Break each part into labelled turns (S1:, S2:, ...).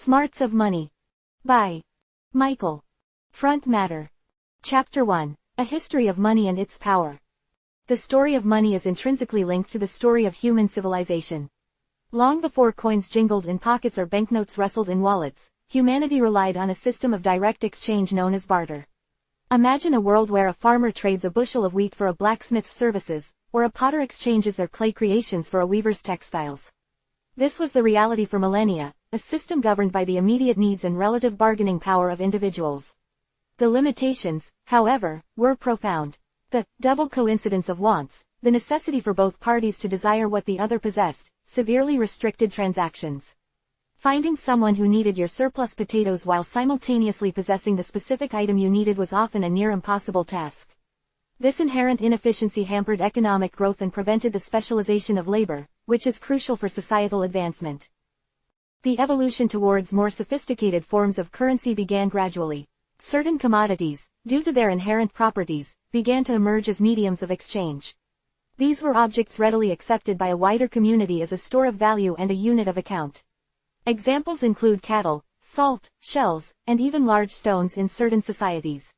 S1: Smarts of Money. By Michael. Front Matter. Chapter 1. A History of Money and Its Power. The story of money is intrinsically linked to the story of human civilization. Long before coins jingled in pockets or banknotes rustled in wallets, humanity relied on a system of direct exchange known as barter. Imagine a world where a farmer trades a bushel of wheat for a blacksmith's services, or a potter exchanges their clay creations for a weaver's textiles. This was the reality for millennia, a system governed by the immediate needs and relative bargaining power of individuals. The limitations, however, were profound. The double coincidence of wants, the necessity for both parties to desire what the other possessed, severely restricted transactions. Finding someone who needed your surplus potatoes while simultaneously possessing the specific item you needed was often a near impossible task. This inherent inefficiency hampered economic growth and prevented the specialization of labor, which is crucial for societal advancement. The evolution towards more sophisticated forms of currency began gradually. Certain commodities, due to their inherent properties, began to emerge as mediums of exchange. These were objects readily accepted by a wider community as a store of value and a unit of account. Examples include cattle, salt, shells, and even large stones in certain societies.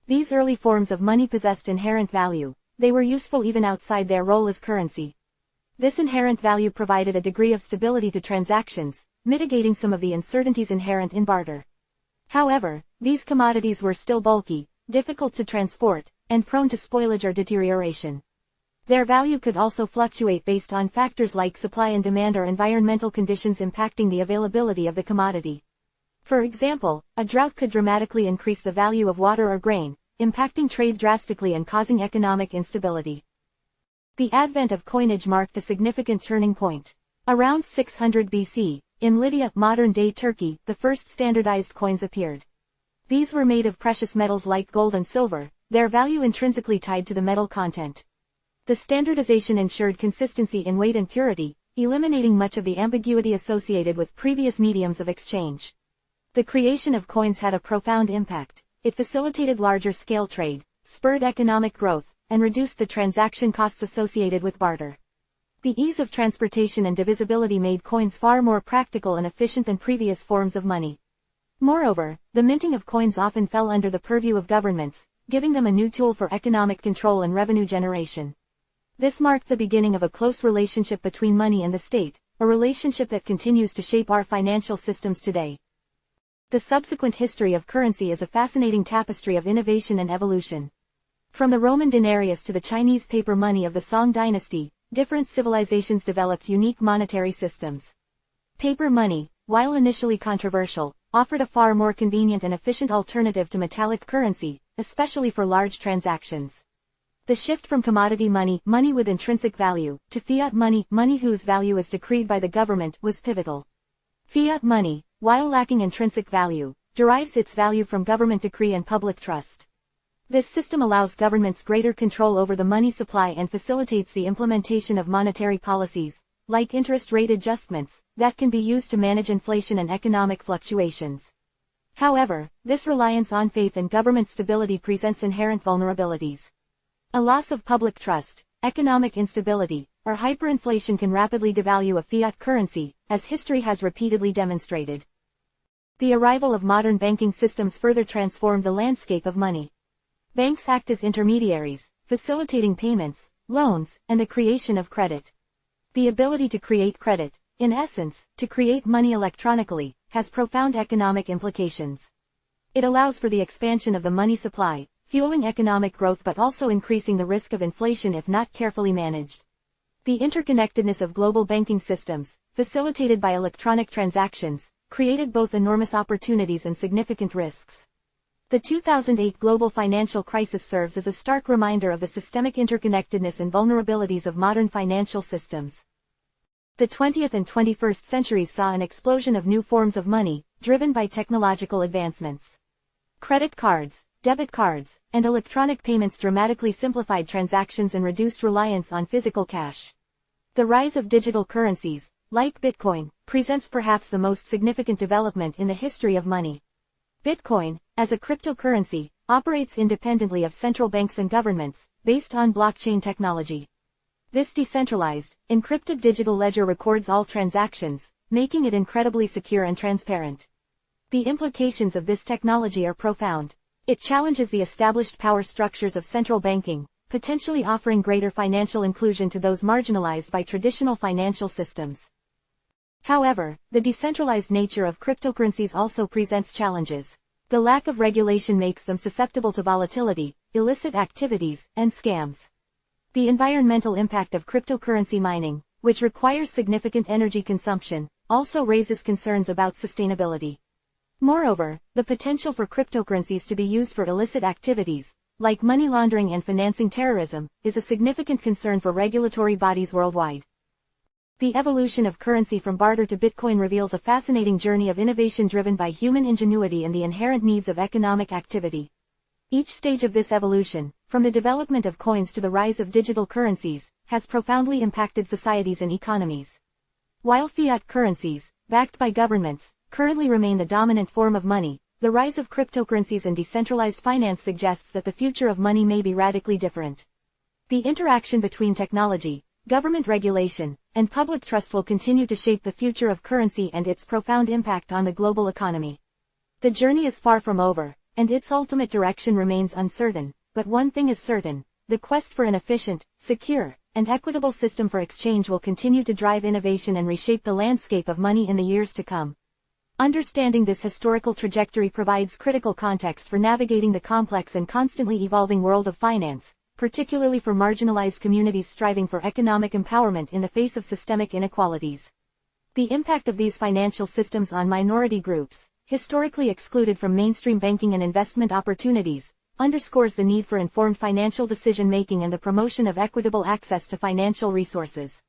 S1: These early forms of money possessed inherent value. They were useful even outside their role as currency. This inherent value provided a degree of stability to transactions, mitigating some of the uncertainties inherent in barter. However, these commodities were still bulky, difficult to transport, and prone to spoilage or deterioration. Their value could also fluctuate based on factors like supply and demand or environmental conditions impacting the availability of the commodity. For example, a drought could dramatically increase the value of water or grain, impacting trade drastically and causing economic instability. The advent of coinage marked a significant turning point. Around 600 BC, in Lydia, modern-day Turkey, the first standardized coins appeared. These were made of precious metals like gold and silver, their value intrinsically tied to the metal content. The standardization ensured consistency in weight and purity, eliminating much of the ambiguity associated with previous mediums of exchange. The creation of coins had a profound impact. It facilitated larger-scale trade, spurred economic growth, and reduced the transaction costs associated with barter. The ease of transportation and divisibility made coins far more practical and efficient than previous forms of money. Moreover, the minting of coins often fell under the purview of governments, giving them a new tool for economic control and revenue generation. This marked the beginning of a close relationship between money and the state, a relationship that continues to shape our financial systems today. The subsequent history of currency is a fascinating tapestry of innovation and evolution. From the Roman denarius to the Chinese paper money of the Song dynasty, different civilizations developed unique monetary systems. Paper money, while initially controversial, offered a far more convenient and efficient alternative to metallic currency, especially for large transactions. The shift from commodity money, money with intrinsic value, to fiat money, money whose value is decreed by the government, was pivotal. Fiat money, while lacking intrinsic value, derives its value from government decree and public trust. This system allows governments greater control over the money supply and facilitates the implementation of monetary policies, like interest rate adjustments, that can be used to manage inflation and economic fluctuations. However, this reliance on faith and government stability presents inherent vulnerabilities. A loss of public trust, economic instability, or hyperinflation can rapidly devalue a fiat currency, as history has repeatedly demonstrated. The arrival of modern banking systems further transformed the landscape of money. Banks act as intermediaries, facilitating payments, loans, and the creation of credit. The ability to create credit, in essence, to create money electronically, has profound economic implications. It allows for the expansion of the money supply, fueling economic growth but also increasing the risk of inflation if not carefully managed. The interconnectedness of global banking systems, facilitated by electronic transactions, created both enormous opportunities and significant risks. The 2008 global financial crisis serves as a stark reminder of the systemic interconnectedness and vulnerabilities of modern financial systems. The 20th and 21st centuries saw an explosion of new forms of money, driven by technological advancements. Credit cards, debit cards, and electronic payments dramatically simplified transactions and reduced reliance on physical cash. The rise of digital currencies, like Bitcoin, presents perhaps the most significant development in the history of money. Bitcoin, as a cryptocurrency, operates independently of central banks and governments, based on blockchain technology. This decentralized, encrypted digital ledger records all transactions, making it incredibly secure and transparent. The implications of this technology are profound. It challenges the established power structures of central banking, potentially offering greater financial inclusion to those marginalized by traditional financial systems. However, the decentralized nature of cryptocurrencies also presents challenges. The lack of regulation makes them susceptible to volatility, illicit activities, and scams. The environmental impact of cryptocurrency mining, which requires significant energy consumption, also raises concerns about sustainability. Moreover, the potential for cryptocurrencies to be used for illicit activities, like money laundering and financing terrorism, is a significant concern for regulatory bodies worldwide. The evolution of currency from barter to Bitcoin reveals a fascinating journey of innovation driven by human ingenuity and the inherent needs of economic activity. Each stage of this evolution, from the development of coins to the rise of digital currencies, has profoundly impacted societies and economies. While fiat currencies, backed by governments, currently remain the dominant form of money, the rise of cryptocurrencies and decentralized finance suggests that the future of money may be radically different. The interaction between technology, government regulation, and public trust will continue to shape the future of currency and its profound impact on the global economy. The journey is far from over, and its ultimate direction remains uncertain, but one thing is certain: the quest for an efficient, secure, and equitable system for exchange will continue to drive innovation and reshape the landscape of money in the years to come. Understanding this historical trajectory provides critical context for navigating the complex and constantly evolving world of finance, particularly for marginalized communities striving for economic empowerment in the face of systemic inequalities. The impact of these financial systems on minority groups, historically excluded from mainstream banking and investment opportunities, underscores the need for informed financial decision-making and the promotion of equitable access to financial resources.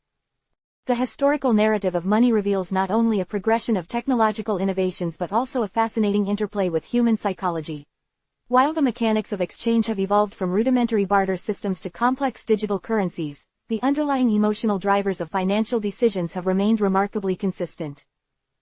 S1: The historical narrative of money reveals not only a progression of technological innovations but also a fascinating interplay with human psychology. While the mechanics of exchange have evolved from rudimentary barter systems to complex digital currencies, the underlying emotional drivers of financial decisions have remained remarkably consistent.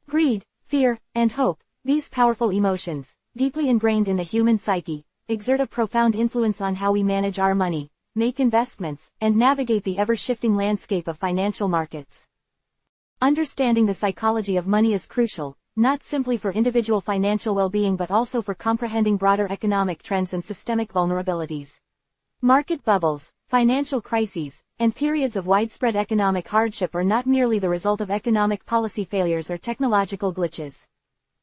S1: Greed, fear, and hope, these powerful emotions, deeply ingrained in the human psyche, exert a profound influence on how we manage our money, make investments, and navigate the ever-shifting landscape of financial markets. Understanding the psychology of money is crucial, not simply for individual financial well-being but also for comprehending broader economic trends and systemic vulnerabilities. Market bubbles, financial crises, and periods of widespread economic hardship are not merely the result of economic policy failures or technological glitches.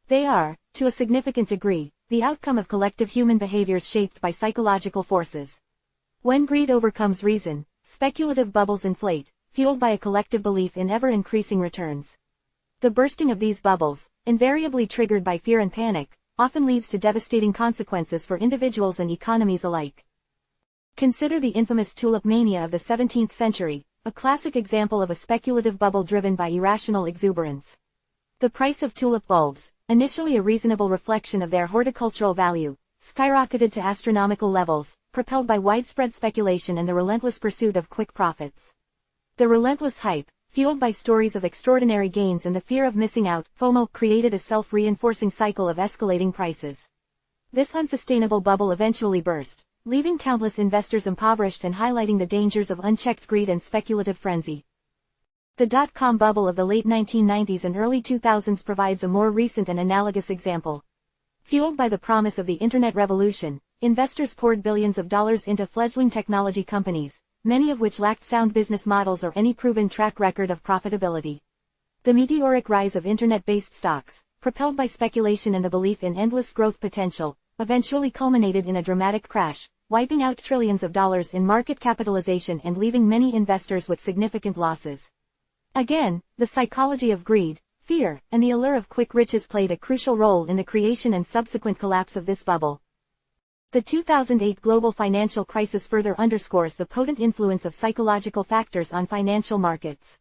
S1: They are, to a significant degree, the outcome of collective human behaviors shaped by psychological forces. When greed overcomes reason, speculative bubbles inflate, fueled by a collective belief in ever-increasing returns. The bursting of these bubbles, invariably triggered by fear and panic, often leads to devastating consequences for individuals and economies alike. Consider the infamous tulip mania of the 17th century, a classic example of a speculative bubble driven by irrational exuberance. The price of tulip bulbs, initially a reasonable reflection of their horticultural value, skyrocketed to astronomical levels, propelled by widespread speculation and the relentless pursuit of quick profits. The relentless hype, fueled by stories of extraordinary gains and the fear of missing out, FOMO, created a self-reinforcing cycle of escalating prices. This unsustainable bubble eventually burst, leaving countless investors impoverished and highlighting the dangers of unchecked greed and speculative frenzy. The dot-com bubble of the late 1990s and early 2000s provides a more recent and analogous example. Fueled by the promise of the Internet revolution, investors poured billions of dollars into fledgling technology companies, many of which lacked sound business models or any proven track record of profitability. The meteoric rise of Internet-based stocks, propelled by speculation and the belief in endless growth potential, eventually culminated in a dramatic crash, wiping out trillions of dollars in market capitalization and leaving many investors with significant losses. Again, the psychology of greed, fear, and the allure of quick riches played a crucial role in the creation and subsequent collapse of this bubble. The 2008 global financial crisis further underscores the potent influence of psychological factors on financial markets.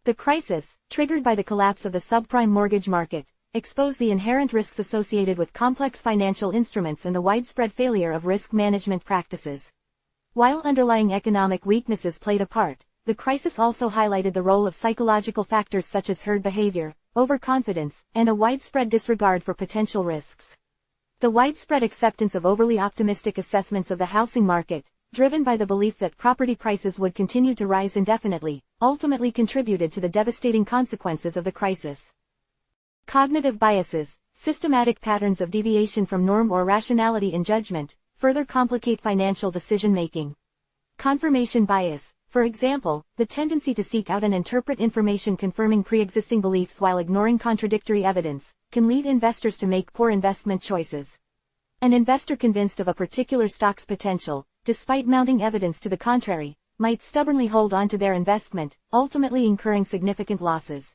S1: The crisis, triggered by the collapse of the subprime mortgage market, exposed the inherent risks associated with complex financial instruments and the widespread failure of risk management practices. While underlying economic weaknesses played a part, the crisis also highlighted the role of psychological factors such as herd behavior, overconfidence, and a widespread disregard for potential risks. The widespread acceptance of overly optimistic assessments of the housing market, driven by the belief that property prices would continue to rise indefinitely, ultimately contributed to the devastating consequences of the crisis. Cognitive biases, systematic patterns of deviation from norm or rationality in judgment, further complicate financial decision-making. Confirmation bias, for example, the tendency to seek out and interpret information confirming pre-existing beliefs while ignoring contradictory evidence, can lead investors to make poor investment choices. An investor convinced of a particular stock's potential, despite mounting evidence to the contrary, might stubbornly hold on to their investment, ultimately incurring significant losses.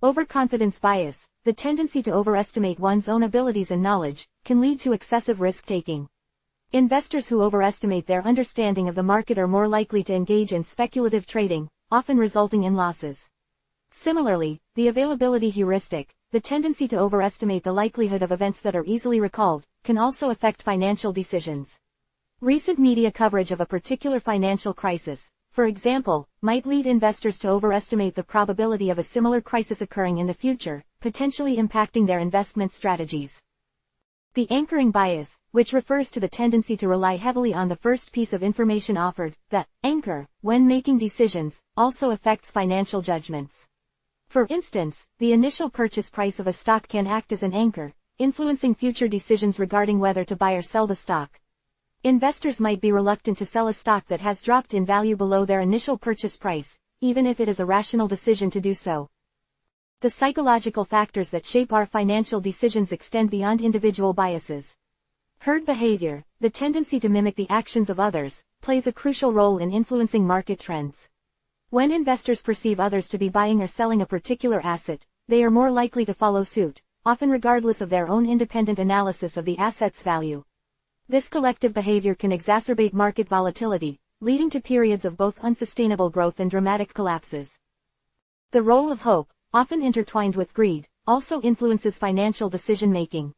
S1: Overconfidence bias, the tendency to overestimate one's own abilities and knowledge, can lead to excessive risk-taking. Investors who overestimate their understanding of the market are more likely to engage in speculative trading, often resulting in losses. Similarly, the availability heuristic, the tendency to overestimate the likelihood of events that are easily recalled, can also affect financial decisions. Recent media coverage of a particular financial crisis, for example, might lead investors to overestimate the probability of a similar crisis occurring in the future, potentially impacting their investment strategies. The anchoring bias, which refers to the tendency to rely heavily on the first piece of information offered, the anchor, when making decisions, also affects financial judgments. For instance, the initial purchase price of a stock can act as an anchor, influencing future decisions regarding whether to buy or sell the stock. Investors might be reluctant to sell a stock that has dropped in value below their initial purchase price, even if it is a rational decision to do so. The psychological factors that shape our financial decisions extend beyond individual biases. Herd behavior, the tendency to mimic the actions of others, plays a crucial role in influencing market trends. When investors perceive others to be buying or selling a particular asset, they are more likely to follow suit, often regardless of their own independent analysis of the asset's value. This collective behavior can exacerbate market volatility, leading to periods of both unsustainable growth and dramatic collapses. The role of hope, often intertwined with greed, also influences financial decision-making.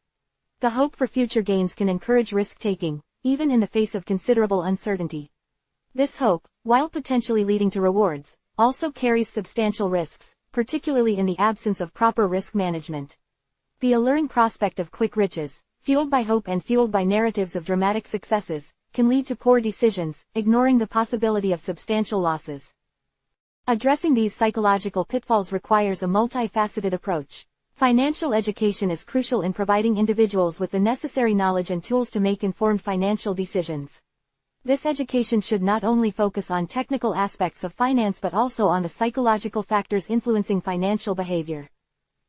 S1: The hope for future gains can encourage risk-taking, even in the face of considerable uncertainty. This hope, while potentially leading to rewards, also carries substantial risks, particularly in the absence of proper risk management. The alluring prospect of quick riches, fueled by hope and fueled by narratives of dramatic successes, can lead to poor decisions, ignoring the possibility of substantial losses. Addressing these psychological pitfalls requires a multifaceted approach. Financial education is crucial in providing individuals with the necessary knowledge and tools to make informed financial decisions. This education should not only focus on technical aspects of finance but also on the psychological factors influencing financial behavior.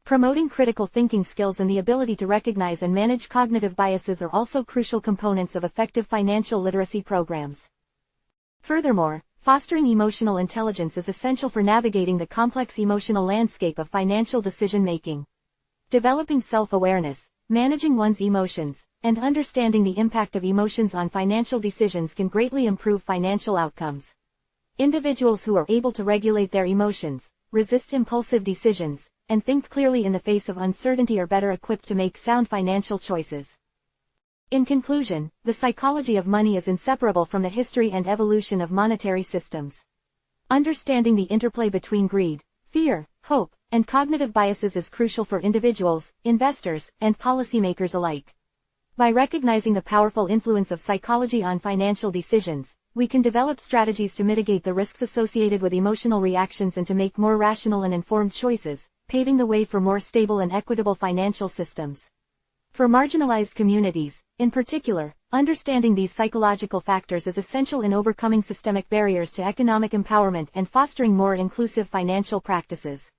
S1: Promoting critical thinking skills and the ability to recognize and manage cognitive biases are also crucial components of effective financial literacy programs. Furthermore, fostering emotional intelligence is essential for navigating the complex emotional landscape of financial decision-making. Developing self-awareness, managing one's emotions, and understanding the impact of emotions on financial decisions can greatly improve financial outcomes. Individuals who are able to regulate their emotions, resist impulsive decisions, and think clearly in the face of uncertainty are better equipped to make sound financial choices. In conclusion, the psychology of money is inseparable from the history and evolution of monetary systems. Understanding the interplay between greed, fear, hope, and cognitive biases is crucial for individuals, investors, and policymakers alike. By recognizing the powerful influence of psychology on financial decisions, we can develop strategies to mitigate the risks associated with emotional reactions and to make more rational and informed choices, paving the way for more stable and equitable financial systems. For marginalized communities, in particular, understanding these psychological factors is essential in overcoming systemic barriers to economic empowerment and fostering more inclusive financial practices.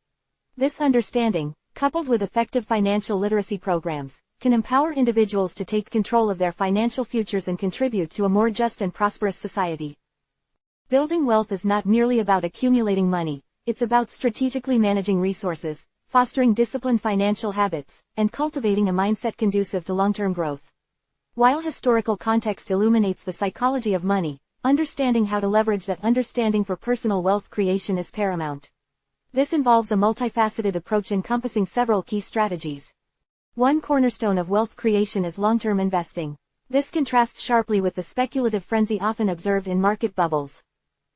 S1: This understanding, coupled with effective financial literacy programs, can empower individuals to take control of their financial futures and contribute to a more just and prosperous society. Building wealth is not merely about accumulating money, it's about strategically managing resources, fostering disciplined financial habits, and cultivating a mindset conducive to long-term growth. While historical context illuminates the psychology of money, understanding how to leverage that understanding for personal wealth creation is paramount. This involves a multifaceted approach encompassing several key strategies. One cornerstone of wealth creation is long-term investing. This contrasts sharply with the speculative frenzy often observed in market bubbles.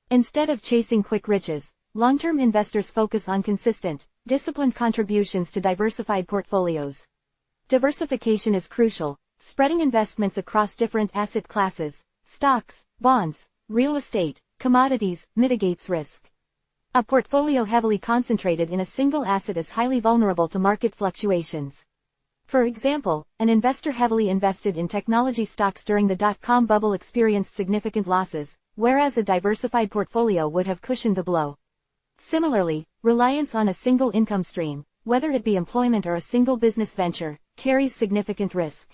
S1: Instead of chasing quick riches, long-term investors focus on consistent, disciplined contributions to diversified portfolios. Diversification is crucial, spreading investments across different asset classes, stocks, bonds, real estate, commodities, mitigates risk. A portfolio heavily concentrated in a single asset is highly vulnerable to market fluctuations. For example, an investor heavily invested in technology stocks during the dot-com bubble experienced significant losses, whereas a diversified portfolio would have cushioned the blow. Similarly, reliance on a single income stream, whether it be employment or a single business venture, carries significant risk.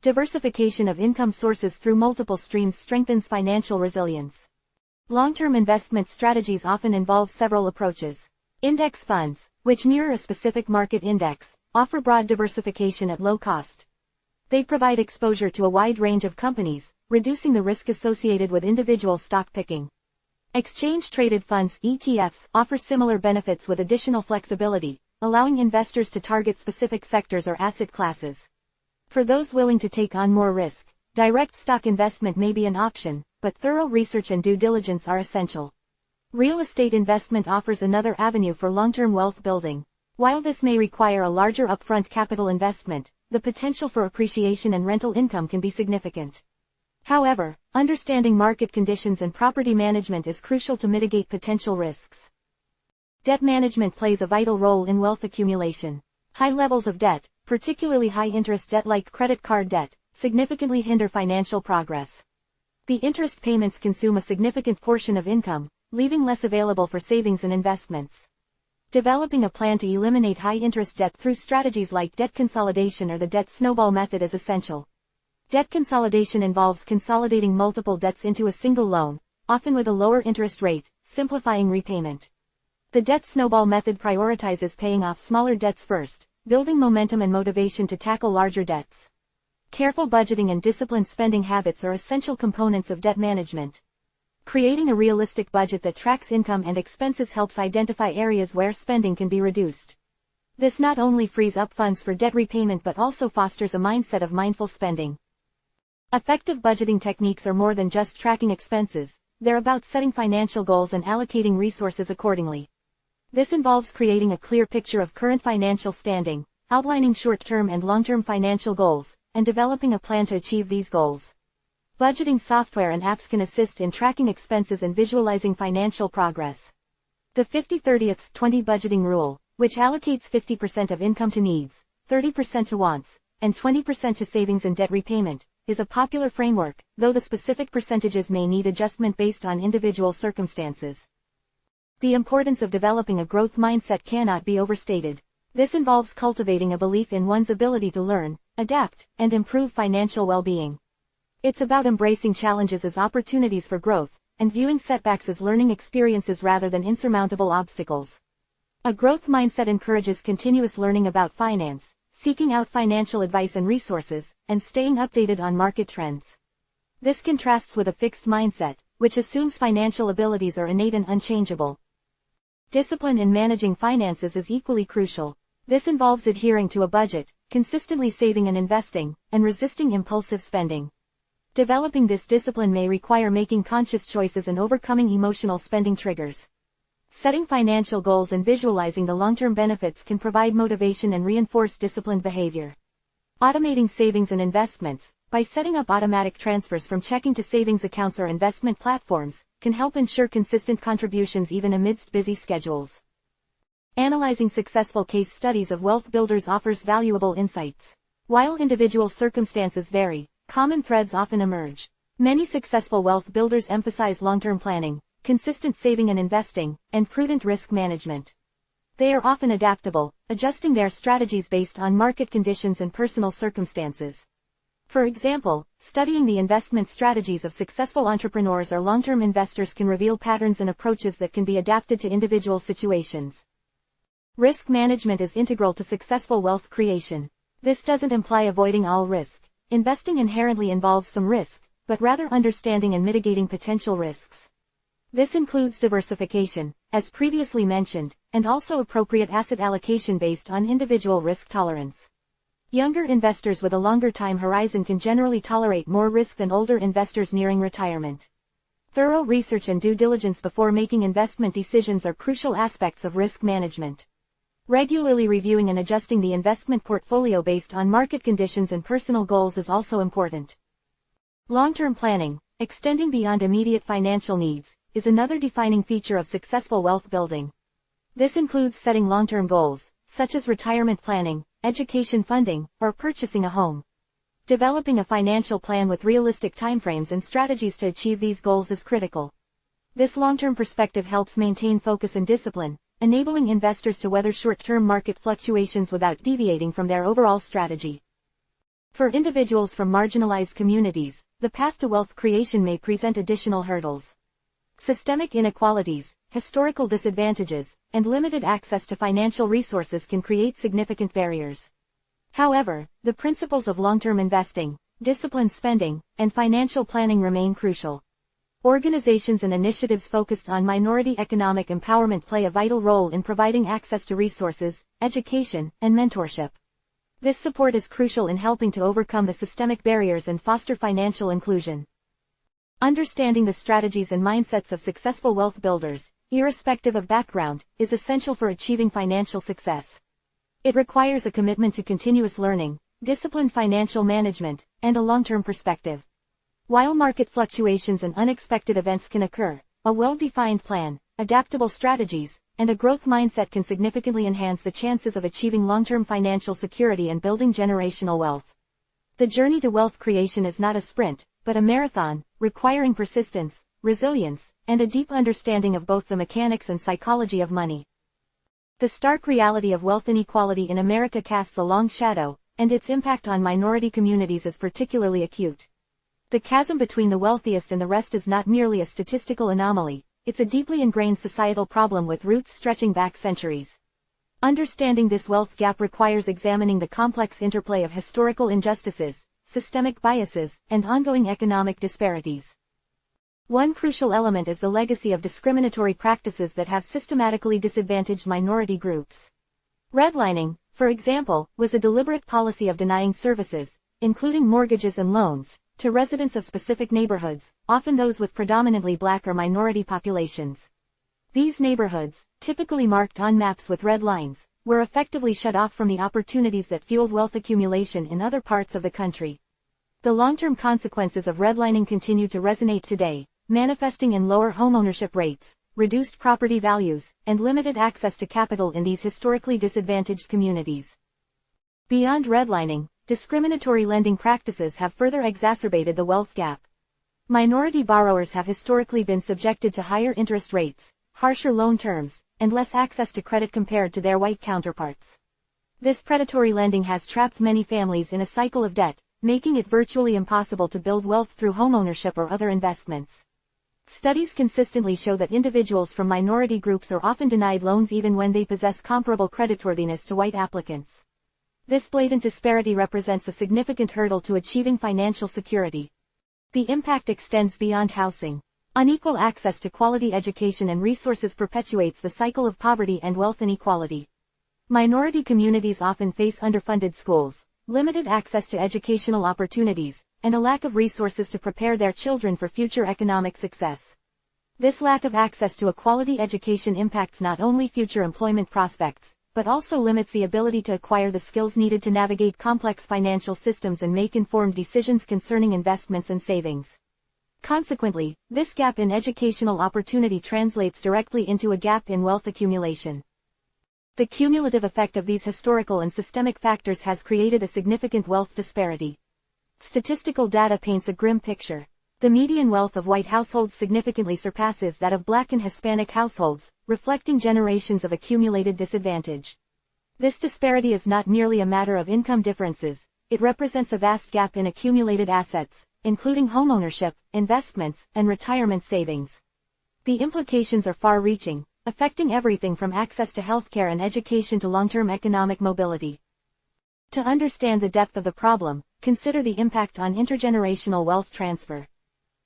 S1: Diversification of income sources through multiple streams strengthens financial resilience. Long-term investment strategies often involve several approaches. Index funds, which mirror a specific market index, offer broad diversification at low cost. They provide exposure to a wide range of companies, reducing the risk associated with individual stock picking. Exchange-traded funds (ETFs) offer similar benefits with additional flexibility, allowing investors to target specific sectors or asset classes. For those willing to take on more risk, direct stock investment may be an option, but thorough research and due diligence are essential. Real estate investment offers another avenue for long-term wealth building. While this may require a larger upfront capital investment, the potential for appreciation and rental income can be significant. However, understanding market conditions and property management is crucial to mitigate potential risks. Debt management plays a vital role in wealth accumulation. High levels of debt, particularly high-interest debt like credit card debt, significantly hinder financial progress. The interest payments consume a significant portion of income, leaving less available for savings and investments. Developing a plan to eliminate high-interest debt through strategies like debt consolidation or the debt snowball method is essential. Debt consolidation involves consolidating multiple debts into a single loan, often with a lower interest rate, simplifying repayment. The debt snowball method prioritizes paying off smaller debts first, building momentum and motivation to tackle larger debts. Careful budgeting and disciplined spending habits are essential components of debt management. Creating a realistic budget that tracks income and expenses helps identify areas where spending can be reduced. This not only frees up funds for debt repayment but also fosters a mindset of mindful spending. Effective budgeting techniques are more than just tracking expenses, they're about setting financial goals and allocating resources accordingly. This involves creating a clear picture of current financial standing, outlining short-term and long-term financial goals, and developing a plan to achieve these goals. Budgeting software and apps can assist in tracking expenses and visualizing financial progress. The 50-30-20 budgeting rule, which allocates 50% of income to needs, 30% to wants, and 20% to savings and debt repayment, is a popular framework, though the specific percentages may need adjustment based on individual circumstances. The importance of developing a growth mindset cannot be overstated. This involves cultivating a belief in one's ability to learn, adapt, and improve financial well-being. It's about embracing challenges as opportunities for growth, and viewing setbacks as learning experiences rather than insurmountable obstacles. A growth mindset encourages continuous learning about finance, seeking out financial advice and resources, and staying updated on market trends. This contrasts with a fixed mindset, which assumes financial abilities are innate and unchangeable. Discipline in managing finances is equally crucial. This involves adhering to a budget, consistently saving and investing, and resisting impulsive spending. Developing this discipline may require making conscious choices and overcoming emotional spending triggers. Setting financial goals and visualizing the long-term benefits can provide motivation and reinforce disciplined behavior. Automating savings and investments, by setting up automatic transfers from checking to savings accounts or investment platforms, can help ensure consistent contributions even amidst busy schedules. Analyzing successful case studies of wealth builders offers valuable insights. While individual circumstances vary, common threads often emerge. Many successful wealth builders emphasize long-term planning, consistent saving and investing, and prudent risk management. They are often adaptable, adjusting their strategies based on market conditions and personal circumstances. For example, studying the investment strategies of successful entrepreneurs or long-term investors can reveal patterns and approaches that can be adapted to individual situations. Risk management is integral to successful wealth creation. This doesn't imply avoiding all risk. Investing inherently involves some risk, but rather understanding and mitigating potential risks. This includes diversification, as previously mentioned, and also appropriate asset allocation based on individual risk tolerance. Younger investors with a longer time horizon can generally tolerate more risk than older investors nearing retirement. Thorough research and due diligence before making investment decisions are crucial aspects of risk management. Regularly reviewing and adjusting the investment portfolio based on market conditions and personal goals is also important. Long-term planning, extending beyond immediate financial needs, is another defining feature of successful wealth building. This includes setting long-term goals, such as retirement planning, education funding, or purchasing a home. Developing a financial plan with realistic timeframes and strategies to achieve these goals is critical. This long-term perspective helps maintain focus and discipline, enabling investors to weather short-term market fluctuations without deviating from their overall strategy. For individuals from marginalized communities, the path to wealth creation may present additional hurdles. Systemic inequalities, historical disadvantages, and limited access to financial resources can create significant barriers. However, the principles of long-term investing, disciplined spending, and financial planning remain crucial. Organizations and initiatives focused on minority economic empowerment play a vital role in providing access to resources, education, and mentorship. This support is crucial in helping to overcome the systemic barriers and foster financial inclusion. Understanding the strategies and mindsets of successful wealth builders, irrespective of background, is essential for achieving financial success. It requires a commitment to continuous learning, disciplined financial management, and a long-term perspective. While market fluctuations and unexpected events can occur, a well-defined plan, adaptable strategies, and a growth mindset can significantly enhance the chances of achieving long-term financial security and building generational wealth. The journey to wealth creation is not a sprint, but a marathon, requiring persistence, resilience, and a deep understanding of both the mechanics and psychology of money. The stark reality of wealth inequality in America casts a long shadow, and its impact on minority communities is particularly acute. The chasm between the wealthiest and the rest is not merely a statistical anomaly, it's a deeply ingrained societal problem with roots stretching back centuries. Understanding this wealth gap requires examining the complex interplay of historical injustices, systemic biases, and ongoing economic disparities. One crucial element is the legacy of discriminatory practices that have systematically disadvantaged minority groups. Redlining, for example, was a deliberate policy of denying services, including mortgages and loans, to residents of specific neighborhoods, often those with predominantly Black or minority populations. These neighborhoods, typically marked on maps with red lines, were effectively shut off from the opportunities that fueled wealth accumulation in other parts of the country. The long-term consequences of redlining continue to resonate today, manifesting in lower homeownership rates, reduced property values, and limited access to capital in these historically disadvantaged communities. Beyond redlining, discriminatory lending practices have further exacerbated the wealth gap. Minority borrowers have historically been subjected to higher interest rates, harsher loan terms, and less access to credit compared to their white counterparts. This predatory lending has trapped many families in a cycle of debt, making it virtually impossible to build wealth through homeownership or other investments. Studies consistently show that individuals from minority groups are often denied loans even when they possess comparable creditworthiness to white applicants. This blatant disparity represents a significant hurdle to achieving financial security. The impact extends beyond housing. Unequal access to quality education and resources perpetuates the cycle of poverty and wealth inequality. Minority communities often face underfunded schools, limited access to educational opportunities, and a lack of resources to prepare their children for future economic success. This lack of access to a quality education impacts not only future employment prospects, but also limits the ability to acquire the skills needed to navigate complex financial systems and make informed decisions concerning investments and savings. Consequently, this gap in educational opportunity translates directly into a gap in wealth accumulation. The cumulative effect of these historical and systemic factors has created a significant wealth disparity. Statistical data paints a grim picture. The median wealth of white households significantly surpasses that of Black and Hispanic households, reflecting generations of accumulated disadvantage. This disparity is not merely a matter of income differences, it represents a vast gap in accumulated assets, including homeownership, investments, and retirement savings. The implications are far-reaching, affecting everything from access to healthcare and education to long-term economic mobility. To understand the depth of the problem, consider the impact on intergenerational wealth transfer.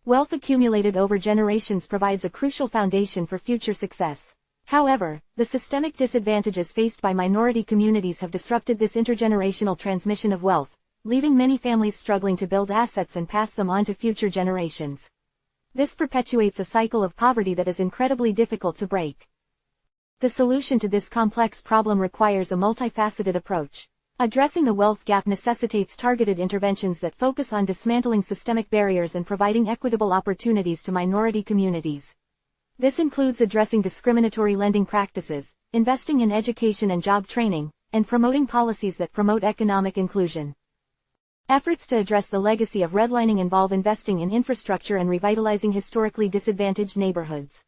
S1: Wealth accumulated over generations provides a crucial foundation for future success. However, the systemic disadvantages faced by minority communities have disrupted this intergenerational transmission of wealth, leaving many families struggling to build assets and pass them on to future generations. This perpetuates a cycle of poverty that is incredibly difficult to break. The solution to this complex problem requires a multifaceted approach. Addressing the wealth gap necessitates targeted interventions that focus on dismantling systemic barriers and providing equitable opportunities to minority communities. This includes addressing discriminatory lending practices, investing in education and job training, and promoting policies that promote economic inclusion. Efforts to address the legacy of redlining involve investing in infrastructure and revitalizing historically disadvantaged neighborhoods.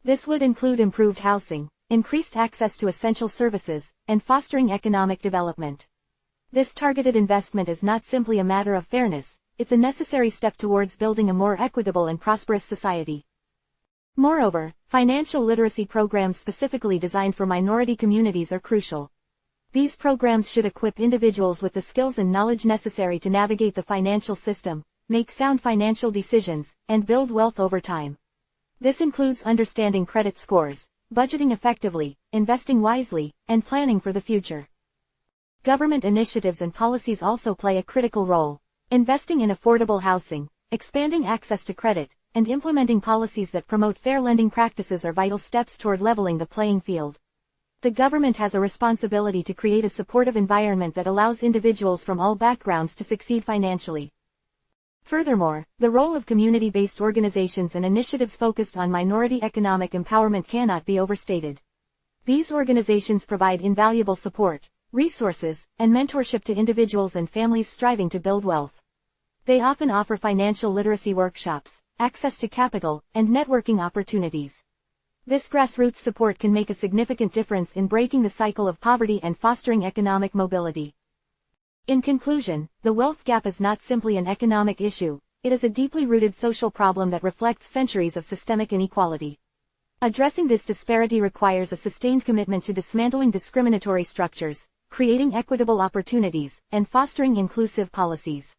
S1: This would include improved housing, increased access to essential services, and fostering economic development. This targeted investment is not simply a matter of fairness, it's a necessary step towards building a more equitable and prosperous society. Moreover, financial literacy programs specifically designed for minority communities are crucial. These programs should equip individuals with the skills and knowledge necessary to navigate the financial system, make sound financial decisions, and build wealth over time. This includes understanding credit scores, budgeting effectively, investing wisely, and planning for the future. Government initiatives and policies also play a critical role. Investing in affordable housing, expanding access to credit, and implementing policies that promote fair lending practices are vital steps toward leveling the playing field. The government has a responsibility to create a supportive environment that allows individuals from all backgrounds to succeed financially. Furthermore, the role of community-based organizations and initiatives focused on minority economic empowerment cannot be overstated. These organizations provide invaluable support, resources, and mentorship to individuals and families striving to build wealth. They often offer financial literacy workshops, access to capital, and networking opportunities. This grassroots support can make a significant difference in breaking the cycle of poverty and fostering economic mobility. In conclusion, the wealth gap is not simply an economic issue, it is a deeply rooted social problem that reflects centuries of systemic inequality. Addressing this disparity requires a sustained commitment to dismantling discriminatory structures, creating equitable opportunities, and fostering inclusive policies.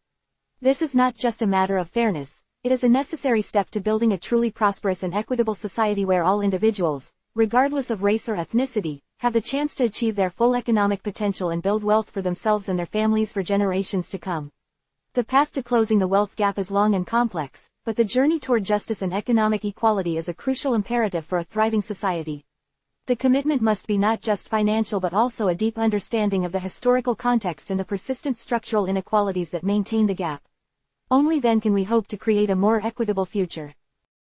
S1: This is not just a matter of fairness, it is a necessary step to building a truly prosperous and equitable society where all individuals, regardless of race or ethnicity, have the chance to achieve their full economic potential and build wealth for themselves and their families for generations to come. The path to closing the wealth gap is long and complex, but the journey toward justice and economic equality is a crucial imperative for a thriving society. The commitment must be not just financial but also a deep understanding of the historical context and the persistent structural inequalities that maintain the gap. Only then can we hope to create a more equitable future.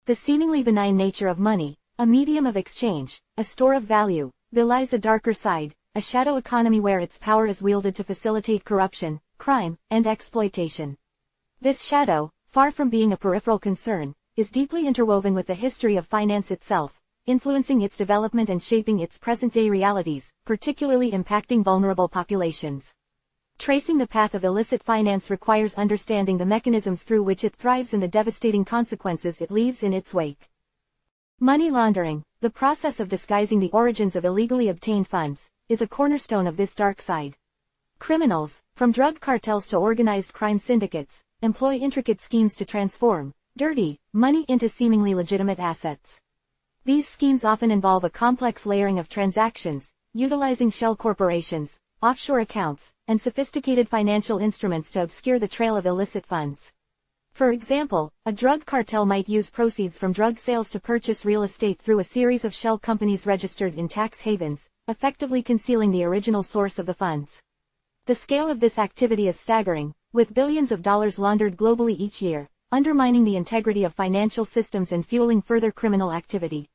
S1: The seemingly benign nature of money, a medium of exchange, a store of value, belies a darker side, a shadow economy where its power is wielded to facilitate corruption, crime, and exploitation. This shadow, far from being a peripheral concern, is deeply interwoven with the history of finance itself, influencing its development and shaping its present-day realities, particularly impacting vulnerable populations. Tracing the path of illicit finance requires understanding the mechanisms through which it thrives and the devastating consequences it leaves in its wake. Money laundering, the process of disguising the origins of illegally obtained funds, is a cornerstone of this dark side. Criminals, from drug cartels to organized crime syndicates, employ intricate schemes to transform dirty money into seemingly legitimate assets. These schemes often involve a complex layering of transactions, utilizing shell corporations, offshore accounts, and sophisticated financial instruments to obscure the trail of illicit funds. For example, a drug cartel might use proceeds from drug sales to purchase real estate through a series of shell companies registered in tax havens, effectively concealing the original source of the funds. The scale of this activity is staggering, with billions of dollars laundered globally each year, undermining the integrity of financial systems and fueling further criminal activity.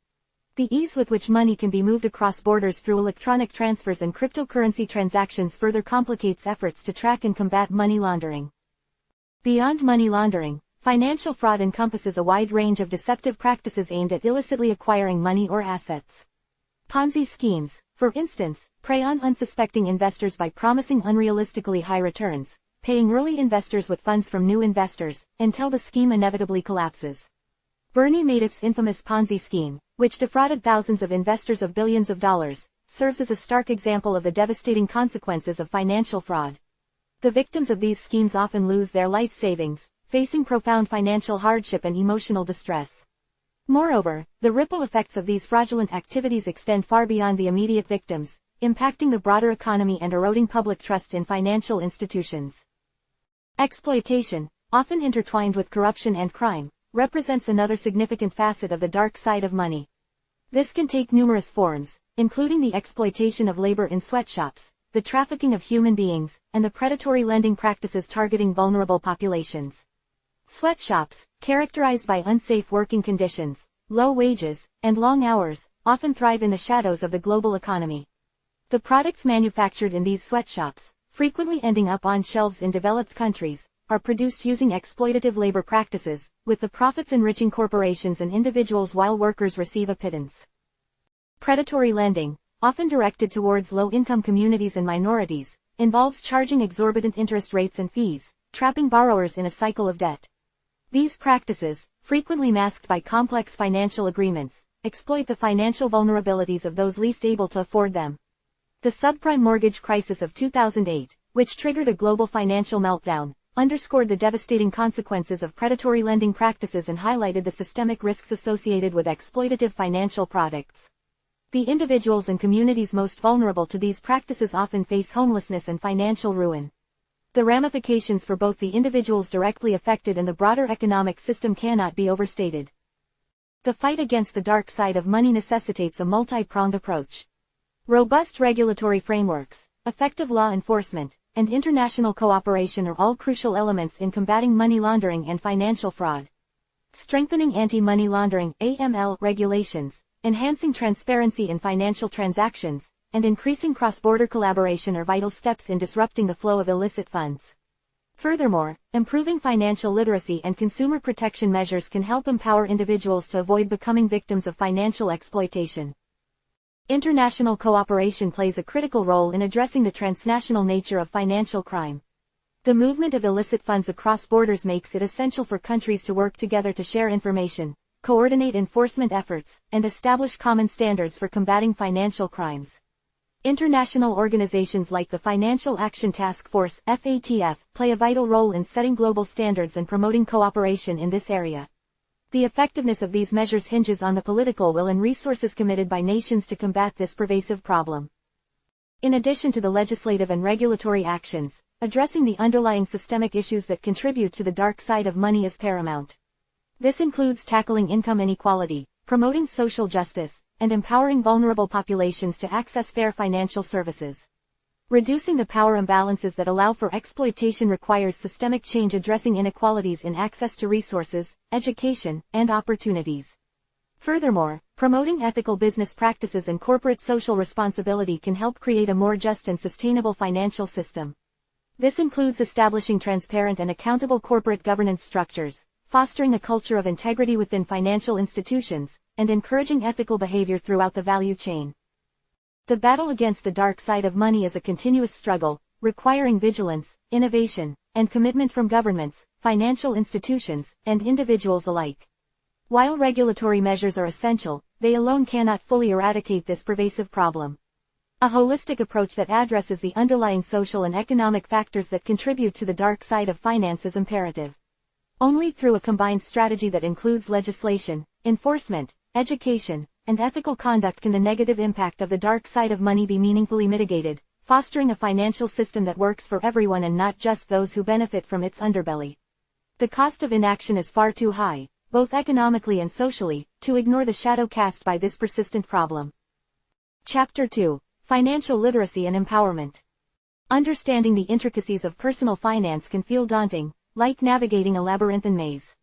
S1: The ease with which money can be moved across borders through electronic transfers and cryptocurrency transactions further complicates efforts to track and combat money laundering. Beyond money laundering, financial fraud encompasses a wide range of deceptive practices aimed at illicitly acquiring money or assets. Ponzi schemes, for instance, prey on unsuspecting investors by promising unrealistically high returns, paying early investors with funds from new investors, until the scheme inevitably collapses. Bernie Madoff's infamous Ponzi scheme, which defrauded thousands of investors of billions of dollars, serves as a stark example of the devastating consequences of financial fraud. The victims of these schemes often lose their life savings, facing profound financial hardship and emotional distress. Moreover, the ripple effects of these fraudulent activities extend far beyond the immediate victims, impacting the broader economy and eroding public trust in financial institutions. Exploitation, often intertwined with corruption and crime, represents another significant facet of the dark side of money. This can take numerous forms, including the exploitation of labor in sweatshops, the trafficking of human beings, and the predatory lending practices targeting vulnerable populations. Sweatshops, characterized by unsafe working conditions, low wages, and long hours, often thrive in the shadows of the global economy. The products manufactured in these sweatshops, frequently ending up on shelves in developed countries, are produced using exploitative labor practices, with the profits enriching corporations and individuals while workers receive a pittance. Predatory lending, often directed towards low-income communities and minorities, involves charging exorbitant interest rates and fees, trapping borrowers in a cycle of debt. These practices, frequently masked by complex financial agreements, exploit the financial vulnerabilities of those least able to afford them. The subprime mortgage crisis of 2008, which triggered a global financial meltdown, underscored the devastating consequences of predatory lending practices and highlighted the systemic risks associated with exploitative financial products. The individuals and communities most vulnerable to these practices often face homelessness and financial ruin. The ramifications for both the individuals directly affected and the broader economic system cannot be overstated. The fight against the dark side of money necessitates a multi-pronged approach. Robust regulatory frameworks, effective law enforcement, and international cooperation are all crucial elements in combating money laundering and financial fraud. Strengthening anti-money laundering (AML) regulations, enhancing transparency in financial transactions, and increasing cross-border collaboration are vital steps in disrupting the flow of illicit funds. Furthermore, improving financial literacy and consumer protection measures can help empower individuals to avoid becoming victims of financial exploitation. International cooperation plays a critical role in addressing the transnational nature of financial crime. The movement of illicit funds across borders makes it essential for countries to work together to share information, coordinate enforcement efforts, and establish common standards for combating financial crimes. International organizations like the Financial Action Task Force (FATF) play a vital role in setting global standards and promoting cooperation in this area. The effectiveness of these measures hinges on the political will and resources committed by nations to combat this pervasive problem. In addition to the legislative and regulatory actions, addressing the underlying systemic issues that contribute to the dark side of money is paramount. This includes tackling income inequality, promoting social justice, and empowering vulnerable populations to access fair financial services. Reducing the power imbalances that allow for exploitation requires systemic change addressing inequalities in access to resources, education, and opportunities. Furthermore, promoting ethical business practices and corporate social responsibility can help create a more just and sustainable financial system. This includes establishing transparent and accountable corporate governance structures, fostering a culture of integrity within financial institutions, and encouraging ethical behavior throughout the value chain. The battle against the dark side of money is a continuous struggle, requiring vigilance, innovation, and commitment from governments, financial institutions, and individuals alike. While regulatory measures are essential, they alone cannot fully eradicate this pervasive problem. A holistic approach that addresses the underlying social and economic factors that contribute to the dark side of finance is imperative. Only through a combined strategy that includes legislation, enforcement, education, and ethical conduct can the negative impact of the dark side of money be meaningfully mitigated, fostering a financial system that works for everyone and not just those who benefit from its underbelly. The cost of inaction is far too high, both economically and socially, to ignore the shadow cast by this persistent problem. Chapter 2: Financial Literacy and Empowerment. Understanding the intricacies of personal finance can feel daunting, like navigating a labyrinthine maze.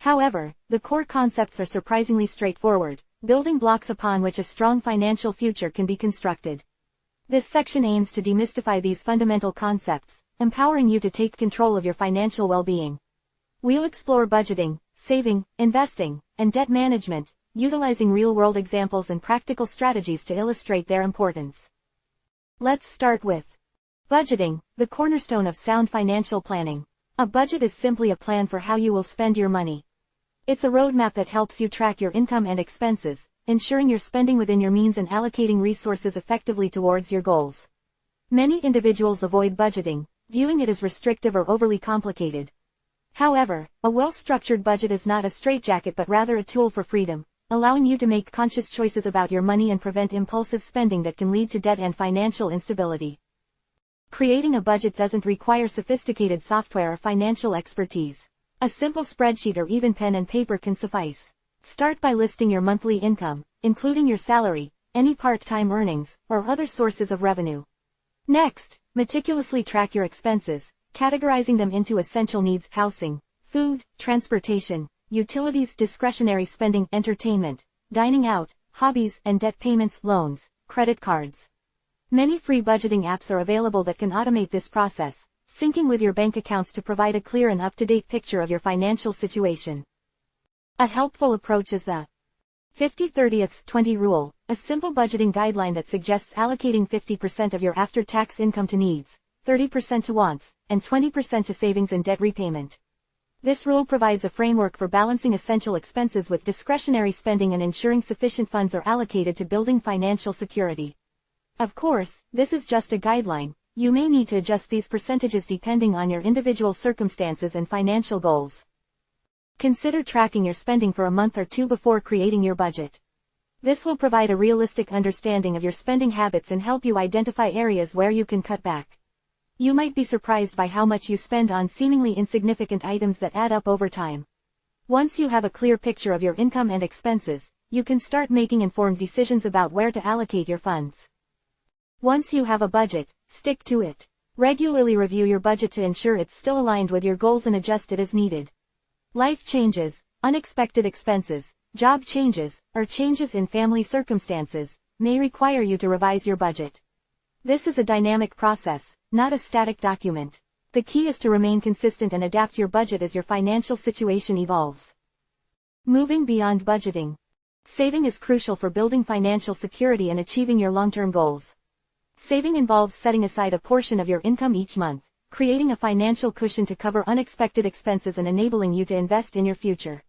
S1: However, the core concepts are surprisingly straightforward, building blocks upon which a strong financial future can be constructed. This section aims to demystify these fundamental concepts, empowering you to take control of your financial well-being. We'll explore budgeting, saving, investing, and debt management, utilizing real-world examples and practical strategies to illustrate their importance. Let's start with budgeting, the cornerstone of sound financial planning. A budget is simply a plan for how you will spend your money. It's a roadmap that helps you track your income and expenses, ensuring you're spending within your means and allocating resources effectively towards your goals. Many individuals avoid budgeting, viewing it as restrictive or overly complicated. However, a well-structured budget is not a straitjacket but rather a tool for freedom, allowing you to make conscious choices about your money and prevent impulsive spending that can lead to debt and financial instability. Creating a budget doesn't require sophisticated software or financial expertise. A simple spreadsheet or even pen and paper can suffice. Start by listing your monthly income, including your salary, any part-time earnings, or other sources of revenue. Next, meticulously track your expenses, categorizing them into essential needs: housing, food, transportation, utilities, discretionary spending, entertainment, dining out, hobbies, and debt payments, loans, credit cards. Many free budgeting apps are available that can automate this process, syncing with your bank accounts to provide a clear and up-to-date picture of your financial situation. A helpful approach is the 50-30-20 rule, a simple budgeting guideline that suggests allocating 50% of your after-tax income to needs, 30% to wants, and 20% to savings and debt repayment. This rule provides a framework for balancing essential expenses with discretionary spending and ensuring sufficient funds are allocated to building financial security. Of course, this is just a guideline. You may need to adjust these percentages depending on your individual circumstances and financial goals. Consider tracking your spending for a month or two before creating your budget. This will provide a realistic understanding of your spending habits and help you identify areas where you can cut back. You might be surprised by how much you spend on seemingly insignificant items that add up over time. Once you have a clear picture of your income and expenses, you can start making informed decisions about where to allocate your funds. Once you have a budget, stick to it. Regularly review your budget to ensure it's still aligned with your goals and adjust it as needed. Life changes, unexpected expenses, job changes, or changes in family circumstances may require you to revise your budget. This is a dynamic process, not a static document. The key is to remain consistent and adapt your budget as your financial situation evolves. Moving beyond budgeting. Saving is crucial for building financial security and achieving your long-term goals. Saving involves setting aside a portion of your income each month, creating a financial cushion to cover unexpected expenses and enabling you to invest in your future.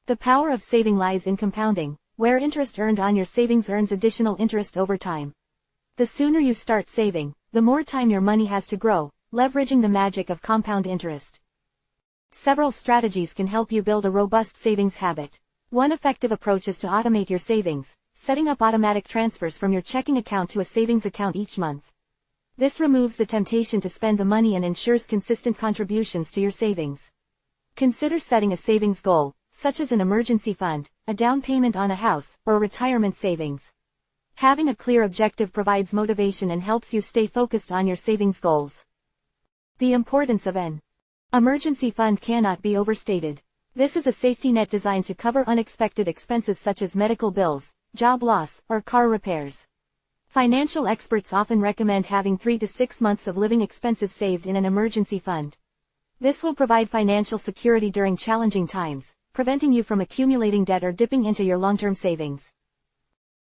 S1: The power of saving lies in compounding, where interest earned on your savings earns additional interest over time. The sooner you start saving, the more time your money has to grow, leveraging the magic of compound interest. Several strategies can help you build a robust savings habit. One effective approach is to automate your savings, setting up automatic transfers from your checking account to a savings account each month. This removes the temptation to spend the money and ensures consistent contributions to your savings. Consider setting a savings goal, such as an emergency fund, a down payment on a house, or retirement savings. Having a clear objective provides motivation and helps you stay focused on your savings goals. The importance of an emergency fund cannot be overstated. This is a safety net designed to cover unexpected expenses such as medical bills, job loss, or car repairs. Financial experts often recommend having 3 to 6 months of living expenses saved in an emergency fund. This will provide financial security during challenging times, preventing you from accumulating debt or dipping into your long-term savings.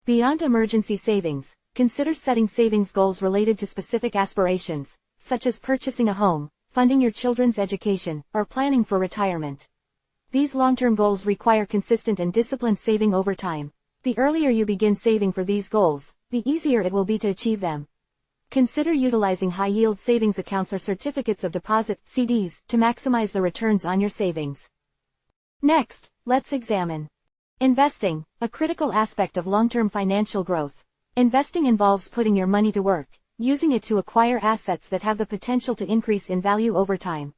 S1: Beyond emergency savings, consider setting savings goals related to specific aspirations, such as purchasing a home, funding your children's education, or planning for retirement. These long-term goals require consistent and disciplined saving over time. The earlier you begin saving for these goals, the easier it will be to achieve them. Consider utilizing high-yield savings accounts or certificates of deposit, CDs, to maximize the returns on your savings. Next, let's examine investing, a critical aspect of long-term financial growth. Investing involves putting your money to work, using it to acquire assets that have the potential to increase in value over time.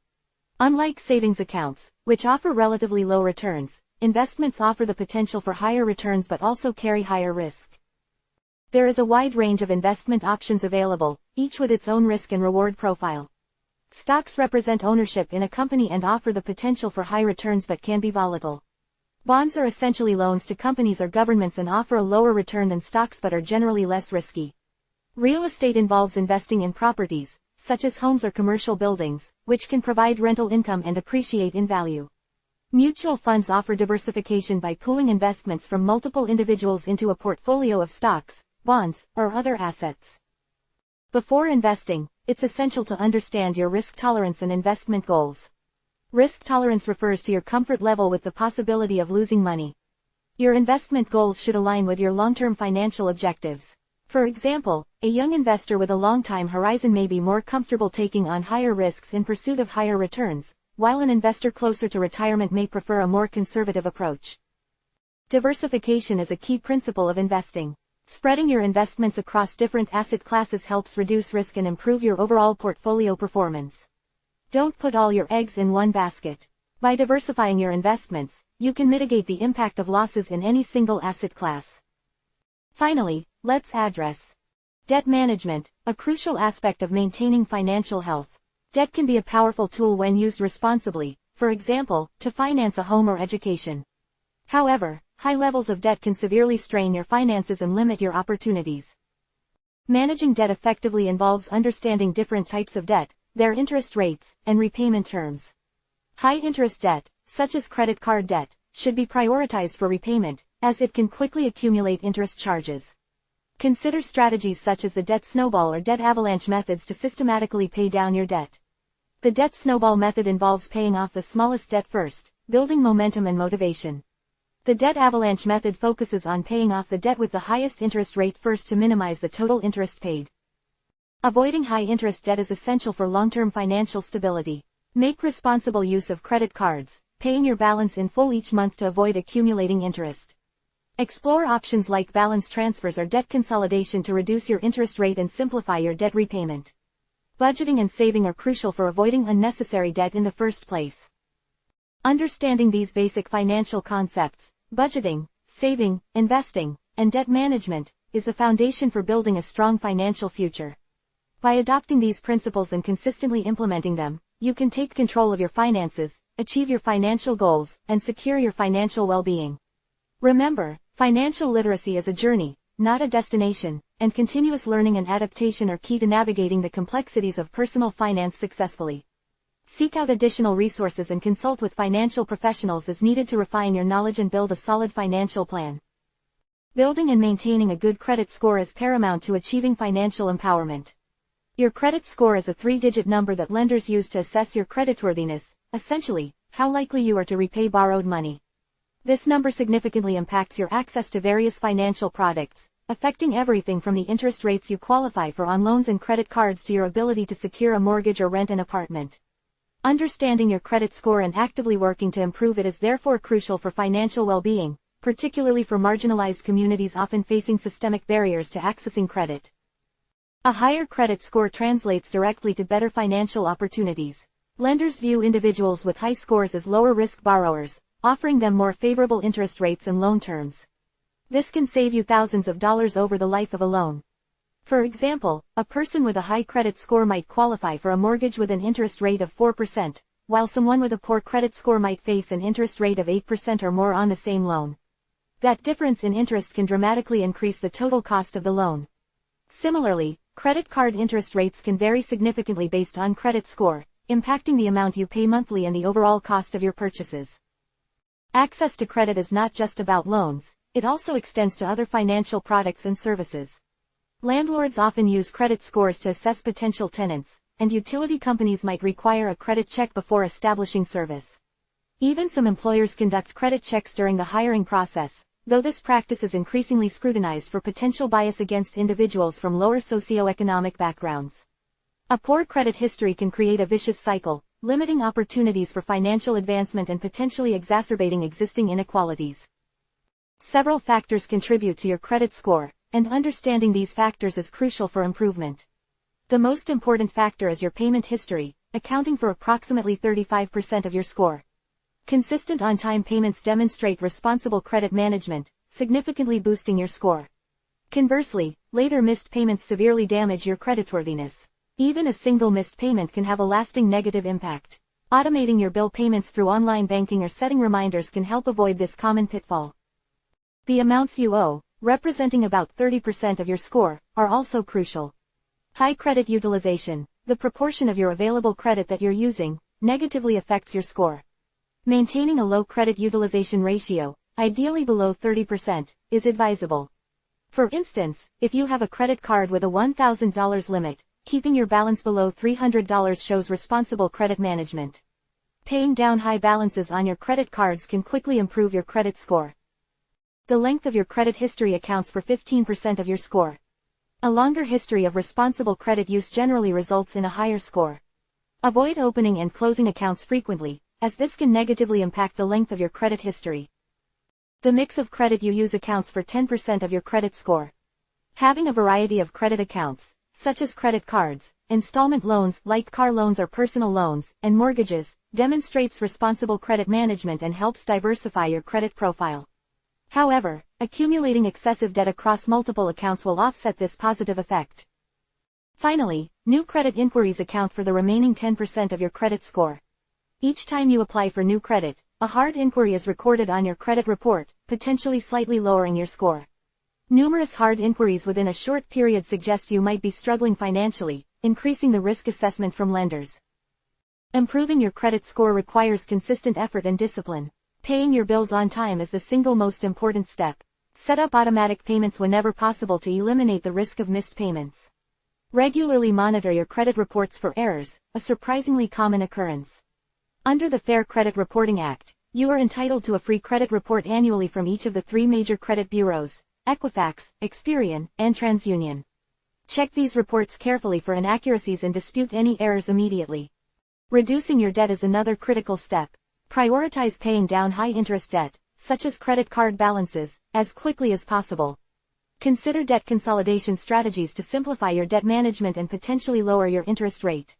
S1: Unlike savings accounts, which offer relatively low returns, investments offer the potential for higher returns but also carry higher risk. There is a wide range of investment options available, each with its own risk and reward profile. Stocks represent ownership in a company and offer the potential for high returns but can be volatile. Bonds are essentially loans to companies or governments and offer a lower return than stocks but are generally less risky. Real estate involves investing in properties, such as homes or commercial buildings, which can provide rental income and appreciate in value. Mutual funds offer diversification by pooling investments from multiple individuals into a portfolio of stocks, bonds, or other assets. Before investing, it's essential to understand your risk tolerance and investment goals. Risk tolerance refers to your comfort level with the possibility of losing money. Your investment goals should align with your long-term financial objectives. For example, a young investor with a long-time horizon may be more comfortable taking on higher risks in pursuit of higher returns, while an investor closer to retirement may prefer a more conservative approach. Diversification is a key principle of investing. Spreading your investments across different asset classes helps reduce risk and improve your overall portfolio performance. Don't put all your eggs in one basket. By diversifying your investments, you can mitigate the impact of losses in any single asset class. Finally, let's address Debt management, a crucial aspect of maintaining financial health. Debt can be a powerful tool when used responsibly, for example, to finance a home or education. However, high levels of debt can severely strain your finances and limit your opportunities. Managing debt effectively involves understanding different types of debt, their interest rates, and repayment terms. High-interest debt, such as credit card debt, should be prioritized for repayment, as it can quickly accumulate interest charges. Consider strategies such as the debt snowball or debt avalanche methods to systematically pay down your debt. The debt snowball method involves paying off the smallest debt first, building momentum and motivation. The debt avalanche method focuses on paying off the debt with the highest interest rate first to minimize the total interest paid. Avoiding high-interest debt is essential for long-term financial stability. Make responsible use of credit cards, paying your balance in full each month to avoid accumulating interest. Explore options like balance transfers or debt consolidation to reduce your interest rate and simplify your debt repayment. Budgeting and saving are crucial for avoiding unnecessary debt in the first place. Understanding these basic financial concepts, budgeting, saving, investing, and debt management, is the foundation for building a strong financial future. By adopting these principles and consistently implementing them, you can take control of your finances, achieve your financial goals, and secure your financial well-being. Remember, financial literacy is a journey, not a destination, and continuous learning and adaptation are key to navigating the complexities of personal finance successfully. Seek out additional resources and consult with financial professionals as needed to refine your knowledge and build a solid financial plan. Building and maintaining a good credit score is paramount to achieving financial empowerment. Your credit score is a three-digit number that lenders use to assess your creditworthiness, essentially, how likely you are to repay borrowed money. This number significantly impacts your access to various financial products, affecting everything from the interest rates you qualify for on loans and credit cards to your ability to secure a mortgage or rent an apartment. Understanding your credit score and actively working to improve it is therefore crucial for financial well-being, particularly for marginalized communities often facing systemic barriers to accessing credit. A higher credit score translates directly to better financial opportunities. Lenders view individuals with high scores as lower-risk borrowers, offering them more favorable interest rates and loan terms. This can save you thousands of dollars over the life of a loan. For example, a person with a high credit score might qualify for a mortgage with an interest rate of 4%, while someone with a poor credit score might face an interest rate of 8% or more on the same loan. That difference in interest can dramatically increase the total cost of the loan. Similarly, credit card interest rates can vary significantly based on credit score, impacting the amount you pay monthly and the overall cost of your purchases. Access to credit is not just about loans, it also extends to other financial products and services. Landlords often use credit scores to assess potential tenants, and utility companies might require a credit check before establishing service. Even some employers conduct credit checks during the hiring process, though this practice is increasingly scrutinized for potential bias against individuals from lower socioeconomic backgrounds. A poor credit history can create a vicious cycle, limiting opportunities for financial advancement and potentially exacerbating existing inequalities. Several factors contribute to your credit score, and understanding these factors is crucial for improvement. The most important factor is your payment history, accounting for approximately 35% of your score. Consistent on-time payments demonstrate responsible credit management, significantly boosting your score. Conversely, later missed payments severely damage your creditworthiness. Even a single missed payment can have a lasting negative impact. Automating your bill payments through online banking or setting reminders can help avoid this common pitfall. The amounts you owe, representing about 30% of your score, are also crucial. High credit utilization, the proportion of your available credit that you're using, negatively affects your score. Maintaining a low credit utilization ratio, ideally below 30%, is advisable. For instance, if you have a credit card with a $1,000 limit, keeping your balance below $300 shows responsible credit management. Paying down high balances on your credit cards can quickly improve your credit score. The length of your credit history accounts for 15% of your score. A longer history of responsible credit use generally results in a higher score. Avoid opening and closing accounts frequently, as this can negatively impact the length of your credit history. The mix of credit you use accounts for 10% of your credit score. Having a variety of credit accounts, such as credit cards, installment loans like car loans or personal loans, and mortgages, demonstrates responsible credit management and helps diversify your credit profile. However, accumulating excessive debt across multiple accounts will offset this positive effect. Finally, new credit inquiries account for the remaining 10% of your credit score. Each time you apply for new credit, a hard inquiry is recorded on your credit report, potentially slightly lowering your score. Numerous hard inquiries within a short period suggest you might be struggling financially, increasing the risk assessment from lenders. Improving your credit score requires consistent effort and discipline. Paying your bills on time is the single most important step. Set up automatic payments whenever possible to eliminate the risk of missed payments. Regularly monitor your credit reports for errors, a surprisingly common occurrence. Under the Fair Credit Reporting Act, you are entitled to a free credit report annually from each of the 3 major credit bureaus, Equifax, Experian, and TransUnion. Check these reports carefully for inaccuracies and dispute any errors immediately. Reducing your debt is another critical step. Prioritize paying down high-interest debt, such as credit card balances, as quickly as possible. Consider debt consolidation strategies to simplify your debt management and potentially lower your interest rate.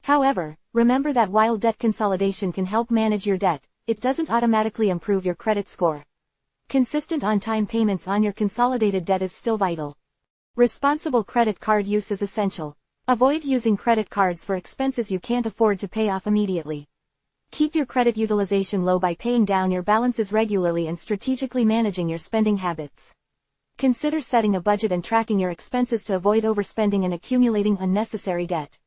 S1: However, remember that while debt consolidation can help manage your debt, it doesn't automatically improve your credit score. Consistent on-time payments on your consolidated debt is still vital. Responsible credit card use is essential. Avoid using credit cards for expenses you can't afford to pay off immediately. Keep your credit utilization low by paying down your balances regularly and strategically managing your spending habits. Consider setting a budget and tracking your expenses to avoid overspending and accumulating unnecessary debt.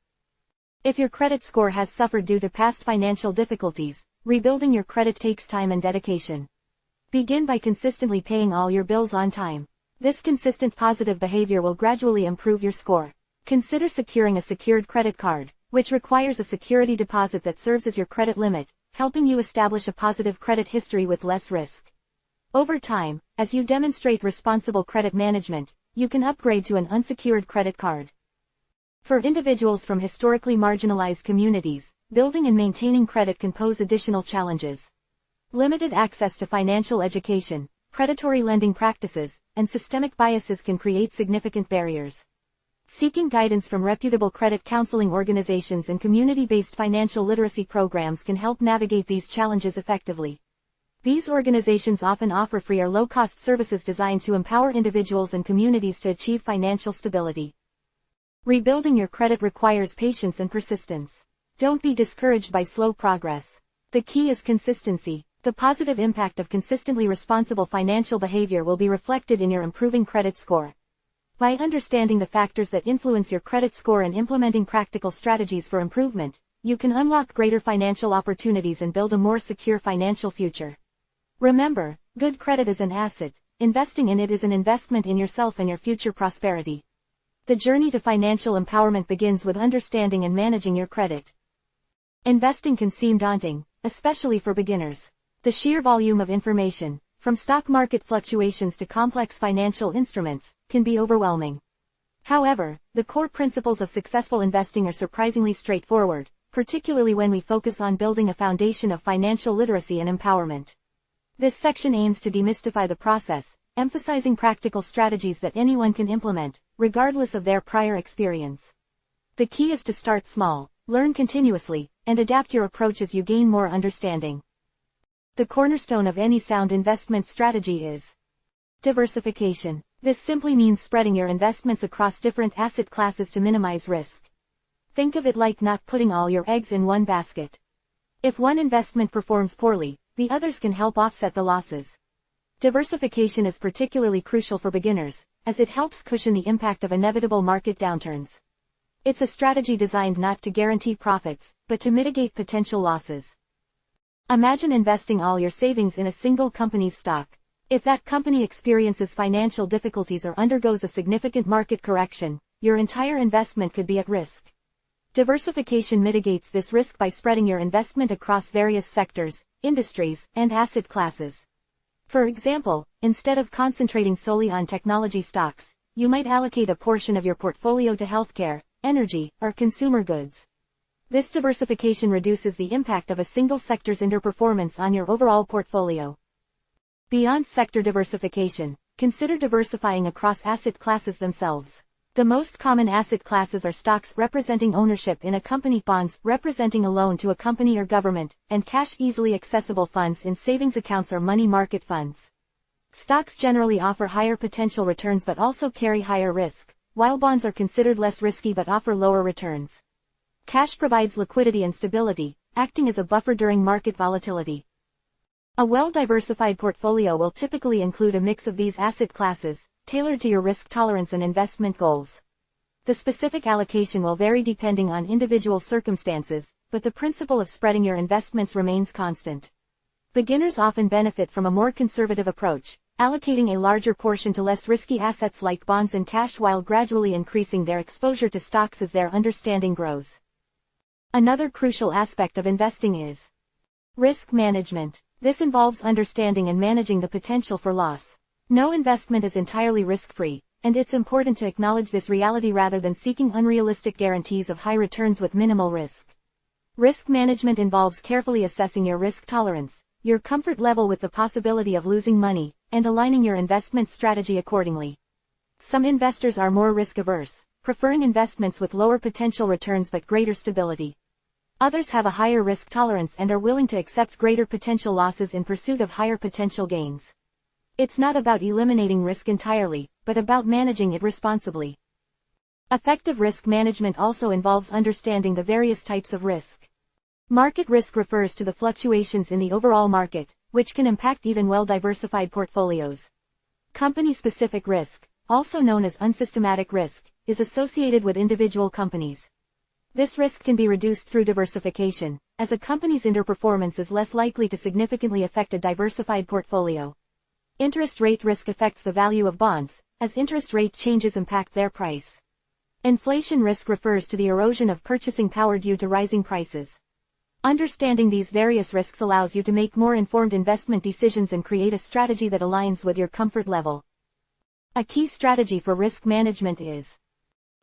S1: If your credit score has suffered due to past financial difficulties, rebuilding your credit takes time and dedication. Begin by consistently paying all your bills on time. This consistent positive behavior will gradually improve your score. Consider securing a secured credit card, which requires a security deposit that serves as your credit limit, helping you establish a positive credit history with less risk. Over time, as you demonstrate responsible credit management, you can upgrade to an unsecured credit card. For individuals from historically marginalized communities, building and maintaining credit can pose additional challenges. Limited access to financial education, predatory lending practices, and systemic biases can create significant barriers. Seeking guidance from reputable credit counseling organizations and community-based financial literacy programs can help navigate these challenges effectively. These organizations often offer free or low-cost services designed to empower individuals and communities to achieve financial stability. Rebuilding your credit requires patience and persistence. Don't be discouraged by slow progress. The key is consistency. The positive impact of consistently responsible financial behavior will be reflected in your improving credit score. By understanding the factors that influence your credit score and implementing practical strategies for improvement, you can unlock greater financial opportunities and build a more secure financial future. Remember, good credit is an asset. Investing in it is an investment in yourself and your future prosperity. The journey to financial empowerment begins with understanding and managing your credit. Investing can seem daunting, especially for beginners. The sheer volume of information, from stock market fluctuations to complex financial instruments, can be overwhelming. However, the core principles of successful investing are surprisingly straightforward, particularly when we focus on building a foundation of financial literacy and empowerment. This section aims to demystify the process, emphasizing practical strategies that anyone can implement, regardless of their prior experience. The key is to start small, learn continuously, and adapt your approach as you gain more understanding. The cornerstone of any sound investment strategy is diversification. This simply means spreading your investments across different asset classes to minimize risk. Think of it like not putting all your eggs in one basket. If one investment performs poorly, the others can help offset the losses. Diversification is particularly crucial for beginners, as it helps cushion the impact of inevitable market downturns. It's a strategy designed not to guarantee profits, but to mitigate potential losses. Imagine investing all your savings in a single company's stock. If that company experiences financial difficulties or undergoes a significant market correction, your entire investment could be at risk. Diversification mitigates this risk by spreading your investment across various sectors, industries, and asset classes. For example, instead of concentrating solely on technology stocks, you might allocate a portion of your portfolio to healthcare, energy, or consumer goods. This diversification reduces the impact of a single sector's underperformance on your overall portfolio. Beyond sector diversification, consider diversifying across asset classes themselves. The most common asset classes are stocks representing ownership in a company, bonds representing a loan to a company or government, and cash easily accessible funds in savings accounts or money market funds. Stocks generally offer higher potential returns but also carry higher risk, while bonds are considered less risky but offer lower returns. Cash provides liquidity and stability, acting as a buffer during market volatility. A well-diversified portfolio will typically include a mix of these asset classes, tailored to your risk tolerance and investment goals. The specific allocation will vary depending on individual circumstances, but the principle of spreading your investments remains constant. Beginners often benefit from a more conservative approach, allocating a larger portion to less risky assets like bonds and cash while gradually increasing their exposure to stocks as their understanding grows. Another crucial aspect of investing is risk management. This involves understanding and managing the potential for loss. No investment is entirely risk-free, and it's important to acknowledge this reality rather than seeking unrealistic guarantees of high returns with minimal risk. Risk management involves carefully assessing your risk tolerance, your comfort level with the possibility of losing money, and aligning your investment strategy accordingly. Some investors are more risk-averse, preferring investments with lower potential returns but greater stability. Others have a higher risk tolerance and are willing to accept greater potential losses in pursuit of higher potential gains. It's not about eliminating risk entirely, but about managing it responsibly. Effective risk management also involves understanding the various types of risk. Market risk refers to the fluctuations in the overall market, which can impact even well-diversified portfolios. Company-specific risk, also known as unsystematic risk, is associated with individual companies. This risk can be reduced through diversification, as a company's underperformance is less likely to significantly affect a diversified portfolio. Interest rate risk affects the value of bonds, as interest rate changes impact their price. Inflation risk refers to the erosion of purchasing power due to rising prices. Understanding these various risks allows you to make more informed investment decisions and create a strategy that aligns with your comfort level. A key strategy for risk management is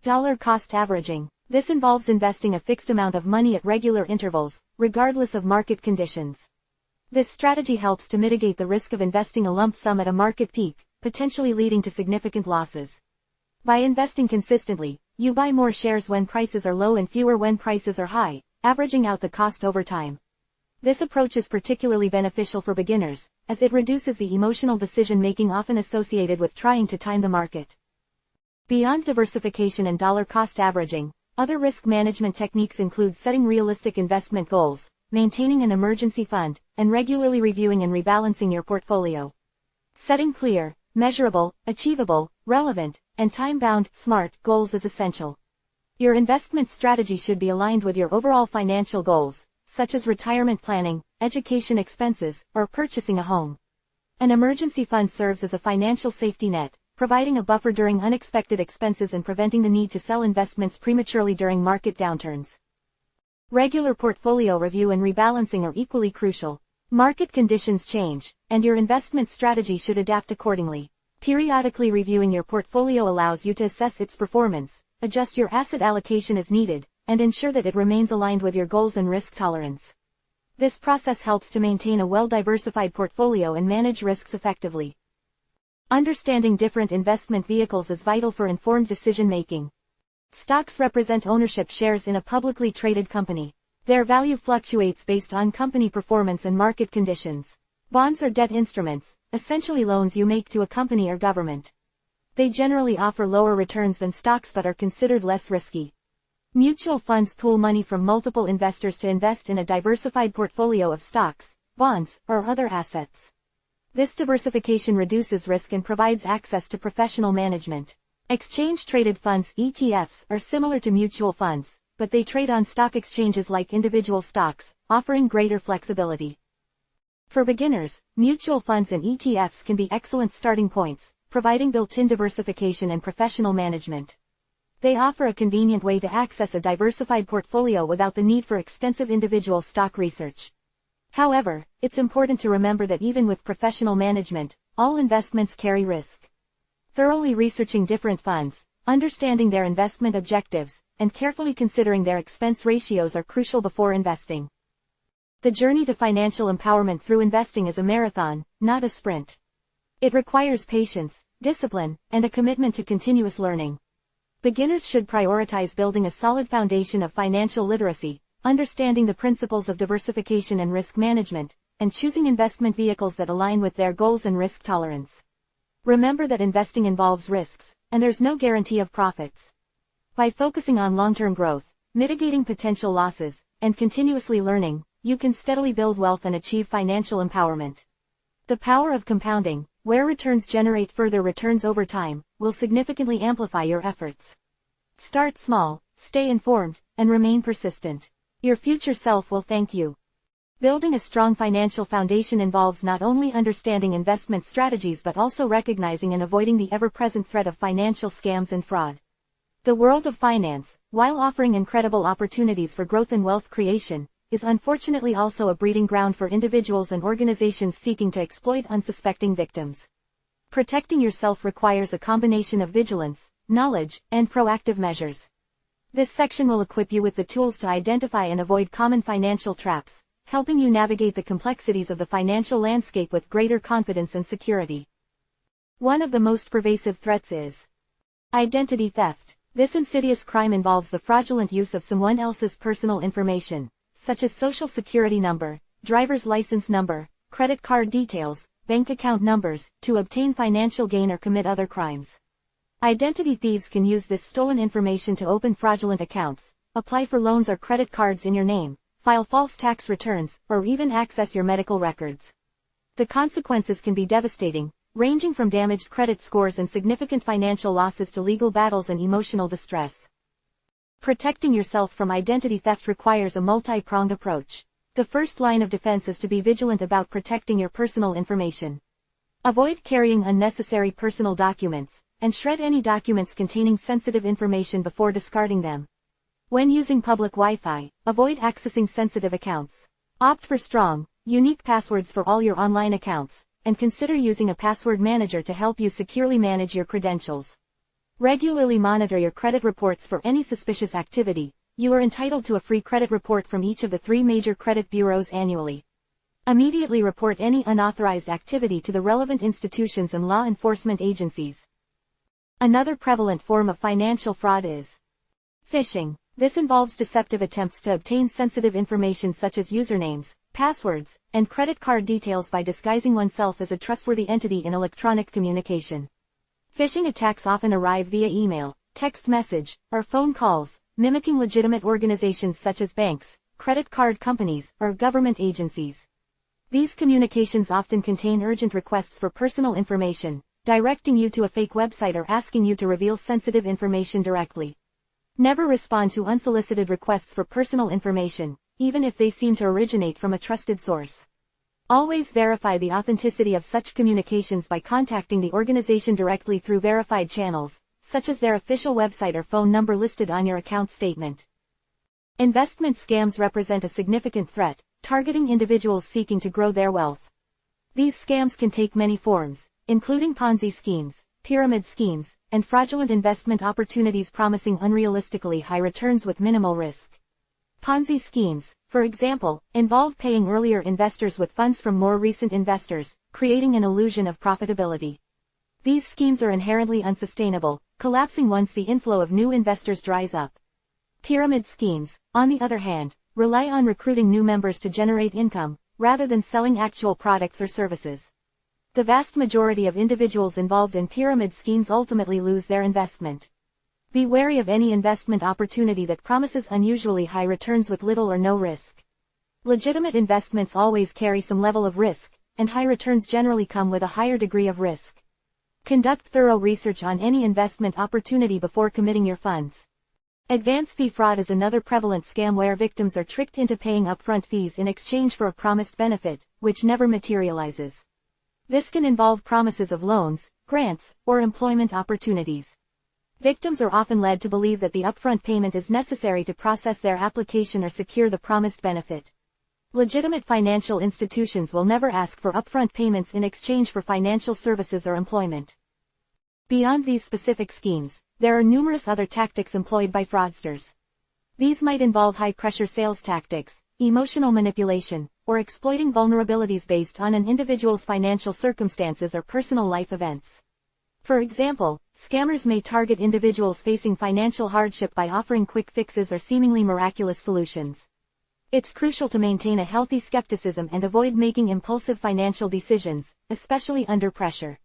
S1: dollar cost averaging. This involves investing a fixed amount of money at regular intervals, regardless of market conditions. This strategy helps to mitigate the risk of investing a lump sum at a market peak, potentially leading to significant losses. By investing consistently, you buy more shares when prices are low and fewer when prices are high, averaging out the cost over time. This approach is particularly beneficial for beginners, as it reduces the emotional decision-making often associated with trying to time the market. Beyond diversification and dollar cost averaging, other risk management techniques include setting realistic investment goals, maintaining an emergency fund, and regularly reviewing and rebalancing your portfolio. Setting clear, measurable, achievable, relevant, and time-bound, SMART goals is essential. Your investment strategy should be aligned with your overall financial goals, such as retirement planning, education expenses, or purchasing a home. An emergency fund serves as a financial safety net, providing a buffer during unexpected expenses and preventing the need to sell investments prematurely during market downturns. Regular portfolio review and rebalancing are equally crucial. Market conditions change, and your investment strategy should adapt accordingly. Periodically reviewing your portfolio allows you to assess its performance, adjust your asset allocation as needed, and ensure that it remains aligned with your goals and risk tolerance. This process helps to maintain a well-diversified portfolio and manage risks effectively. Understanding different investment vehicles is vital for informed decision-making. Stocks represent ownership shares in a publicly traded company. Their value fluctuates based on company performance and market conditions. Bonds are debt instruments, essentially loans you make to a company or government. They generally offer lower returns than stocks but are considered less risky. Mutual funds pool money from multiple investors to invest in a diversified portfolio of stocks, bonds, or other assets. This diversification reduces risk and provides access to professional management. Exchange-traded funds (ETFs) are similar to mutual funds, but they trade on stock exchanges like individual stocks, offering greater flexibility. For beginners, mutual funds and ETFs can be excellent starting points, providing built-in diversification and professional management. They offer a convenient way to access a diversified portfolio without the need for extensive individual stock research. However, it's important to remember that even with professional management, all investments carry risk. Thoroughly researching different funds, understanding their investment objectives, and carefully considering their expense ratios are crucial before investing. The journey to financial empowerment through investing is a marathon, not a sprint. It requires patience, discipline, and a commitment to continuous learning. Beginners should prioritize building a solid foundation of financial literacy, understanding the principles of diversification and risk management, and choosing investment vehicles that align with their goals and risk tolerance. Remember that investing involves risks, and there's no guarantee of profits. By focusing on long-term growth, mitigating potential losses, and continuously learning, you can steadily build wealth and achieve financial empowerment. The power of compounding, where returns generate further returns over time, will significantly amplify your efforts. Start small, stay informed, and remain persistent. Your future self will thank you. Building a strong financial foundation involves not only understanding investment strategies but also recognizing and avoiding the ever-present threat of financial scams and fraud. The world of finance, while offering incredible opportunities for growth and wealth creation, is unfortunately also a breeding ground for individuals and organizations seeking to exploit unsuspecting victims. Protecting yourself requires a combination of vigilance, knowledge, and proactive measures. This section will equip you with the tools to identify and avoid common financial traps, helping you navigate the complexities of the financial landscape with greater confidence and security. One of the most pervasive threats is identity theft. This insidious crime involves the fraudulent use of someone else's personal information, such as social security number, driver's license number, credit card details, bank account numbers, to obtain financial gain or commit other crimes. Identity thieves can use this stolen information to open fraudulent accounts, apply for loans or credit cards in your name, file false tax returns, or even access your medical records. The consequences can be devastating, ranging from damaged credit scores and significant financial losses to legal battles and emotional distress. Protecting yourself from identity theft requires a multi-pronged approach. The first line of defense is to be vigilant about protecting your personal information. Avoid carrying unnecessary personal documents, and shred any documents containing sensitive information before discarding them. When using public Wi-Fi, avoid accessing sensitive accounts. Opt for strong, unique passwords for all your online accounts, and consider using a password manager to help you securely manage your credentials. Regularly monitor your credit reports for any suspicious activity. You are entitled to a free credit report from each of the 3 major credit bureaus annually. Immediately report any unauthorized activity to the relevant institutions and law enforcement agencies. Another prevalent form of financial fraud is phishing. This involves deceptive attempts to obtain sensitive information such as usernames, passwords, and credit card details by disguising oneself as a trustworthy entity in electronic communication. Phishing attacks often arrive via email, text message, or phone calls, mimicking legitimate organizations such as banks, credit card companies, or government agencies. These communications often contain urgent requests for personal information, directing you to a fake website or asking you to reveal sensitive information directly. Never respond to unsolicited requests for personal information, even if they seem to originate from a trusted source. Always verify the authenticity of such communications by contacting the organization directly through verified channels, such as their official website or phone number listed on your account statement. Investment scams represent a significant threat, targeting individuals seeking to grow their wealth. These scams can take many forms, including Ponzi schemes, pyramid schemes, and fraudulent investment opportunities promising unrealistically high returns with minimal risk. Ponzi schemes, for example, involve paying earlier investors with funds from more recent investors, creating an illusion of profitability. These schemes are inherently unsustainable, collapsing once the inflow of new investors dries up. Pyramid schemes, on the other hand, rely on recruiting new members to generate income, rather than selling actual products or services. The vast majority of individuals involved in pyramid schemes ultimately lose their investment. Be wary of any investment opportunity that promises unusually high returns with little or no risk. Legitimate investments always carry some level of risk, and high returns generally come with a higher degree of risk. Conduct thorough research on any investment opportunity before committing your funds. Advance fee fraud is another prevalent scam where victims are tricked into paying upfront fees in exchange for a promised benefit, which never materializes. This can involve promises of loans, grants, or employment opportunities. Victims are often led to believe that the upfront payment is necessary to process their application or secure the promised benefit. Legitimate financial institutions will never ask for upfront payments in exchange for financial services or employment. Beyond these specific schemes, there are numerous other tactics employed by fraudsters. These might involve high-pressure sales tactics, emotional manipulation, or exploiting vulnerabilities based on an individual's financial circumstances or personal life events. For example, scammers may target individuals facing financial hardship by offering quick fixes or seemingly miraculous solutions. It's crucial to maintain a healthy skepticism and avoid making impulsive financial decisions, especially under pressure.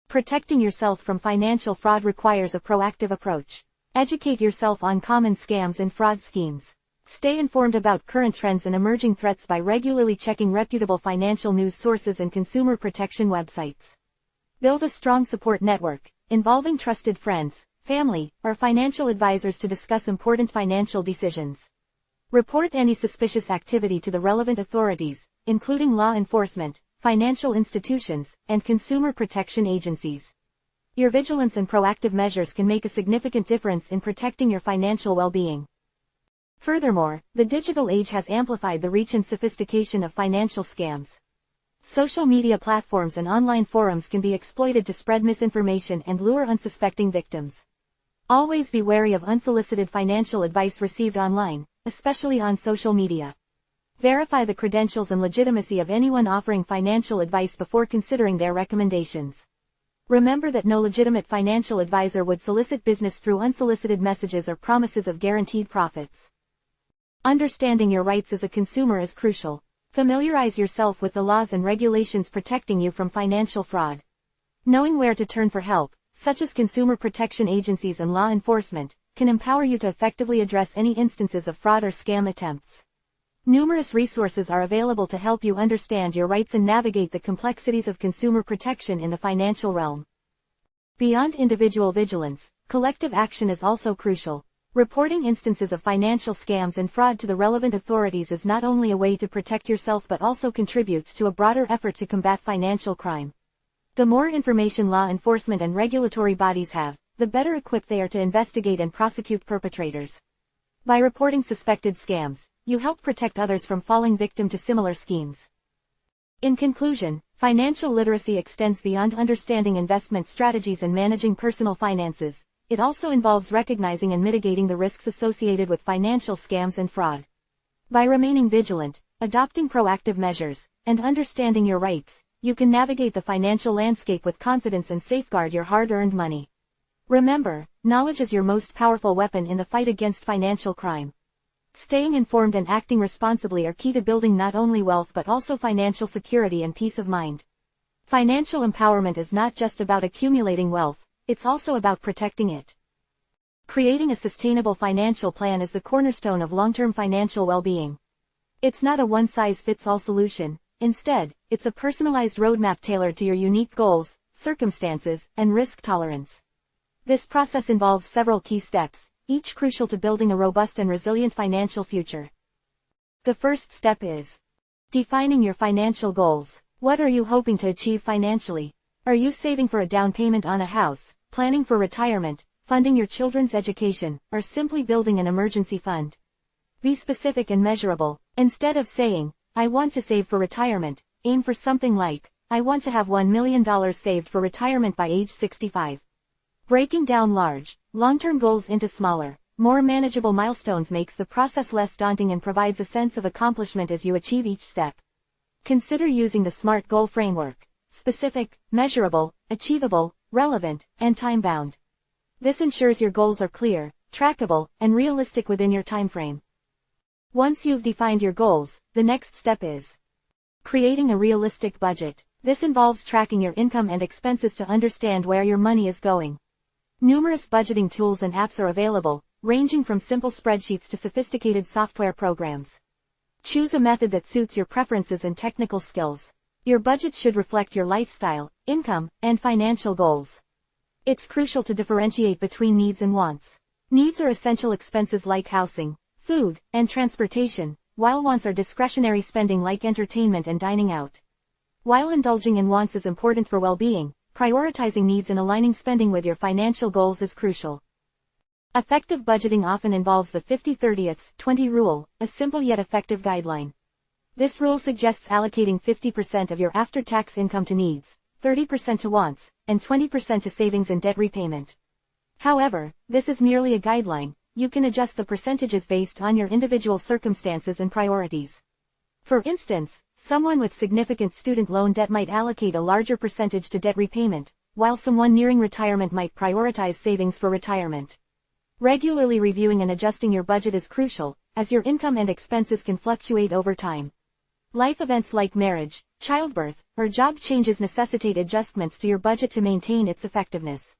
S1: Protecting yourself from financial fraud requires a proactive approach. Educate yourself on common scams and fraud schemes. Stay informed about current trends and emerging threats by regularly checking reputable financial news sources and consumer protection websites. Build a strong support network, involving trusted friends, family, or financial advisors to discuss important financial decisions. Report any suspicious activity to the relevant authorities, including law enforcement, financial institutions, and consumer protection agencies. Your vigilance and proactive measures can make a significant difference in protecting your financial well-being. Furthermore, the digital age has amplified the reach and sophistication of financial scams. Social media platforms and online forums can be exploited to spread misinformation and lure unsuspecting victims. Always be wary of unsolicited financial advice received online, especially on social media. Verify the credentials and legitimacy of anyone offering financial advice before considering their recommendations. Remember that no legitimate financial advisor would solicit business through unsolicited messages or promises of guaranteed profits. Understanding your rights as a consumer is crucial. Familiarize yourself with the laws and regulations protecting you from financial fraud. Knowing where to turn for help, such as consumer protection agencies and law enforcement, can empower you to effectively address any instances of fraud or scam attempts. Numerous resources are available to help you understand your rights and navigate the complexities of consumer protection in the financial realm. Beyond individual vigilance, collective action is also crucial. Reporting instances of financial scams and fraud to the relevant authorities is not only a way to protect yourself but also contributes to a broader effort to combat financial crime. The more information law enforcement and regulatory bodies have, the better equipped they are to investigate and prosecute perpetrators. By reporting suspected scams, you help protect others from falling victim to similar schemes. In conclusion, financial literacy extends beyond understanding investment strategies and managing personal finances. It also involves recognizing and mitigating the risks associated with financial scams and fraud. By remaining vigilant, adopting proactive measures, and understanding your rights, you can navigate the financial landscape with confidence and safeguard your hard-earned money. Remember, knowledge is your most powerful weapon in the fight against financial crime. Staying informed and acting responsibly are key to building not only wealth but also financial security and peace of mind. Financial empowerment is not just about accumulating wealth, it's also about protecting it. Creating a sustainable financial plan is the cornerstone of long-term financial well-being. It's not a one-size-fits-all solution. Instead, it's a personalized roadmap tailored to your unique goals, circumstances, and risk tolerance. This process involves several key steps, each crucial to building a robust and resilient financial future. The first step is defining your financial goals. What are you hoping to achieve financially? Are you saving for a down payment on a house, planning for retirement, funding your children's education, or simply building an emergency fund? Be specific and measurable. Instead of saying, "I want to save for retirement," aim for something like, "I want to have $1 million saved for retirement by age 65. Breaking down large, long-term goals into smaller, more manageable milestones makes the process less daunting and provides a sense of accomplishment as you achieve each step. Consider using the SMART goal framework: specific, measurable, achievable, relevant, and time-bound. This ensures your goals are clear, trackable, and realistic within your timeframe. Once you've defined your goals, the next step is creating a realistic budget. This involves tracking your income and expenses to understand where your money is going. Numerous budgeting tools and apps are available, ranging from simple spreadsheets to sophisticated software programs. Choose a method that suits your preferences and technical skills. Your budget should reflect your lifestyle, income, and financial goals. It's crucial to differentiate between needs and wants. Needs are essential expenses like housing, food, and transportation, while wants are discretionary spending like entertainment and dining out. While indulging in wants is important for well-being, prioritizing needs and aligning spending with your financial goals is crucial. Effective budgeting often involves the 50-30-20 rule, a simple yet effective guideline. This rule suggests allocating 50% of your after-tax income to needs, 30% to wants, and 20% to savings and debt repayment. However, this is merely a guideline. You can adjust the percentages based on your individual circumstances and priorities. For instance, someone with significant student loan debt might allocate a larger percentage to debt repayment, while someone nearing retirement might prioritize savings for retirement. Regularly reviewing and adjusting your budget is crucial, as your income and expenses can fluctuate over time. Life events like marriage, childbirth, or job changes necessitate adjustments to your budget to maintain its effectiveness.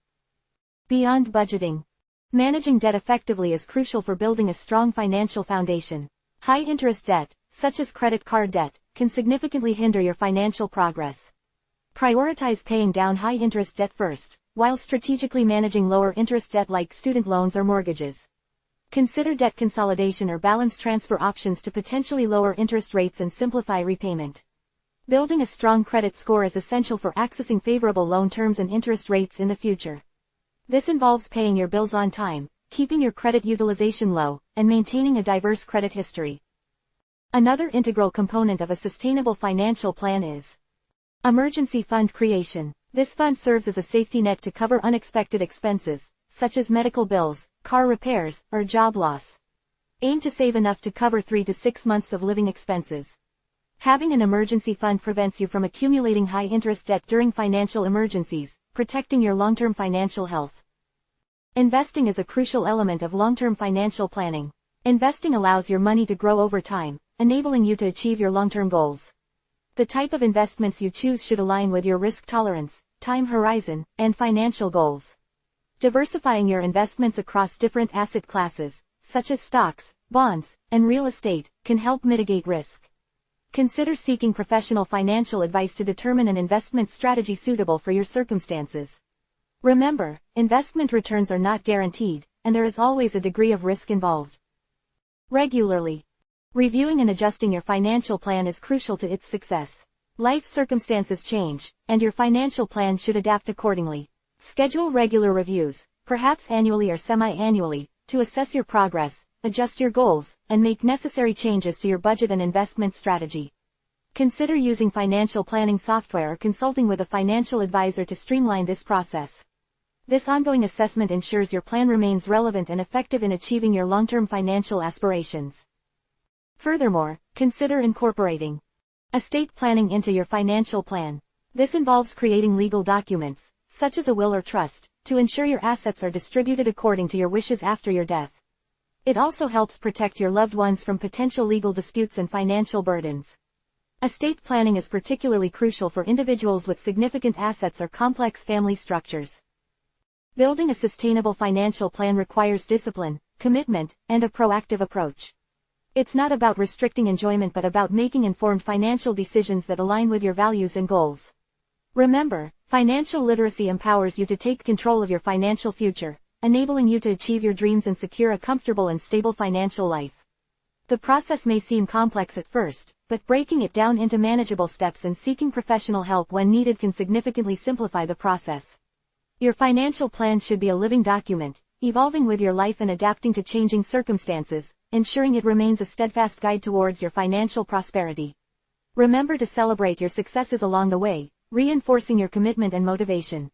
S1: Beyond budgeting, managing debt effectively is crucial for building a strong financial foundation. High-interest debt, such as credit card debt, can significantly hinder your financial progress. Prioritize paying down high-interest debt first, while strategically managing lower-interest debt like student loans or mortgages. Consider debt consolidation or balance transfer options to potentially lower interest rates and simplify repayment. Building a strong credit score is essential for accessing favorable loan terms and interest rates in the future. This involves paying your bills on time, keeping your credit utilization low, and maintaining a diverse credit history. Another integral component of a sustainable financial plan is emergency fund creation. This fund serves as a safety net to cover unexpected expenses, such as medical bills, car repairs, or job loss. Aim to save enough to cover 3 to 6 months of living expenses. Having an emergency fund prevents you from accumulating high-interest debt during financial emergencies, protecting your long-term financial health. Investing is a crucial element of long-term financial planning. Investing allows your money to grow over time, enabling you to achieve your long-term goals. The type of investments you choose should align with your risk tolerance, time horizon, and financial goals. Diversifying your investments across different asset classes, such as stocks, bonds, and real estate, can help mitigate risk. Consider seeking professional financial advice to determine an investment strategy suitable for your circumstances. Remember, investment returns are not guaranteed, and there is always a degree of risk involved. Regularly reviewing and adjusting your financial plan is crucial to its success. Life circumstances change, and your financial plan should adapt accordingly. Schedule regular reviews, perhaps annually or semi-annually, to assess your progress, adjust your goals, and make necessary changes to your budget and investment strategy. Consider using financial planning software or consulting with a financial advisor to streamline this process. This ongoing assessment ensures your plan remains relevant and effective in achieving your long-term financial aspirations. Furthermore, consider incorporating estate planning into your financial plan. This involves creating legal documents, such as a will or trust, to ensure your assets are distributed according to your wishes after your death. It also helps protect your loved ones from potential legal disputes and financial burdens. Estate planning is particularly crucial for individuals with significant assets or complex family structures. Building a sustainable financial plan requires discipline, commitment, and a proactive approach. It's not about restricting enjoyment but about making informed financial decisions that align with your values and goals. Remember, financial literacy empowers you to take control of your financial future, enabling you to achieve your dreams and secure a comfortable and stable financial life. The process may seem complex at first, but breaking it down into manageable steps and seeking professional help when needed can significantly simplify the process. Your financial plan should be a living document, evolving with your life and adapting to changing circumstances, ensuring it remains a steadfast guide towards your financial prosperity. Remember to celebrate your successes along the way, reinforcing your commitment and motivation.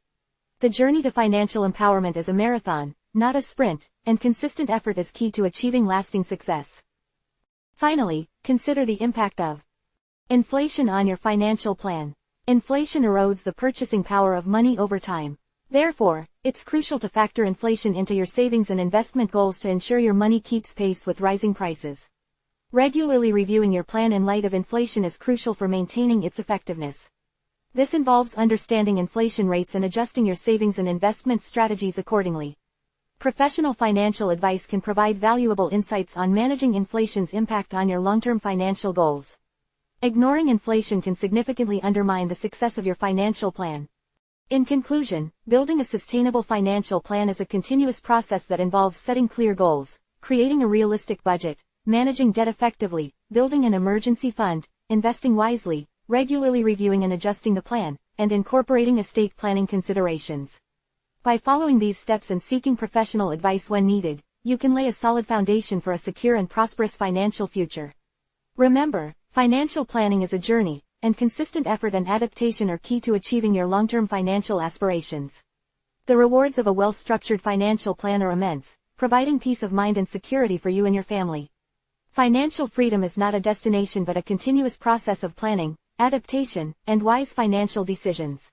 S1: The journey to financial empowerment is a marathon, not a sprint, and consistent effort is key to achieving lasting success. Finally, consider the impact of inflation on your financial plan. Inflation erodes the purchasing power of money over time. Therefore, it's crucial to factor inflation into your savings and investment goals to ensure your money keeps pace with rising prices. Regularly reviewing your plan in light of inflation is crucial for maintaining its effectiveness. This involves understanding inflation rates and adjusting your savings and investment strategies accordingly. Professional financial advice can provide valuable insights on managing inflation's impact on your long-term financial goals. Ignoring inflation can significantly undermine the success of your financial plan. In conclusion, building a sustainable financial plan is a continuous process that involves setting clear goals, creating a realistic budget, managing debt effectively, building an emergency fund, investing wisely, regularly reviewing and adjusting the plan, and incorporating estate planning considerations. By following these steps and seeking professional advice when needed, you can lay a solid foundation for a secure and prosperous financial future. Remember, financial planning is a journey, and consistent effort and adaptation are key to achieving your long-term financial aspirations. The rewards of a well-structured financial plan are immense, providing peace of mind and security for you and your family. Financial freedom is not a destination but a continuous process of planning, adaptation, and wise financial decisions.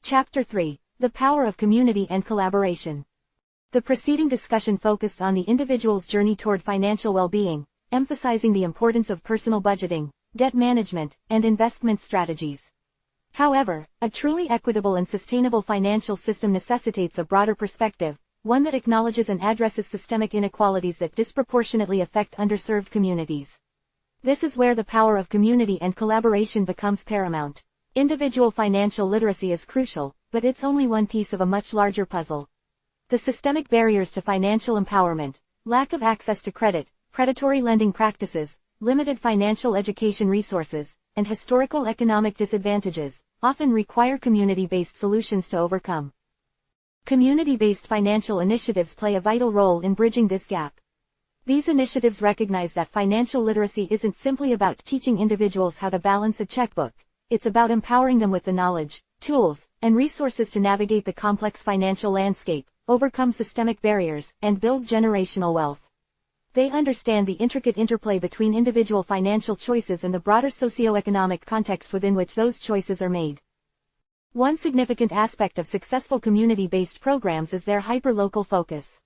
S1: Chapter 3. The Power of Community and Collaboration. The preceding discussion focused on the individual's journey toward financial well-being, emphasizing the importance of personal budgeting, debt management, and investment strategies. However, a truly equitable and sustainable financial system necessitates a broader perspective, one that acknowledges and addresses systemic inequalities that disproportionately affect underserved communities. This is where the power of community and collaboration becomes paramount. Individual financial literacy is crucial, but it's only one piece of a much larger puzzle. The systemic barriers to financial empowerment, lack of access to credit, predatory lending practices, limited financial education resources, and historical economic disadvantages, often require community-based solutions to overcome. Community-based financial initiatives play a vital role in bridging this gap. These initiatives recognize that financial literacy isn't simply about teaching individuals how to balance a checkbook, it's about empowering them with the knowledge, tools, and resources to navigate the complex financial landscape, overcome systemic barriers, and build generational wealth. They understand the intricate interplay between individual financial choices and the broader socioeconomic context within which those choices are made. One significant aspect of successful community-based programs is their hyper-local focus.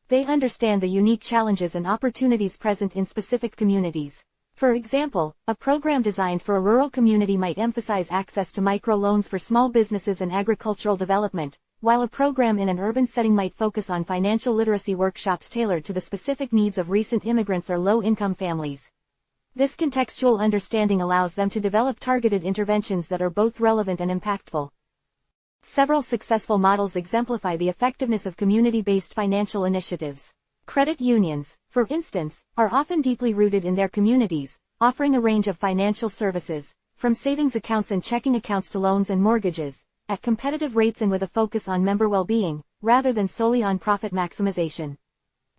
S1: They understand the unique challenges and opportunities present in specific communities. For example, a program designed for a rural community might emphasize access to microloans for small businesses and agricultural development, while a program in an urban setting might focus on financial literacy workshops tailored to the specific needs of recent immigrants or low-income families. This contextual understanding allows them to develop targeted interventions that are both relevant and impactful. Several successful models exemplify the effectiveness of community-based financial initiatives. Credit unions, for instance, are often deeply rooted in their communities, offering a range of financial services, from savings accounts and checking accounts to loans and mortgages, at competitive rates and with a focus on member well-being, rather than solely on profit maximization.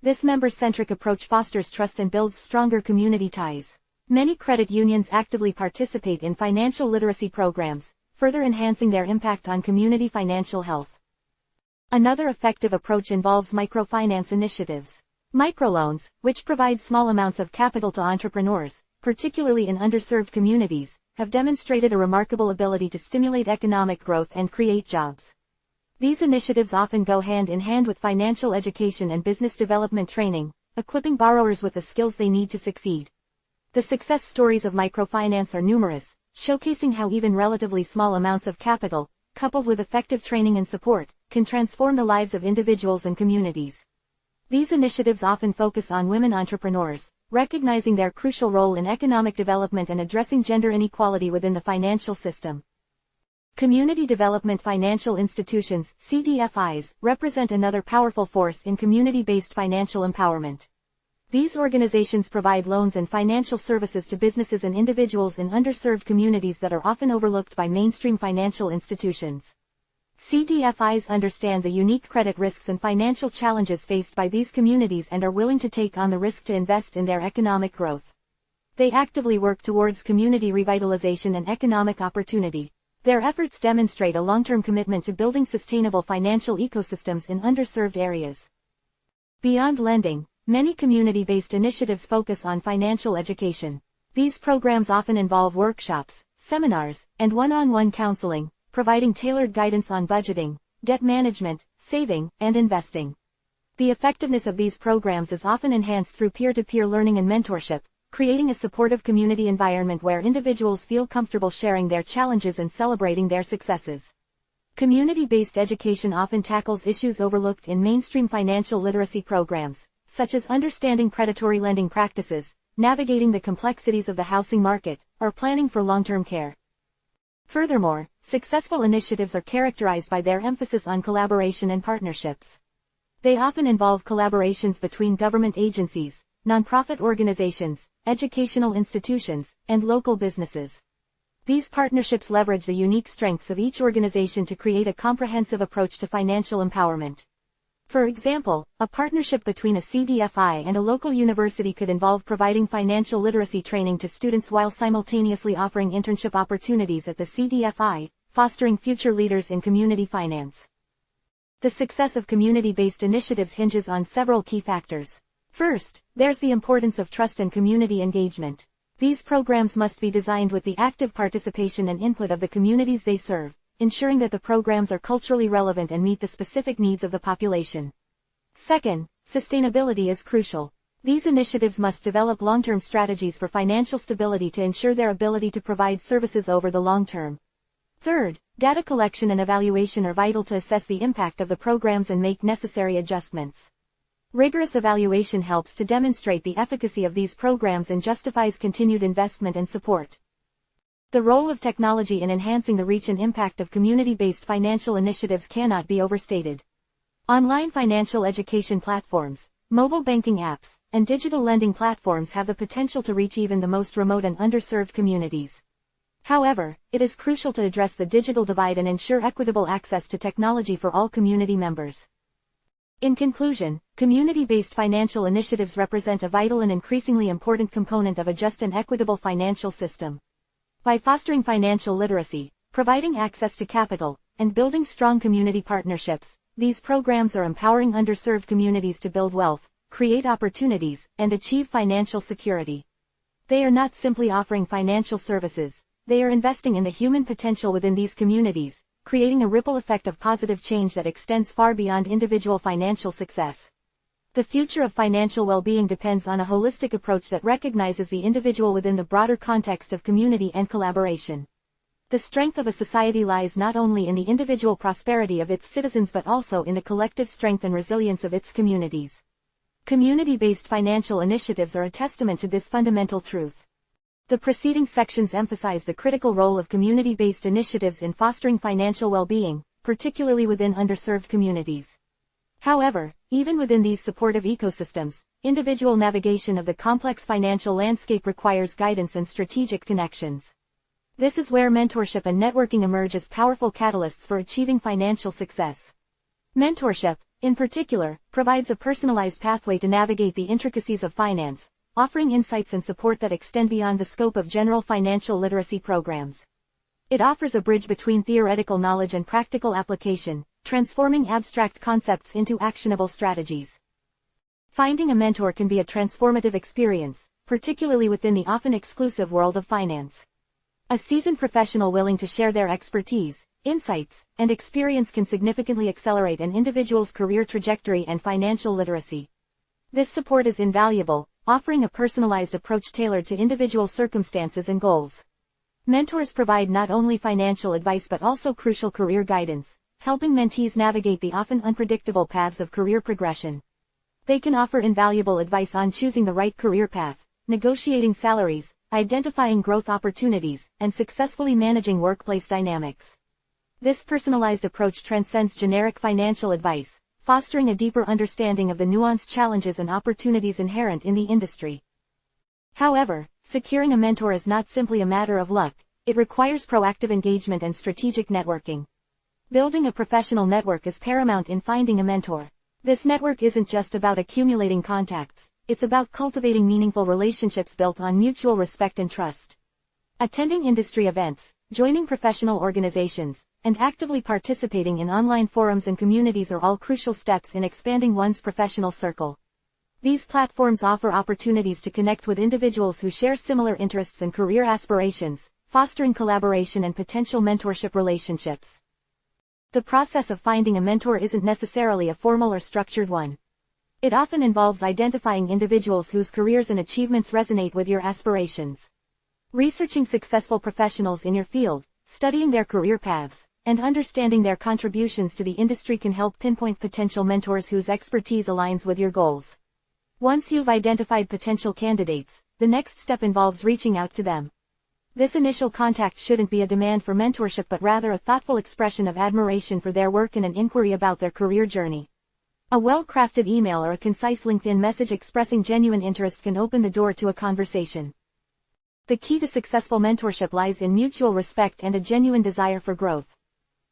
S1: This member-centric approach fosters trust and builds stronger community ties. Many credit unions actively participate in financial literacy programs, further enhancing their impact on community financial health. Another effective approach involves microfinance initiatives. Microloans, which provide small amounts of capital to entrepreneurs, particularly in underserved communities, have demonstrated a remarkable ability to stimulate economic growth and create jobs. These initiatives often go hand in hand with financial education and business development training, equipping borrowers with the skills they need to succeed. The success stories of microfinance are numerous, showcasing how even relatively small amounts of capital, coupled with effective training and support, can transform the lives of individuals and communities. These initiatives often focus on women entrepreneurs, recognizing their crucial role in economic development and addressing gender inequality within the financial system. Community Development Financial Institutions, CDFIs, represent another powerful force in community-based financial empowerment. These organizations provide loans and financial services to businesses and individuals in underserved communities that are often overlooked by mainstream financial institutions. CDFIs understand the unique credit risks and financial challenges faced by these communities and are willing to take on the risk to invest in their economic growth. They actively work towards community revitalization and economic opportunity. Their efforts demonstrate a long-term commitment to building sustainable financial ecosystems in underserved areas. Beyond lending, many community-based initiatives focus on financial education. These programs often involve workshops, seminars, and one-on-one counseling, providing tailored guidance on budgeting, debt management, saving, and investing. The effectiveness of these programs is often enhanced through peer-to-peer learning and mentorship, creating a supportive community environment where individuals feel comfortable sharing their challenges and celebrating their successes. Community-based education often tackles issues overlooked in mainstream financial literacy programs, such as understanding predatory lending practices, navigating the complexities of the housing market, or planning for long-term care. Furthermore, successful initiatives are characterized by their emphasis on collaboration and partnerships. They often involve collaborations between government agencies, nonprofit organizations, educational institutions, and local businesses. These partnerships leverage the unique strengths of each organization to create a comprehensive approach to financial empowerment. For example, a partnership between a CDFI and a local university could involve providing financial literacy training to students while simultaneously offering internship opportunities at the CDFI, fostering future leaders in community finance. The success of community-based initiatives hinges on several key factors. First, there's the importance of trust and community engagement. These programs must be designed with the active participation and input of the communities they serve, ensuring that the programs are culturally relevant and meet the specific needs of the population. Second, sustainability is crucial. These initiatives must develop long-term strategies for financial stability to ensure their ability to provide services over the long term. Third, data collection and evaluation are vital to assess the impact of the programs and make necessary adjustments. Rigorous evaluation helps to demonstrate the efficacy of these programs and justifies continued investment and support. The role of technology in enhancing the reach and impact of community-based financial initiatives cannot be overstated. Online financial education platforms, mobile banking apps, and digital lending platforms have the potential to reach even the most remote and underserved communities. However, it is crucial to address the digital divide and ensure equitable access to technology for all community members. In conclusion, community-based financial initiatives represent a vital and increasingly important component of a just and equitable financial system. By fostering financial literacy, providing access to capital, and building strong community partnerships, these programs are empowering underserved communities to build wealth, create opportunities, and achieve financial security. They are not simply offering financial services, they are investing in the human potential within these communities, creating a ripple effect of positive change that extends far beyond individual financial success. The future of financial well-being depends on a holistic approach that recognizes the individual within the broader context of community and collaboration. The strength of a society lies not only in the individual prosperity of its citizens but also in the collective strength and resilience of its communities. Community-based financial initiatives are a testament to this fundamental truth. The preceding sections emphasize the critical role of community-based initiatives in fostering financial well-being, particularly within underserved communities. However, even within these supportive ecosystems, individual navigation of the complex financial landscape requires guidance and strategic connections. This is where mentorship and networking emerge as powerful catalysts for achieving financial success. Mentorship, in particular, provides a personalized pathway to navigate the intricacies of finance, offering insights and support that extend beyond the scope of general financial literacy programs. It offers a bridge between theoretical knowledge and practical application, transforming abstract concepts into actionable strategies. Finding a mentor can be a transformative experience, particularly within the often exclusive world of finance. A seasoned professional willing to share their expertise, insights, and experience can significantly accelerate an individual's career trajectory and financial literacy. This support is invaluable, offering a personalized approach tailored to individual circumstances and goals. Mentors provide not only financial advice but also crucial career guidance, helping mentees navigate the often unpredictable paths of career progression. They can offer invaluable advice on choosing the right career path, negotiating salaries, identifying growth opportunities, and successfully managing workplace dynamics. This personalized approach transcends generic financial advice, fostering a deeper understanding of the nuanced challenges and opportunities inherent in the industry. However, securing a mentor is not simply a matter of luck, it requires proactive engagement and strategic networking. Building a professional network is paramount in finding a mentor. This network isn't just about accumulating contacts, it's about cultivating meaningful relationships built on mutual respect and trust. Attending industry events, joining professional organizations, and actively participating in online forums and communities are all crucial steps in expanding one's professional circle. These platforms offer opportunities to connect with individuals who share similar interests and career aspirations, fostering collaboration and potential mentorship relationships. The process of finding a mentor isn't necessarily a formal or structured one. It often involves identifying individuals whose careers and achievements resonate with your aspirations. Researching successful professionals in your field, studying their career paths, and understanding their contributions to the industry can help pinpoint potential mentors whose expertise aligns with your goals. Once you've identified potential candidates, the next step involves reaching out to them. This initial contact shouldn't be a demand for mentorship but rather a thoughtful expression of admiration for their work and an inquiry about their career journey. A well-crafted email or a concise LinkedIn message expressing genuine interest can open the door to a conversation. The key to successful mentorship lies in mutual respect and a genuine desire for growth.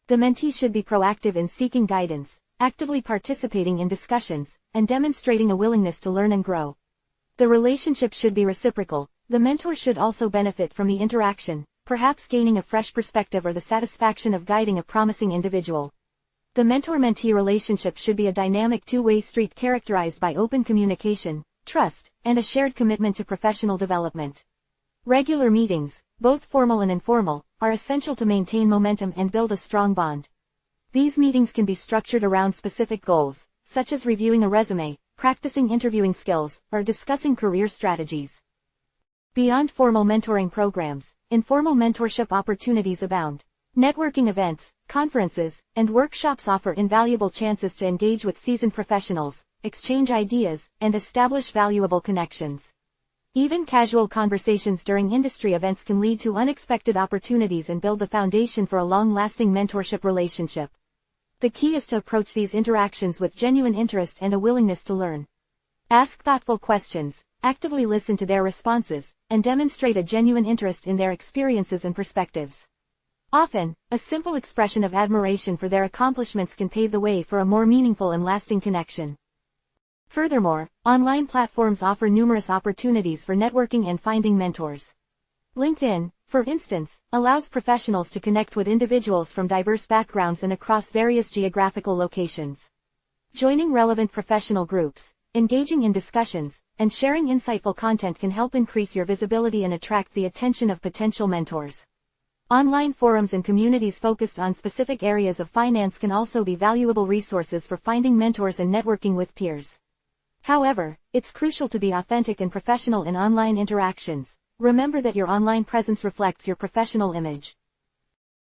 S1: The mentee should be proactive in seeking guidance, actively participating in discussions, and demonstrating a willingness to learn and grow. The relationship should be reciprocal. The mentor should also benefit from the interaction, perhaps gaining a fresh perspective or the satisfaction of guiding a promising individual. The mentor-mentee relationship should be a dynamic two-way street characterized by open communication, trust, and a shared commitment to professional development. Regular meetings, both formal and informal, are essential to maintain momentum and build a strong bond. These meetings can be structured around specific goals, such as reviewing a resume, practicing interviewing skills, or discussing career strategies. Beyond formal mentoring programs, informal mentorship opportunities abound. Networking events, conferences, and workshops offer invaluable chances to engage with seasoned professionals, exchange ideas, and establish valuable connections. Even casual conversations during industry events can lead to unexpected opportunities and build the foundation for a long-lasting mentorship relationship. The key is to approach these interactions with genuine interest and a willingness to learn. Ask thoughtful questions, actively listen to their responses, and demonstrate a genuine interest in their experiences and perspectives. Often, a simple expression of admiration for their accomplishments can pave the way for a more meaningful and lasting connection. Furthermore, online platforms offer numerous opportunities for networking and finding mentors. LinkedIn, for instance, allows professionals to connect with individuals from diverse backgrounds and across various geographical locations. Joining relevant professional groups, engaging in discussions, and sharing insightful content can help increase your visibility and attract the attention of potential mentors. Online forums and communities focused on specific areas of finance can also be valuable resources for finding mentors and networking with peers. However, it's crucial to be authentic and professional in online interactions. Remember that your online presence reflects your professional image.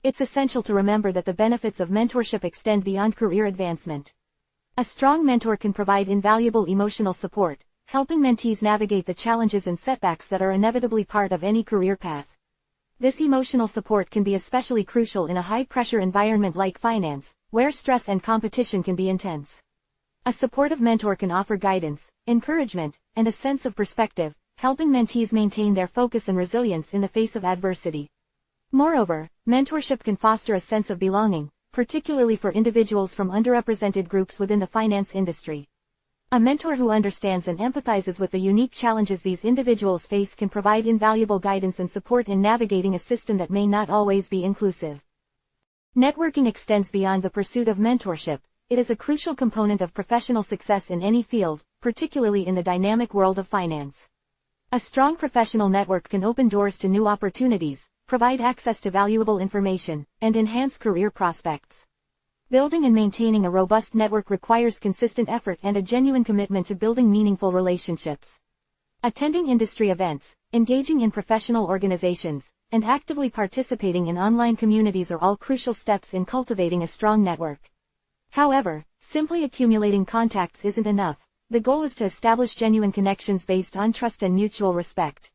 S1: It's essential to remember that the benefits of mentorship extend beyond career advancement. A strong mentor can provide invaluable emotional support, helping mentees navigate the challenges and setbacks that are inevitably part of any career path. This emotional support can be especially crucial in a high-pressure environment like finance, where stress and competition can be intense. A supportive mentor can offer guidance, encouragement, and a sense of perspective, helping mentees maintain their focus and resilience in the face of adversity. Moreover, mentorship can foster a sense of belonging, particularly for individuals from underrepresented groups within the finance industry. A mentor who understands and empathizes with the unique challenges these individuals face can provide invaluable guidance and support in navigating a system that may not always be inclusive. Networking extends beyond the pursuit of mentorship. It is a crucial component of professional success in any field, particularly in the dynamic world of finance. A strong professional network can open doors to new opportunities, provide access to valuable information, and enhance career prospects. Building and maintaining a robust network requires consistent effort and a genuine commitment to building meaningful relationships. Attending industry events, engaging in professional organizations, and actively participating in online communities are all crucial steps in cultivating a strong network. However, simply accumulating contacts isn't enough. The goal is to establish genuine connections based on trust and mutual respect.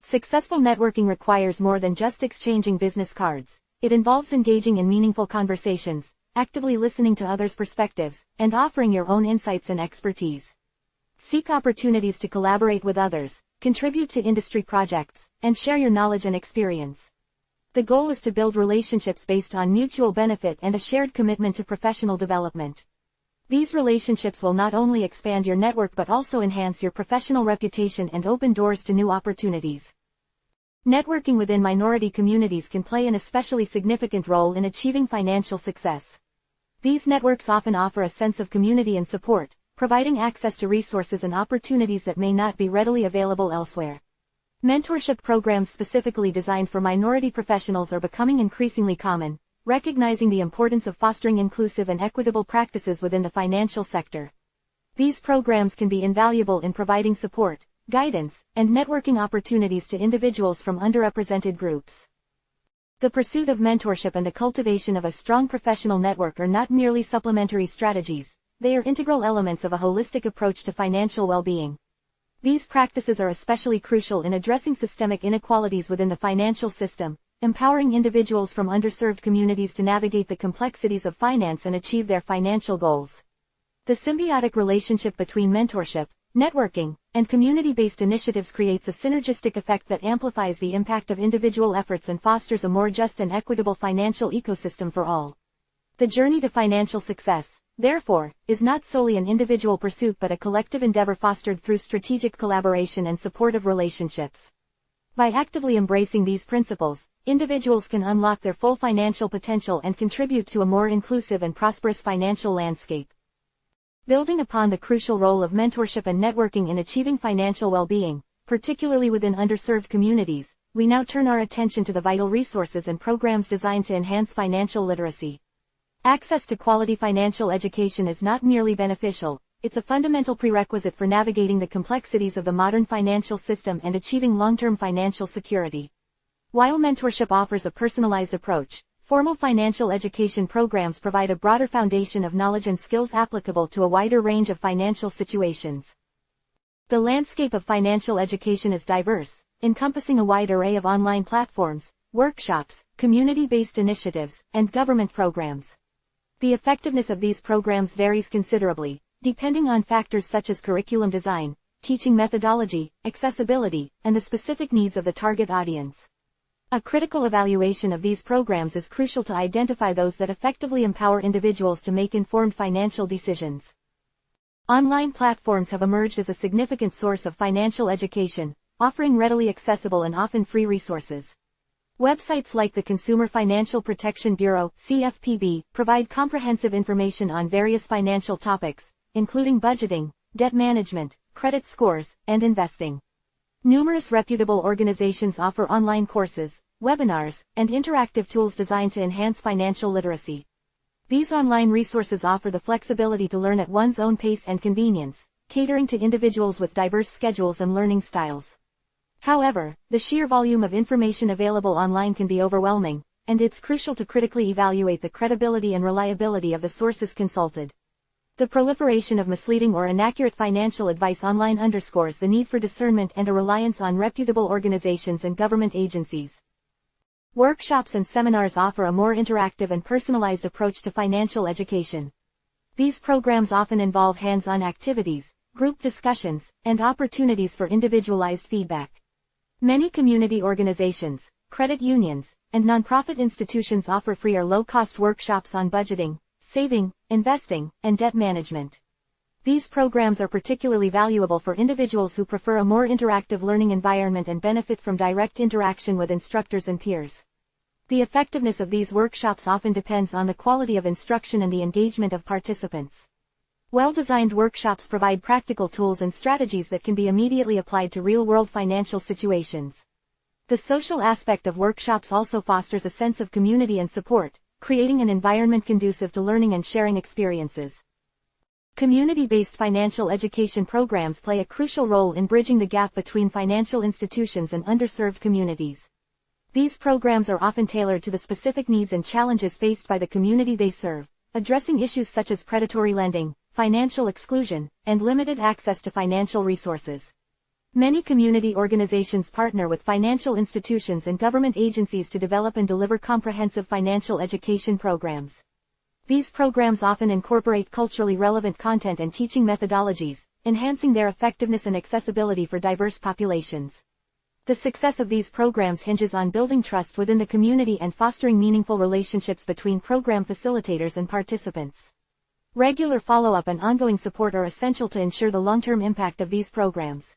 S1: Successful networking requires more than just exchanging business cards. It involves engaging in meaningful conversations, actively listening to others' perspectives, and offering your own insights and expertise. Seek opportunities to collaborate with others, contribute to industry projects, and share your knowledge and experience. The goal is to build relationships based on mutual benefit and a shared commitment to professional development. These relationships will not only expand your network but also enhance your professional reputation and open doors to new opportunities. Networking within minority communities can play an especially significant role in achieving financial success. These networks often offer a sense of community and support, providing access to resources and opportunities that may not be readily available elsewhere. Mentorship programs specifically designed for minority professionals are becoming increasingly common, recognizing the importance of fostering inclusive and equitable practices within the financial sector. These programs can be invaluable in providing support, guidance, and networking opportunities to individuals from underrepresented groups. The pursuit of mentorship and the cultivation of a strong professional network are not merely supplementary strategies, they are integral elements of a holistic approach to financial well-being. These practices are especially crucial in addressing systemic inequalities within the financial system, empowering individuals from underserved communities to navigate the complexities of finance and achieve their financial goals. The symbiotic relationship between mentorship, networking, and community-based initiatives creates a synergistic effect that amplifies the impact of individual efforts and fosters a more just and equitable financial ecosystem for all. The journey to financial success, therefore, is not solely an individual pursuit but a collective endeavor fostered through strategic collaboration and supportive relationships. By actively embracing these principles, individuals can unlock their full financial potential and contribute to a more inclusive and prosperous financial landscape. Building upon the crucial role of mentorship and networking in achieving financial well-being, particularly within underserved communities, we now turn our attention to the vital resources and programs designed to enhance financial literacy. Access to quality financial education is not merely beneficial, it's a fundamental prerequisite for navigating the complexities of the modern financial system and achieving long-term financial security. While mentorship offers a personalized approach, formal financial education programs provide a broader foundation of knowledge and skills applicable to a wider range of financial situations. The landscape of financial education is diverse, encompassing a wide array of online platforms, workshops, community-based initiatives, and government programs. The effectiveness of these programs varies considerably, depending on factors such as curriculum design, teaching methodology, accessibility, and the specific needs of the target audience. A critical evaluation of these programs is crucial to identify those that effectively empower individuals to make informed financial decisions. Online platforms have emerged as a significant source of financial education, offering readily accessible and often free resources. Websites like the Consumer Financial Protection Bureau, CFPB, provide comprehensive information on various financial topics, including budgeting, debt management, credit scores, and investing. Numerous reputable organizations offer online courses, webinars, and interactive tools designed to enhance financial literacy. These online resources offer the flexibility to learn at one's own pace and convenience, catering to individuals with diverse schedules and learning styles. However, the sheer volume of information available online can be overwhelming, and it's crucial to critically evaluate the credibility and reliability of the sources consulted. The proliferation of misleading or inaccurate financial advice online underscores the need for discernment and a reliance on reputable organizations and government agencies. Workshops and seminars offer a more interactive and personalized approach to financial education. These programs often involve hands-on activities, group discussions, and opportunities for individualized feedback. Many community organizations, credit unions, and nonprofit institutions offer free or low-cost workshops on budgeting, saving, investing, and debt management. These programs are particularly valuable for individuals who prefer a more interactive learning environment and benefit from direct interaction with instructors and peers. The effectiveness of these workshops often depends on the quality of instruction and the engagement of participants. Well-designed workshops provide practical tools and strategies that can be immediately applied to real-world financial situations. The social aspect of workshops also fosters a sense of community and support, creating an environment conducive to learning and sharing experiences. Community-based financial education programs play a crucial role in bridging the gap between financial institutions and underserved communities. These programs are often tailored to the specific needs and challenges faced by the community they serve, addressing issues such as predatory lending, financial exclusion, and limited access to financial resources. Many community organizations partner with financial institutions and government agencies to develop and deliver comprehensive financial education programs. These programs often incorporate culturally relevant content and teaching methodologies, enhancing their effectiveness and accessibility for diverse populations. The success of these programs hinges on building trust within the community and fostering meaningful relationships between program facilitators and participants. Regular follow-up and ongoing support are essential to ensure the long-term impact of these programs.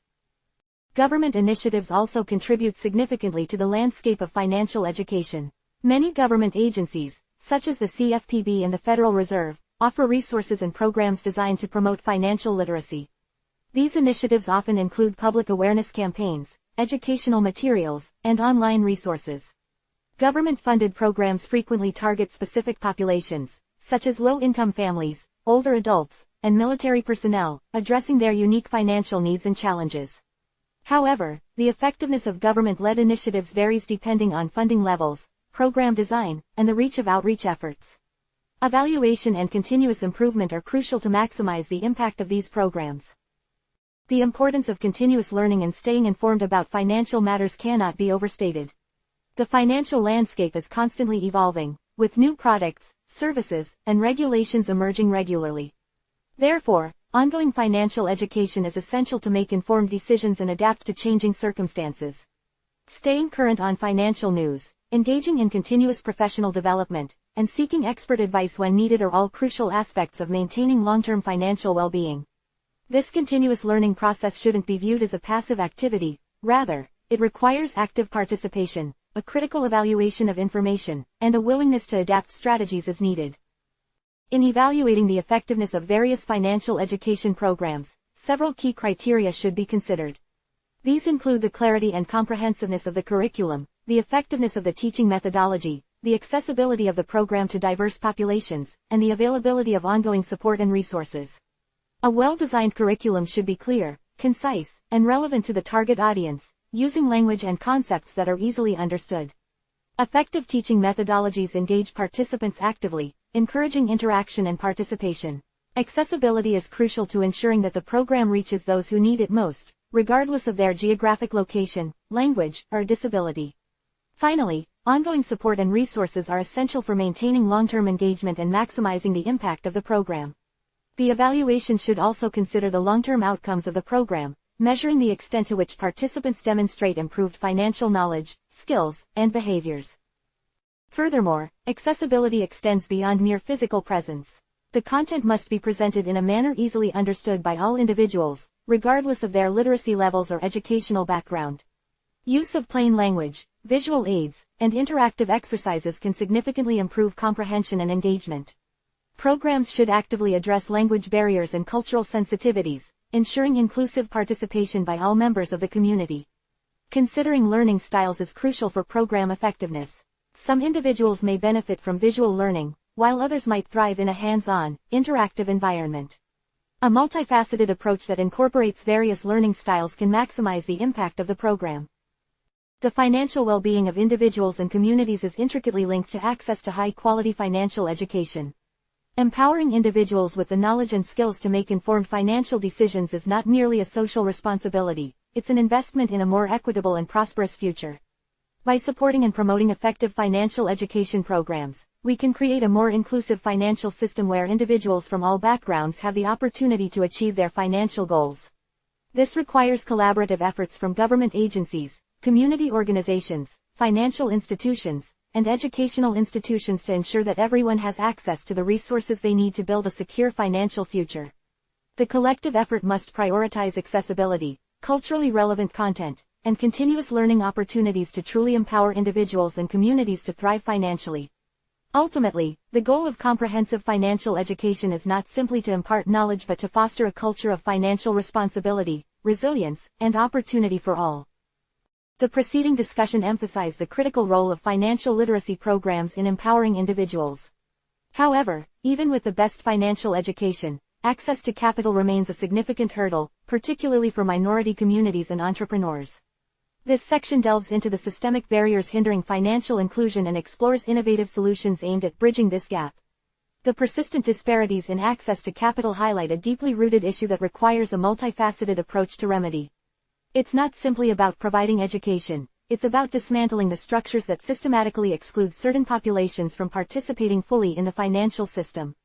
S1: Government initiatives also contribute significantly to the landscape of financial education. Many government agencies, such as the CFPB and the Federal Reserve, offer resources and programs designed to promote financial literacy. These initiatives often include public awareness campaigns, educational materials, and online resources. Government-funded programs frequently target specific populations, such as low-income families, older adults, and military personnel, addressing their unique financial needs and challenges. However, the effectiveness of government-led initiatives varies depending on funding levels, program design, and the reach of outreach efforts. Evaluation and continuous improvement are crucial to maximize the impact of these programs. The importance of continuous learning and staying informed about financial matters cannot be overstated. The financial landscape is constantly evolving, with new products, services, and regulations emerging regularly. Therefore, ongoing financial education is essential to make informed decisions and adapt to changing circumstances. Staying current on financial news, engaging in continuous professional development, and seeking expert advice when needed are all crucial aspects of maintaining long-term financial well-being. This continuous learning process shouldn't be viewed as a passive activity, rather, it requires active participation, a critical evaluation of information, and a willingness to adapt strategies as needed. In evaluating the effectiveness of various financial education programs, several key criteria should be considered. These include the clarity and comprehensiveness of the curriculum, the effectiveness of the teaching methodology, the accessibility of the program to diverse populations, and the availability of ongoing support and resources. A well-designed curriculum should be clear, concise, and relevant to the target audience, using language and concepts that are easily understood. Effective teaching methodologies engage participants actively, encouraging interaction and participation. Accessibility is crucial to ensuring that the program reaches those who need it most, regardless of their geographic location, language, or disability. Finally, ongoing support and resources are essential for maintaining long-term engagement and maximizing the impact of the program. The evaluation should also consider the long-term outcomes of the program, measuring the extent to which participants demonstrate improved financial knowledge, skills, and behaviors. Furthermore, accessibility extends beyond mere physical presence. The content must be presented in a manner easily understood by all individuals, regardless of their literacy levels or educational background. Use of plain language, visual aids, and interactive exercises can significantly improve comprehension and engagement. Programs should actively address language barriers and cultural sensitivities, ensuring inclusive participation by all members of the community. Considering learning styles is crucial for program effectiveness. Some individuals may benefit from visual learning, while others might thrive in a hands-on, interactive environment. A multifaceted approach that incorporates various learning styles can maximize the impact of the program. The financial well-being of individuals and communities is intricately linked to access to high-quality financial education. Empowering individuals with the knowledge and skills to make informed financial decisions is not merely a social responsibility, it's an investment in a more equitable and prosperous future. By supporting and promoting effective financial education programs, we can create a more inclusive financial system where individuals from all backgrounds have the opportunity to achieve their financial goals. This requires collaborative efforts from government agencies, community organizations, financial institutions, and educational institutions to ensure that everyone has access to the resources they need to build a secure financial future. The collective effort must prioritize accessibility, culturally relevant content, and continuous learning opportunities to truly empower individuals and communities to thrive financially. Ultimately, the goal of comprehensive financial education is not simply to impart knowledge but to foster a culture of financial responsibility, resilience, and opportunity for all. The preceding discussion emphasized the critical role of financial literacy programs in empowering individuals. However, even with the best financial education, access to capital remains a significant hurdle, particularly for minority communities and entrepreneurs. This section delves into the systemic barriers hindering financial inclusion and explores innovative solutions aimed at bridging this gap. The persistent disparities in access to capital highlight a deeply rooted issue that requires a multifaceted approach to remedy. It's not simply about providing education, it's about dismantling the structures that systematically exclude certain populations from participating fully in the financial system.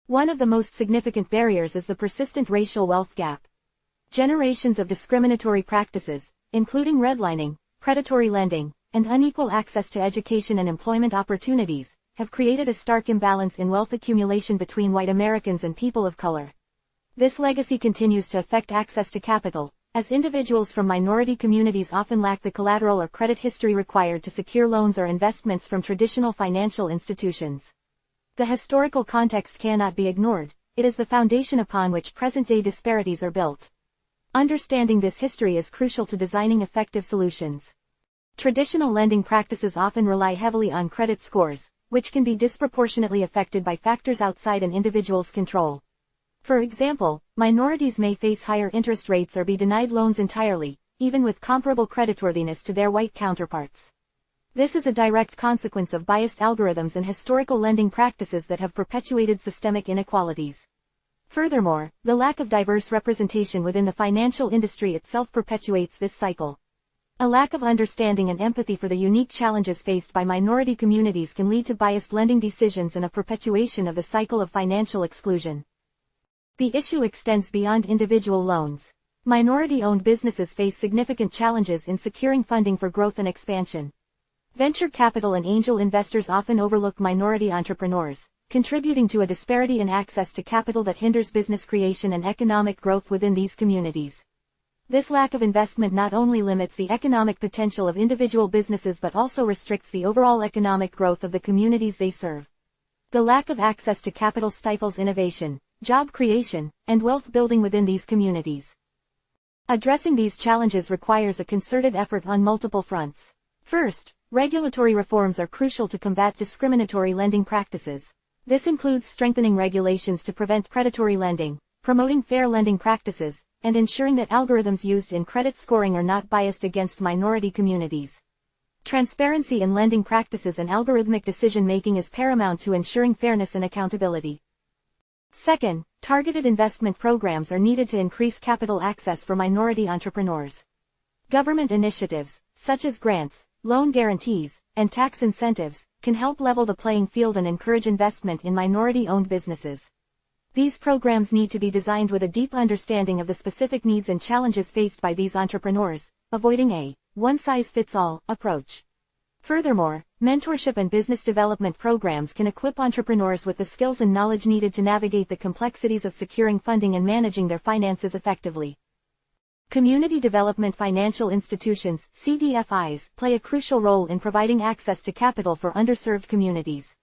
S1: One of the most significant barriers is the persistent racial wealth gap. Generations of discriminatory practices, including redlining, predatory lending, and unequal access to education and employment opportunities, have created a stark imbalance in wealth accumulation between white Americans and people of color. This legacy continues to affect access to capital, as individuals from minority communities often lack the collateral or credit history required to secure loans or investments from traditional financial institutions. The historical context cannot be ignored, it is the foundation upon which present-day disparities are built. Understanding this history is crucial to designing effective solutions. Traditional lending practices often rely heavily on credit scores, which can be disproportionately affected by factors outside an individual's control. For example, minorities may face higher interest rates or be denied loans entirely, even with comparable creditworthiness to their white counterparts. This is a direct consequence of biased algorithms and historical lending practices that have perpetuated systemic inequalities. Furthermore, the lack of diverse representation within the financial industry itself perpetuates this cycle. A lack of understanding and empathy for the unique challenges faced by minority communities can lead to biased lending decisions and a perpetuation of the cycle of financial exclusion. The issue extends beyond individual loans. Minority-owned businesses face significant challenges in securing funding for growth and expansion. Venture capital and angel investors often overlook minority entrepreneurs, contributing to a disparity in access to capital that hinders business creation and economic growth within these communities. This lack of investment not only limits the economic potential of individual businesses but also restricts the overall economic growth of the communities they serve. The lack of access to capital stifles innovation, job creation, and wealth building within these communities. Addressing these challenges requires a concerted effort on multiple fronts. First, Regulatory reforms are crucial to combat discriminatory lending practices. This includes strengthening regulations to prevent predatory lending, promoting fair lending practices, and ensuring that algorithms used in credit scoring are not biased against minority communities. Transparency in lending practices and algorithmic decision-making is paramount to ensuring fairness and accountability. Second, targeted investment programs are needed to increase capital access for minority entrepreneurs. Government initiatives, such as grants, loan guarantees, and tax incentives, can help level the playing field and encourage investment in minority-owned businesses. These programs need to be designed with a deep understanding of the specific needs and challenges faced by these entrepreneurs, avoiding a one-size-fits-all approach. Furthermore, mentorship and business development programs can equip entrepreneurs with the skills and knowledge needed to navigate the complexities of securing funding and managing their finances effectively. Community development financial institutions, CDFIs, play a crucial role in providing access to capital for underserved communities.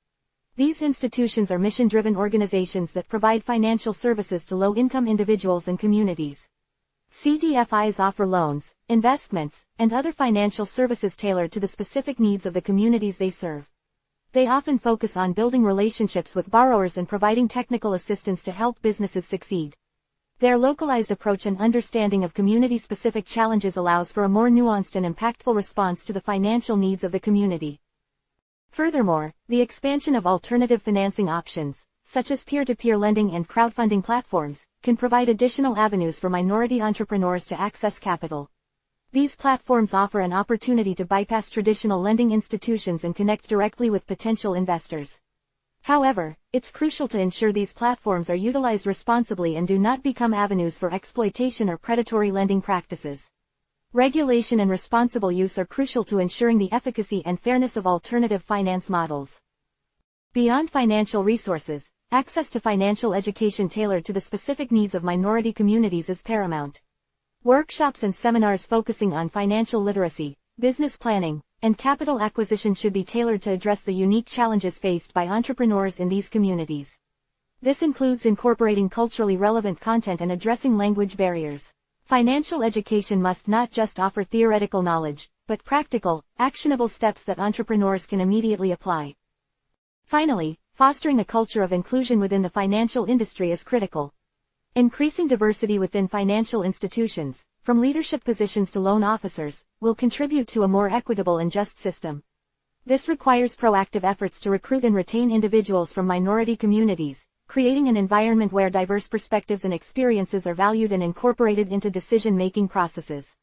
S1: These institutions are mission-driven organizations that provide financial services to low-income individuals and communities. CDFIs offer loans, investments, and other financial services tailored to the specific needs of the communities they serve. They often focus on building relationships with borrowers and providing technical assistance to help businesses succeed. Their localized approach and understanding of community-specific challenges allows for a more nuanced and impactful response to the financial needs of the community. Furthermore, the expansion of alternative financing options, such as peer-to-peer lending and crowdfunding platforms, can provide additional avenues for minority entrepreneurs to access capital. These platforms offer an opportunity to bypass traditional lending institutions and connect directly with potential investors. However, it's crucial to ensure these platforms are utilized responsibly and do not become avenues for exploitation or predatory lending practices. Regulation and responsible use are crucial to ensuring the efficacy and fairness of alternative finance models. Beyond financial resources, access to financial education tailored to the specific needs of minority communities is paramount. Workshops and seminars focusing on financial literacy, business planning, and capital acquisition should be tailored to address the unique challenges faced by entrepreneurs in these communities. This includes incorporating culturally relevant content and addressing language barriers. Financial education must not just offer theoretical knowledge, but practical, actionable steps that entrepreneurs can immediately apply. Finally, fostering a culture of inclusion within the financial industry is critical. Increasing diversity within financial institutions, from leadership positions to loan officers, will contribute to a more equitable and just system. This requires proactive efforts to recruit and retain individuals from minority communities, creating an environment where diverse perspectives and experiences are valued and incorporated into decision-making processes.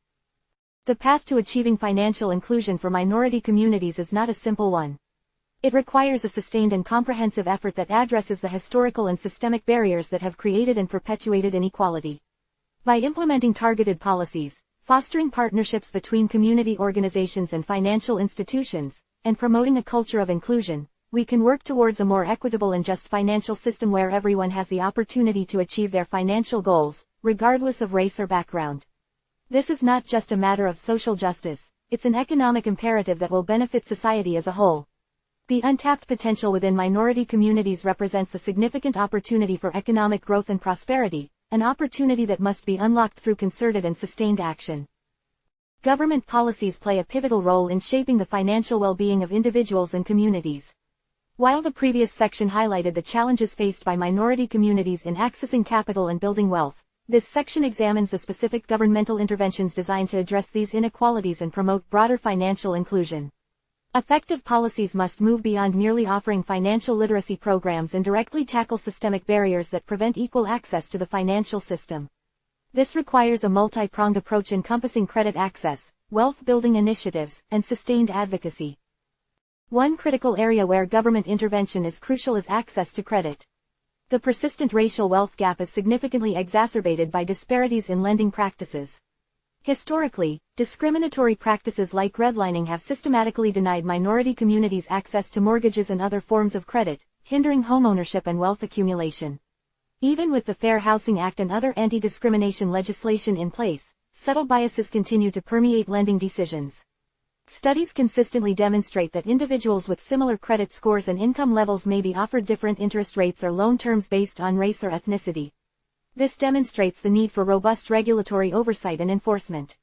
S1: The path to achieving financial inclusion for minority communities is not a simple one. It requires a sustained and comprehensive effort that addresses the historical and systemic barriers that have created and perpetuated inequality. By implementing targeted policies, fostering partnerships between community organizations and financial institutions, and promoting a culture of inclusion, we can work towards a more equitable and just financial system where everyone has the opportunity to achieve their financial goals, regardless of race or background. This is not just a matter of social justice, it's an economic imperative that will benefit society as a whole. The untapped potential within minority communities represents a significant opportunity for economic growth and prosperity, an opportunity that must be unlocked through concerted and sustained action. Government policies play a pivotal role in shaping the financial well-being of individuals and communities. While the previous section highlighted the challenges faced by minority communities in accessing capital and building wealth, this section examines the specific governmental interventions designed to address these inequalities and promote broader financial inclusion. Effective policies must move beyond merely offering financial literacy programs and directly tackle systemic barriers that prevent equal access to the financial system. This requires a multi-pronged approach encompassing credit access, wealth-building initiatives, and sustained advocacy. One critical area where government intervention is crucial is access to credit. The persistent racial wealth gap is significantly exacerbated by disparities in lending practices. Historically, discriminatory practices like redlining have systematically denied minority communities access to mortgages and other forms of credit, hindering homeownership and wealth accumulation. Even with the Fair Housing Act and other anti-discrimination legislation in place, subtle biases continue to permeate lending decisions. Studies consistently demonstrate that individuals with similar credit scores and income levels may be offered different interest rates or loan terms based on race or ethnicity. This demonstrates the need for robust regulatory oversight and enforcement.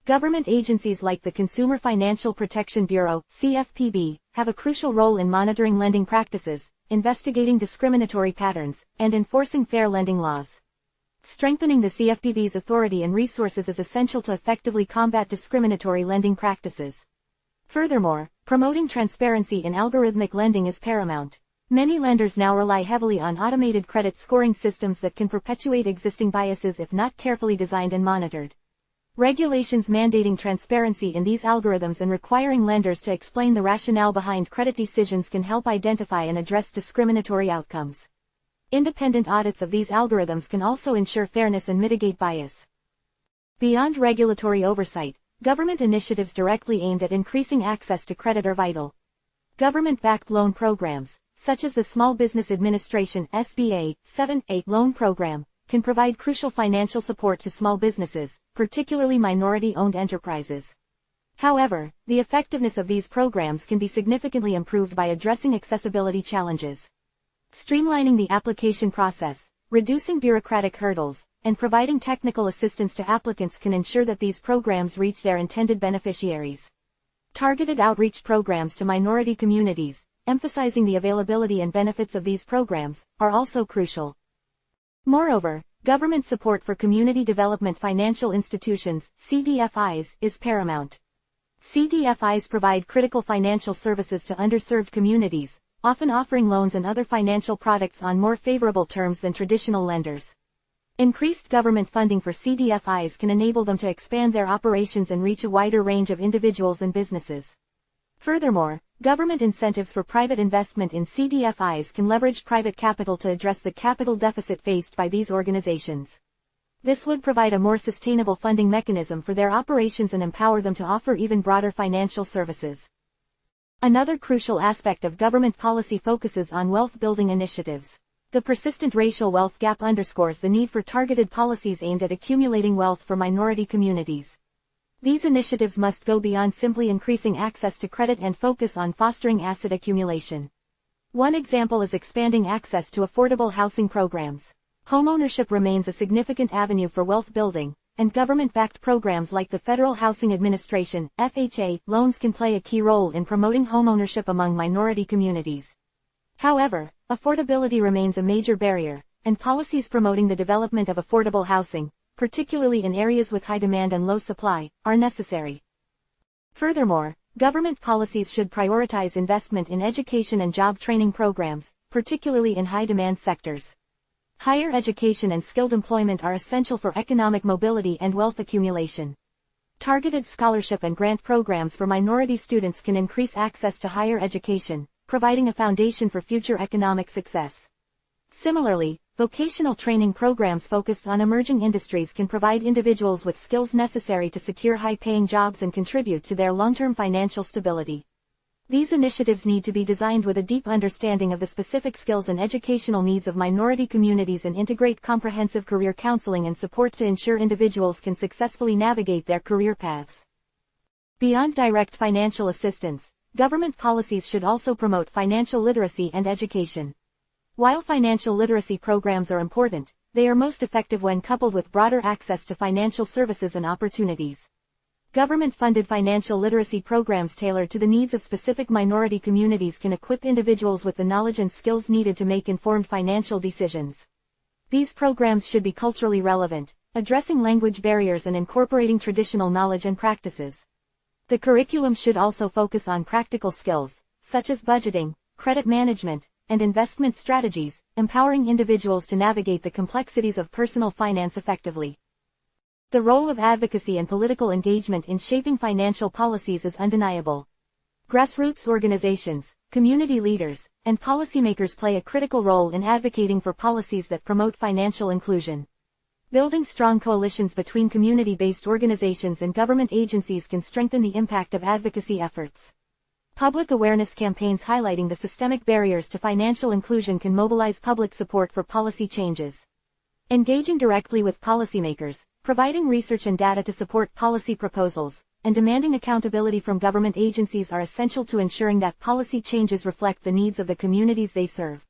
S1: Government agencies like the Consumer Financial Protection Bureau, CFPB, have a crucial role in monitoring lending practices, investigating discriminatory patterns, and enforcing fair lending laws. Strengthening the CFPB's authority and resources is essential to effectively combat discriminatory lending practices. Furthermore, promoting transparency in algorithmic lending is paramount. Many lenders now rely heavily on automated credit scoring systems that can perpetuate existing biases if not carefully designed and monitored. Regulations mandating transparency in these algorithms and requiring lenders to explain the rationale behind credit decisions can help identify and address discriminatory outcomes. Independent audits of these algorithms can also ensure fairness and mitigate bias. Beyond regulatory oversight, government initiatives directly aimed at increasing access to credit are vital. Government-backed loan programs, such as the Small Business Administration (SBA) 7(a) loan program, can provide crucial financial support to small businesses, particularly minority-owned enterprises. However, the effectiveness of these programs can be significantly improved by addressing accessibility challenges. Streamlining the application process, reducing bureaucratic hurdles, and providing technical assistance to applicants can ensure that these programs reach their intended beneficiaries. Targeted outreach programs to minority communities, emphasizing the availability and benefits of these programs, are also crucial. Moreover, government support for community development financial institutions, CDFIs, is paramount. CDFIs provide critical financial services to underserved communities, often offering loans and other financial products on more favorable terms than traditional lenders. Increased government funding for CDFIs can enable them to expand their operations and reach a wider range of individuals and businesses. Furthermore, government incentives for private investment in CDFIs can leverage private capital to address the capital deficit faced by these organizations. This would provide a more sustainable funding mechanism for their operations and empower them to offer even broader financial services. Another crucial aspect of government policy focuses on wealth-building initiatives. The persistent racial wealth gap underscores the need for targeted policies aimed at accumulating wealth for minority communities. These initiatives must go beyond simply increasing access to credit and focus on fostering asset accumulation. One example is expanding access to affordable housing programs. Homeownership remains a significant avenue for wealth building, and government-backed programs like the Federal Housing Administration, FHA, loans can play a key role in promoting homeownership among minority communities. However, affordability remains a major barrier, and policies promoting the development of affordable housing, particularly in areas with high demand and low supply, are necessary. Furthermore, government policies should prioritize investment in education and job training programs, particularly in high-demand sectors. Higher education and skilled employment are essential for economic mobility and wealth accumulation. Targeted scholarship and grant programs for minority students can increase access to higher education, providing a foundation for future economic success. Similarly, vocational training programs focused on emerging industries can provide individuals with skills necessary to secure high-paying jobs and contribute to their long-term financial stability. These initiatives need to be designed with a deep understanding of the specific skills and educational needs of minority communities and integrate comprehensive career counseling and support to ensure individuals can successfully navigate their career paths. Beyond direct financial assistance, government policies should also promote financial literacy and education. While financial literacy programs are important, they are most effective when coupled with broader access to financial services and opportunities. Government-funded financial literacy programs tailored to the needs of specific minority communities can equip individuals with the knowledge and skills needed to make informed financial decisions. These programs should be culturally relevant, addressing language barriers and incorporating traditional knowledge and practices. The curriculum should also focus on practical skills, such as budgeting, credit management, and investment strategies, empowering individuals to navigate the complexities of personal finance effectively. The role of advocacy and political engagement in shaping financial policies is undeniable. Grassroots organizations, community leaders, and policymakers play a critical role in advocating for policies that promote financial inclusion. Building strong coalitions between community-based organizations and government agencies can strengthen the impact of advocacy efforts. Public awareness campaigns highlighting the systemic barriers to financial inclusion can mobilize public support for policy changes. Engaging directly with policymakers, providing research and data to support policy proposals, and demanding accountability from government agencies are essential to ensuring that policy changes reflect the needs of the communities they serve.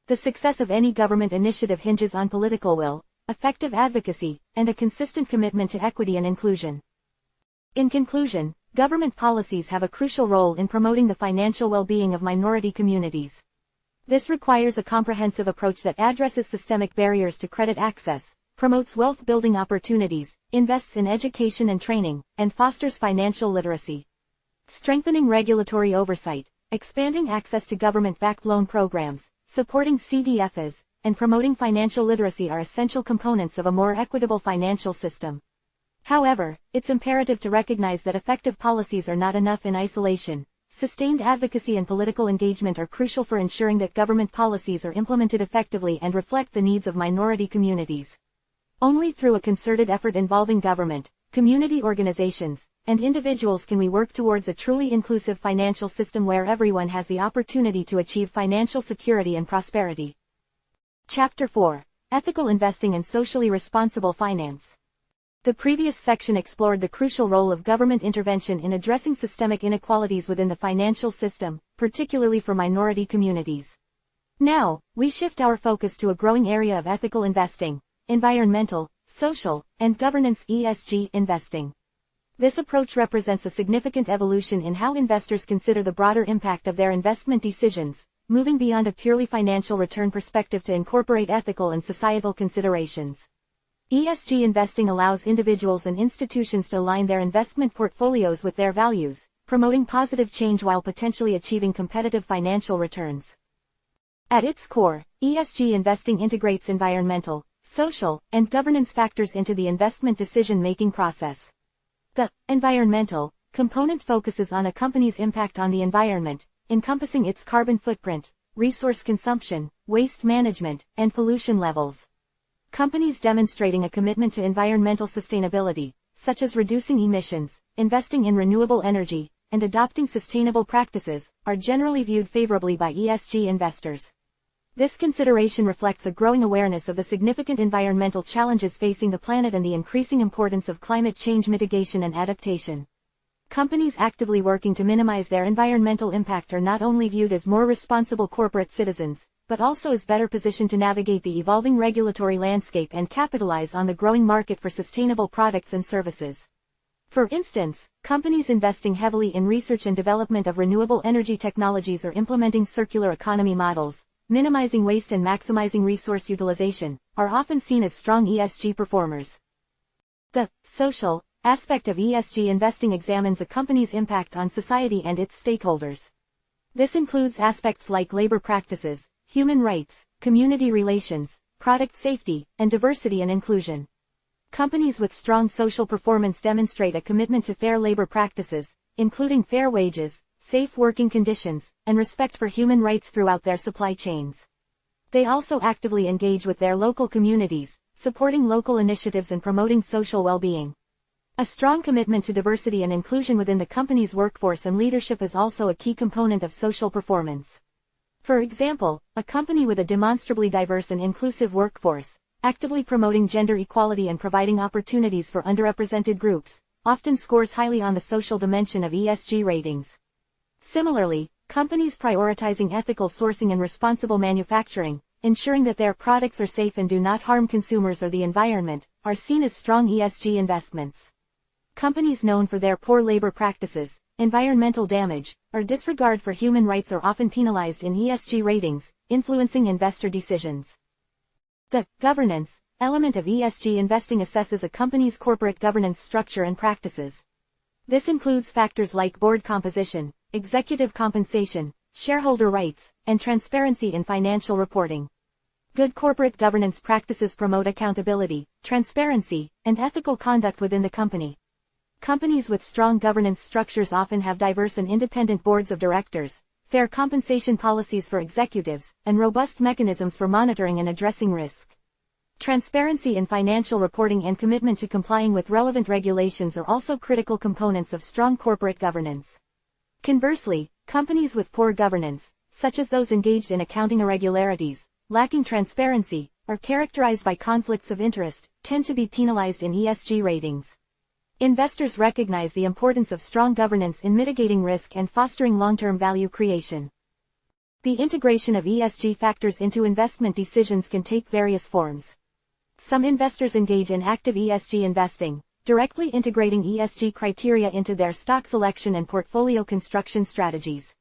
S1: The success of any government initiative hinges on political will, effective advocacy, and a consistent commitment to equity and inclusion. In conclusion, government policies have a crucial role in promoting the financial well-being of minority communities. This requires a comprehensive approach that addresses systemic barriers to credit access, promotes wealth-building opportunities, invests in education and training, and fosters financial literacy. Strengthening regulatory oversight, expanding access to government-backed loan programs, supporting CDFs, and promoting financial literacy are essential components of a more equitable financial system. However, it's imperative to recognize that effective policies are not enough in isolation. Sustained advocacy and political engagement are crucial for ensuring that government policies are implemented effectively and reflect the needs of minority communities. Only through a concerted effort involving government, community organizations, and individuals can we work towards a truly inclusive financial system where everyone has the opportunity to achieve financial security and prosperity. Chapter 4. Ethical Investing and Socially Responsible Finance. The previous section explored the crucial role of government intervention in addressing systemic inequalities within the financial system, particularly for minority communities. Now, we shift our focus to a growing area of ethical investing, environmental, social, and governance (ESG) investing. This approach represents a significant evolution in how investors consider the broader impact of their investment decisions, moving beyond a purely financial return perspective to incorporate ethical and societal considerations. ESG investing allows individuals and institutions to align their investment portfolios with their values, promoting positive change while potentially achieving competitive financial returns. At its core, ESG investing integrates environmental, social, and governance factors into the investment decision-making process. The environmental component focuses on a company's impact on the environment, encompassing its carbon footprint, resource consumption, waste management, and pollution levels. Companies demonstrating a commitment to environmental sustainability, such as reducing emissions, investing in renewable energy, and adopting sustainable practices, are generally viewed favorably by ESG investors. This consideration reflects a growing awareness of the significant environmental challenges facing the planet and the increasing importance of climate change mitigation and adaptation. Companies actively working to minimize their environmental impact are not only viewed as more responsible corporate citizens, but also as better positioned to navigate the evolving regulatory landscape and capitalize on the growing market for sustainable products and services. For instance, companies investing heavily in research and development of renewable energy technologies or implementing circular economy models, minimizing waste and maximizing resource utilization, are often seen as strong ESG performers. The social aspect of ESG investing examines a company's impact on society and its stakeholders. This includes aspects like labor practices, human rights, community relations, product safety, and diversity and inclusion. Companies with strong social performance demonstrate a commitment to fair labor practices, including fair wages, safe working conditions, and respect for human rights throughout their supply chains. They also actively engage with their local communities, supporting local initiatives and promoting social well-being. A strong commitment to diversity and inclusion within the company's workforce and leadership is also a key component of social performance. For example, a company with a demonstrably diverse and inclusive workforce, actively promoting gender equality and providing opportunities for underrepresented groups, often scores highly on the social dimension of ESG ratings. Similarly, companies prioritizing ethical sourcing and responsible manufacturing, ensuring that their products are safe and do not harm consumers or the environment, are seen as strong ESG investments. Companies known for their poor labor practices, environmental damage, or disregard for human rights are often penalized in ESG ratings, influencing investor decisions. The governance element of ESG investing assesses a company's corporate governance structure and practices. This includes factors like board composition, executive compensation, shareholder rights, and transparency in financial reporting. Good corporate governance practices promote accountability, transparency, and ethical conduct within the company. Companies with strong governance structures often have diverse and independent boards of directors, fair compensation policies for executives, and robust mechanisms for monitoring and addressing risk. Transparency in financial reporting and commitment to complying with relevant regulations are also critical components of strong corporate governance. Conversely, companies with poor governance, such as those engaged in accounting irregularities, lacking transparency, or characterized by conflicts of interest, tend to be penalized in ESG ratings. Investors recognize the importance of strong governance in mitigating risk and fostering long-term value creation. The integration of ESG factors into investment decisions can take various forms. Some investors engage in active ESG investing, directly integrating ESG criteria into their stock selection and portfolio construction strategies.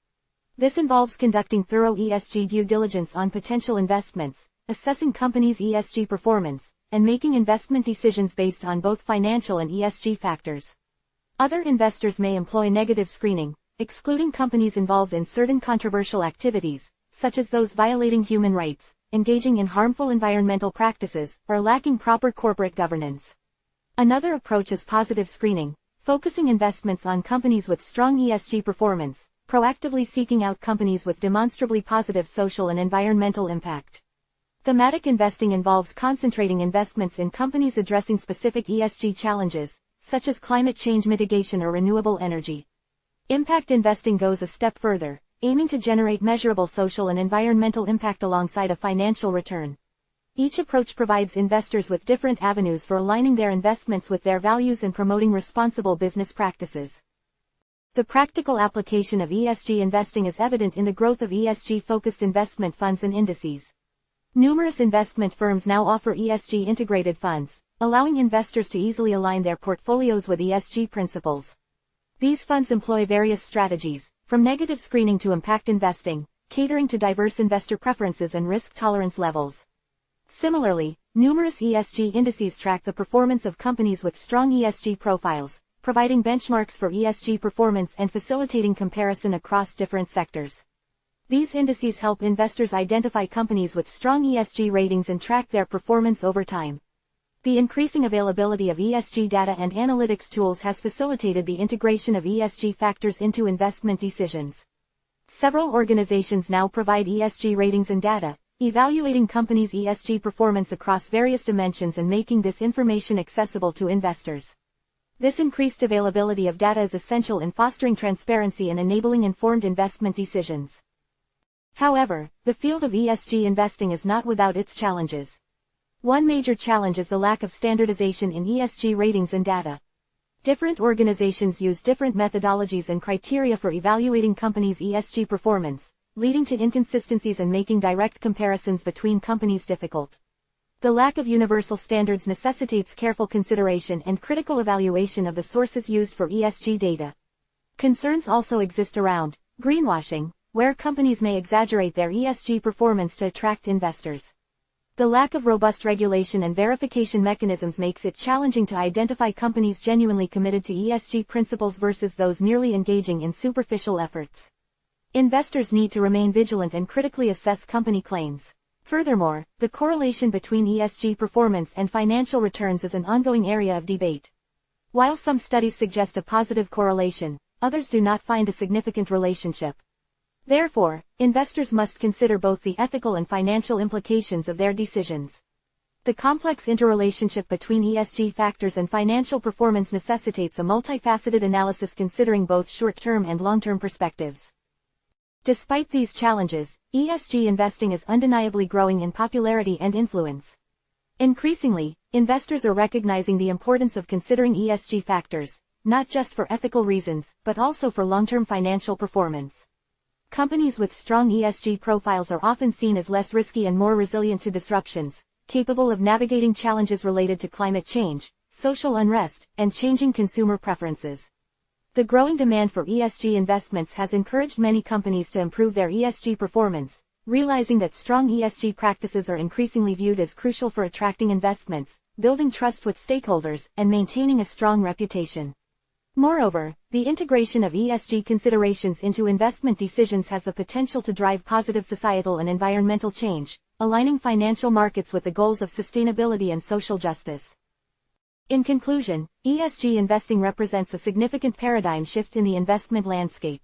S1: This involves conducting thorough ESG due diligence on potential investments, assessing companies' ESG performance, and making investment decisions based on both financial and ESG factors. Other investors may employ negative screening, excluding companies involved in certain controversial activities, such as those violating human rights, engaging in harmful environmental practices, or lacking proper corporate governance. Another approach is positive screening, focusing investments on companies with strong ESG performance, proactively seeking out companies with demonstrably positive social and environmental impact. Thematic investing involves concentrating investments in companies addressing specific ESG challenges, such as climate change mitigation or renewable energy. Impact investing goes a step further, aiming to generate measurable social and environmental impact alongside a financial return. Each approach provides investors with different avenues for aligning their investments with their values and promoting responsible business practices. The practical application of ESG investing is evident in the growth of ESG-focused investment funds and indices. Numerous investment firms now offer ESG integrated funds, allowing investors to easily align their portfolios with ESG principles. These funds employ various strategies, from negative screening to impact investing, catering to diverse investor preferences and risk tolerance levels. Similarly, numerous ESG indices track the performance of companies with strong ESG profiles, providing benchmarks for ESG performance and facilitating comparison across different sectors. These indices help investors identify companies with strong ESG ratings and track their performance over time. The increasing availability of ESG data and analytics tools has facilitated the integration of ESG factors into investment decisions. Several organizations now provide ESG ratings and data, evaluating companies' ESG performance across various dimensions and making this information accessible to investors. This increased availability of data is essential in fostering transparency and enabling informed investment decisions. However, the field of ESG investing is not without its challenges. One major challenge is the lack of standardization in ESG ratings and data. Different organizations use different methodologies and criteria for evaluating companies' ESG performance, leading to inconsistencies and making direct comparisons between companies difficult. The lack of universal standards necessitates careful consideration and critical evaluation of the sources used for ESG data. Concerns also exist around greenwashing, where companies may exaggerate their ESG performance to attract investors. The lack of robust regulation and verification mechanisms makes it challenging to identify companies genuinely committed to ESG principles versus those merely engaging in superficial efforts. Investors need to remain vigilant and critically assess company claims. Furthermore, the correlation between ESG performance and financial returns is an ongoing area of debate. While some studies suggest a positive correlation, others do not find a significant relationship. Therefore, investors must consider both the ethical and financial implications of their decisions. The complex interrelationship between ESG factors and financial performance necessitates a multifaceted analysis considering both short-term and long-term perspectives. Despite these challenges, ESG investing is undeniably growing in popularity and influence. Increasingly, investors are recognizing the importance of considering ESG factors, not just for ethical reasons, but also for long-term financial performance. Companies with strong ESG profiles are often seen as less risky and more resilient to disruptions, capable of navigating challenges related to climate change, social unrest, and changing consumer preferences. The growing demand for ESG investments has encouraged many companies to improve their ESG performance, realizing that strong ESG practices are increasingly viewed as crucial for attracting investments, building trust with stakeholders, and maintaining a strong reputation. Moreover, the integration of ESG considerations into investment decisions has the potential to drive positive societal and environmental change, aligning financial markets with the goals of sustainability and social justice. In conclusion, ESG investing represents a significant paradigm shift in the investment landscape.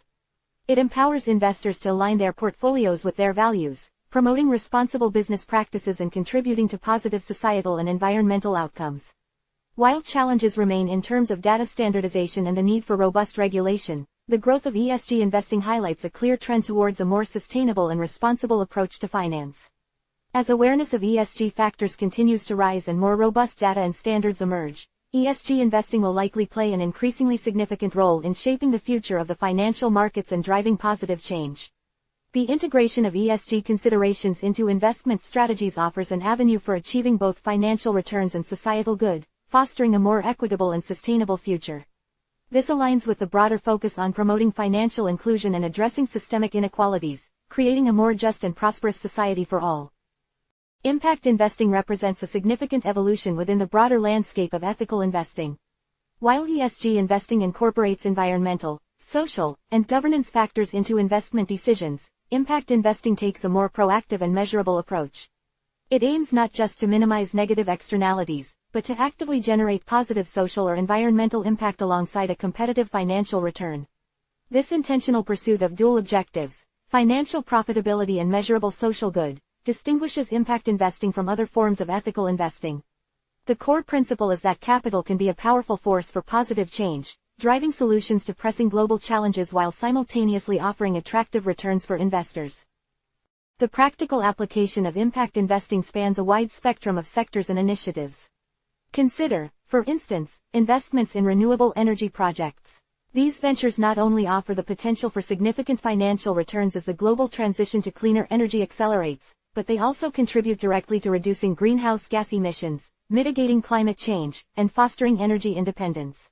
S1: It empowers investors to align their portfolios with their values, promoting responsible business practices and contributing to positive societal and environmental outcomes. While challenges remain in terms of data standardization and the need for robust regulation, the growth of ESG investing highlights a clear trend towards a more sustainable and responsible approach to finance. As awareness of ESG factors continues to rise and more robust data and standards emerge, ESG investing will likely play an increasingly significant role in shaping the future of the financial markets and driving positive change. The integration of ESG considerations into investment strategies offers an avenue for achieving both financial returns and societal good, fostering a more equitable and sustainable future. This aligns with the broader focus on promoting financial inclusion and addressing systemic inequalities, creating a more just and prosperous society for all. Impact investing represents a significant evolution within the broader landscape of ethical investing. While ESG investing incorporates environmental, social, and governance factors into investment decisions, impact investing takes a more proactive and measurable approach. It aims not just to minimize negative externalities, but to actively generate positive social or environmental impact alongside a competitive financial return. This intentional pursuit of dual objectives, financial profitability and measurable social good, distinguishes impact investing from other forms of ethical investing. The core principle is that capital can be a powerful force for positive change, driving solutions to pressing global challenges while simultaneously offering attractive returns for investors. The practical application of impact investing spans a wide spectrum of sectors and initiatives. Consider, for instance, investments in renewable energy projects. These ventures not only offer the potential for significant financial returns as the global transition to cleaner energy accelerates, but they also contribute directly to reducing greenhouse gas emissions, mitigating climate change, and fostering energy independence.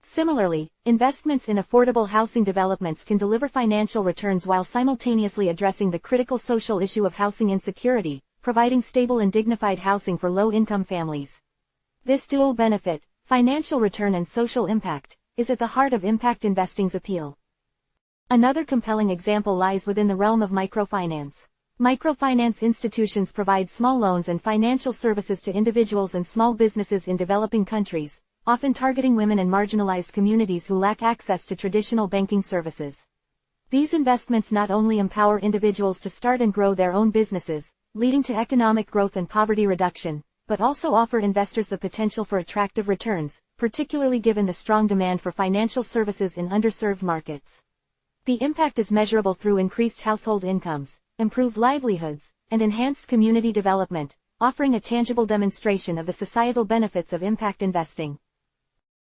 S1: Similarly, investments in affordable housing developments can deliver financial returns while simultaneously addressing the critical social issue of housing insecurity, providing stable and dignified housing for low-income families. This dual benefit, financial return and social impact, is at the heart of impact investing's appeal. Another compelling example lies within the realm of microfinance. Microfinance institutions provide small loans and financial services to individuals and small businesses in developing countries, often targeting women and marginalized communities who lack access to traditional banking services. These investments not only empower individuals to start and grow their own businesses, leading to economic growth and poverty reduction, but also offer investors the potential for attractive returns, particularly given the strong demand for financial services in underserved markets. The impact is measurable through increased household incomes, improved livelihoods, and enhanced community development, offering a tangible demonstration of the societal benefits of impact investing.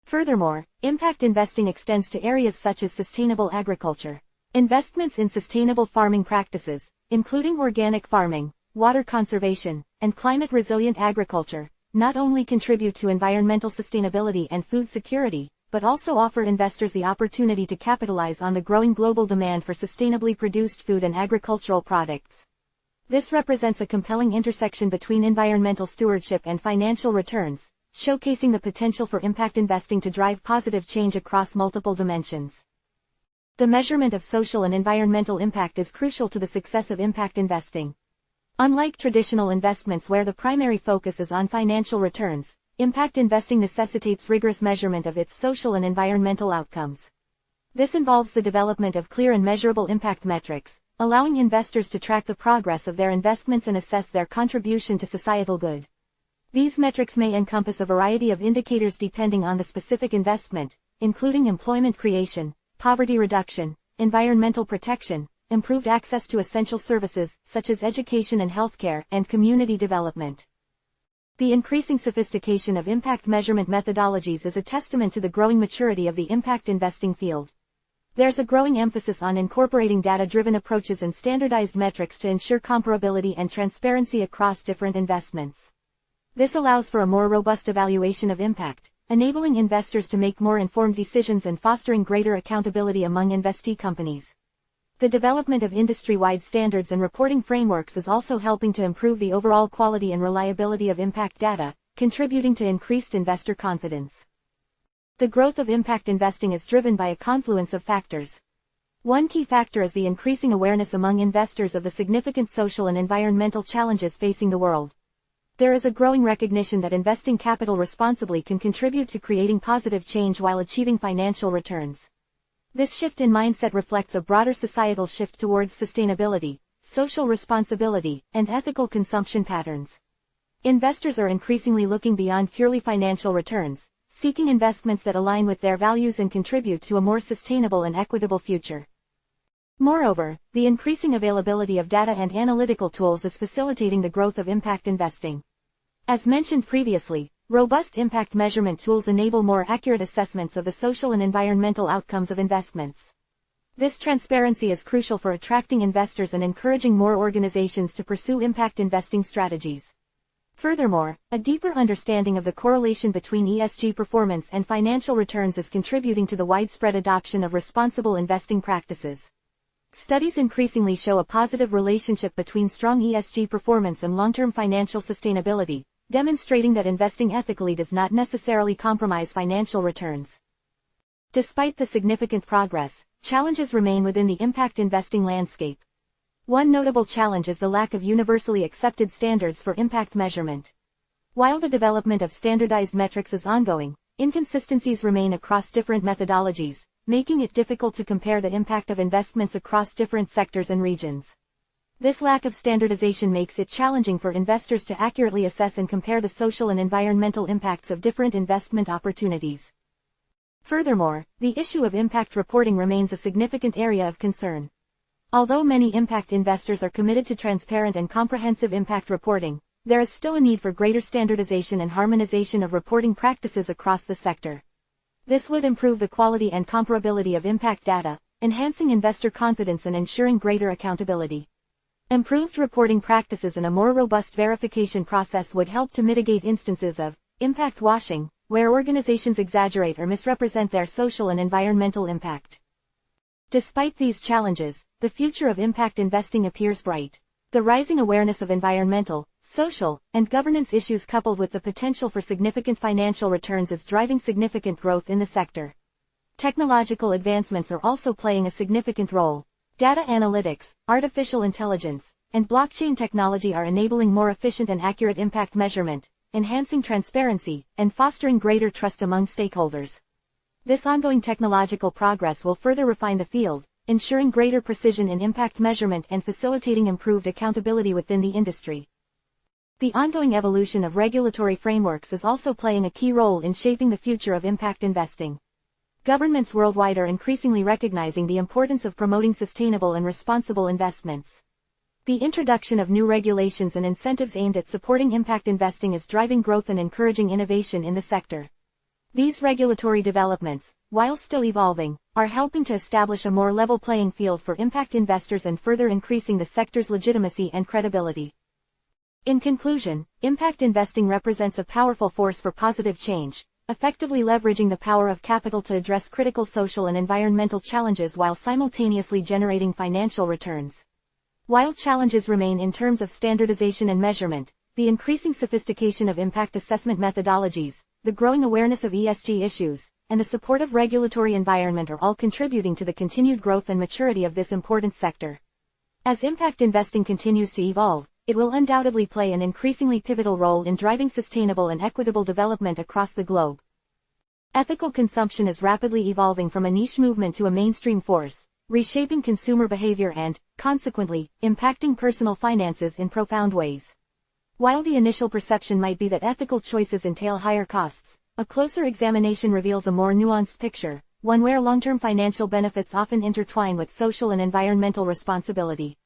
S1: Furthermore, impact investing extends to areas such as sustainable agriculture. Investments in sustainable farming practices, including organic farming, water conservation, and climate-resilient agriculture, not only contribute to environmental sustainability and food security, but also offer investors the opportunity to capitalize on the growing global demand for sustainably produced food and agricultural products. This represents a compelling intersection between environmental stewardship and financial returns, showcasing the potential for impact investing to drive positive change across multiple dimensions. The measurement of social and environmental impact is crucial to the success of impact investing. Unlike traditional investments where the primary focus is on financial returns, impact investing necessitates rigorous measurement of its social and environmental outcomes. This involves the development of clear and measurable impact metrics, allowing investors to track the progress of their investments and assess their contribution to societal good. These metrics may encompass a variety of indicators depending on the specific investment, including employment creation, poverty reduction, environmental protection, improved access to essential services, such as education and healthcare, and community development. The increasing sophistication of impact measurement methodologies is a testament to the growing maturity of the impact investing field. There's a growing emphasis on incorporating data-driven approaches and standardized metrics to ensure comparability and transparency across different investments. This allows for a more robust evaluation of impact, enabling investors to make more informed decisions and fostering greater accountability among investee companies. The development of industry-wide standards and reporting frameworks is also helping to improve the overall quality and reliability of impact data, contributing to increased investor confidence. The growth of impact investing is driven by a confluence of factors. One key factor is the increasing awareness among investors of the significant social and environmental challenges facing the world. There is a growing recognition that investing capital responsibly can contribute to creating positive change while achieving financial returns. This shift in mindset reflects a broader societal shift towards sustainability, social responsibility, and ethical consumption patterns. Investors are increasingly looking beyond purely financial returns, seeking investments that align with their values and contribute to a more sustainable and equitable future. Moreover, the increasing availability of data and analytical tools is facilitating the growth of impact investing. As mentioned previously, robust impact measurement tools enable more accurate assessments of the social and environmental outcomes of investments. This transparency is crucial for attracting investors and encouraging more organizations to pursue impact investing strategies. Furthermore, a deeper understanding of the correlation between ESG performance and financial returns is contributing to the widespread adoption of responsible investing practices. Studies increasingly show a positive relationship between strong ESG performance and long-term financial sustainability, demonstrating that investing ethically does not necessarily compromise financial returns. Despite the significant progress, challenges remain within the impact investing landscape. One notable challenge is the lack of universally accepted standards for impact measurement. While the development of standardized metrics is ongoing, inconsistencies remain across different methodologies, making it difficult to compare the impact of investments across different sectors and regions. This lack of standardization makes it challenging for investors to accurately assess and compare the social and environmental impacts of different investment opportunities. Furthermore, the issue of impact reporting remains a significant area of concern. Although many impact investors are committed to transparent and comprehensive impact reporting, there is still a need for greater standardization and harmonization of reporting practices across the sector. This would improve the quality and comparability of impact data, enhancing investor confidence and ensuring greater accountability. Improved reporting practices and a more robust verification process would help to mitigate instances of impact washing, where organizations exaggerate or misrepresent their social and environmental impact. Despite these challenges, the future of impact investing appears bright. The rising awareness of environmental, social, and governance issues coupled with the potential for significant financial returns is driving significant growth in the sector. Technological advancements are also playing a significant role. Data analytics, artificial intelligence, and blockchain technology are enabling more efficient and accurate impact measurement, enhancing transparency, and fostering greater trust among stakeholders. This ongoing technological progress will further refine the field, ensuring greater precision in impact measurement and facilitating improved accountability within the industry. The ongoing evolution of regulatory frameworks is also playing a key role in shaping the future of impact investing. Governments worldwide are increasingly recognizing the importance of promoting sustainable and responsible investments. The introduction of new regulations and incentives aimed at supporting impact investing is driving growth and encouraging innovation in the sector. These regulatory developments, while still evolving, are helping to establish a more level playing field for impact investors and further increasing the sector's legitimacy and credibility. In conclusion, impact investing represents a powerful force for positive change, effectively leveraging the power of capital to address critical social and environmental challenges while simultaneously generating financial returns. While challenges remain in terms of standardization and measurement, the increasing sophistication of impact assessment methodologies, the growing awareness of ESG issues, and the supportive regulatory environment are all contributing to the continued growth and maturity of this important sector. As impact investing continues to evolve, it will undoubtedly play an increasingly pivotal role in driving sustainable and equitable development across the globe. Ethical consumption is rapidly evolving from a niche movement to a mainstream force, reshaping consumer behavior and, consequently, impacting personal finances in profound ways. While the initial perception might be that ethical choices entail higher costs, a closer examination reveals a more nuanced picture, one where long-term financial benefits often intertwine with social and environmental responsibility.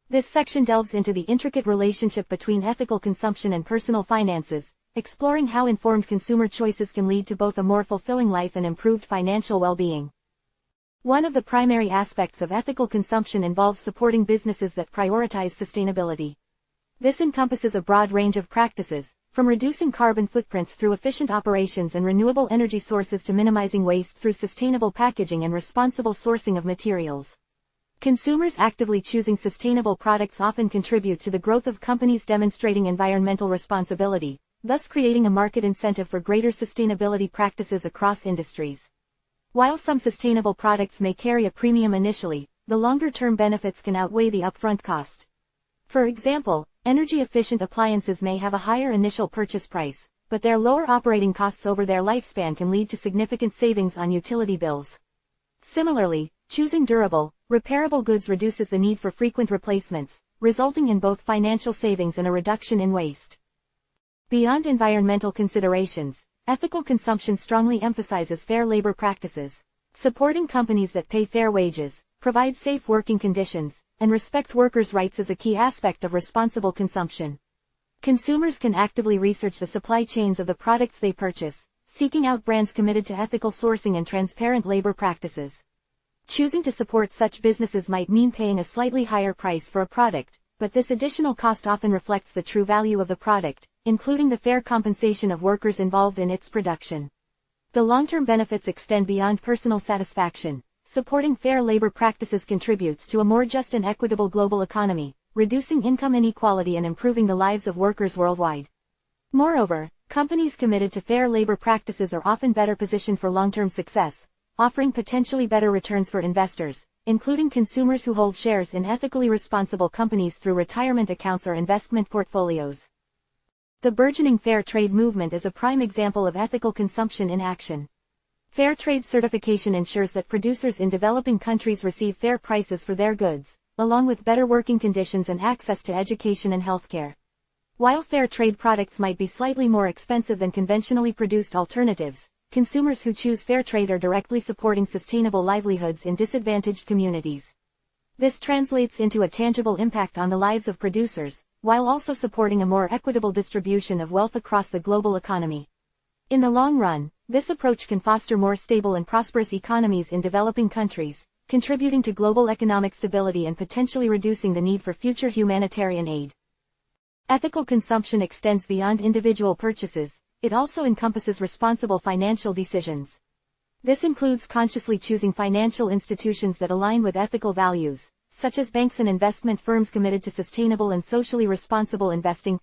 S1: This section delves into the intricate relationship between ethical consumption and personal finances, exploring how informed consumer choices can lead to both a more fulfilling life and improved financial well-being. One of the primary aspects of ethical consumption involves supporting businesses that prioritize sustainability. This encompasses a broad range of practices, from reducing carbon footprints through efficient operations and renewable energy sources to minimizing waste through sustainable packaging and responsible sourcing of materials. Consumers actively choosing sustainable products often contribute to the growth of companies demonstrating environmental responsibility, thus creating a market incentive for greater sustainability practices across industries. While some sustainable products may carry a premium initially, the longer-term benefits can outweigh the upfront cost. For example, energy-efficient appliances may have a higher initial purchase price, but their lower operating costs over their lifespan can lead to significant savings on utility bills. Similarly, choosing durable, repairable goods reduces the need for frequent replacements, resulting in both financial savings and a reduction in waste. Beyond environmental considerations, ethical consumption strongly emphasizes fair labor practices. Supporting companies that pay fair wages, provide safe working conditions, and respect workers' rights is a key aspect of responsible consumption. Consumers can actively research the supply chains of the products they purchase, seeking out brands committed to ethical sourcing and transparent labor practices. Choosing to support such businesses might mean paying a slightly higher price for a product, but this additional cost often reflects the true value of the product, including the fair compensation of workers involved in its production. The long-term benefits extend beyond personal satisfaction. Supporting fair labor practices contributes to a more just and equitable global economy, reducing income inequality and improving the lives of workers worldwide. Moreover, companies committed to fair labor practices are often better positioned for long-term success, offering potentially better returns for investors, including consumers who hold shares in ethically responsible companies through retirement accounts or investment portfolios. The burgeoning fair trade movement is a prime example of ethical consumption in action. Fair trade certification ensures that producers in developing countries receive fair prices for their goods, along with better working conditions and access to education and healthcare. While fair trade products might be slightly more expensive than conventionally produced alternatives, consumers who choose fair trade are directly supporting sustainable livelihoods in disadvantaged communities. This translates into a tangible impact on the lives of producers, while also supporting a more equitable distribution of wealth across the global economy. In the long run, this approach can foster more stable and prosperous economies in developing countries, contributing to global economic stability and potentially reducing the need for future humanitarian aid. Ethical consumption extends beyond individual purchases. It also encompasses responsible financial decisions. This includes consciously choosing financial institutions that align with ethical values, such as banks and investment firms committed to sustainable and socially responsible investing.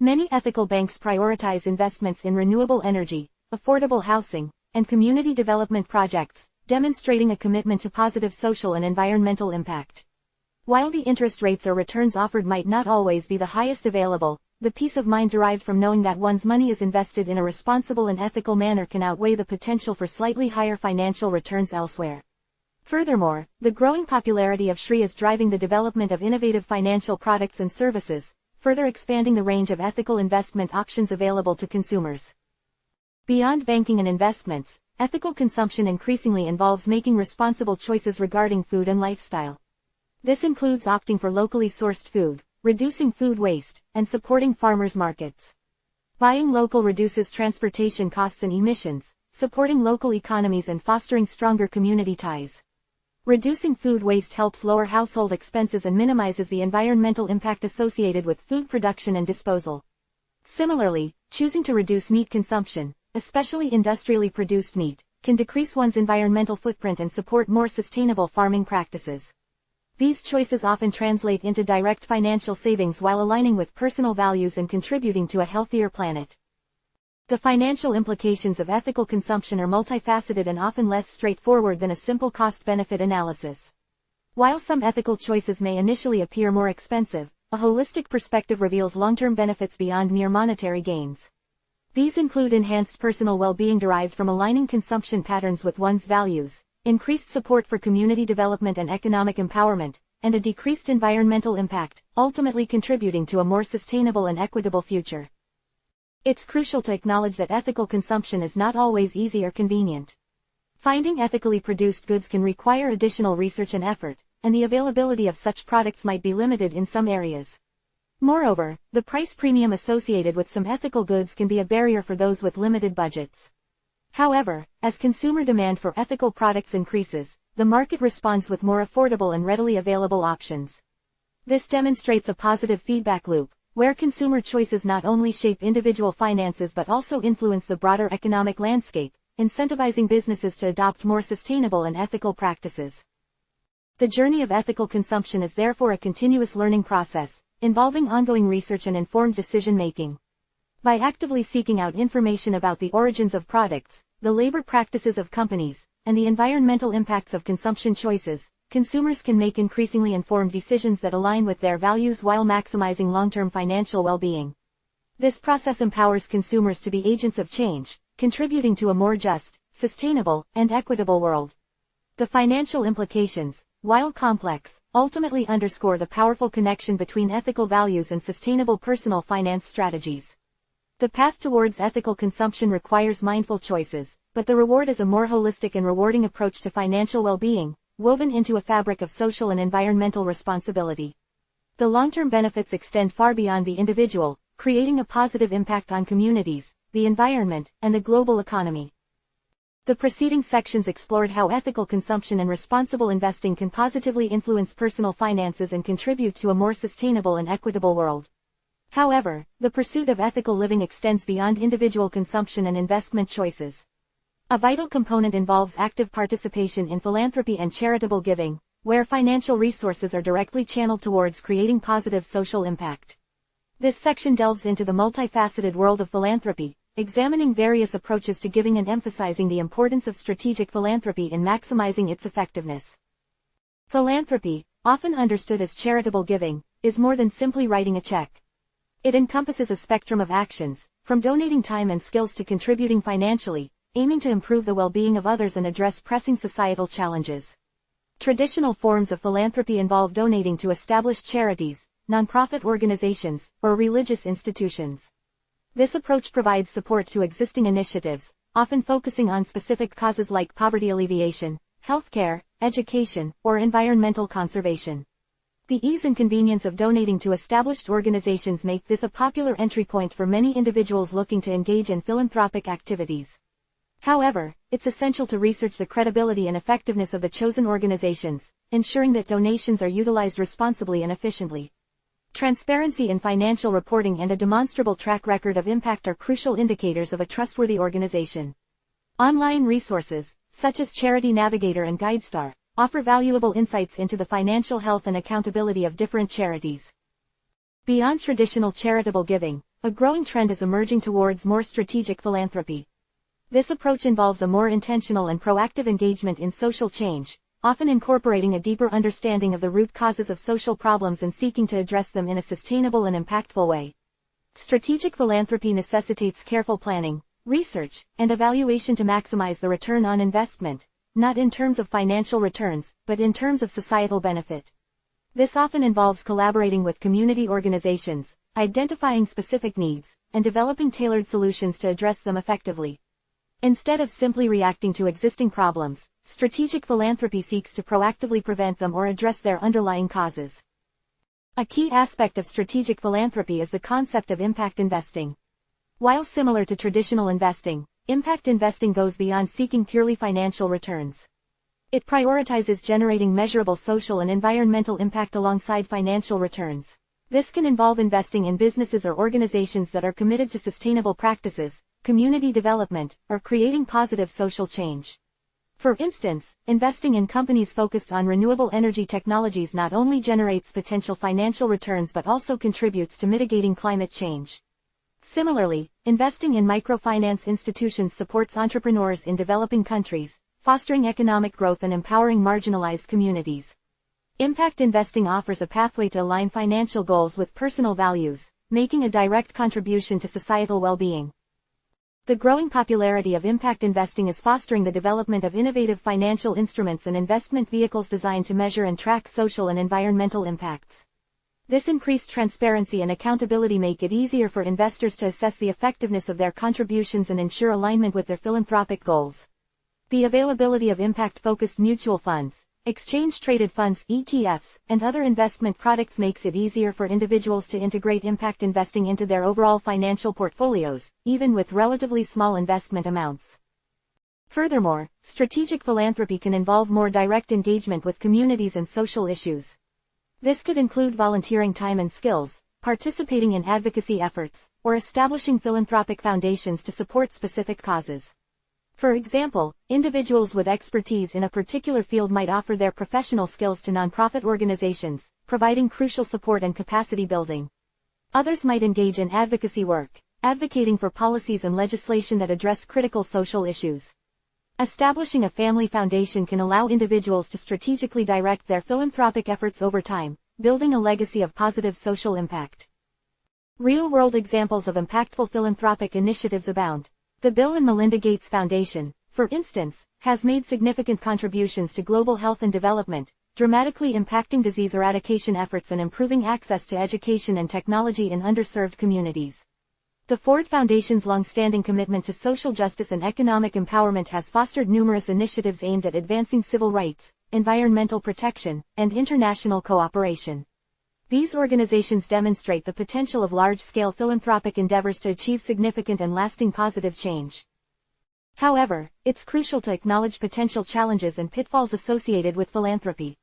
S1: Many ethical banks prioritize investments in renewable energy, affordable housing, and community development projects, demonstrating a commitment to positive social and environmental impact. While the interest rates or returns offered might not always be the highest available, the peace of mind derived from knowing that one's money is invested in a responsible and ethical manner can outweigh the potential for slightly higher financial returns elsewhere. Furthermore, the growing popularity of SRI is driving the development of innovative financial products and services, further expanding the range of ethical investment options available to consumers. Beyond banking and investments, ethical consumption increasingly involves making responsible choices regarding food and lifestyle. This includes opting for locally sourced food, reducing food waste, and supporting farmers' markets. Buying local reduces transportation costs and emissions, supporting local economies and fostering stronger community ties. Reducing food waste helps lower household expenses and minimizes the environmental impact associated with food production and disposal. Similarly, choosing to reduce meat consumption, especially industrially produced meat, can decrease one's environmental footprint and support more sustainable farming practices. These choices often translate into direct financial savings while aligning with personal values and contributing to a healthier planet. The financial implications of ethical consumption are multifaceted and often less straightforward than a simple cost-benefit analysis. While some ethical choices may initially appear more expensive, a holistic perspective reveals long-term benefits beyond mere monetary gains. These include enhanced personal well-being derived from aligning consumption patterns with one's values, increased support for community development and economic empowerment, and a decreased environmental impact, ultimately contributing to a more sustainable and equitable future. It's crucial to acknowledge that ethical consumption is not always easy or convenient. Finding ethically produced goods can require additional research and effort, and the availability of such products might be limited in some areas. Moreover, the price premium associated with some ethical goods can be a barrier for those with limited budgets. However, as consumer demand for ethical products increases, the market responds with more affordable and readily available options. This demonstrates a positive feedback loop, where consumer choices not only shape individual finances but also influence the broader economic landscape, incentivizing businesses to adopt more sustainable and ethical practices. The journey of ethical consumption is therefore a continuous learning process, involving ongoing research and informed decision-making. By actively seeking out information about the origins of products, the labor practices of companies, and the environmental impacts of consumption choices, consumers can make increasingly informed decisions that align with their values while maximizing long-term financial well-being. This process empowers consumers to be agents of change, contributing to a more just, sustainable, and equitable world. The financial implications, while complex, ultimately underscore the powerful connection between ethical values and sustainable personal finance strategies. The path towards ethical consumption requires mindful choices, but the reward is a more holistic and rewarding approach to financial well-being, woven into a fabric of social and environmental responsibility. The long-term benefits extend far beyond the individual, creating a positive impact on communities, the environment, and the global economy. The preceding sections explored how ethical consumption and responsible investing can positively influence personal finances and contribute to a more sustainable and equitable world. However, the pursuit of ethical living extends beyond individual consumption and investment choices. A vital component involves active participation in philanthropy and charitable giving, where financial resources are directly channeled towards creating positive social impact. This section delves into the multifaceted world of philanthropy, examining various approaches to giving and emphasizing the importance of strategic philanthropy in maximizing its effectiveness. Philanthropy, often understood as charitable giving, is more than simply writing a check. It encompasses a spectrum of actions, from donating time and skills to contributing financially, aiming to improve the well-being of others and address pressing societal challenges. Traditional forms of philanthropy involve donating to established charities, nonprofit organizations, or religious institutions. This approach provides support to existing initiatives, often focusing on specific causes like poverty alleviation, healthcare, education, or environmental conservation. The ease and convenience of donating to established organizations make this a popular entry point for many individuals looking to engage in philanthropic activities. However, it's essential to research the credibility and effectiveness of the chosen organizations, ensuring that donations are utilized responsibly and efficiently. Transparency in financial reporting and a demonstrable track record of impact are crucial indicators of a trustworthy organization. Online resources, such as Charity Navigator and GuideStar, offer valuable insights into the financial health and accountability of different charities. Beyond traditional charitable giving, a growing trend is emerging towards more strategic philanthropy. This approach involves a more intentional and proactive engagement in social change, often incorporating a deeper understanding of the root causes of social problems and seeking to address them in a sustainable and impactful way. Strategic philanthropy necessitates careful planning, research, and evaluation to maximize the return on investment, not in terms of financial returns, but in terms of societal benefit. This often involves collaborating with community organizations, identifying specific needs, and developing tailored solutions to address them effectively. Instead of simply reacting to existing problems, strategic philanthropy seeks to proactively prevent them or address their underlying causes. A key aspect of strategic philanthropy is the concept of impact investing. While similar to traditional investing, impact investing goes beyond seeking purely financial returns. It prioritizes generating measurable social and environmental impact alongside financial returns. This can involve investing in businesses or organizations that are committed to sustainable practices, community development, or creating positive social change. For instance, investing in companies focused on renewable energy technologies not only generates potential financial returns but also contributes to mitigating climate change. Similarly, investing in microfinance institutions supports entrepreneurs in developing countries, fostering economic growth and empowering marginalized communities. Impact investing offers a pathway to align financial goals with personal values, making a direct contribution to societal well-being. The growing popularity of impact investing is fostering the development of innovative financial instruments and investment vehicles designed to measure and track social and environmental impacts. This increased transparency and accountability make it easier for investors to assess the effectiveness of their contributions and ensure alignment with their philanthropic goals. The availability of impact-focused mutual funds, exchange-traded funds (ETFs), and other investment products makes it easier for individuals to integrate impact investing into their overall financial portfolios, even with relatively small investment amounts. Furthermore, strategic philanthropy can involve more direct engagement with communities and social issues. This could include volunteering time and skills, participating in advocacy efforts, or establishing philanthropic foundations to support specific causes. For example, individuals with expertise in a particular field might offer their professional skills to nonprofit organizations, providing crucial support and capacity building. Others might engage in advocacy work, advocating for policies and legislation that address critical social issues. Establishing a family foundation can allow individuals to strategically direct their philanthropic efforts over time, building a legacy of positive social impact. Real-world examples of impactful philanthropic initiatives abound. The Bill and Melinda Gates Foundation, for instance, has made significant contributions to global health and development, dramatically impacting disease eradication efforts and improving access to education and technology in underserved communities. The Ford Foundation's long-standing commitment to social justice and economic empowerment has fostered numerous initiatives aimed at advancing civil rights, environmental protection, and international cooperation. These organizations demonstrate the potential of large-scale philanthropic endeavors to achieve significant and lasting positive change. However, it's crucial to acknowledge potential challenges and pitfalls associated with philanthropy.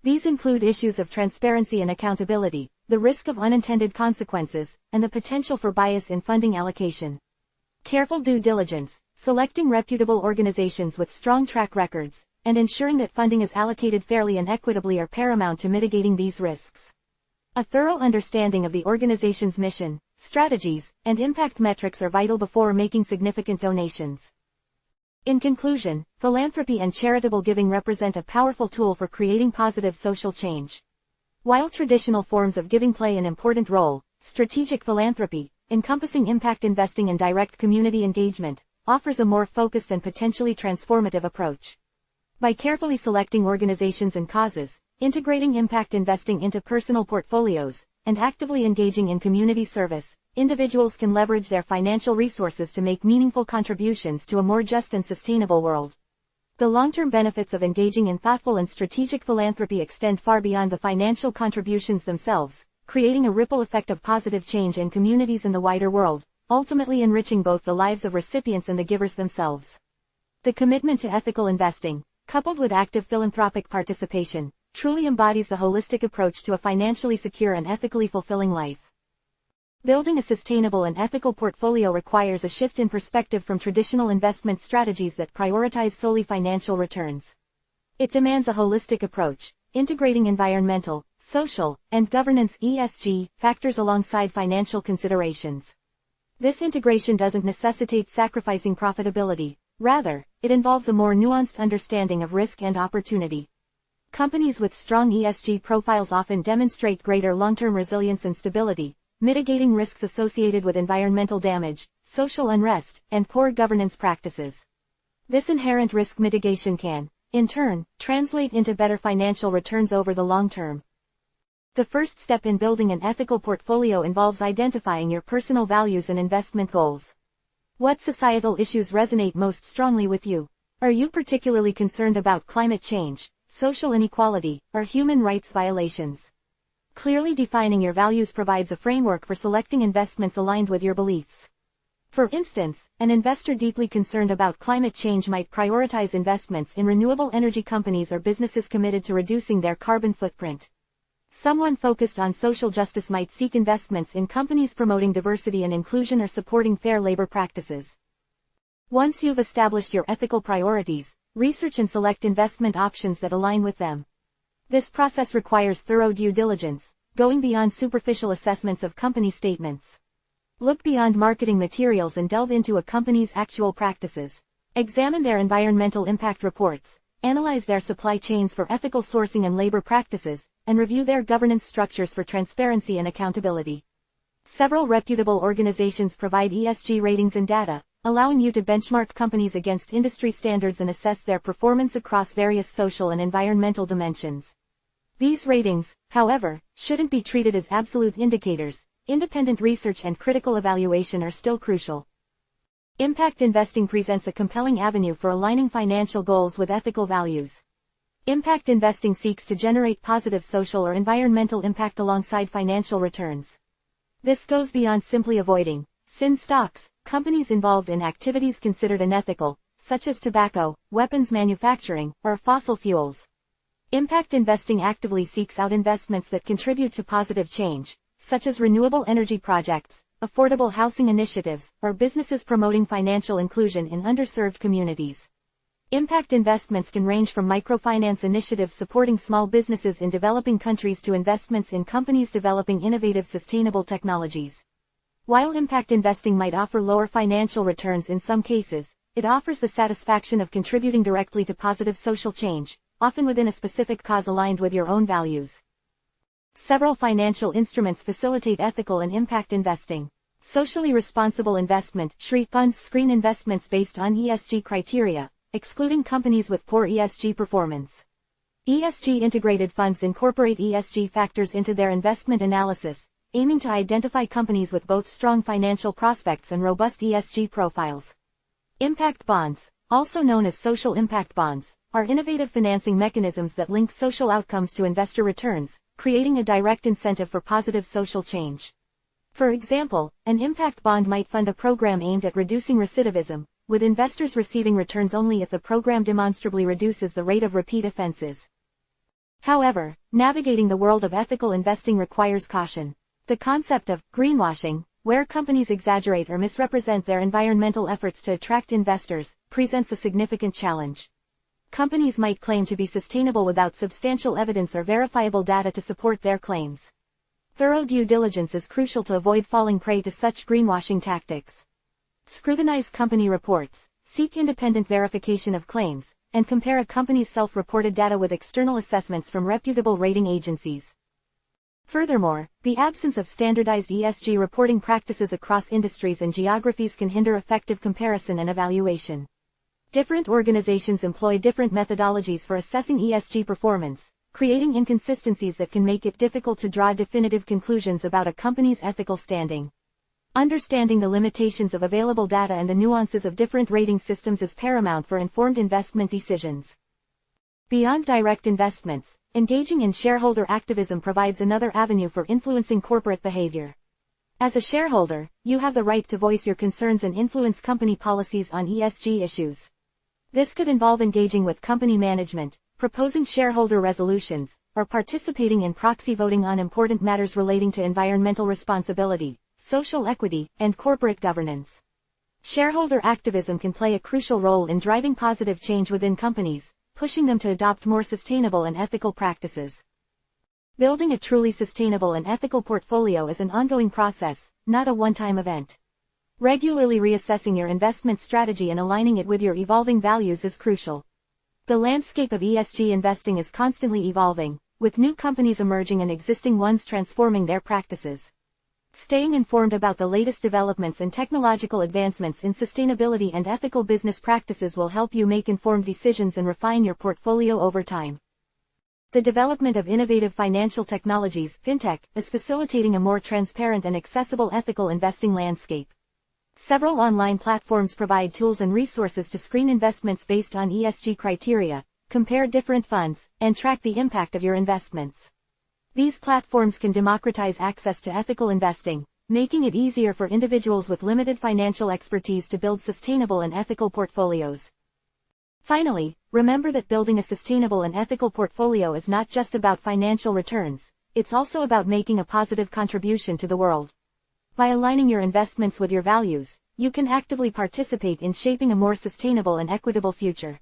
S1: These include issues of transparency and accountability, the risk of unintended consequences, and the potential for bias in funding allocation. Careful due diligence, selecting reputable organizations with strong track records, and ensuring that funding is allocated fairly and equitably are paramount to mitigating these risks. A thorough understanding of the organization's mission, strategies, and impact metrics are vital before making significant donations. In conclusion, philanthropy and charitable giving represent a powerful tool for creating positive social change. While traditional forms of giving play an important role, strategic philanthropy, encompassing impact investing and direct community engagement, offers a more focused and potentially transformative approach. By carefully selecting organizations and causes, integrating impact investing into personal portfolios, and actively engaging in community service, individuals can leverage their financial resources to make meaningful contributions to a more just and sustainable world. The long-term benefits of engaging in thoughtful and strategic philanthropy extend far beyond the financial contributions themselves, creating a ripple effect of positive change in communities and the wider world, ultimately enriching both the lives of recipients and the givers themselves. The commitment to ethical investing, coupled with active philanthropic participation, truly embodies the holistic approach to a financially secure and ethically fulfilling life. Building a sustainable and ethical portfolio requires a shift in perspective from traditional investment strategies that prioritize solely financial returns. It demands a holistic approach, integrating environmental, social, and governance (ESG) factors alongside financial considerations. This integration doesn't necessitate sacrificing profitability, rather, it involves a more nuanced understanding of risk and opportunity. Companies with strong ESG profiles often demonstrate greater long-term resilience and stability, mitigating risks associated with environmental damage, social unrest, and poor governance practices. This inherent risk mitigation can, in turn, translate into better financial returns over the long term. The first step in building an ethical portfolio involves identifying your personal values and investment goals. What societal issues resonate most strongly with you? Are you particularly concerned about climate change, social inequality, or human rights violations? Clearly defining your values provides a framework for selecting investments aligned with your beliefs. For instance, an investor deeply concerned about climate change might prioritize investments in renewable energy companies or businesses committed to reducing their carbon footprint. Someone focused on social justice might seek investments in companies promoting diversity and inclusion or supporting fair labor practices. Once you've established your ethical priorities, research and select investment options that align with them. This process requires thorough due diligence, going beyond superficial assessments of company statements. Look beyond marketing materials and delve into a company's actual practices. Examine their environmental impact reports, analyze their supply chains for ethical sourcing and labor practices, and review their governance structures for transparency and accountability. Several reputable organizations provide ESG ratings and data, allowing you to benchmark companies against industry standards and assess their performance across various social and environmental dimensions. These ratings, however, shouldn't be treated as absolute indicators. Independent research and critical evaluation are still crucial. Impact investing presents a compelling avenue for aligning financial goals with ethical values. Impact investing seeks to generate positive social or environmental impact alongside financial returns. This goes beyond simply avoiding sin stocks, companies involved in activities considered unethical, such as tobacco, weapons manufacturing, or fossil fuels. Impact investing actively seeks out investments that contribute to positive change, such as renewable energy projects, affordable housing initiatives, or businesses promoting financial inclusion in underserved communities. Impact investments can range from microfinance initiatives supporting small businesses in developing countries to investments in companies developing innovative sustainable technologies. While impact investing might offer lower financial returns in some cases, it offers the satisfaction of contributing directly to positive social change, often within a specific cause aligned with your own values. Several financial instruments facilitate ethical and impact investing. Socially responsible investment (SRI) funds screen investments based on ESG criteria, excluding companies with poor ESG performance. ESG integrated funds incorporate ESG factors into their investment analysis, aiming to identify companies with both strong financial prospects and robust ESG profiles. Impact bonds, also known as social impact bonds, are innovative financing mechanisms that link social outcomes to investor returns, creating a direct incentive for positive social change. For example, an impact bond might fund a program aimed at reducing recidivism, with investors receiving returns only if the program demonstrably reduces the rate of repeat offenses. However, navigating the world of ethical investing requires caution. The concept of greenwashing, where companies exaggerate or misrepresent their environmental efforts to attract investors, presents a significant challenge. Companies might claim to be sustainable without substantial evidence or verifiable data to support their claims. Thorough due diligence is crucial to avoid falling prey to such greenwashing tactics. Scrutinize company reports, seek independent verification of claims, and compare a company's self-reported data with external assessments from reputable rating agencies. Furthermore, the absence of standardized ESG reporting practices across industries and geographies can hinder effective comparison and evaluation. Different organizations employ different methodologies for assessing ESG performance, creating inconsistencies that can make it difficult to draw definitive conclusions about a company's ethical standing. Understanding the limitations of available data and the nuances of different rating systems is paramount for informed investment decisions. Beyond direct investments, engaging in shareholder activism provides another avenue for influencing corporate behavior. As a shareholder, you have the right to voice your concerns and influence company policies on ESG issues. This could involve engaging with company management, proposing shareholder resolutions, or participating in proxy voting on important matters relating to environmental responsibility, social equity, and corporate governance. Shareholder activism can play a crucial role in driving positive change within companies, pushing them to adopt more sustainable and ethical practices. Building a truly sustainable and ethical portfolio is an ongoing process, not a one-time event. Regularly reassessing your investment strategy and aligning it with your evolving values is crucial. The landscape of ESG investing is constantly evolving, with new companies emerging and existing ones transforming their practices. Staying informed about the latest developments and technological advancements in sustainability and ethical business practices will help you make informed decisions and refine your portfolio over time. The development of innovative financial technologies, fintech, is facilitating a more transparent and accessible ethical investing landscape. Several online platforms provide tools and resources to screen investments based on ESG criteria, compare different funds, and track the impact of your investments. These platforms can democratize access to ethical investing, making it easier for individuals with limited financial expertise to build sustainable and ethical portfolios. Finally, remember that building a sustainable and ethical portfolio is not just about financial returns, it's also about making a positive contribution to the world. By aligning your investments with your values, you can actively participate in shaping a more sustainable and equitable future.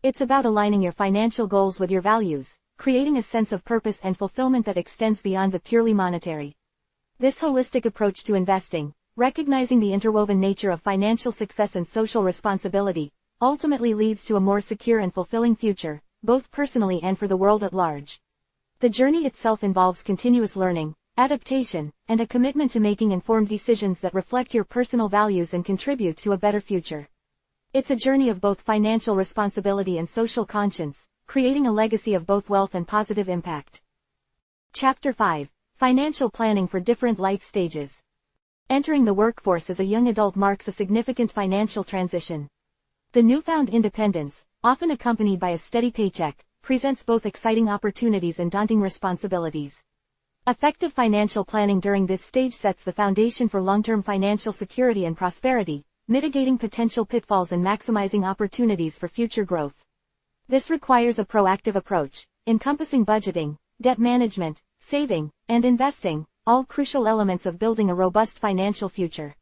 S1: It's about aligning your financial goals with your values, creating a sense of purpose and fulfillment that extends beyond the purely monetary. This holistic approach to investing, recognizing the interwoven nature of financial success and social responsibility, ultimately leads to a more secure and fulfilling future, both personally and for the world at large. The journey itself involves continuous learning, adaptation, and a commitment to making informed decisions that reflect your personal values and contribute to a better future. It's a journey of both financial responsibility and social conscience, creating a legacy of both wealth and positive impact. Chapter 5. Financial Planning for Different Life Stages. Entering the workforce as a young adult marks a significant financial transition. The newfound independence, often accompanied by a steady paycheck, presents both exciting opportunities and daunting responsibilities. Effective financial planning during this stage sets the foundation for long-term financial security and prosperity, mitigating potential pitfalls and maximizing opportunities for future growth. This requires a proactive approach, encompassing budgeting, debt management, saving, and investing, all crucial elements of building a robust financial future.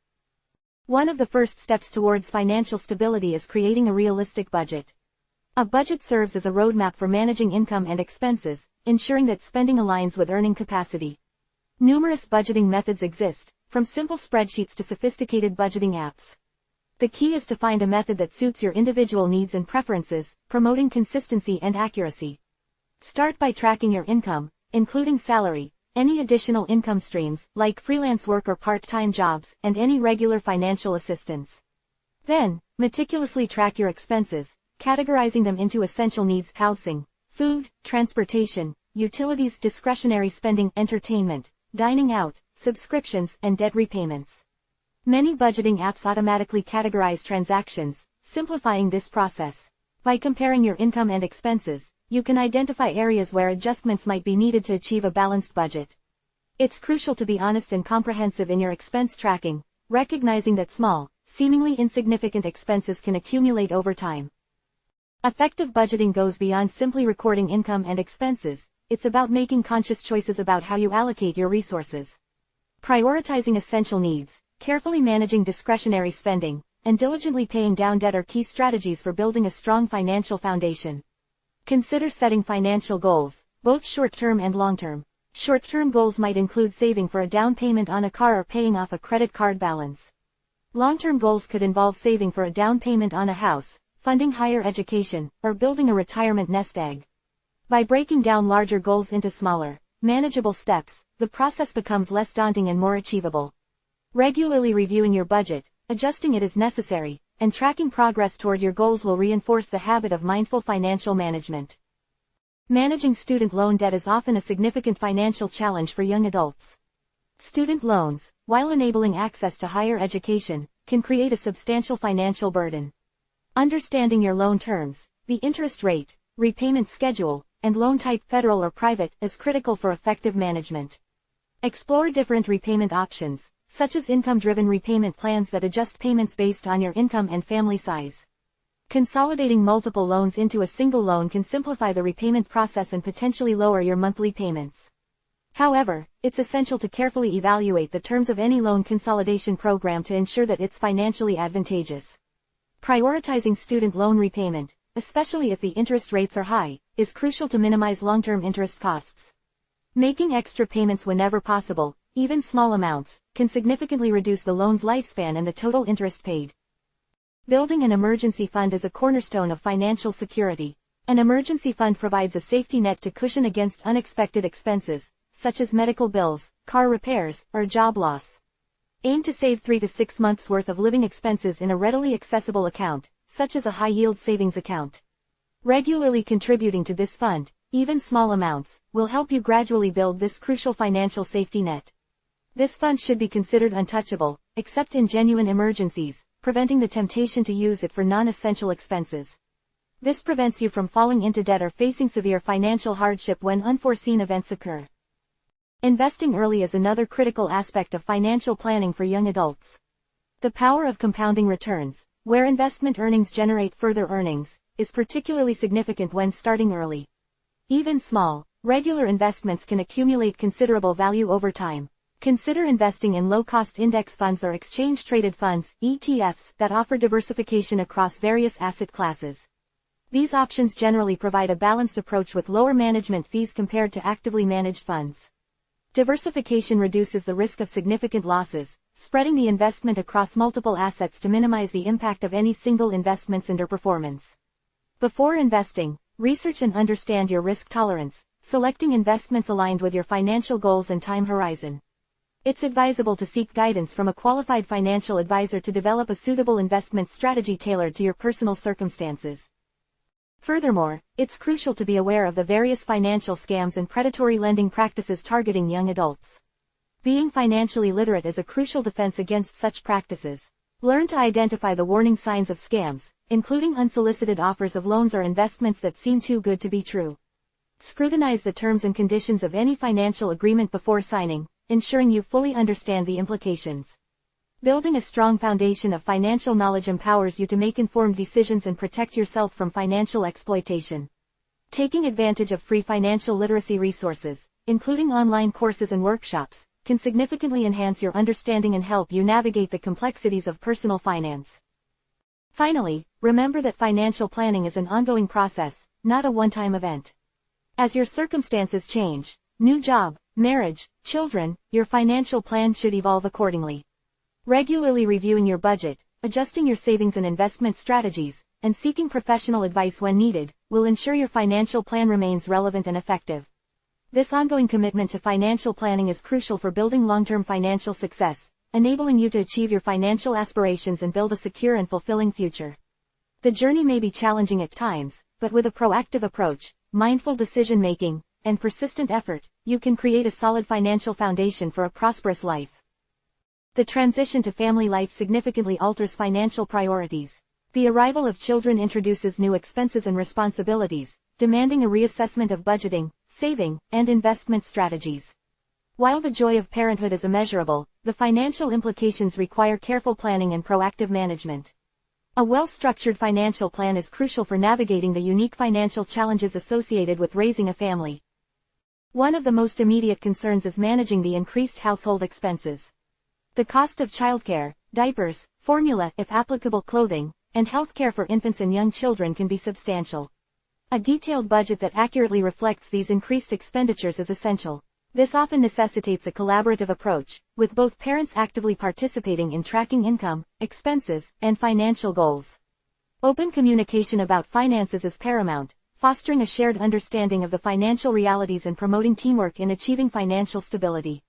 S1: One of the first steps towards financial stability is creating a realistic budget. A budget serves as a roadmap for managing income and expenses, ensuring that spending aligns with earning capacity. Numerous budgeting methods exist, from simple spreadsheets to sophisticated budgeting apps. The key is to find a method that suits your individual needs and preferences, promoting consistency and accuracy. Start by tracking your income, including salary, any additional income streams, like freelance work or part-time jobs, and any regular financial assistance. Then, meticulously track your expenses, categorizing them into essential needs: housing, food, transportation, utilities, discretionary spending, entertainment, dining out, subscriptions, and debt repayments. Many budgeting apps automatically categorize transactions, simplifying this process. By comparing your income and expenses, you can identify areas where adjustments might be needed to achieve a balanced budget. It's crucial to be honest and comprehensive in your expense tracking, recognizing that small, seemingly insignificant expenses can accumulate over time. Effective budgeting goes beyond simply recording income and expenses. It's about making conscious choices about how you allocate your resources. Prioritizing essential needs, carefully managing discretionary spending, and diligently paying down debt are key strategies for building a strong financial foundation. Consider setting financial goals, both short-term and long-term. Short-term goals might include saving for a down payment on a car or paying off a credit card balance. Long-term goals could involve saving for a down payment on a house, funding higher education, or building a retirement nest egg. By breaking down larger goals into smaller, manageable steps, the process becomes less daunting and more achievable. Regularly reviewing your budget, adjusting it as necessary, and tracking progress toward your goals will reinforce the habit of mindful financial management. Managing student loan debt is often a significant financial challenge for young adults. Student loans, while enabling access to higher education, can create a substantial financial burden. Understanding your loan terms, the interest rate, repayment schedule, and loan type federal or private is critical for effective management. Explore different repayment options, such as income-driven repayment plans that adjust payments based on your income and family size. Consolidating multiple loans into a single loan can simplify the repayment process and potentially lower your monthly payments. However, it's essential to carefully evaluate the terms of any loan consolidation program to ensure that it's financially advantageous. Prioritizing student loan repayment, especially if the interest rates are high, is crucial to minimize long-term interest costs. Making extra payments whenever possible, even small amounts, can significantly reduce the loan's lifespan and the total interest paid. Building an emergency fund is a cornerstone of financial security. An emergency fund provides a safety net to cushion against unexpected expenses, such as medical bills, car repairs, or job loss. Aim to save 3 to 6 months' worth of living expenses in a readily accessible account, such as a high-yield savings account. Regularly contributing to this fund, even small amounts, will help you gradually build this crucial financial safety net. This fund should be considered untouchable, except in genuine emergencies, preventing the temptation to use it for non-essential expenses. This prevents you from falling into debt or facing severe financial hardship when unforeseen events occur. Investing early is another critical aspect of financial planning for young adults. The power of compounding returns, where investment earnings generate further earnings, is particularly significant when starting early. Even small, regular investments can accumulate considerable value over time. Consider investing in low-cost index funds or exchange-traded funds, ETFs, that offer diversification across various asset classes. These options generally provide a balanced approach with lower management fees compared to actively managed funds. Diversification reduces the risk of significant losses, spreading the investment across multiple assets to minimize the impact of any single investment's underperformance. Before investing, research and understand your risk tolerance, selecting investments aligned with your financial goals and time horizon. It's advisable to seek guidance from a qualified financial advisor to develop a suitable investment strategy tailored to your personal circumstances. Furthermore, it's crucial to be aware of the various financial scams and predatory lending practices targeting young adults. Being financially literate is a crucial defense against such practices. Learn to identify the warning signs of scams, including unsolicited offers of loans or investments that seem too good to be true. Scrutinize the terms and conditions of any financial agreement before signing, ensuring you fully understand the implications. Building a strong foundation of financial knowledge empowers you to make informed decisions and protect yourself from financial exploitation. Taking advantage of free financial literacy resources, including online courses and workshops, can significantly enhance your understanding and help you navigate the complexities of personal finance. Finally, remember that financial planning is an ongoing process, not a one-time event. As your circumstances change, new job, marriage, children, your financial plan should evolve accordingly. Regularly reviewing your budget, adjusting your savings and investment strategies, and seeking professional advice when needed, will ensure your financial plan remains relevant and effective. This ongoing commitment to financial planning is crucial for building long-term financial success, enabling you to achieve your financial aspirations and build a secure and fulfilling future. The journey may be challenging at times, but with a proactive approach, mindful decision-making, and persistent effort, you can create a solid financial foundation for a prosperous life. The transition to family life significantly alters financial priorities. The arrival of children introduces new expenses and responsibilities, demanding a reassessment of budgeting, saving, and investment strategies. While the joy of parenthood is immeasurable, the financial implications require careful planning and proactive management. A well-structured financial plan is crucial for navigating the unique financial challenges associated with raising a family. One of the most immediate concerns is managing the increased household expenses. The cost of childcare, diapers, formula, if applicable clothing, and healthcare for infants and young children can be substantial. A detailed budget that accurately reflects these increased expenditures is essential. This often necessitates a collaborative approach, with both parents actively participating in tracking income, expenses, and financial goals. Open communication about finances is paramount, fostering a shared understanding of the financial realities and promoting teamwork in achieving financial stability.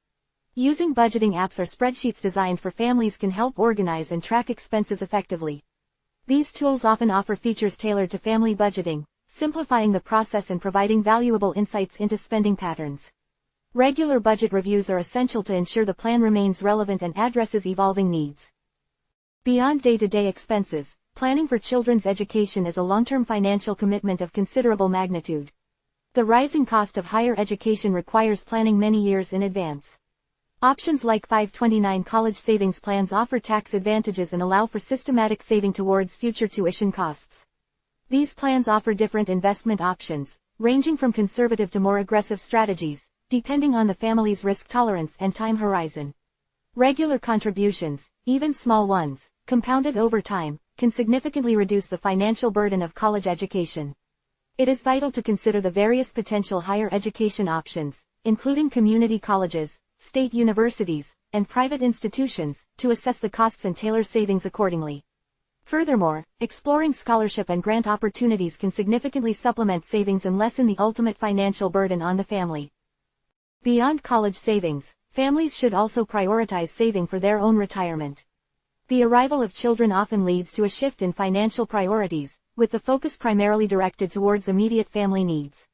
S1: Using budgeting apps or spreadsheets designed for families can help organize and track expenses effectively. These tools often offer features tailored to family budgeting, simplifying the process and providing valuable insights into spending patterns. Regular budget reviews are essential to ensure the plan remains relevant and addresses evolving needs. Beyond day-to-day expenses, planning for children's education is a long-term financial commitment of considerable magnitude. The rising cost of higher education requires planning many years in advance. Options like 529 college savings plans offer tax advantages and allow for systematic saving towards future tuition costs. These plans offer different investment options, ranging from conservative to more aggressive strategies, depending on the family's risk tolerance and time horizon. Regular contributions, even small ones, compounded over time, can significantly reduce the financial burden of college education. It is vital to consider the various potential higher education options, including community colleges, state universities, and private institutions, to assess the costs and tailor savings accordingly. Furthermore, exploring scholarship and grant opportunities can significantly supplement savings and lessen the ultimate financial burden on the family. Beyond college savings, families should also prioritize saving for their own retirement. The arrival of children often leads to a shift in financial priorities, with the focus primarily directed towards immediate family needs.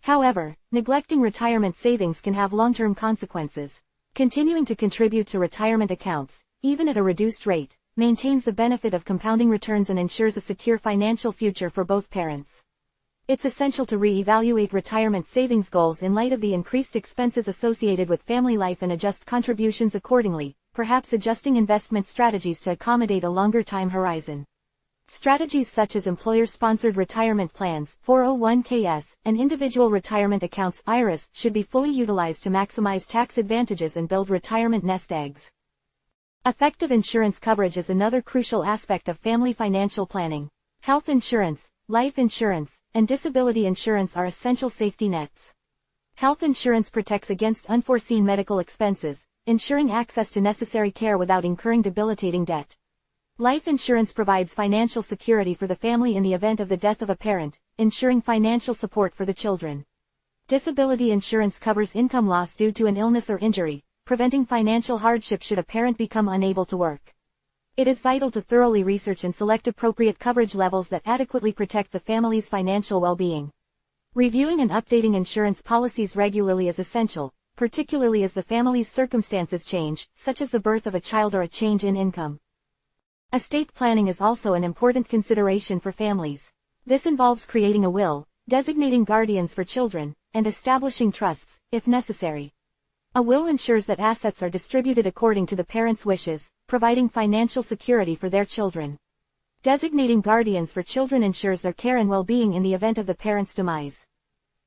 S1: However, neglecting retirement savings can have long-term consequences. Continuing to contribute to retirement accounts, even at a reduced rate, maintains the benefit of compounding returns and ensures a secure financial future for both parents. It's essential to re-evaluate retirement savings goals in light of the increased expenses associated with family life and adjust contributions accordingly, perhaps adjusting investment strategies to accommodate a longer time horizon. Strategies such as employer-sponsored retirement plans, 401ks, and individual retirement accounts, IRAs, should be fully utilized to maximize tax advantages and build retirement nest eggs. Effective insurance coverage is another crucial aspect of family financial planning. Health insurance, life insurance, and disability insurance are essential safety nets. Health insurance protects against unforeseen medical expenses, ensuring access to necessary care without incurring debilitating debt. Life insurance provides financial security for the family in the event of the death of a parent, ensuring financial support for the children. Disability insurance covers income loss due to an illness or injury, preventing financial hardship should a parent become unable to work. It is vital to thoroughly research and select appropriate coverage levels that adequately protect the family's financial well-being. Reviewing and updating insurance policies regularly is essential, particularly as the family's circumstances change, such as the birth of a child or a change in income. Estate planning is also an important consideration for families. This involves creating a will, designating guardians for children, and establishing trusts, if necessary. A will ensures that assets are distributed according to the parents' wishes, providing financial security for their children. Designating guardians for children ensures their care and well-being in the event of the parents' demise.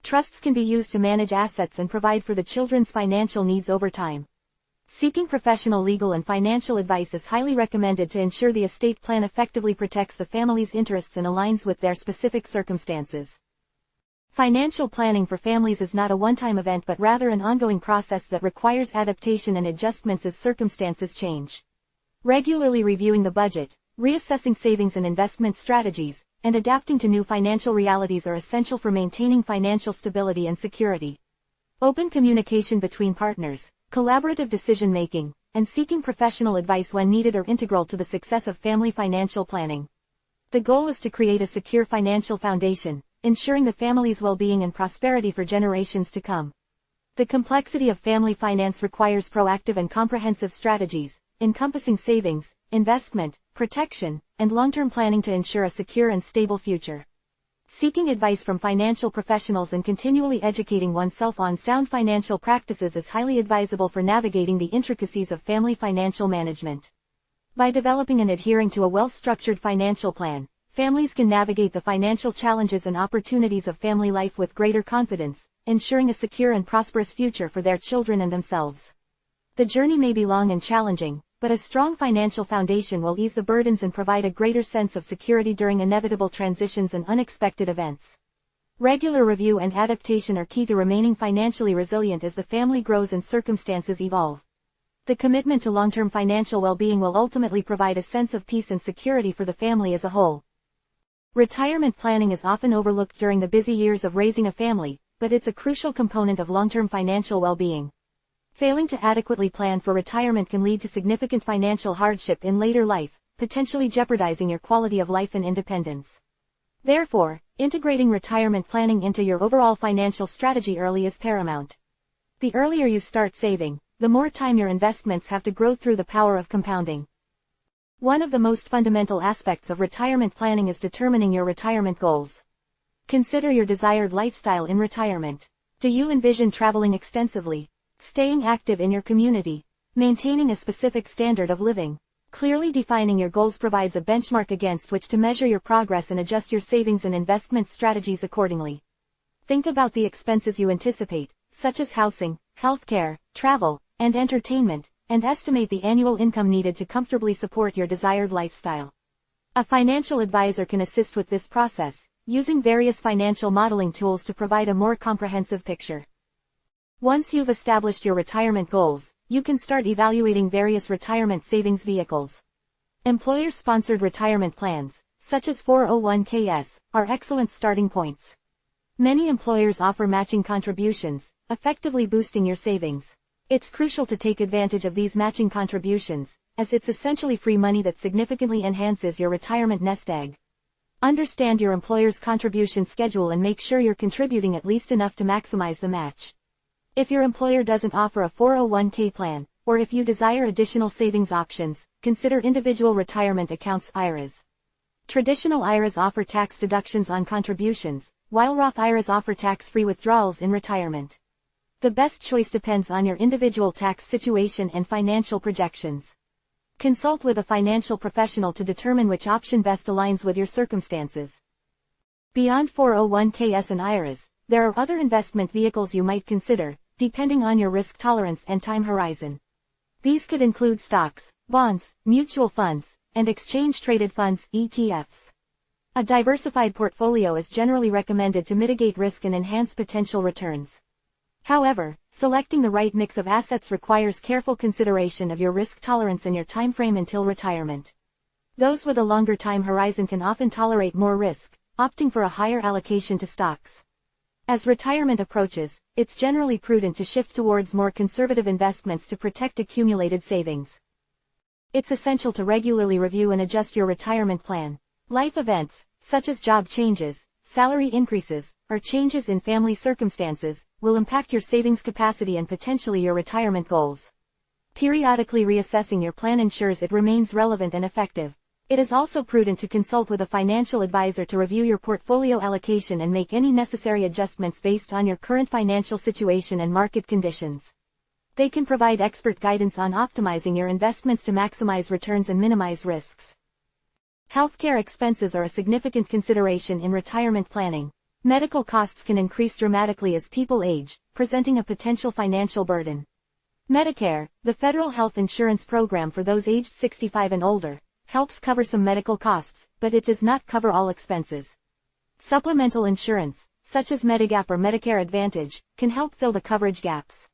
S1: Trusts can be used to manage assets and provide for the children's financial needs over time. Seeking professional legal and financial advice is highly recommended to ensure the estate plan effectively protects the family's interests and aligns with their specific circumstances. Financial planning for families is not a one-time event but rather an ongoing process that requires adaptation and adjustments as circumstances change. Regularly reviewing the budget, reassessing savings and investment strategies, and adapting to new financial realities are essential for maintaining financial stability and security. Open communication between partners, collaborative decision-making, and seeking professional advice when needed are integral to the success of family financial planning. The goal is to create a secure financial foundation, ensuring the family's well-being and prosperity for generations to come. The complexity of family finance requires proactive and comprehensive strategies, encompassing savings, investment, protection, and long-term planning to ensure a secure and stable future. Seeking advice from financial professionals and continually educating oneself on sound financial practices is highly advisable for navigating the intricacies of family financial management. By developing and adhering to a well-structured financial plan, families can navigate the financial challenges and opportunities of family life with greater confidence, ensuring a secure and prosperous future for their children and themselves. The journey may be long and challenging, but a strong financial foundation will ease the burdens and provide a greater sense of security during inevitable transitions and unexpected events. Regular review and adaptation are key to remaining financially resilient as the family grows and circumstances evolve. The commitment to long-term financial well-being will ultimately provide a sense of peace and security for the family as a whole. Retirement planning is often overlooked during the busy years of raising a family, but it's a crucial component of long-term financial well-being. Failing to adequately plan for retirement can lead to significant financial hardship in later life, potentially jeopardizing your quality of life and independence. Therefore, integrating retirement planning into your overall financial strategy early is paramount. The earlier you start saving, the more time your investments have to grow through the power of compounding. One of the most fundamental aspects of retirement planning is determining your retirement goals. Consider your desired lifestyle in retirement. Do you envision traveling extensively, staying active in your community, maintaining a specific standard of living? Clearly defining your goals provides a benchmark against which to measure your progress and adjust your savings and investment strategies accordingly. Think about the expenses you anticipate, such as housing, healthcare, travel, and entertainment, and estimate the annual income needed to comfortably support your desired lifestyle. A financial advisor can assist with this process, using various financial modeling tools to provide a more comprehensive picture. Once you've established your retirement goals, you can start evaluating various retirement savings vehicles. Employer-sponsored retirement plans, such as 401ks, are excellent starting points. Many employers offer matching contributions, effectively boosting your savings. It's crucial to take advantage of these matching contributions, as it's essentially free money that significantly enhances your retirement nest egg. Understand your employer's contribution schedule and make sure you're contributing at least enough to maximize the match. If your employer doesn't offer a 401k plan, or if you desire additional savings options, consider individual retirement accounts (IRAs). Traditional IRAs offer tax deductions on contributions, while Roth IRAs offer tax-free withdrawals in retirement. The best choice depends on your individual tax situation and financial projections. Consult with a financial professional to determine which option best aligns with your circumstances. Beyond 401ks and IRAs, there are other investment vehicles you might consider, depending on your risk tolerance and time horizon. These could include stocks, bonds, mutual funds, and exchange-traded funds (ETFs). A diversified portfolio is generally recommended to mitigate risk and enhance potential returns. However, selecting the right mix of assets requires careful consideration of your risk tolerance and your time frame until retirement. Those with a longer time horizon can often tolerate more risk, opting for a higher allocation to stocks. As retirement approaches, it's generally prudent to shift towards more conservative investments to protect accumulated savings. It's essential to regularly review and adjust your retirement plan. Life events, such as job changes, salary increases, or changes in family circumstances, will impact your savings capacity and potentially your retirement goals. Periodically reassessing your plan ensures it remains relevant and effective. It is also prudent to consult with a financial advisor to review your portfolio allocation and make any necessary adjustments based on your current financial situation and market conditions. They can provide expert guidance on optimizing your investments to maximize returns and minimize risks. Healthcare expenses are a significant consideration in retirement planning. Medical costs can increase dramatically as people age, presenting a potential financial burden. Medicare, the federal health insurance program for those aged 65 and older, helps cover some medical costs, but it does not cover all expenses. Supplemental insurance, such as Medigap or Medicare Advantage, can help fill the coverage gaps.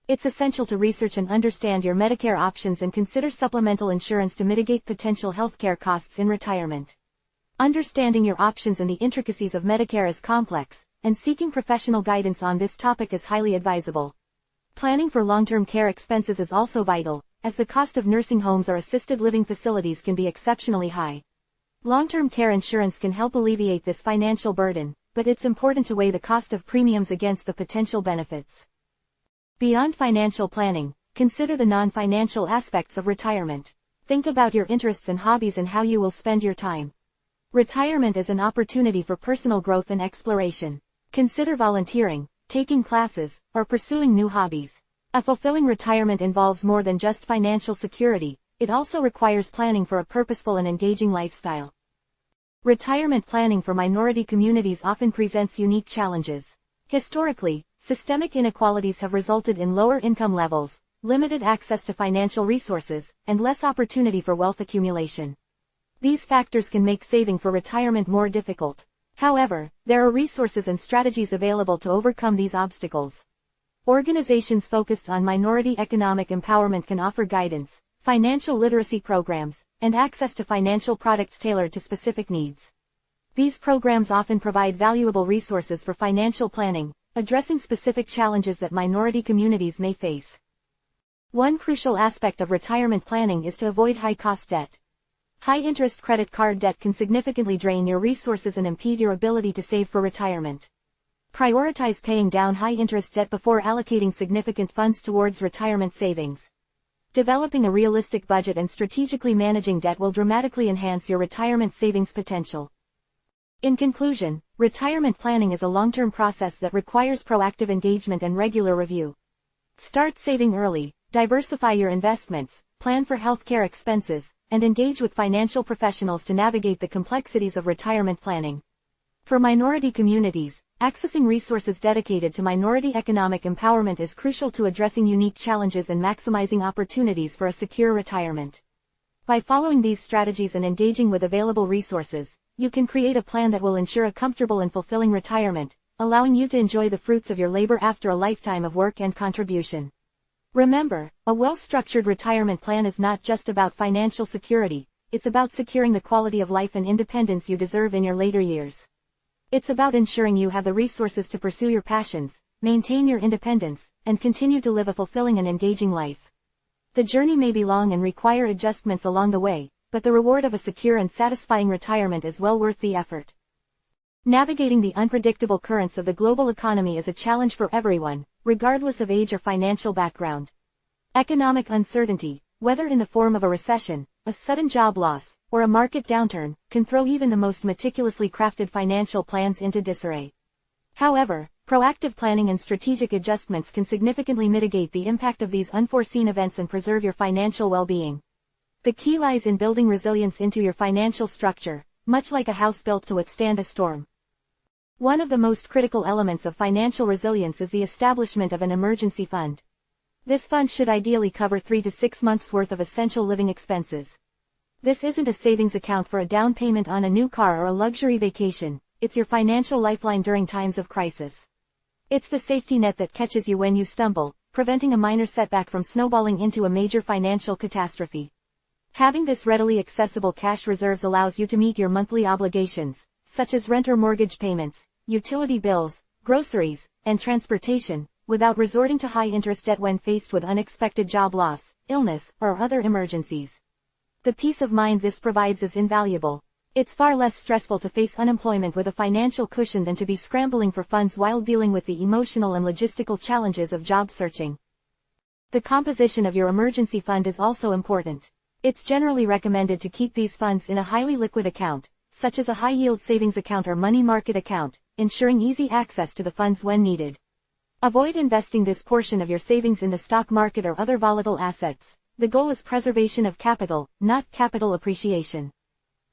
S1: It's essential to research and understand your Medicare options and consider supplemental insurance to mitigate potential healthcare costs in retirement. Understanding your options and the intricacies of Medicare is complex, and seeking professional guidance on this topic is highly advisable. Planning for long-term care expenses is also vital, as the cost of nursing homes or assisted living facilities can be exceptionally high. Long-term care insurance can help alleviate this financial burden, but it's important to weigh the cost of premiums against the potential benefits. Beyond financial planning, consider the non-financial aspects of retirement. Think about your interests and hobbies and how you will spend your time. Retirement is an opportunity for personal growth and exploration. Consider volunteering, taking classes, or pursuing new hobbies. A fulfilling retirement involves more than just financial security, it also requires planning for a purposeful and engaging lifestyle. Retirement planning for minority communities often presents unique challenges. Historically, systemic inequalities have resulted in lower income levels, limited access to financial resources, and less opportunity for wealth accumulation. These factors can make saving for retirement more difficult. However, there are resources and strategies available to overcome these obstacles. Organizations focused on minority economic empowerment can offer guidance, financial literacy programs, and access to financial products tailored to specific needs. These programs often provide valuable resources for financial planning, addressing specific challenges that minority communities may face. One crucial aspect of retirement planning is to avoid high-cost debt. High-interest credit card debt can significantly drain your resources and impede your ability to save for retirement. Prioritize paying down high-interest debt before allocating significant funds towards retirement savings. Developing a realistic budget and strategically managing debt will dramatically enhance your retirement savings potential. In conclusion, retirement planning is a long-term process that requires proactive engagement and regular review. Start saving early, diversify your investments, plan for healthcare expenses, and engage with financial professionals to navigate the complexities of retirement planning. For minority communities, accessing resources dedicated to minority economic empowerment is crucial to addressing unique challenges and maximizing opportunities for a secure retirement. By following these strategies and engaging with available resources, you can create a plan that will ensure a comfortable and fulfilling retirement, allowing you to enjoy the fruits of your labor after a lifetime of work and contribution. Remember, a well-structured retirement plan is not just about financial security, it's about securing the quality of life and independence you deserve in your later years. It's about ensuring you have the resources to pursue your passions, maintain your independence, and continue to live a fulfilling and engaging life. The journey may be long and require adjustments along the way, but the reward of a secure and satisfying retirement is well worth the effort. Navigating the unpredictable currents of the global economy is a challenge for everyone, regardless of age or financial background. Economic uncertainty, whether in the form of a recession, a sudden job loss, or a market downturn, can throw even the most meticulously crafted financial plans into disarray. However, proactive planning and strategic adjustments can significantly mitigate the impact of these unforeseen events and preserve your financial well-being. The key lies in building resilience into your financial structure, much like a house built to withstand a storm. One of the most critical elements of financial resilience is the establishment of an emergency fund. This fund should ideally cover 3 to 6 months' worth of essential living expenses. This isn't a savings account for a down payment on a new car or a luxury vacation, it's your financial lifeline during times of crisis. It's the safety net that catches you when you stumble, preventing a minor setback from snowballing into a major financial catastrophe. Having this readily accessible cash reserves allows you to meet your monthly obligations, such as rent or mortgage payments, utility bills, groceries, and transportation, without resorting to high-interest debt when faced with unexpected job loss, illness, or other emergencies. The peace of mind this provides is invaluable. It's far less stressful to face unemployment with a financial cushion than to be scrambling for funds while dealing with the emotional and logistical challenges of job searching. The composition of your emergency fund is also important. It's generally recommended to keep these funds in a highly liquid account, such as a high-yield savings account or money market account, ensuring easy access to the funds when needed. Avoid investing this portion of your savings in the stock market or other volatile assets. The goal is preservation of capital, not capital appreciation.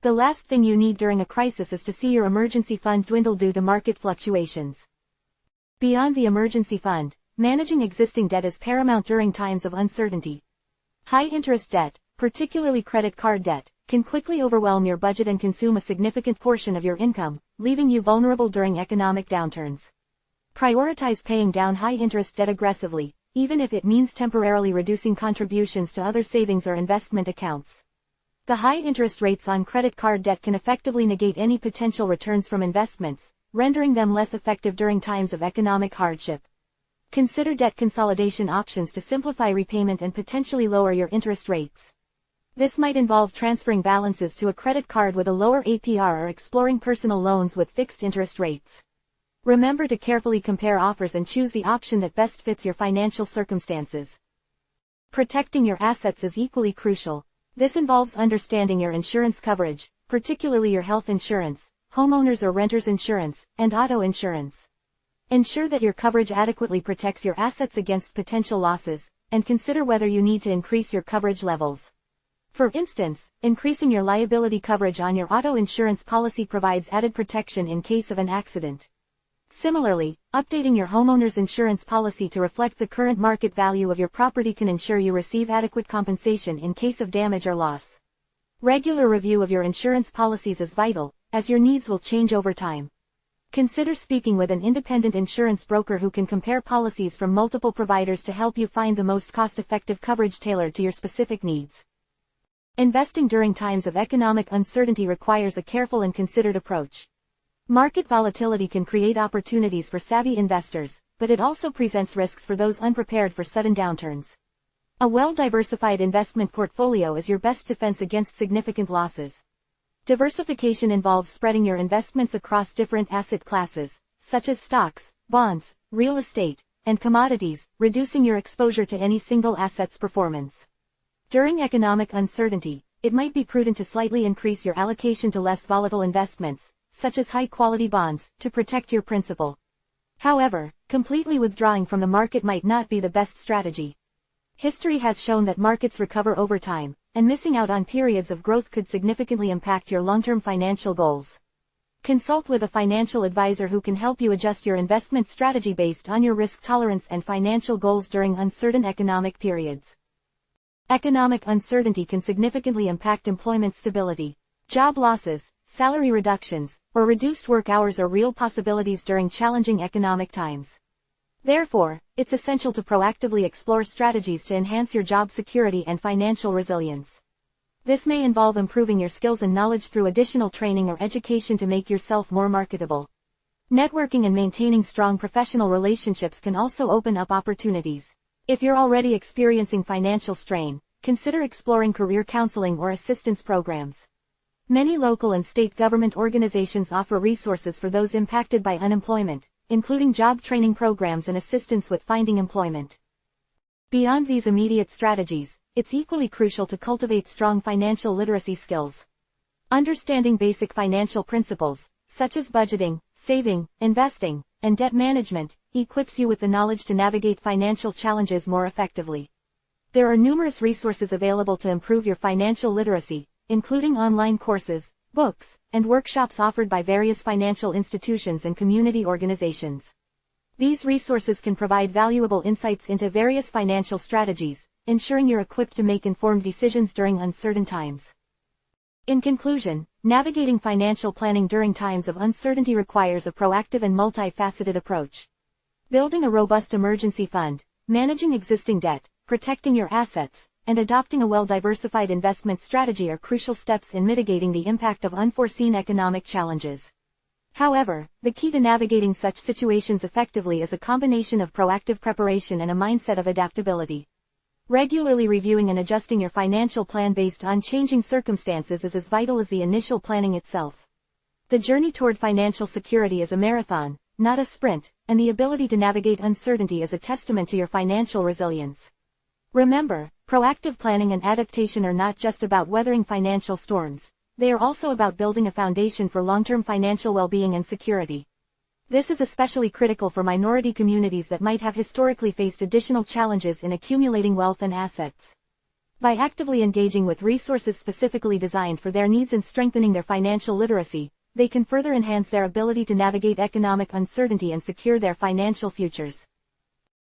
S1: The last thing you need during a crisis is to see your emergency fund dwindle due to market fluctuations. Beyond the emergency fund, managing existing debt is paramount during times of uncertainty. High-interest debt, particularly credit card debt, can quickly overwhelm your budget and consume a significant portion of your income, leaving you vulnerable during economic downturns. Prioritize paying down high-interest debt aggressively, even if it means temporarily reducing contributions to other savings or investment accounts. The high interest rates on credit card debt can effectively negate any potential returns from investments, rendering them less effective during times of economic hardship. Consider debt consolidation options to simplify repayment and potentially lower your interest rates. This might involve transferring balances to a credit card with a lower APR or exploring personal loans with fixed interest rates. Remember to carefully compare offers and choose the option that best fits your financial circumstances. Protecting your assets is equally crucial. This involves understanding your insurance coverage, particularly your health insurance, homeowners or renters insurance, and auto insurance. Ensure that your coverage adequately protects your assets against potential losses, and consider whether you need to increase your coverage levels. For instance, increasing your liability coverage on your auto insurance policy provides added protection in case of an accident. Similarly, updating your homeowner's insurance policy to reflect the current market value of your property can ensure you receive adequate compensation in case of damage or loss. Regular review of your insurance policies is vital, as your needs will change over time. Consider speaking with an independent insurance broker who can compare policies from multiple providers to help you find the most cost-effective coverage tailored to your specific needs. Investing during times of economic uncertainty requires a careful and considered approach. Market volatility can create opportunities for savvy investors, but it also presents risks for those unprepared for sudden downturns. A well-diversified investment portfolio is your best defense against significant losses. Diversification involves spreading your investments across different asset classes, such as stocks, bonds, real estate, and commodities, reducing your exposure to any single asset's performance. During economic uncertainty, it might be prudent to slightly increase your allocation to less volatile investments, such as high-quality bonds, to protect your principal. However, completely withdrawing from the market might not be the best strategy. History has shown that markets recover over time, and missing out on periods of growth could significantly impact your long-term financial goals. Consult with a financial advisor who can help you adjust your investment strategy based on your risk tolerance and financial goals during uncertain economic periods. Economic uncertainty can significantly impact employment stability. Job losses, salary reductions, or reduced work hours are real possibilities during challenging economic times. Therefore, it's essential to proactively explore strategies to enhance your job security and financial resilience. This may involve improving your skills and knowledge through additional training or education to make yourself more marketable. Networking and maintaining strong professional relationships can also open up opportunities. If you're already experiencing financial strain, consider exploring career counseling or assistance programs. Many local and state government organizations offer resources for those impacted by unemployment, including job training programs and assistance with finding employment. Beyond these immediate strategies, it's equally crucial to cultivate strong financial literacy skills. Understanding basic financial principles, such as budgeting, saving, investing, and debt management, equips you with the knowledge to navigate financial challenges more effectively. There are numerous resources available to improve your financial literacy, including online courses, books, and workshops offered by various financial institutions and community organizations. These resources can provide valuable insights into various financial strategies, ensuring you're equipped to make informed decisions during uncertain times. In conclusion, navigating financial planning during times of uncertainty requires a proactive and multifaceted approach. Building a robust emergency fund, managing existing debt, protecting your assets, and adopting a well-diversified investment strategy are crucial steps in mitigating the impact of unforeseen economic challenges. However, the key to navigating such situations effectively is a combination of proactive preparation and a mindset of adaptability. Regularly reviewing and adjusting your financial plan based on changing circumstances is as vital as the initial planning itself. The journey toward financial security is a marathon, not a sprint, and the ability to navigate uncertainty is a testament to your financial resilience. Remember, proactive planning and adaptation are not just about weathering financial storms, they are also about building a foundation for long-term financial well-being and security. This is especially critical for minority communities that might have historically faced additional challenges in accumulating wealth and assets. By actively engaging with resources specifically designed for their needs and strengthening their financial literacy, they can further enhance their ability to navigate economic uncertainty and secure their financial futures.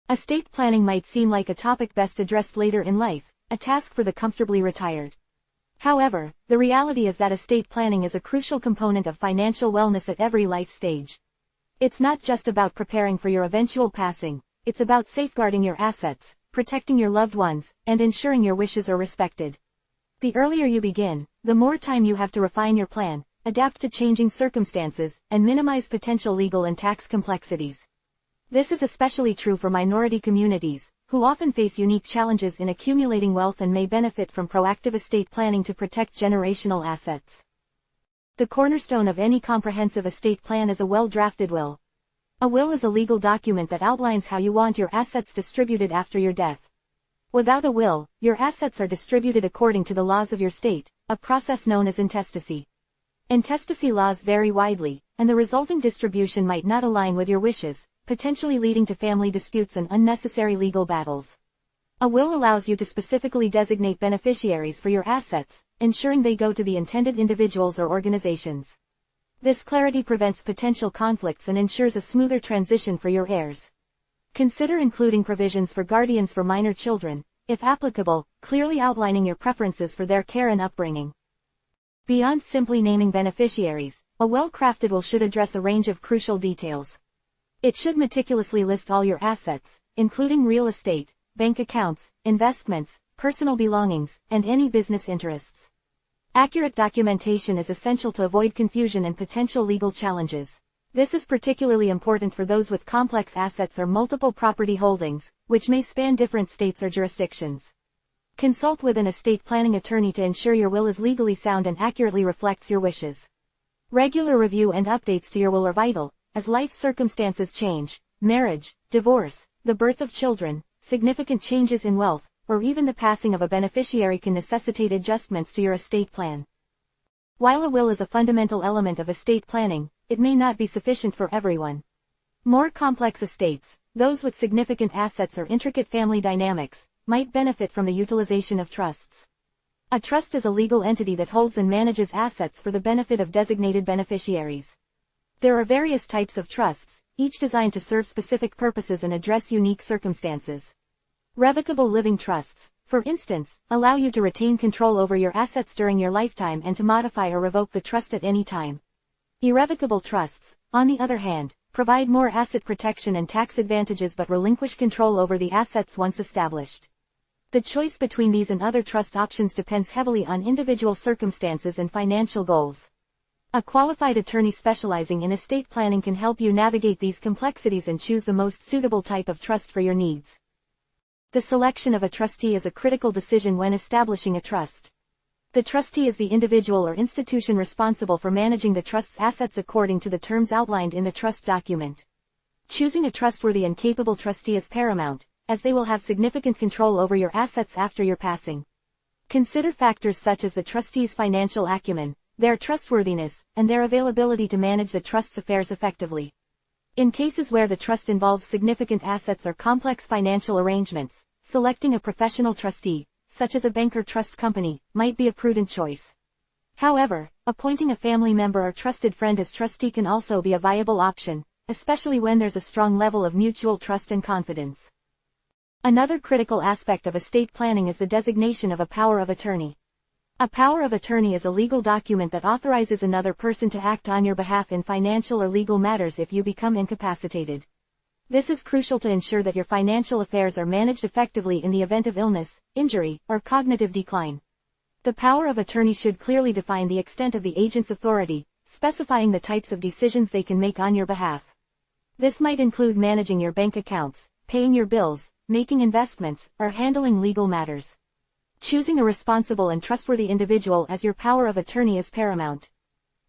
S1: Estate planning might seem like a topic best addressed later in life, a task for the comfortably retired. However, the reality is that estate planning is a crucial component of financial wellness at every life stage. It's not just about preparing for your eventual passing, it's about safeguarding your assets, protecting your loved ones, and ensuring your wishes are respected. The earlier you begin, the more time you have to refine your plan, adapt to changing circumstances, and minimize potential legal and tax complexities. This is especially true for minority communities, who often face unique challenges in accumulating wealth and may benefit from proactive estate planning to protect generational assets. The cornerstone of any comprehensive estate plan is a well-drafted will. A will is a legal document that outlines how you want your assets distributed after your death. Without a will, your assets are distributed according to the laws of your state, a process known as intestacy. Intestacy laws vary widely, and the resulting distribution might not align with your wishes, potentially leading to family disputes and unnecessary legal battles. A will allows you to specifically designate beneficiaries for your assets, ensuring they go to the intended individuals or organizations. This clarity prevents potential conflicts and ensures a smoother transition for your heirs. Consider including provisions for guardians for minor children, if applicable, clearly outlining your preferences for their care and upbringing. Beyond simply naming beneficiaries, a well-crafted will should address a range of crucial details. It should meticulously list all your assets, including real estate, bank accounts, investments, personal belongings, and any business interests. Accurate documentation is essential to avoid confusion and potential legal challenges. This is particularly important for those with complex assets or multiple property holdings, which may span different states or jurisdictions. Consult with an estate planning attorney to ensure your will is legally sound and accurately reflects your wishes. Regular review and updates to your will are vital, as life circumstances change, marriage, divorce, the birth of children, significant changes in wealth, or even the passing of a beneficiary can necessitate adjustments to your estate plan. While a will is a fundamental element of estate planning, it may not be sufficient for everyone. More complex estates, those with significant assets or intricate family dynamics, might benefit from the utilization of trusts. A trust is a legal entity that holds and manages assets for the benefit of designated beneficiaries. There are various types of trusts, each designed to serve specific purposes and address unique circumstances. Revocable living trusts, for instance, allow you to retain control over your assets during your lifetime and to modify or revoke the trust at any time. Irrevocable trusts, on the other hand, provide more asset protection and tax advantages but relinquish control over the assets once established. The choice between these and other trust options depends heavily on individual circumstances and financial goals. A qualified attorney specializing in estate planning can help you navigate these complexities and choose the most suitable type of trust for your needs. The selection of a trustee is a critical decision when establishing a trust. The trustee is the individual or institution responsible for managing the trust's assets according to the terms outlined in the trust document. Choosing a trustworthy and capable trustee is paramount, as they will have significant control over your assets after your passing. Consider factors such as the trustee's financial acumen, their trustworthiness, and their availability to manage the trust's affairs effectively. In cases where the trust involves significant assets or complex financial arrangements, selecting a professional trustee, such as a bank or trust company, might be a prudent choice. However, appointing a family member or trusted friend as trustee can also be a viable option, especially when there's a strong level of mutual trust and confidence. Another critical aspect of estate planning is the designation of a power of attorney. A power of attorney is a legal document that authorizes another person to act on your behalf in financial or legal matters if you become incapacitated. This is crucial to ensure that your financial affairs are managed effectively in the event of illness, injury, or cognitive decline. The power of attorney should clearly define the extent of the agent's authority, specifying the types of decisions they can make on your behalf. This might include managing your bank accounts, paying your bills, making investments, or handling legal matters. Choosing a responsible and trustworthy individual as your power of attorney is paramount.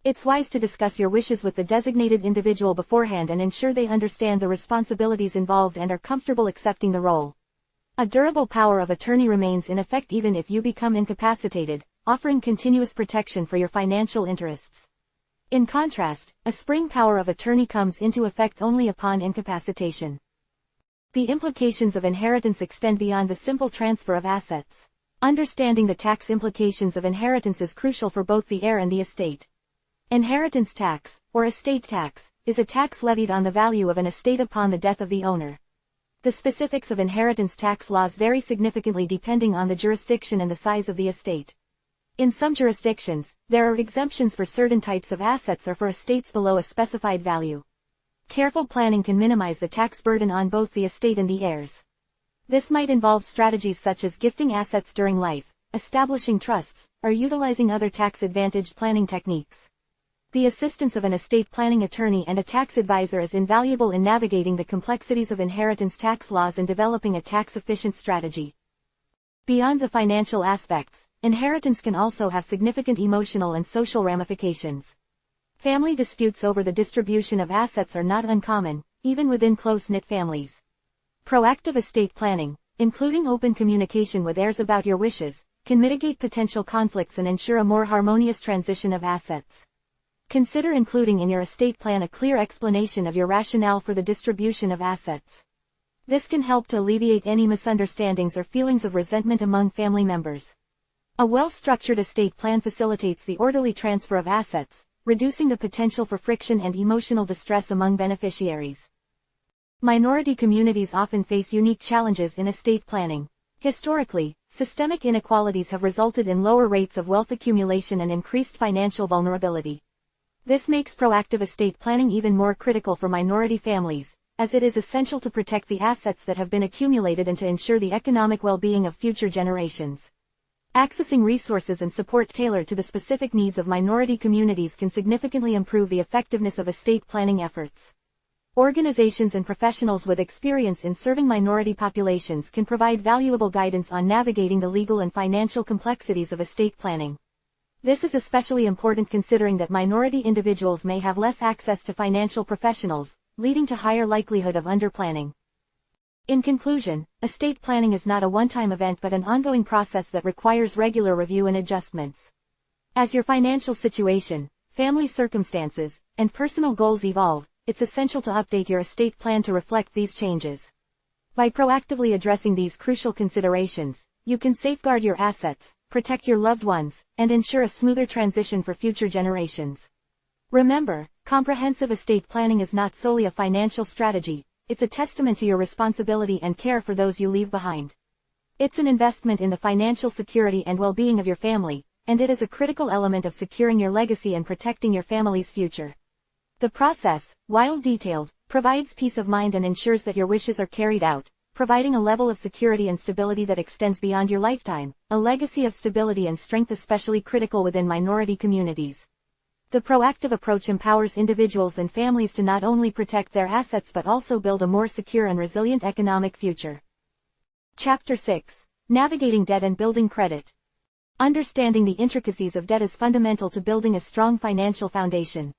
S1: It's wise to discuss your wishes with the designated individual beforehand and ensure they understand the responsibilities involved and are comfortable accepting the role. A durable power of attorney remains in effect even if you become incapacitated, offering continuous protection for your financial interests. In contrast, a spring power of attorney comes into effect only upon incapacitation. The implications of inheritance extend beyond the simple transfer of assets. Understanding the tax implications of inheritance is crucial for both the heir and the estate. Inheritance tax, or estate tax, is a tax levied on the value of an estate upon the death of the owner. The specifics of inheritance tax laws vary significantly depending on the jurisdiction and the size of the estate. In some jurisdictions, there are exemptions for certain types of assets or for estates below a specified value. Careful planning can minimize the tax burden on both the estate and the heirs. This might involve strategies such as gifting assets during life, establishing trusts, or utilizing other tax-advantaged planning techniques. The assistance of an estate planning attorney and a tax advisor is invaluable in navigating the complexities of inheritance tax laws and developing a tax-efficient strategy. Beyond the financial aspects, inheritance can also have significant emotional and social ramifications. Family disputes over the distribution of assets are not uncommon, even within close-knit families. Proactive estate planning, including open communication with heirs about your wishes, can mitigate potential conflicts and ensure a more harmonious transition of assets. Consider including in your estate plan a clear explanation of your rationale for the distribution of assets. This can help to alleviate any misunderstandings or feelings of resentment among family members. A well-structured estate plan facilitates the orderly transfer of assets, reducing the potential for friction and emotional distress among beneficiaries. Minority communities often face unique challenges in estate planning. Historically, systemic inequalities have resulted in lower rates of wealth accumulation and increased financial vulnerability. This makes proactive estate planning even more critical for minority families, as it is essential to protect the assets that have been accumulated and to ensure the economic well-being of future generations. Accessing resources and support tailored to the specific needs of minority communities can significantly improve the effectiveness of estate planning efforts. Organizations and professionals with experience in serving minority populations can provide valuable guidance on navigating the legal and financial complexities of estate planning. This is especially important considering that minority individuals may have less access to financial professionals, leading to higher likelihood of underplanning. In conclusion, estate planning is not a one-time event but an ongoing process that requires regular review and adjustments. As your financial situation, family circumstances, and personal goals evolve, it's essential to update your estate plan to reflect these changes. By proactively addressing these crucial considerations, you can safeguard your assets, protect your loved ones, and ensure a smoother transition for future generations. Remember, comprehensive estate planning is not solely a financial strategy, it's a testament to your responsibility and care for those you leave behind. It's an investment in the financial security and well-being of your family, and it is a critical element of securing your legacy and protecting your family's future. The process, while detailed, provides peace of mind and ensures that your wishes are carried out, providing a level of security and stability that extends beyond your lifetime, a legacy of stability and strength especially critical within minority communities. The proactive approach empowers individuals and families to not only protect their assets but also build a more secure and resilient economic future. Chapter 6. Navigating Debt and Building Credit. Understanding the intricacies of debt is fundamental to building a strong financial foundation.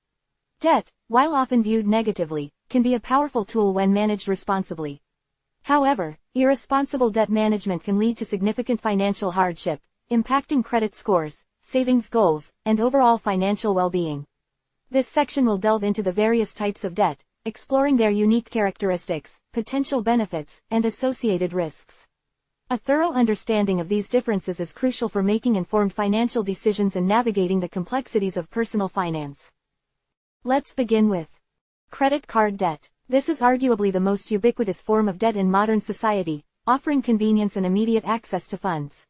S1: Debt, while often viewed negatively, can be a powerful tool when managed responsibly. However, irresponsible debt management can lead to significant financial hardship, impacting credit scores, savings goals, and overall financial well-being. This section will delve into the various types of debt, exploring their unique characteristics, potential benefits, and associated risks. A thorough understanding of these differences is crucial for making informed financial decisions and navigating the complexities of personal finance. Let's begin with credit card debt. This is arguably the most ubiquitous form of debt in modern society, offering convenience and immediate access to funds.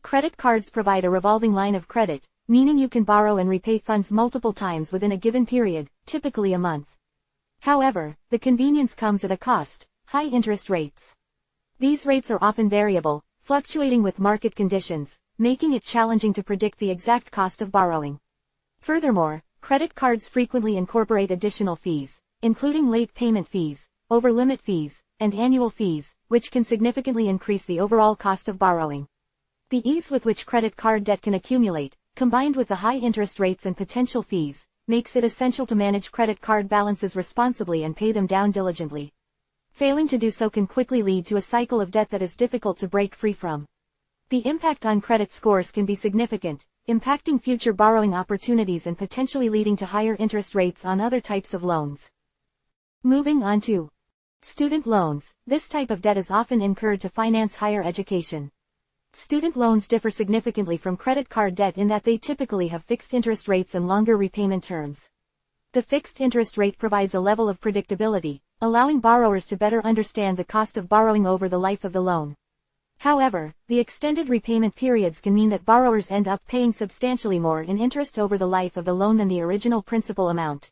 S1: Credit cards provide a revolving line of credit, meaning you can borrow and repay funds multiple times within a given period, typically a month. However, the convenience comes at a cost: high interest rates. These rates are often variable, fluctuating with market conditions, making it challenging to predict the exact cost of borrowing. Furthermore, credit cards frequently incorporate additional fees, including late payment fees, over-limit fees, and annual fees, which can significantly increase the overall cost of borrowing. The ease with which credit card debt can accumulate, combined with the high interest rates and potential fees, makes it essential to manage credit card balances responsibly and pay them down diligently. Failing to do so can quickly lead to a cycle of debt that is difficult to break free from. The impact on credit scores can be significant, impacting future borrowing opportunities and potentially leading to higher interest rates on other types of loans. Moving on to student loans. This type of debt is often incurred to finance higher education. Student loans differ significantly from credit card debt in that they typically have fixed interest rates and longer repayment terms. The fixed interest rate provides a level of predictability, allowing borrowers to better understand the cost of borrowing over the life of the loan. However, the extended repayment periods can mean that borrowers end up paying substantially more in interest over the life of the loan than the original principal amount.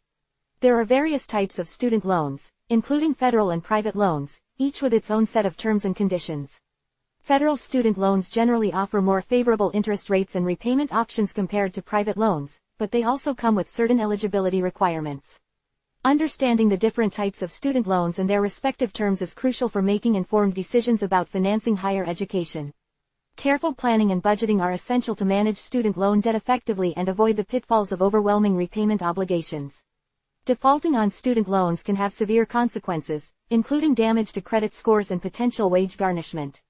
S1: There are various types of student loans, including federal and private loans, each with its own set of terms and conditions. Federal student loans generally offer more favorable interest rates and repayment options compared to private loans, but they also come with certain eligibility requirements. Understanding the different types of student loans and their respective terms is crucial for making informed decisions about financing higher education. Careful planning and budgeting are essential to manage student loan debt effectively and avoid the pitfalls of overwhelming repayment obligations. Defaulting on student loans can have severe consequences, including damage to credit scores and potential wage garnishment.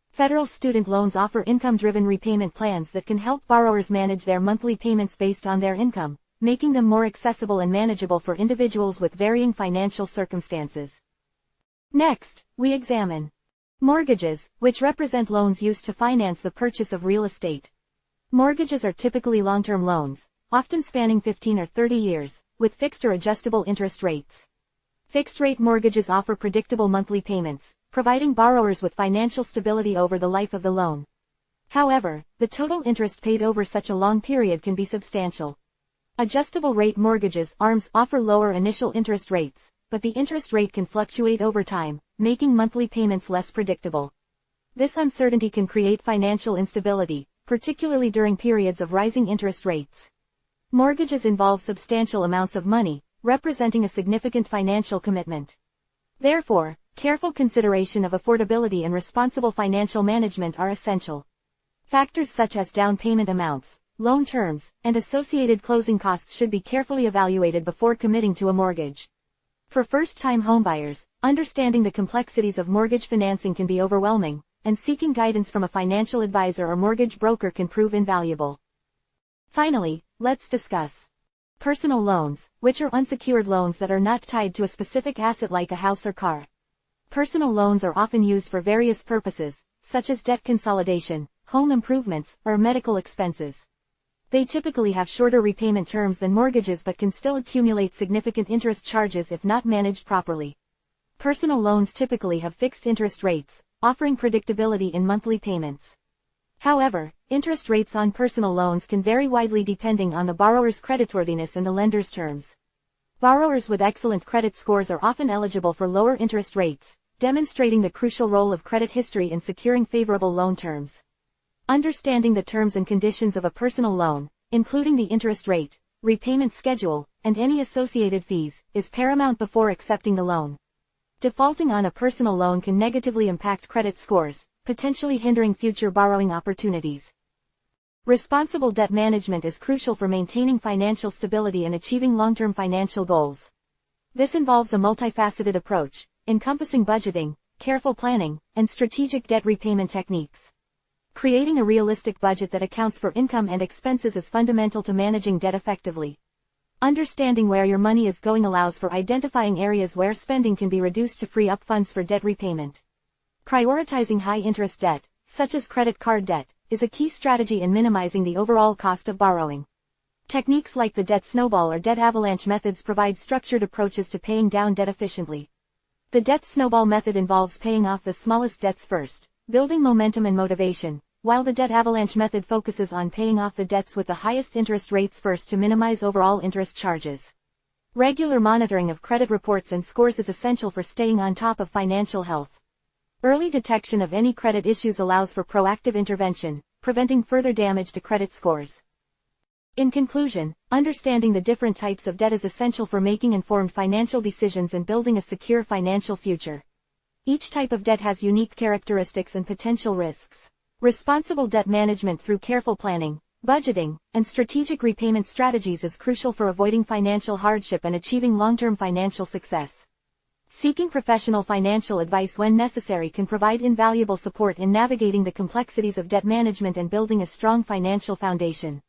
S1: Federal student loans offer income-driven repayment plans that can help borrowers manage their monthly payments based on their income, making them more accessible and manageable for individuals with varying financial circumstances. Next, we examine mortgages, which represent loans used to finance the purchase of real estate. Mortgages are typically long-term loans, often spanning 15 or 30 years, with fixed or adjustable interest rates. Fixed-rate mortgages offer predictable monthly payments, providing borrowers with financial stability over the life of the loan. However, the total interest paid over such a long period can be substantial. Adjustable-rate mortgages (ARMs) offer lower initial interest rates, but the interest rate can fluctuate over time, making monthly payments less predictable. This uncertainty can create financial instability, particularly during periods of rising interest rates. Mortgages involve substantial amounts of money, representing a significant financial commitment. Therefore, careful consideration of affordability and responsible financial management are essential. Factors such as down payment amounts, loan terms, and associated closing costs should be carefully evaluated before committing to a mortgage. For first-time homebuyers, understanding the complexities of mortgage financing can be overwhelming, and seeking guidance from a financial advisor or mortgage broker can prove invaluable. Finally, let's discuss personal loans, which are unsecured loans that are not tied to a specific asset like a house or car. Personal loans are often used for various purposes, such as debt consolidation, home improvements, or medical expenses. They typically have shorter repayment terms than mortgages but can still accumulate significant interest charges if not managed properly. Personal loans typically have fixed interest rates, offering predictability in monthly payments. However, interest rates on personal loans can vary widely depending on the borrower's creditworthiness and the lender's terms. Borrowers with excellent credit scores are often eligible for lower interest rates, demonstrating the crucial role of credit history in securing favorable loan terms. Understanding the terms and conditions of a personal loan, including the interest rate, repayment schedule, and any associated fees, is paramount before accepting the loan. Defaulting on a personal loan can negatively impact credit scores, potentially hindering future borrowing opportunities. Responsible debt management is crucial for maintaining financial stability and achieving long-term financial goals. This involves a multifaceted approach, encompassing budgeting, careful planning, and strategic debt repayment techniques. Creating a realistic budget that accounts for income and expenses is fundamental to managing debt effectively. Understanding where your money is going allows for identifying areas where spending can be reduced to free up funds for debt repayment. Prioritizing high-interest debt, such as credit card debt, is a key strategy in minimizing the overall cost of borrowing. Techniques like the debt snowball or debt avalanche methods provide structured approaches to paying down debt efficiently. The debt snowball method involves paying off the smallest debts first, building momentum and motivation, while the debt avalanche method focuses on paying off the debts with the highest interest rates first to minimize overall interest charges. Regular monitoring of credit reports and scores is essential for staying on top of financial health. Early detection of any credit issues allows for proactive intervention, preventing further damage to credit scores. In conclusion, understanding the different types of debt is essential for making informed financial decisions and building a secure financial future. Each type of debt has unique characteristics and potential risks. Responsible debt management through careful planning, budgeting, and strategic repayment strategies is crucial for avoiding financial hardship and achieving long-term financial success. Seeking professional financial advice when necessary can provide invaluable support in navigating the complexities of debt management and building a strong financial foundation.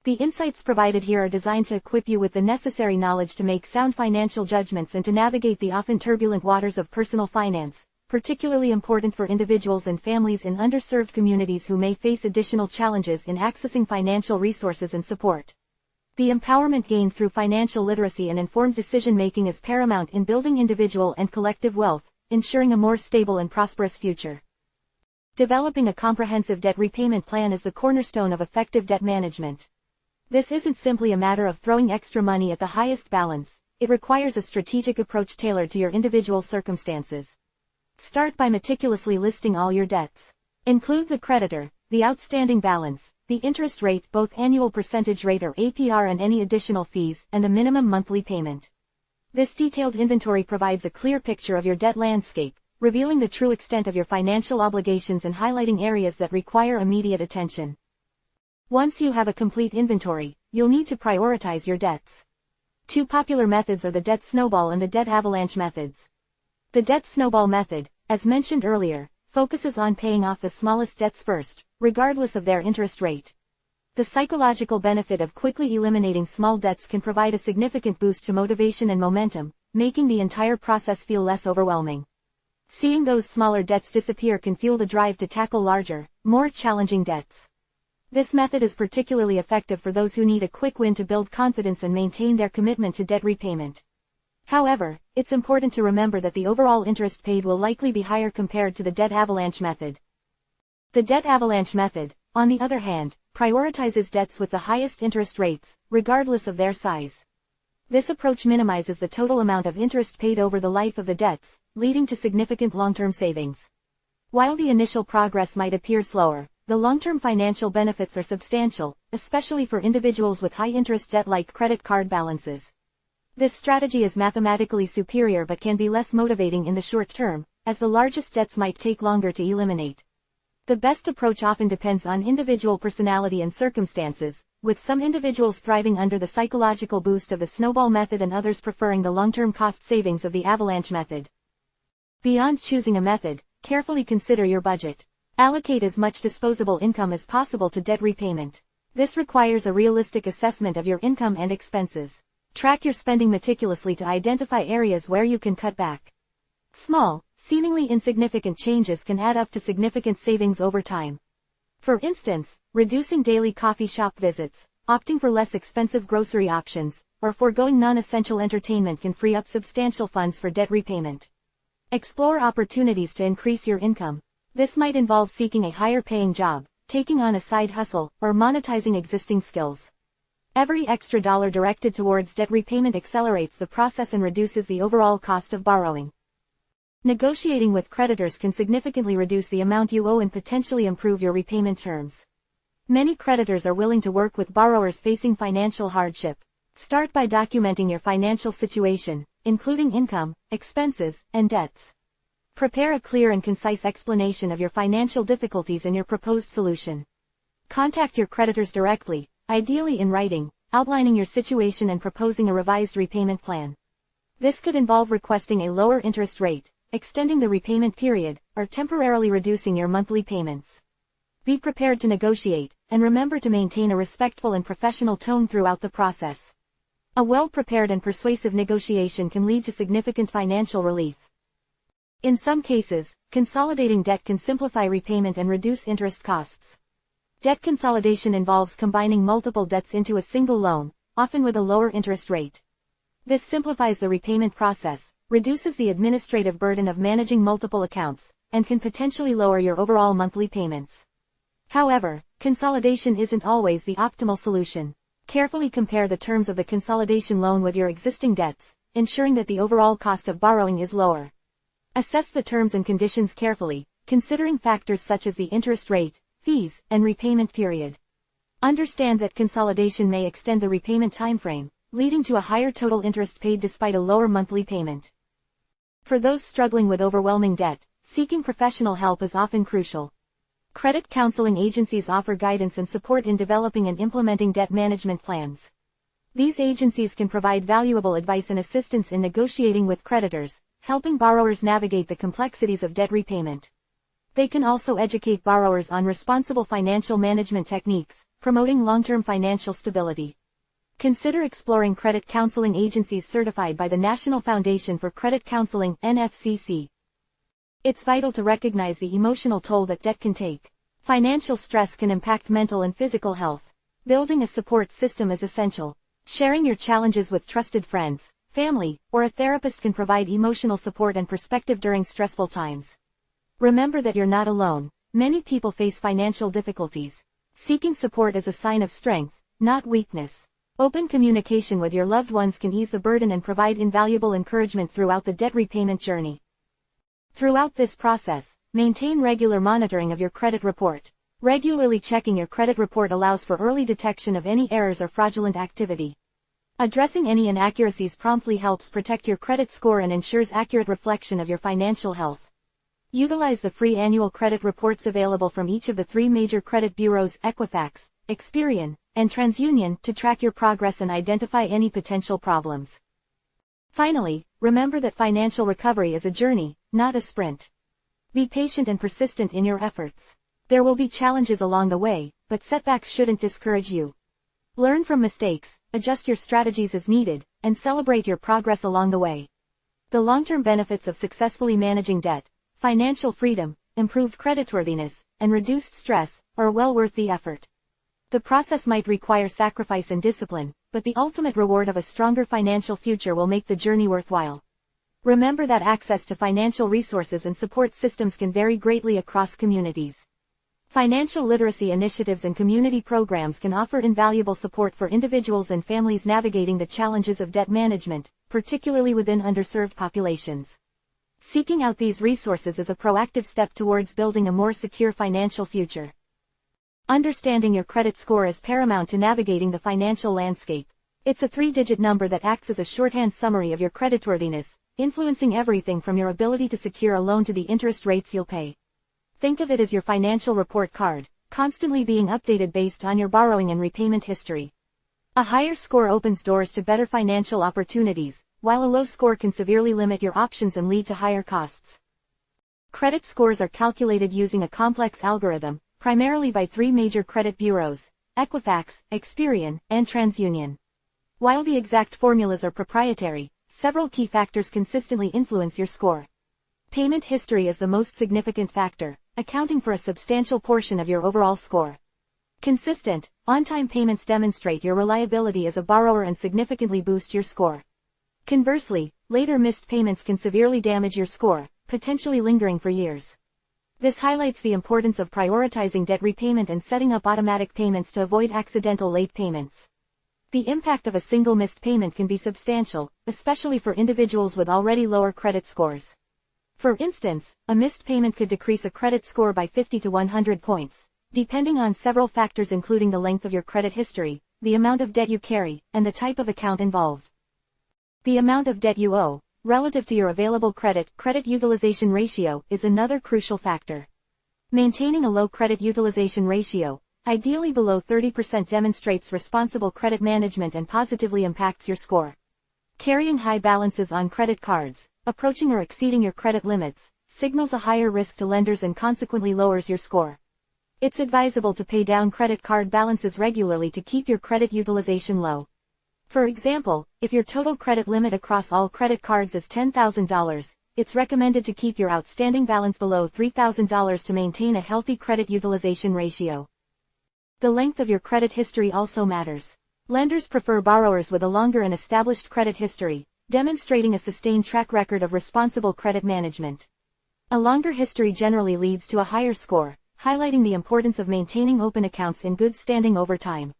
S1: The insights provided here are designed to equip you with the necessary knowledge to make sound financial judgments and to navigate the often turbulent waters of personal finance, particularly important for individuals and families in underserved communities who may face additional challenges in accessing financial resources and support. The empowerment gained through financial literacy and informed decision-making is paramount in building individual and collective wealth, ensuring a more stable and prosperous future. Developing a comprehensive debt repayment plan is the cornerstone of effective debt management. This isn't simply a matter of throwing extra money at the highest balance, it requires a strategic approach tailored to your individual circumstances. Start by meticulously listing all your debts. Include the creditor, the outstanding balance, the interest rate, both annual percentage rate or APR, and any additional fees, and the minimum monthly payment. This detailed inventory provides a clear picture of your debt landscape, revealing the true extent of your financial obligations and highlighting areas that require immediate attention. Once you have a complete inventory, you'll need to prioritize your debts. Two popular methods are the debt snowball and the debt avalanche methods. The debt snowball method, as mentioned earlier, focuses on paying off the smallest debts first, regardless of their interest rate. The psychological benefit of quickly eliminating small debts can provide a significant boost to motivation and momentum, making the entire process feel less overwhelming. Seeing those smaller debts disappear can fuel the drive to tackle larger, more challenging debts. This method is particularly effective for those who need a quick win to build confidence and maintain their commitment to debt repayment. However, it's important to remember that the overall interest paid will likely be higher compared to the debt avalanche method. The debt avalanche method, on the other hand, prioritizes debts with the highest interest rates, regardless of their size. This approach minimizes the total amount of interest paid over the life of the debts, leading to significant long-term savings. While the initial progress might appear slower, the long-term financial benefits are substantial, especially for individuals with high-interest debt like credit card balances. This strategy is mathematically superior but can be less motivating in the short term, as the largest debts might take longer to eliminate. The best approach often depends on individual personality and circumstances, with some individuals thriving under the psychological boost of the snowball method and others preferring the long-term cost savings of the avalanche method. Beyond choosing a method, carefully consider your budget. Allocate as much disposable income as possible to debt repayment. This requires a realistic assessment of your income and expenses. Track your spending meticulously to identify areas where you can cut back. Small, seemingly insignificant changes can add up to significant savings over time. For instance, reducing daily coffee shop visits, opting for less expensive grocery options, or foregoing non-essential entertainment can free up substantial funds for debt repayment. Explore opportunities to increase your income. This might involve seeking a higher-paying job, taking on a side hustle, or monetizing existing skills. Every extra dollar directed towards debt repayment accelerates the process and reduces the overall cost of borrowing. Negotiating with creditors can significantly reduce the amount you owe and potentially improve your repayment terms. Many creditors are willing to work with borrowers facing financial hardship. Start by documenting your financial situation, including income, expenses, and debts. Prepare a clear and concise explanation of your financial difficulties and your proposed solution. Contact your creditors directly, ideally in writing, outlining your situation and proposing a revised repayment plan. This could involve requesting a lower interest rate, extending the repayment period, or temporarily reducing your monthly payments. Be prepared to negotiate, and remember to maintain a respectful and professional tone throughout the process. A well-prepared and persuasive negotiation can lead to significant financial relief. In some cases, consolidating debt can simplify repayment and reduce interest costs. Debt consolidation involves combining multiple debts into a single loan, often with a lower interest rate. This simplifies the repayment process, reduces the administrative burden of managing multiple accounts, and can potentially lower your overall monthly payments. However, consolidation isn't always the optimal solution. Carefully compare the terms of the consolidation loan with your existing debts, ensuring that the overall cost of borrowing is lower. Assess the terms and conditions carefully, considering factors such as the interest rate, fees, and repayment period. Understand that consolidation may extend the repayment timeframe, leading to a higher total interest paid despite a lower monthly payment. For those struggling with overwhelming debt, seeking professional help is often crucial. Credit counseling agencies offer guidance and support in developing and implementing debt management plans. These agencies can provide valuable advice and assistance in negotiating with creditors, helping borrowers navigate the complexities of debt repayment. They can also educate borrowers on responsible financial management techniques, promoting long-term financial stability. Consider exploring credit counseling agencies certified by the National Foundation for Credit Counseling, NFCC. It's vital to recognize the emotional toll that debt can take. Financial stress can impact mental and physical health. Building a support system is essential. Sharing your challenges with trusted friends, family, or a therapist can provide emotional support and perspective during stressful times. Remember that you're not alone. Many people face financial difficulties. Seeking support is a sign of strength, not weakness. Open communication with your loved ones can ease the burden and provide invaluable encouragement throughout the debt repayment journey. Throughout this process, maintain regular monitoring of your credit report. Regularly checking your credit report allows for early detection of any errors or fraudulent activity. Addressing any inaccuracies promptly helps protect your credit score and ensures accurate reflection of your financial health. Utilize the free annual credit reports available from each of the 3 major credit bureaus, Equifax, Experian, and TransUnion, to track your progress and identify any potential problems. Finally, remember that financial recovery is a journey, not a sprint. Be patient and persistent in your efforts. There will be challenges along the way, but setbacks shouldn't discourage you. Learn from mistakes, adjust your strategies as needed, and celebrate your progress along the way. The long-term benefits of successfully managing debt, financial freedom, improved creditworthiness, and reduced stress, are well worth the effort. The process might require sacrifice and discipline, but the ultimate reward of a stronger financial future will make the journey worthwhile. Remember that access to financial resources and support systems can vary greatly across communities. Financial literacy initiatives and community programs can offer invaluable support for individuals and families navigating the challenges of debt management, particularly within underserved populations. Seeking out these resources is a proactive step towards building a more secure financial future. Understanding your credit score is paramount to navigating the financial landscape. It's a 3-digit number that acts as a shorthand summary of your creditworthiness, influencing everything from your ability to secure a loan to the interest rates you'll pay. Think of it as your financial report card, constantly being updated based on your borrowing and repayment history. A higher score opens doors to better financial opportunities, while a low score can severely limit your options and lead to higher costs. Credit scores are calculated using a complex algorithm, primarily by 3 major credit bureaus: Equifax, Experian, and TransUnion. While the exact formulas are proprietary, several key factors consistently influence your score. Payment history is the most significant factor, accounting for a substantial portion of your overall score. Consistent, on-time payments demonstrate your reliability as a borrower and significantly boost your score. Conversely, later missed payments can severely damage your score, potentially lingering for years. This highlights the importance of prioritizing debt repayment and setting up automatic payments to avoid accidental late payments. The impact of a single missed payment can be substantial, especially for individuals with already lower credit scores. For instance, a missed payment could decrease a credit score by 50 to 100 points, depending on several factors including the length of your credit history, the amount of debt you carry, and the type of account involved. The amount of debt you owe, relative to your available credit utilization ratio, is another crucial factor. Maintaining a low credit utilization ratio, ideally below 30%, demonstrates responsible credit management and positively impacts your score. Carrying high balances on credit cards, approaching or exceeding your credit limits, signals a higher risk to lenders and consequently lowers your score. It's advisable to pay down credit card balances regularly to keep your credit utilization low. For example, if your total credit limit across all credit cards is $10,000, it's recommended to keep your outstanding balance below $3,000 to maintain a healthy credit utilization ratio. The length of your credit history also matters. Lenders prefer borrowers with a longer and established credit history, demonstrating a sustained track record of responsible credit management. A longer history generally leads to a higher score, highlighting the importance of maintaining open accounts in good standing over time.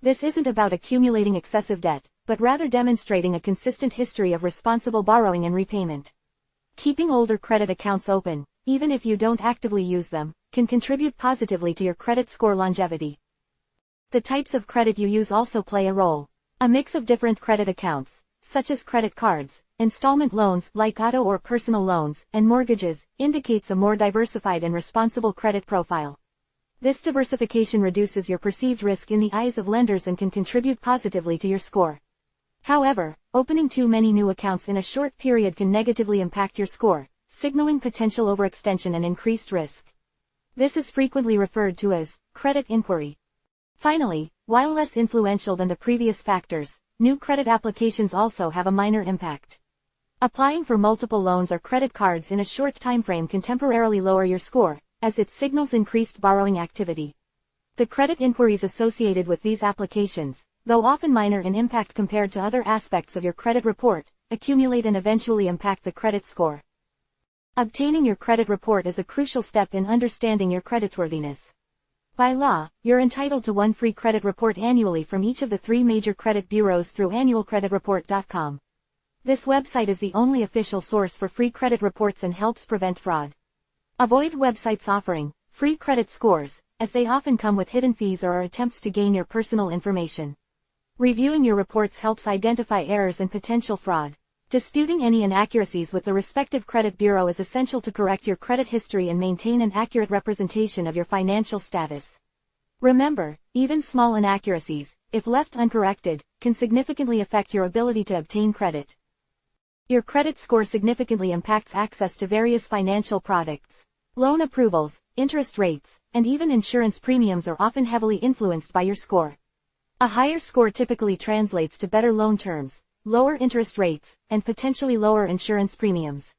S1: This isn't about accumulating excessive debt, but rather demonstrating a consistent history of responsible borrowing and repayment. Keeping older credit accounts open, even if you don't actively use them, can contribute positively to your credit score longevity. The types of credit you use also play a role. A mix of different credit accounts, such as credit cards, installment loans like auto or personal loans, and mortgages, indicates a more diversified and responsible credit profile. This diversification reduces your perceived risk in the eyes of lenders and can contribute positively to your score. However, opening too many new accounts in a short period can negatively impact your score, signaling potential overextension and increased risk. This is frequently referred to as credit inquiry. Finally, while less influential than the previous factors, new credit applications also have a minor impact. Applying for multiple loans or credit cards in a short timeframe can temporarily lower your score, as it signals increased borrowing activity. The credit inquiries associated with these applications, though often minor in impact compared to other aspects of your credit report, accumulate and eventually impact the credit score. Obtaining your credit report is a crucial step in understanding your creditworthiness. By law, you're entitled to one free credit report annually from each of the 3 major credit bureaus through annualcreditreport.com. This website is the only official source for free credit reports and helps prevent fraud. Avoid websites offering free credit scores, as they often come with hidden fees or are attempts to gain your personal information. Reviewing your reports helps identify errors and potential fraud. Disputing any inaccuracies with the respective credit bureau is essential to correct your credit history and maintain an accurate representation of your financial status. Remember, even small inaccuracies, if left uncorrected, can significantly affect your ability to obtain credit. Your credit score significantly impacts access to various financial products. Loan approvals, interest rates, and even insurance premiums are often heavily influenced by your score. A higher score typically translates to better loan terms, lower interest rates, and potentially lower insurance premiums.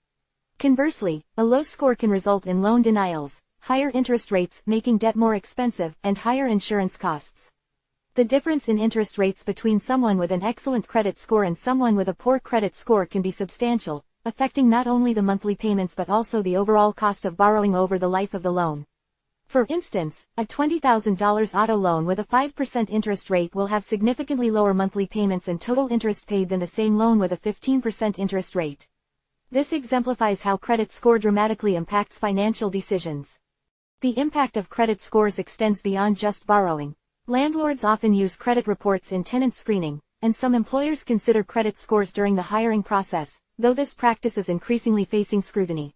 S1: Conversely, a low score can result in loan denials, higher interest rates making debt more expensive, and higher insurance costs. The difference in interest rates between someone with an excellent credit score and someone with a poor credit score can be substantial, affecting not only the monthly payments but also the overall cost of borrowing over the life of the loan. For instance, a $20,000 auto loan with a 5% interest rate will have significantly lower monthly payments and total interest paid than the same loan with a 15% interest rate. This exemplifies how credit score dramatically impacts financial decisions. The impact of credit scores extends beyond just borrowing. Landlords often use credit reports in tenant screening, and some employers consider credit scores during the hiring process, though this practice is increasingly facing scrutiny.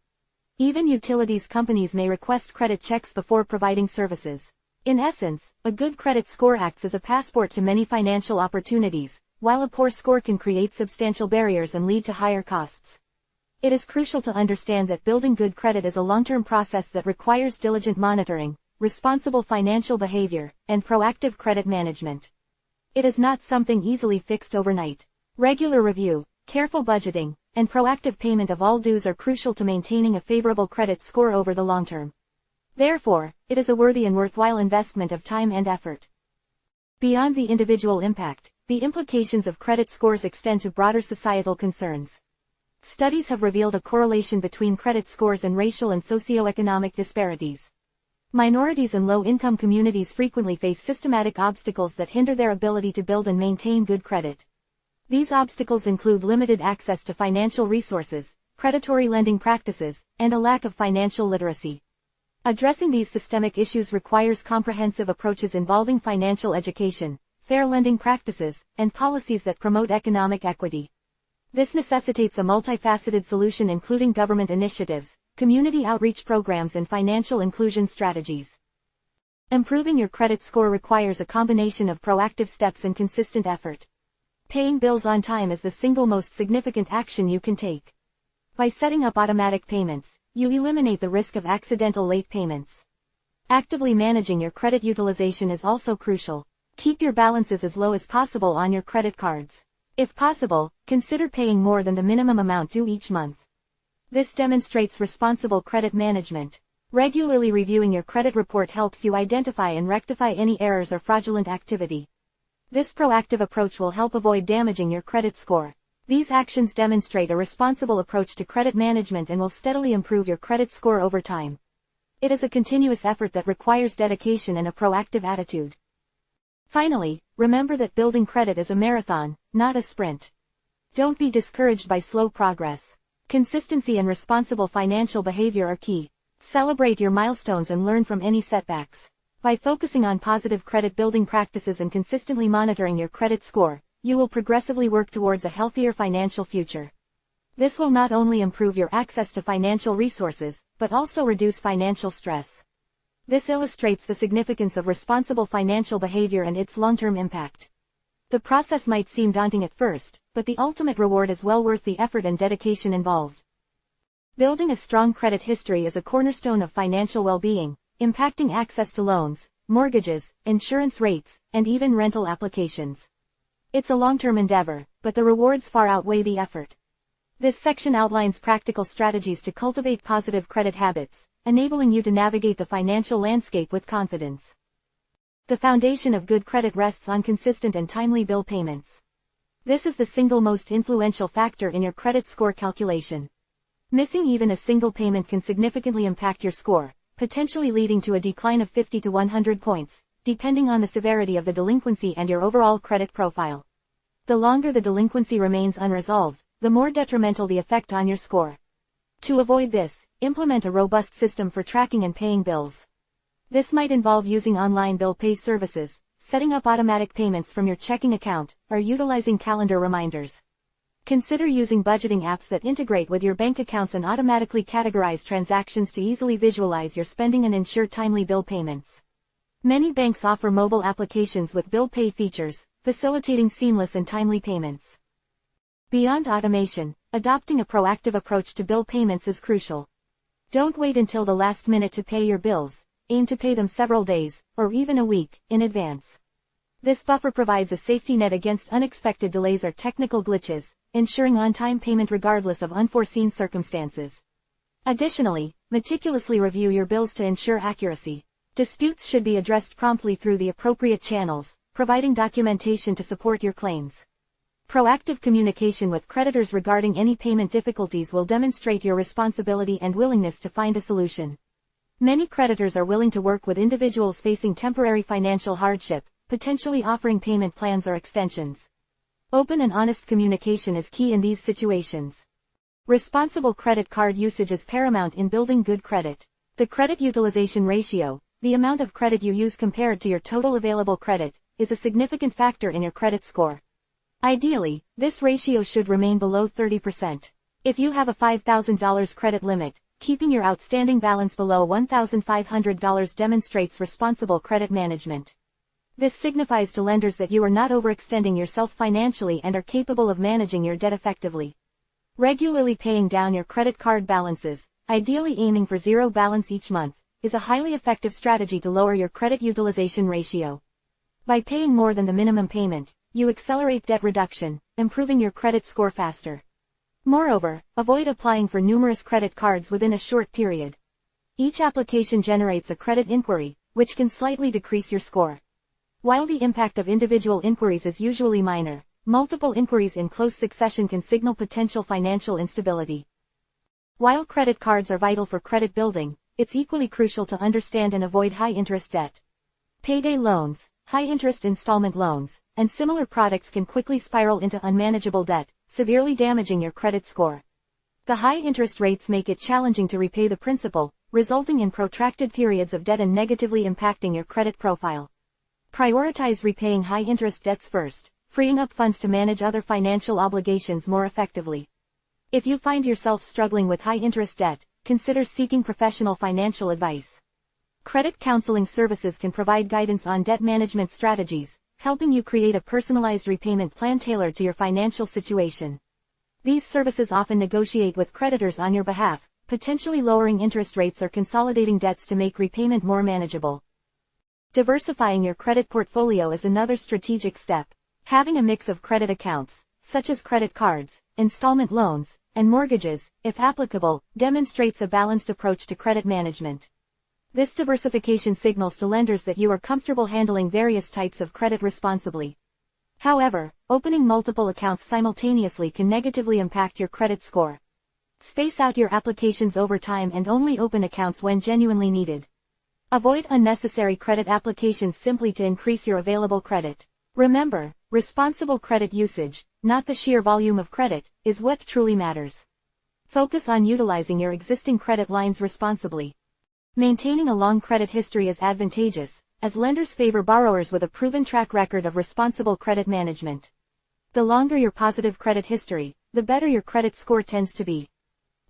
S1: Even utilities companies may request credit checks before providing services. In essence, a good credit score acts as a passport to many financial opportunities, while a poor score can create substantial barriers and lead to higher costs. It is crucial to understand that building good credit is a long-term process that requires diligent monitoring, responsible financial behavior, and proactive credit management. It is not something easily fixed overnight. Regular review, careful budgeting, and proactive payment of all dues are crucial to maintaining a favorable credit score over the long term. Therefore, it is a worthy and worthwhile investment of time and effort. Beyond the individual impact, the implications of credit scores extend to broader societal concerns. Studies have revealed a correlation between credit scores and racial and socioeconomic disparities. Minorities and low-income communities frequently face systematic obstacles that hinder their ability to build and maintain good credit. These obstacles include limited access to financial resources, predatory lending practices, and a lack of financial literacy. Addressing these systemic issues requires comprehensive approaches involving financial education, fair lending practices, and policies that promote economic equity. This necessitates a multifaceted solution including government initiatives, community outreach programs and financial inclusion strategies. Improving your credit score requires a combination of proactive steps and consistent effort. Paying bills on time is the single most significant action you can take. By setting up automatic payments, you eliminate the risk of accidental late payments. Actively managing your credit utilization is also crucial. Keep your balances as low as possible on your credit cards. If possible, consider paying more than the minimum amount due each month. This demonstrates responsible credit management. Regularly reviewing your credit report helps you identify and rectify any errors or fraudulent activity. This proactive approach will help avoid damaging your credit score. These actions demonstrate a responsible approach to credit management and will steadily improve your credit score over time. It is a continuous effort that requires dedication and a proactive attitude. Finally, remember that building credit is a marathon, not a sprint. Don't be discouraged by slow progress. Consistency and responsible financial behavior are key. Celebrate your milestones and learn from any setbacks. By focusing on positive credit building practices and consistently monitoring your credit score, you will progressively work towards a healthier financial future. This will not only improve your access to financial resources, but also reduce financial stress. This illustrates the significance of responsible financial behavior and its long-term impact. The process might seem daunting at first, but the ultimate reward is well worth the effort and dedication involved. Building a strong credit history is a cornerstone of financial well-being, impacting access to loans, mortgages, insurance rates, and even rental applications. It's a long-term endeavor, but the rewards far outweigh the effort. This section outlines practical strategies to cultivate positive credit habits, enabling you to navigate the financial landscape with confidence. The foundation of good credit rests on consistent and timely bill payments. This is the single most influential factor in your credit score calculation. Missing even a single payment can significantly impact your score, potentially leading to a decline of 50 to 100 points, depending on the severity of the delinquency and your overall credit profile. The longer the delinquency remains unresolved, the more detrimental the effect on your score. To avoid this, implement a robust system for tracking and paying bills. This might involve using online bill pay services, setting up automatic payments from your checking account, or utilizing calendar reminders. Consider using budgeting apps that integrate with your bank accounts and automatically categorize transactions to easily visualize your spending and ensure timely bill payments. Many banks offer mobile applications with bill pay features, facilitating seamless and timely payments. Beyond automation, adopting a proactive approach to bill payments is crucial. Don't wait until the last minute to pay your bills. Aim to pay them several days, or even a week, in advance. This buffer provides a safety net against unexpected delays or technical glitches, ensuring on-time payment regardless of unforeseen circumstances. Additionally, meticulously review your bills to ensure accuracy. Disputes should be addressed promptly through the appropriate channels, providing documentation to support your claims. Proactive communication with creditors regarding any payment difficulties will demonstrate your responsibility and willingness to find a solution. Many creditors are willing to work with individuals facing temporary financial hardship, potentially offering payment plans or extensions. Open and honest communication is key in these situations. Responsible credit card usage is paramount in building good credit. The credit utilization ratio, the amount of credit you use compared to your total available credit, is a significant factor in your credit score. Ideally, this ratio should remain below 30%. If you have a $5,000 credit limit, keeping your outstanding balance below $1,500 demonstrates responsible credit management. This signifies to lenders that you are not overextending yourself financially and are capable of managing your debt effectively. Regularly paying down your credit card balances, ideally aiming for zero balance each month, is a highly effective strategy to lower your credit utilization ratio. By paying more than the minimum payment, you accelerate debt reduction, improving your credit score faster. Moreover, avoid applying for numerous credit cards within a short period. Each application generates a credit inquiry, which can slightly decrease your score. While the impact of individual inquiries is usually minor, multiple inquiries in close succession can signal potential financial instability. While credit cards are vital for credit building, it's equally crucial to understand and avoid high-interest debt. Payday loans, high-interest installment loans, and similar products can quickly spiral into unmanageable debt, severely damaging your credit score. The high interest rates make it challenging to repay the principal, resulting in protracted periods of debt and negatively impacting your credit profile. Prioritize repaying high-interest debts first, freeing up funds to manage other financial obligations more effectively. If you find yourself struggling with high-interest debt, consider seeking professional financial advice. Credit counseling services can provide guidance on debt management strategies, helping you create a personalized repayment plan tailored to your financial situation. These services often negotiate with creditors on your behalf, potentially lowering interest rates or consolidating debts to make repayment more manageable. Diversifying your credit portfolio is another strategic step. Having a mix of credit accounts, such as credit cards, installment loans, and mortgages, if applicable, demonstrates a balanced approach to credit management. This diversification signals to lenders that you are comfortable handling various types of credit responsibly. However, opening multiple accounts simultaneously can negatively impact your credit score. Space out your applications over time and only open accounts when genuinely needed. Avoid unnecessary credit applications simply to increase your available credit. Remember, responsible credit usage, not the sheer volume of credit, is what truly matters. Focus on utilizing your existing credit lines responsibly. Maintaining a long credit history is advantageous, as lenders favor borrowers with a proven track record of responsible credit management. The longer your positive credit history, the better your credit score tends to be.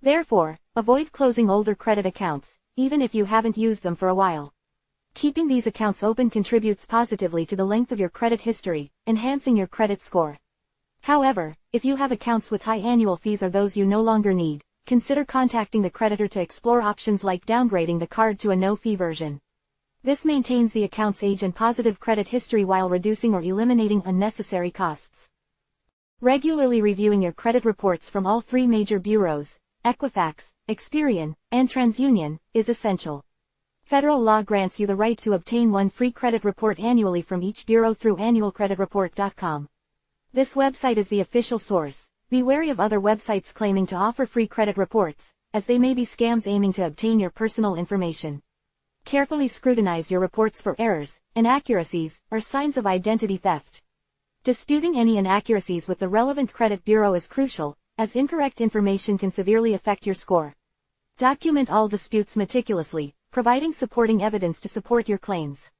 S1: Therefore, avoid closing older credit accounts, even if you haven't used them for a while. Keeping these accounts open contributes positively to the length of your credit history, enhancing your credit score. However, if you have accounts with high annual fees or those you no longer need, consider contacting the creditor to explore options like downgrading the card to a no-fee version. This maintains the account's age and positive credit history while reducing or eliminating unnecessary costs. Regularly reviewing your credit reports from all three major bureaus, Equifax, Experian, and TransUnion, is essential. Federal law grants you the right to obtain one free credit report annually from each bureau through annualcreditreport.com. This website is the official source. Be wary of other websites claiming to offer free credit reports, as they may be scams aiming to obtain your personal information. Carefully scrutinize your reports for errors, inaccuracies, or signs of identity theft. Disputing any inaccuracies with the relevant credit bureau is crucial, as incorrect information can severely affect your score. Document all disputes meticulously, providing supporting evidence to support your claims.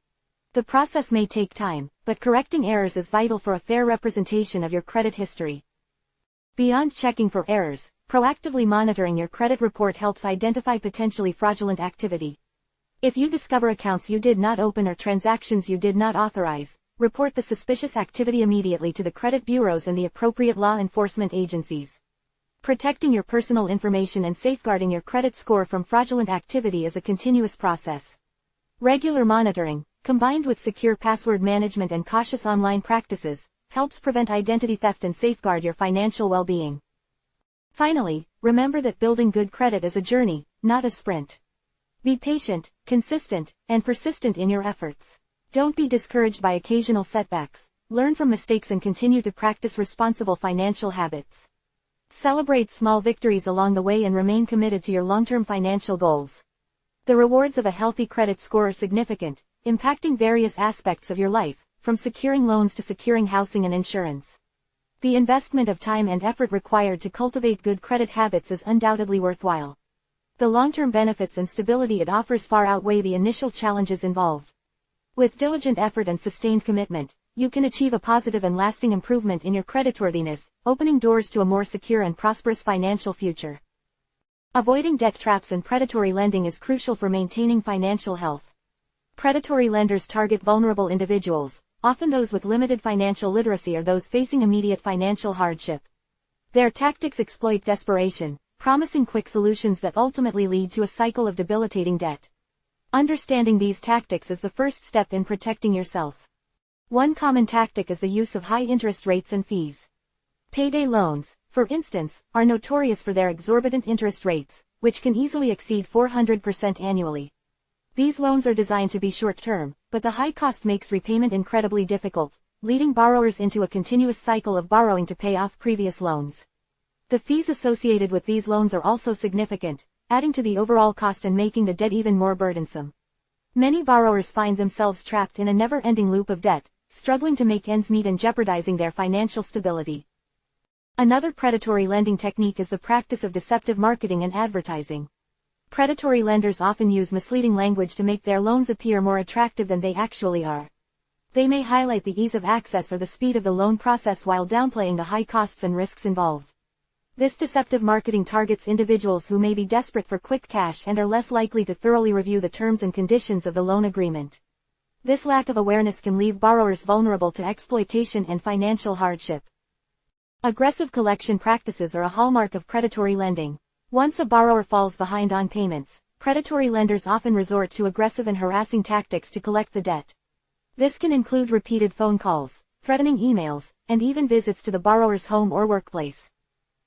S1: The process may take time, but correcting errors is vital for a fair representation of your credit history. Beyond checking for errors, proactively monitoring your credit report helps identify potentially fraudulent activity. If you discover accounts you did not open or transactions you did not authorize, report the suspicious activity immediately to the credit bureaus and the appropriate law enforcement agencies. Protecting your personal information and safeguarding your credit score from fraudulent activity is a continuous process. Regular monitoring, combined with secure password management and cautious online practices, helps prevent identity theft and safeguard your financial well-being. Finally, remember that building good credit is a journey, not a sprint. Be patient, consistent, and persistent in your efforts. Don't be discouraged by occasional setbacks. Learn from mistakes and continue to practice responsible financial habits. Celebrate small victories along the way and remain committed to your long-term financial goals. The rewards of a healthy credit score are significant, impacting various aspects of your life, from securing loans to securing housing and insurance. The investment of time and effort required to cultivate good credit habits is undoubtedly worthwhile. The long-term benefits and stability it offers far outweigh the initial challenges involved. With diligent effort and sustained commitment, you can achieve a positive and lasting improvement in your creditworthiness, opening doors to a more secure and prosperous financial future. Avoiding debt traps and predatory lending is crucial for maintaining financial health. Predatory lenders target vulnerable individuals, often those with limited financial literacy or those facing immediate financial hardship. Their tactics exploit desperation, promising quick solutions that ultimately lead to a cycle of debilitating debt. Understanding these tactics is the first step in protecting yourself. One common tactic is the use of high interest rates and fees. Payday loans, for instance, are notorious for their exorbitant interest rates, which can easily exceed 400% annually. These loans are designed to be short-term, but the high cost makes repayment incredibly difficult, leading borrowers into a continuous cycle of borrowing to pay off previous loans. The fees associated with these loans are also significant, adding to the overall cost and making the debt even more burdensome. Many borrowers find themselves trapped in a never-ending loop of debt, struggling to make ends meet and jeopardizing their financial stability. Another predatory lending technique is the practice of deceptive marketing and advertising. Predatory lenders often use misleading language to make their loans appear more attractive than they actually are. They may highlight the ease of access or the speed of the loan process while downplaying the high costs and risks involved. This deceptive marketing targets individuals who may be desperate for quick cash and are less likely to thoroughly review the terms and conditions of the loan agreement. This lack of awareness can leave borrowers vulnerable to exploitation and financial hardship. Aggressive collection practices are a hallmark of predatory lending. Once a borrower falls behind on payments, predatory lenders often resort to aggressive and harassing tactics to collect the debt. This can include repeated phone calls, threatening emails, and even visits to the borrower's home or workplace.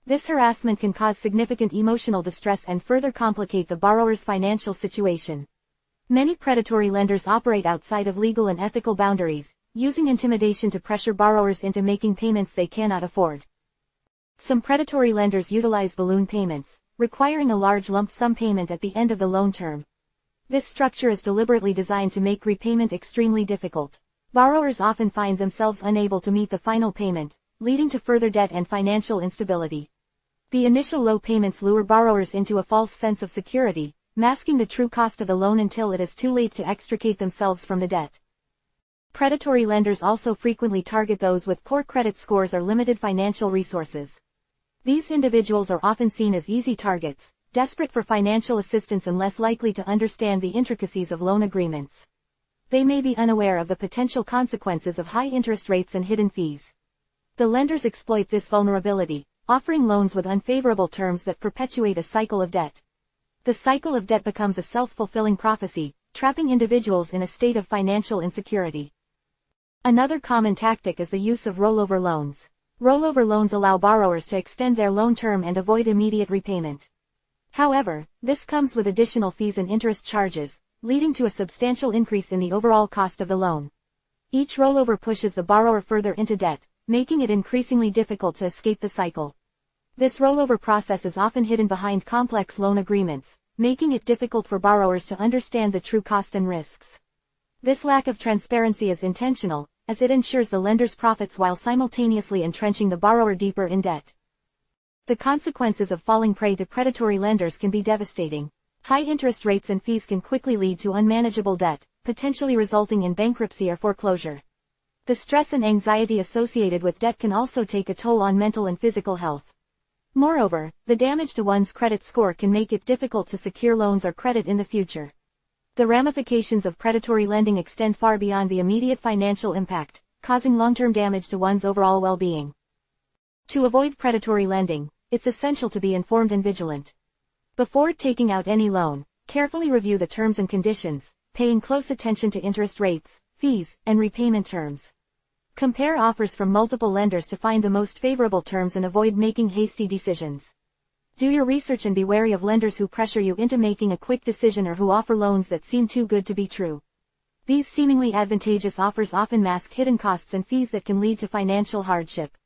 S1: This harassment can cause significant emotional distress and further complicate the borrower's financial situation. Many predatory lenders operate outside of legal and ethical boundaries, using intimidation to pressure borrowers into making payments they cannot afford. Some predatory lenders utilize balloon payments, requiring a large lump sum payment at the end of the loan term. This structure is deliberately designed to make repayment extremely difficult. Borrowers often find themselves unable to meet the final payment, leading to further debt and financial instability. The initial low payments lure borrowers into a false sense of security, masking the true cost of the loan until it is too late to extricate themselves from the debt. Predatory lenders also frequently target those with poor credit scores or limited financial resources. These individuals are often seen as easy targets, desperate for financial assistance and less likely to understand the intricacies of loan agreements. They may be unaware of the potential consequences of high interest rates and hidden fees. The lenders exploit this vulnerability, offering loans with unfavorable terms that perpetuate a cycle of debt. The cycle of debt becomes a self-fulfilling prophecy, trapping individuals in a state of financial insecurity. Another common tactic is the use of rollover loans. Rollover loans allow borrowers to extend their loan term and avoid immediate repayment. However, this comes with additional fees and interest charges, leading to a substantial increase in the overall cost of the loan. Each rollover pushes the borrower further into debt, making it increasingly difficult to escape the cycle. This rollover process is often hidden behind complex loan agreements, making it difficult for borrowers to understand the true cost and risks. This lack of transparency is intentional, as it ensures the lender's profits while simultaneously entrenching the borrower deeper in debt. The consequences of falling prey to predatory lenders can be devastating. High interest rates and fees can quickly lead to unmanageable debt, potentially resulting in bankruptcy or foreclosure. The stress and anxiety associated with debt can also take a toll on mental and physical health. Moreover, the damage to one's credit score can make it difficult to secure loans or credit in the future. The ramifications of predatory lending extend far beyond the immediate financial impact, causing long-term damage to one's overall well-being. To avoid predatory lending, it's essential to be informed and vigilant. Before taking out any loan, carefully review the terms and conditions, paying close attention to interest rates, fees, and repayment terms. Compare offers from multiple lenders to find the most favorable terms and avoid making hasty decisions. Do your research and be wary of lenders who pressure you into making a quick decision or who offer loans that seem too good to be true. These seemingly advantageous offers often mask hidden costs and fees that can lead to financial hardship.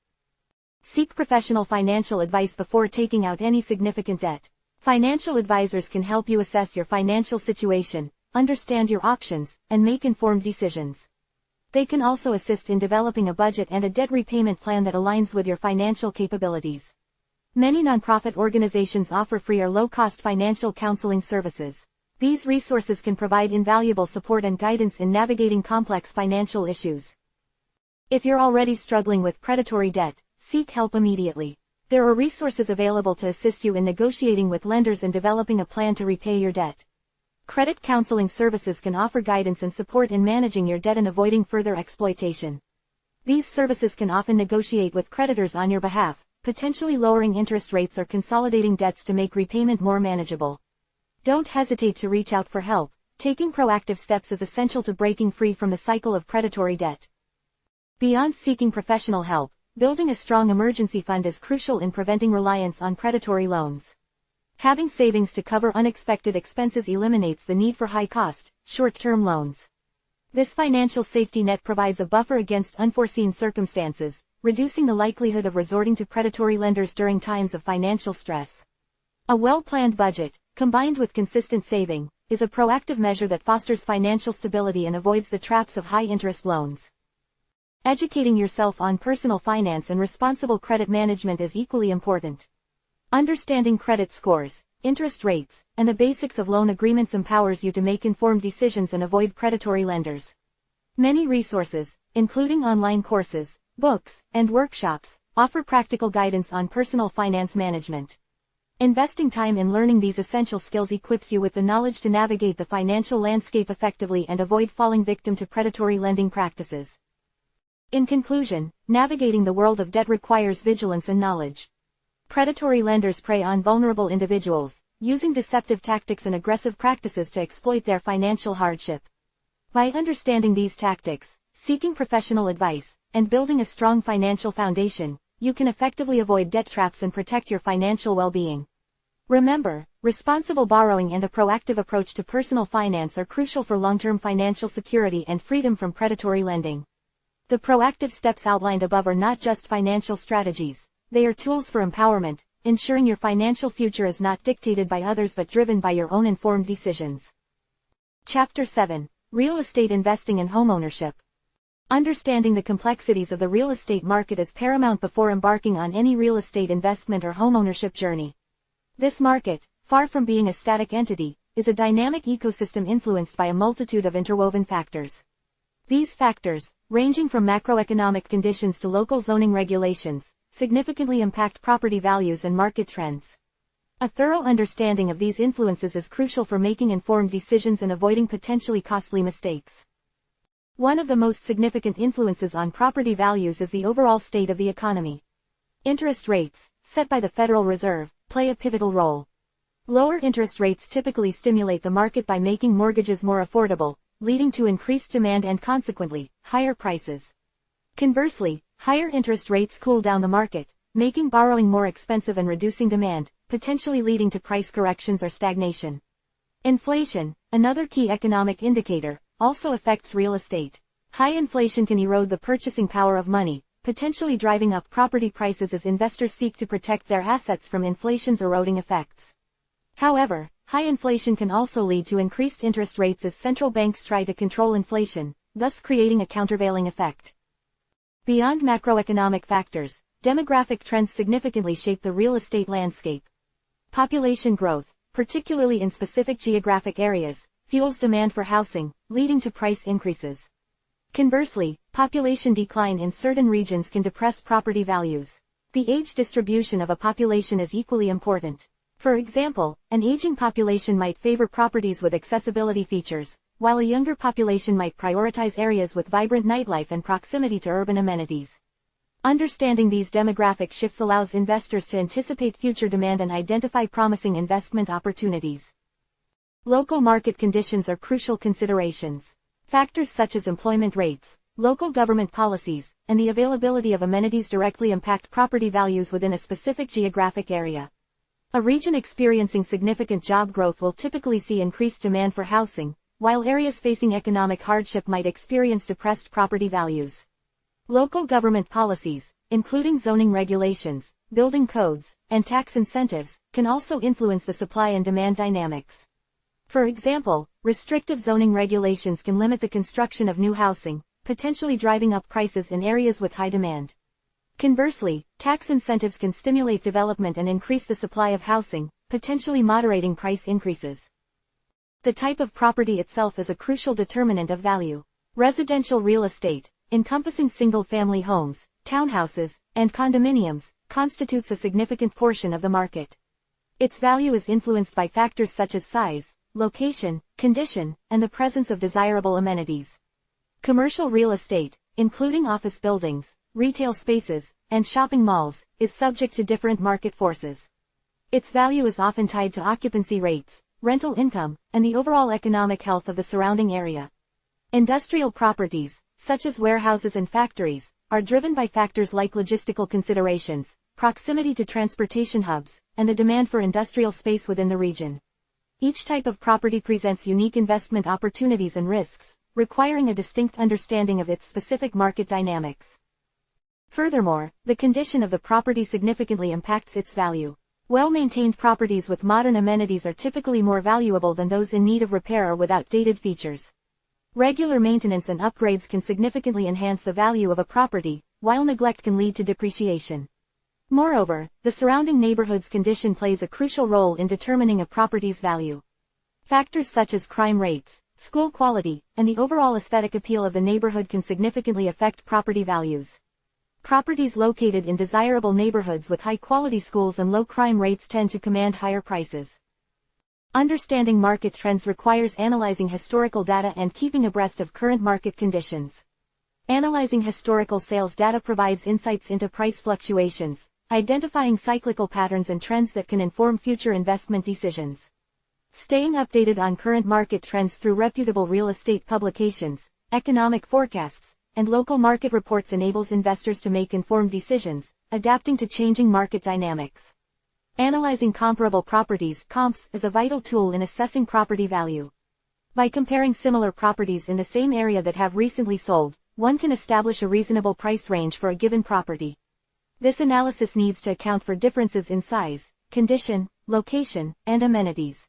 S1: Seek professional financial advice before taking out any significant debt. Financial advisors can help you assess your financial situation, understand your options, and make informed decisions. They can also assist in developing a budget and a debt repayment plan that aligns with your financial capabilities. Many nonprofit organizations offer free or low-cost financial counseling services. These resources can provide invaluable support and guidance in navigating complex financial issues. If you're already struggling with predatory debt, seek help immediately. There are resources available to assist you in negotiating with lenders and developing a plan to repay your debt. Credit counseling services can offer guidance and support in managing your debt and avoiding further exploitation. These services can often negotiate with creditors on your behalf, potentially lowering interest rates or consolidating debts to make repayment more manageable. Don't hesitate to reach out for help. Taking proactive steps is essential to breaking free from the cycle of predatory debt. Beyond seeking professional help, building a strong emergency fund is crucial in preventing reliance on predatory loans. Having savings to cover unexpected expenses eliminates the need for high-cost, short-term loans. This financial safety net provides a buffer against unforeseen circumstances, reducing the likelihood of resorting to predatory lenders during times of financial stress. A well-planned budget, combined with consistent saving, is a proactive measure that fosters financial stability and avoids the traps of high-interest loans. Educating yourself on personal finance and responsible credit management is equally important. Understanding credit scores, interest rates, and the basics of loan agreements empowers you to make informed decisions and avoid predatory lenders. Many resources, including online courses, books, and workshops, offer practical guidance on personal finance management. Investing time in learning these essential skills equips you with the knowledge to navigate the financial landscape effectively and avoid falling victim to predatory lending practices. In conclusion, navigating the world of debt requires vigilance and knowledge. Predatory lenders prey on vulnerable individuals, using deceptive tactics and aggressive practices to exploit their financial hardship. By understanding these tactics, seeking professional advice, and building a strong financial foundation, you can effectively avoid debt traps and protect your financial well-being. Remember, responsible borrowing and a proactive approach to personal finance are crucial for long-term financial security and freedom from predatory lending. The proactive steps outlined above are not just financial strategies, they are tools for empowerment, ensuring your financial future is not dictated by others but driven by your own informed decisions. Chapter 7. Real Estate Investing and Homeownership. Understanding the complexities of the real estate market is paramount before embarking on any real estate investment or homeownership journey. This market, far from being a static entity, is a dynamic ecosystem influenced by a multitude of interwoven factors. These factors, ranging from macroeconomic conditions to local zoning regulations, significantly impact property values and market trends. A thorough understanding of these influences is crucial for making informed decisions and avoiding potentially costly mistakes. One of the most significant influences on property values is the overall state of the economy. Interest rates, set by the Federal Reserve, play a pivotal role. Lower interest rates typically stimulate the market by making mortgages more affordable, leading to increased demand and consequently, higher prices. Conversely, higher interest rates cool down the market, making borrowing more expensive and reducing demand, potentially leading to price corrections or stagnation. Inflation, another key economic indicator, also affects real estate. High inflation can erode the purchasing power of money, potentially driving up property prices as investors seek to protect their assets from inflation's eroding effects. However, high inflation can also lead to increased interest rates as central banks try to control inflation, thus creating a countervailing effect. Beyond macroeconomic factors, demographic trends significantly shape the real estate landscape. Population growth, particularly in specific geographic areas, fuels demand for housing, leading to price increases. Conversely, population decline in certain regions can depress property values. The age distribution of a population is equally important. For example, an aging population might favor properties with accessibility features, while a younger population might prioritize areas with vibrant nightlife and proximity to urban amenities. Understanding these demographic shifts allows investors to anticipate future demand and identify promising investment opportunities. Local market conditions are crucial considerations. Factors such as employment rates, local government policies, and the availability of amenities directly impact property values within a specific geographic area. A region experiencing significant job growth will typically see increased demand for housing, while areas facing economic hardship might experience depressed property values. Local government policies, including zoning regulations, building codes, and tax incentives, can also influence the supply and demand dynamics. For example, restrictive zoning regulations can limit the construction of new housing, potentially driving up prices in areas with high demand. Conversely, tax incentives can stimulate development and increase the supply of housing, potentially moderating price increases. The type of property itself is a crucial determinant of value. Residential real estate, encompassing single-family homes, townhouses, and condominiums, constitutes a significant portion of the market. Its value is influenced by factors such as size, location, condition, and the presence of desirable amenities. Commercial real estate, including office buildings, retail spaces, and shopping malls, is subject to different market forces. Its value is often tied to occupancy rates, rental income, and the overall economic health of the surrounding area. Industrial properties, such as warehouses and factories, are driven by factors like logistical considerations, proximity to transportation hubs, and the demand for industrial space within the region. Each type of property presents unique investment opportunities and risks, requiring a distinct understanding of its specific market dynamics. Furthermore, the condition of the property significantly impacts its value. Well-maintained properties with modern amenities are typically more valuable than those in need of repair or with outdated features. Regular maintenance and upgrades can significantly enhance the value of a property, while neglect can lead to depreciation. Moreover, the surrounding neighborhood's condition plays a crucial role in determining a property's value. Factors such as crime rates, school quality, and the overall aesthetic appeal of the neighborhood can significantly affect property values. Properties located in desirable neighborhoods with high-quality schools and low crime rates tend to command higher prices. Understanding market trends requires analyzing historical data and keeping abreast of current market conditions. Analyzing historical sales data provides insights into price fluctuations, identifying cyclical patterns and trends that can inform future investment decisions. Staying updated on current market trends through reputable real estate publications, economic forecasts, and local market reports enables investors to make informed decisions, adapting to changing market dynamics. Analyzing comparable properties, comps, is a vital tool in assessing property value. By comparing similar properties in the same area that have recently sold, one can establish a reasonable price range for a given property. This analysis needs to account for differences in size, condition, location, and amenities.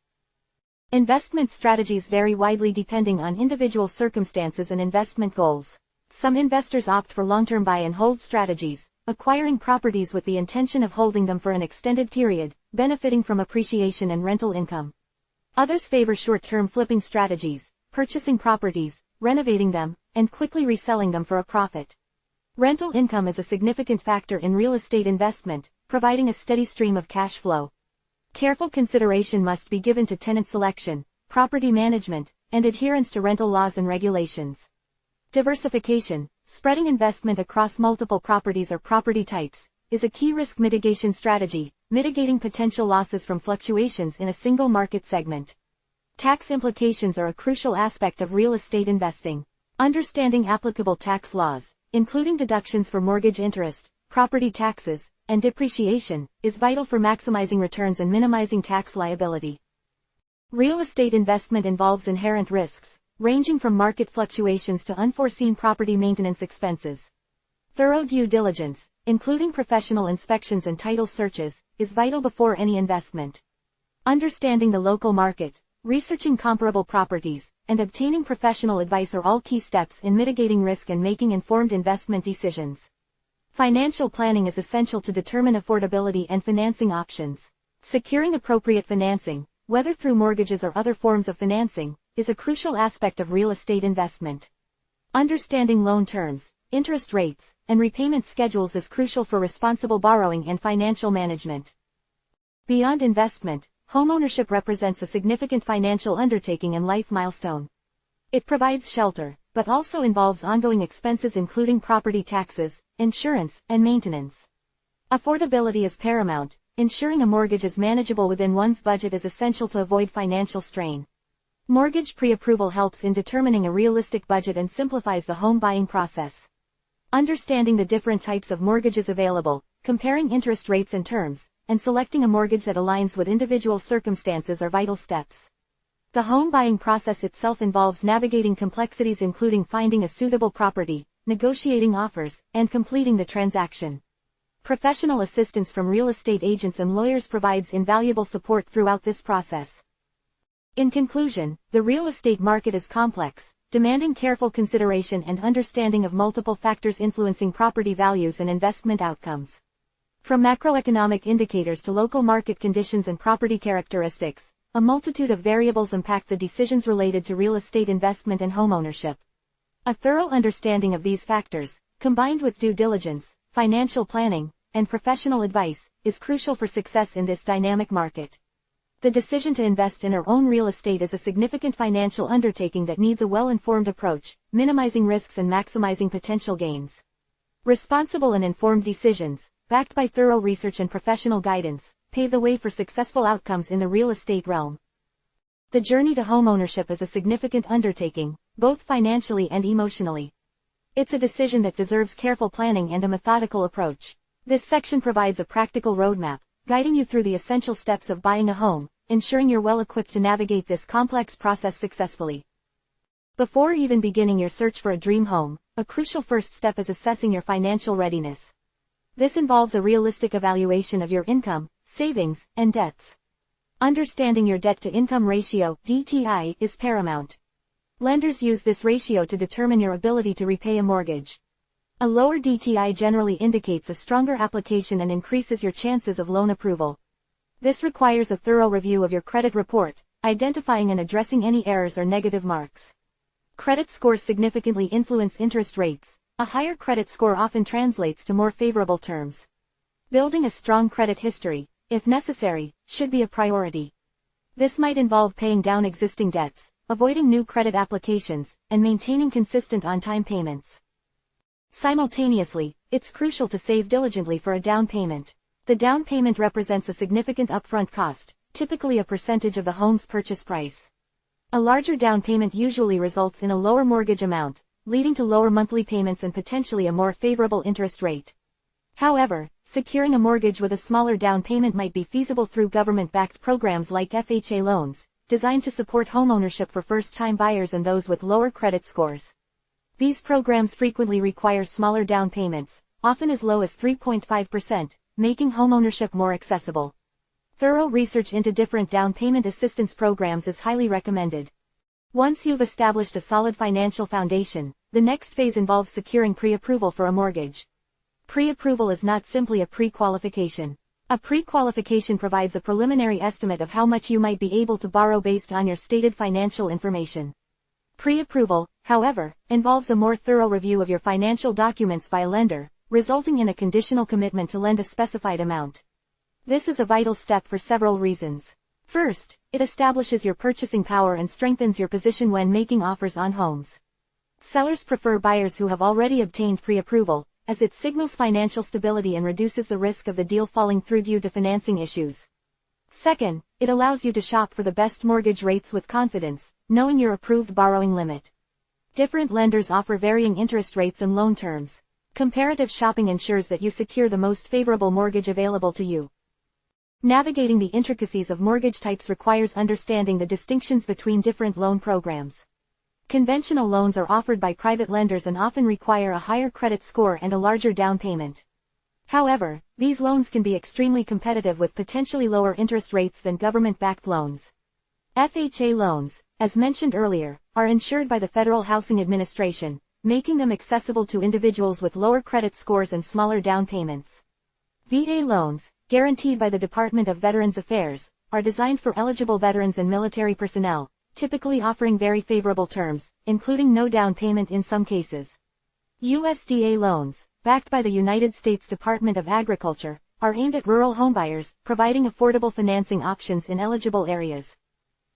S1: Investment strategies vary widely depending on individual circumstances and investment goals. Some investors opt for long-term buy and hold strategies, acquiring properties with the intention of holding them for an extended period, benefiting from appreciation and rental income. Others favor short-term flipping strategies, purchasing properties, renovating them, and quickly reselling them for a profit. Rental income is a significant factor in real estate investment, providing a steady stream of cash flow. Careful consideration must be given to tenant selection, property management, and adherence to rental laws and regulations. Diversification, spreading investment across multiple properties or property types, is a key risk mitigation strategy, mitigating potential losses from fluctuations in a single market segment. Tax implications are a crucial aspect of real estate investing. Understanding applicable tax laws, including deductions for mortgage interest, property taxes, and depreciation, is vital for maximizing returns and minimizing tax liability. Real estate investment involves inherent risks, ranging from market fluctuations to unforeseen property maintenance expenses. Thorough due diligence, including professional inspections and title searches, is vital before any investment. Understanding the local market, researching comparable properties, and obtaining professional advice are all key steps in mitigating risk and making informed investment decisions. Financial planning is essential to determine affordability and financing options. Securing appropriate financing, whether through mortgages or other forms of financing, is a crucial aspect of real estate investment. Understanding loan terms, interest rates, and repayment schedules is crucial for responsible borrowing and financial management. Beyond investment, homeownership represents a significant financial undertaking and life milestone. It provides shelter, but also involves ongoing expenses including property taxes, insurance, and maintenance. Affordability is paramount. Ensuring a mortgage is manageable within one's budget is essential to avoid financial strain. Mortgage pre-approval helps in determining a realistic budget and simplifies the home buying process. Understanding the different types of mortgages available, comparing interest rates and terms, and selecting a mortgage that aligns with individual circumstances are vital steps. The home buying process itself involves navigating complexities including finding a suitable property, negotiating offers, and completing the transaction. Professional assistance from real estate agents and lawyers provides invaluable support throughout this process. In conclusion, the real estate market is complex, demanding careful consideration and understanding of multiple factors influencing property values and investment outcomes. From macroeconomic indicators to local market conditions and property characteristics, a multitude of variables impact the decisions related to real estate investment and homeownership. A thorough understanding of these factors, combined with due diligence, financial planning, and professional advice, is crucial for success in this dynamic market. The decision to invest in our own real estate is a significant financial undertaking that needs a well-informed approach, minimizing risks and maximizing potential gains. Responsible and informed decisions, backed by thorough research and professional guidance, pave the way for successful outcomes in the real estate realm. The journey to homeownership is a significant undertaking, both financially and emotionally. It's a decision that deserves careful planning and a methodical approach. This section provides a practical roadmap, guiding you through the essential steps of buying a home, ensuring you're well equipped to navigate this complex process successfully. Before even beginning your search for a dream home, a crucial first step is assessing your financial readiness. This involves a realistic evaluation of your income, savings, and debts. Understanding your debt-to-income ratio, DTI, is paramount. Lenders use this ratio to determine your ability to repay a mortgage. A lower DTI generally indicates a stronger application and increases your chances of loan approval. This requires a thorough review of your credit report, identifying and addressing any errors or negative marks. Credit scores significantly influence interest rates. A higher credit score often translates to more favorable terms. Building a strong credit history, if necessary, should be a priority. This might involve paying down existing debts, avoiding new credit applications, and maintaining consistent on-time payments. Simultaneously, it's crucial to save diligently for a down payment. The down payment represents a significant upfront cost, typically a percentage of the home's purchase price. A larger down payment usually results in a lower mortgage amount, leading to lower monthly payments and potentially a more favorable interest rate. However, securing a mortgage with a smaller down payment might be feasible through government-backed programs like FHA loans, designed to support homeownership for first-time buyers and those with lower credit scores. These programs frequently require smaller down payments, often as low as 3.5%, making homeownership more accessible. Thorough research into different down payment assistance programs is highly recommended. Once you've established a solid financial foundation, the next phase involves securing pre-approval for a mortgage. Pre-approval is not simply a pre-qualification. A pre-qualification provides a preliminary estimate of how much you might be able to borrow based on your stated financial information. Pre-approval, however, involves a more thorough review of your financial documents by a lender, resulting in a conditional commitment to lend a specified amount. This is a vital step for several reasons. First, it establishes your purchasing power and strengthens your position when making offers on homes. Sellers prefer buyers who have already obtained pre-approval, as it signals financial stability and reduces the risk of the deal falling through due to financing issues. Second, it allows you to shop for the best mortgage rates with confidence, knowing your approved borrowing limit. Different lenders offer varying interest rates and loan terms. Comparative shopping ensures that you secure the most favorable mortgage available to you. Navigating the intricacies of mortgage types requires understanding the distinctions between different loan programs. Conventional loans are offered by private lenders and often require a higher credit score and a larger down payment. However, these loans can be extremely competitive with potentially lower interest rates than government-backed loans. FHA loans, as mentioned earlier, are insured by the Federal Housing Administration, making them accessible to individuals with lower credit scores and smaller down payments. VA loans, guaranteed by the Department of Veterans Affairs, are designed for eligible veterans and military personnel, typically offering very favorable terms, including no down payment in some cases. USDA loans, backed by the United States Department of Agriculture, are aimed at rural homebuyers, providing affordable financing options in eligible areas.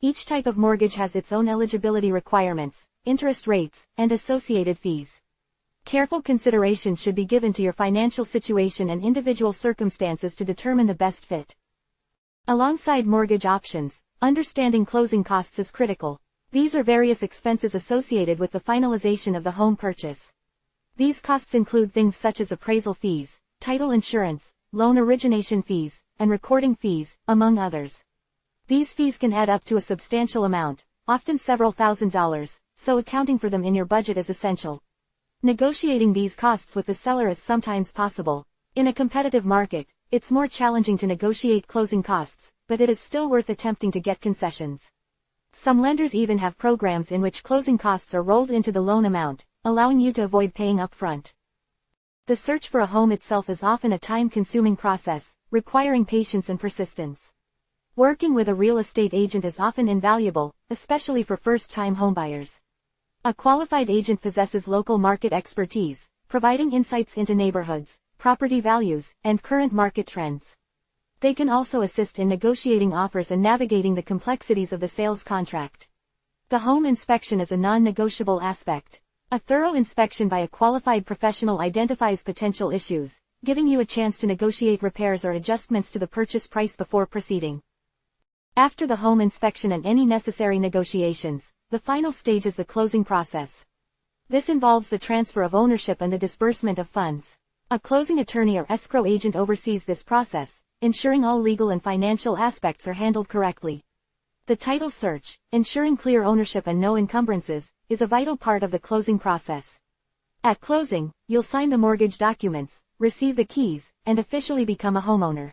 S1: Each type of mortgage has its own eligibility requirements, interest rates, and associated fees. Careful consideration should be given to your financial situation and individual circumstances to determine the best fit. Alongside mortgage options, understanding closing costs is critical. These are various expenses associated with the finalization of the home purchase. These costs include things such as appraisal fees, title insurance, loan origination fees, and recording fees, among others. These fees can add up to a substantial amount, often several $1,000s, so accounting for them in your budget is essential. Negotiating these costs with the seller is sometimes possible. In a competitive market, it's more challenging to negotiate closing costs, but it is still worth attempting to get concessions. Some lenders even have programs in which closing costs are rolled into the loan amount, allowing you to avoid paying upfront. The search for a home itself is often a time-consuming process, requiring patience and persistence. Working with a real estate agent is often invaluable, especially for first-time homebuyers. A qualified agent possesses local market expertise, providing insights into neighborhoods, property values, and current market trends. They can also assist in negotiating offers and navigating the complexities of the sales contract. The home inspection is a non-negotiable aspect. A thorough inspection by a qualified professional identifies potential issues, giving you a chance to negotiate repairs or adjustments to the purchase price before proceeding. After the home inspection and any necessary negotiations, the final stage is the closing process. This involves the transfer of ownership and the disbursement of funds. A closing attorney or escrow agent oversees this process, ensuring all legal and financial aspects are handled correctly. The title search, ensuring clear ownership and no encumbrances, is a vital part of the closing process. At closing, you'll sign the mortgage documents, receive the keys, and officially become a homeowner.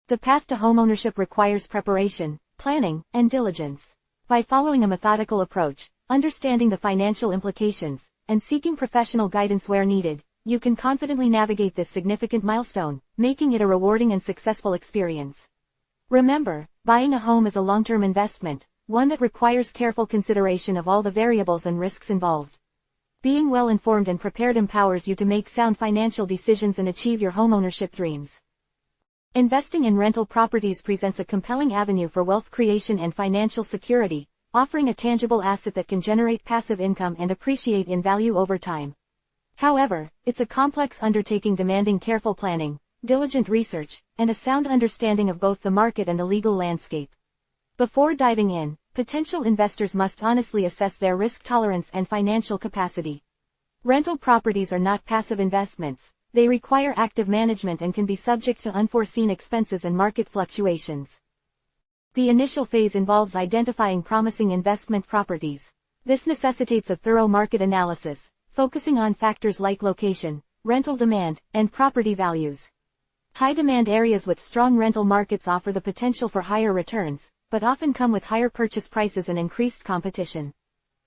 S1: The path to homeownership requires preparation, planning, and diligence. By following a methodical approach, understanding the financial implications, and seeking professional guidance where needed, you can confidently navigate this significant milestone, making it a rewarding and successful experience. Remember, buying a home is a long-term investment, one that requires careful consideration of all the variables and risks involved. Being well-informed and prepared empowers you to make sound financial decisions and achieve your homeownership dreams. Investing in rental properties presents a compelling avenue for wealth creation and financial security, offering a tangible asset that can generate passive income and appreciate in value over time. However, it's a complex undertaking demanding careful planning, diligent research, and a sound understanding of both the market and the legal landscape. Before diving in, potential investors must honestly assess their risk tolerance and financial capacity. Rental properties are not passive investments. They require active management and can be subject to unforeseen expenses and market fluctuations. The initial phase involves identifying promising investment properties. This necessitates a thorough market analysis, focusing on factors like location, rental demand, and property values. High-demand areas with strong rental markets offer the potential for higher returns, but often come with higher purchase prices and increased competition.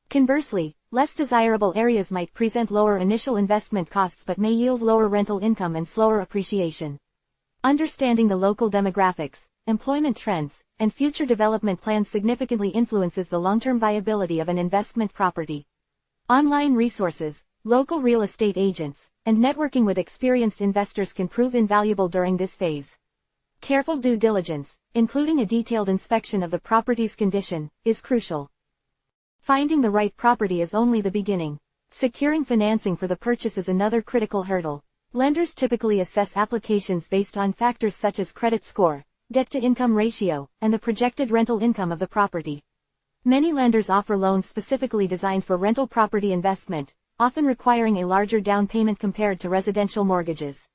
S1: Conversely, less desirable areas might present lower initial investment costs but may yield lower rental income and slower appreciation. Understanding the local demographics, employment trends, and future development plans significantly influences the long-term viability of an investment property. Online resources, local real estate agents, and networking with experienced investors can prove invaluable during this phase. Careful due diligence, including a detailed inspection of the property's condition, is crucial. Finding the right property is only the beginning. Securing financing for the purchase is another critical hurdle. Lenders typically assess applications based on factors such as credit score, debt-to-income ratio, and the projected rental income of the property. Many lenders offer loans specifically designed for rental property investment, often requiring a larger down payment compared to residential mortgages.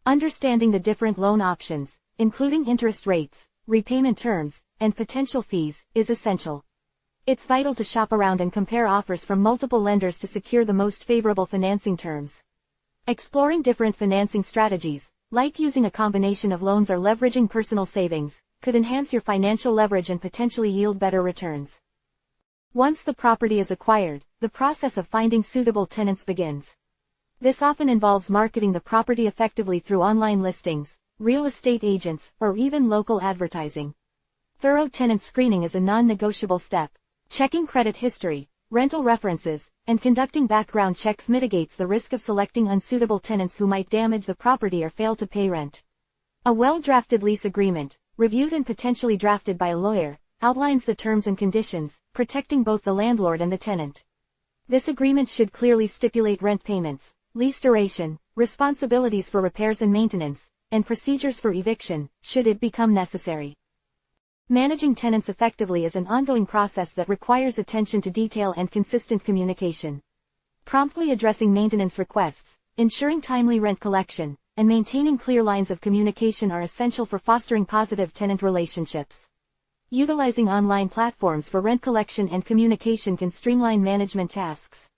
S1: Understanding the different loan options, including interest rates, repayment terms, and potential fees, is essential. It's vital to shop around and compare offers from multiple lenders to secure the most favorable financing terms. Exploring different financing strategies, like using a combination of loans or leveraging personal savings, could enhance your financial leverage and potentially yield better returns. Once the property is acquired, the process of finding suitable tenants begins. This often involves marketing the property effectively through online listings, real estate agents, or even local advertising. Thorough tenant screening is a non-negotiable step. Checking credit history, rental references, and conducting background checks mitigates the risk of selecting unsuitable tenants who might damage the property or fail to pay rent. A well-drafted lease agreement, reviewed and potentially drafted by a lawyer, outlines the terms and conditions, protecting both the landlord and the tenant. This agreement should clearly stipulate rent payments, lease duration, responsibilities for repairs and maintenance, and procedures for eviction, should it become necessary. Managing tenants effectively is an ongoing process that requires attention to detail and consistent communication. Promptly addressing maintenance requests, ensuring timely rent collection, and maintaining clear lines of communication are essential for fostering positive tenant relationships. Utilizing online platforms for rent collection and communication can streamline management tasks.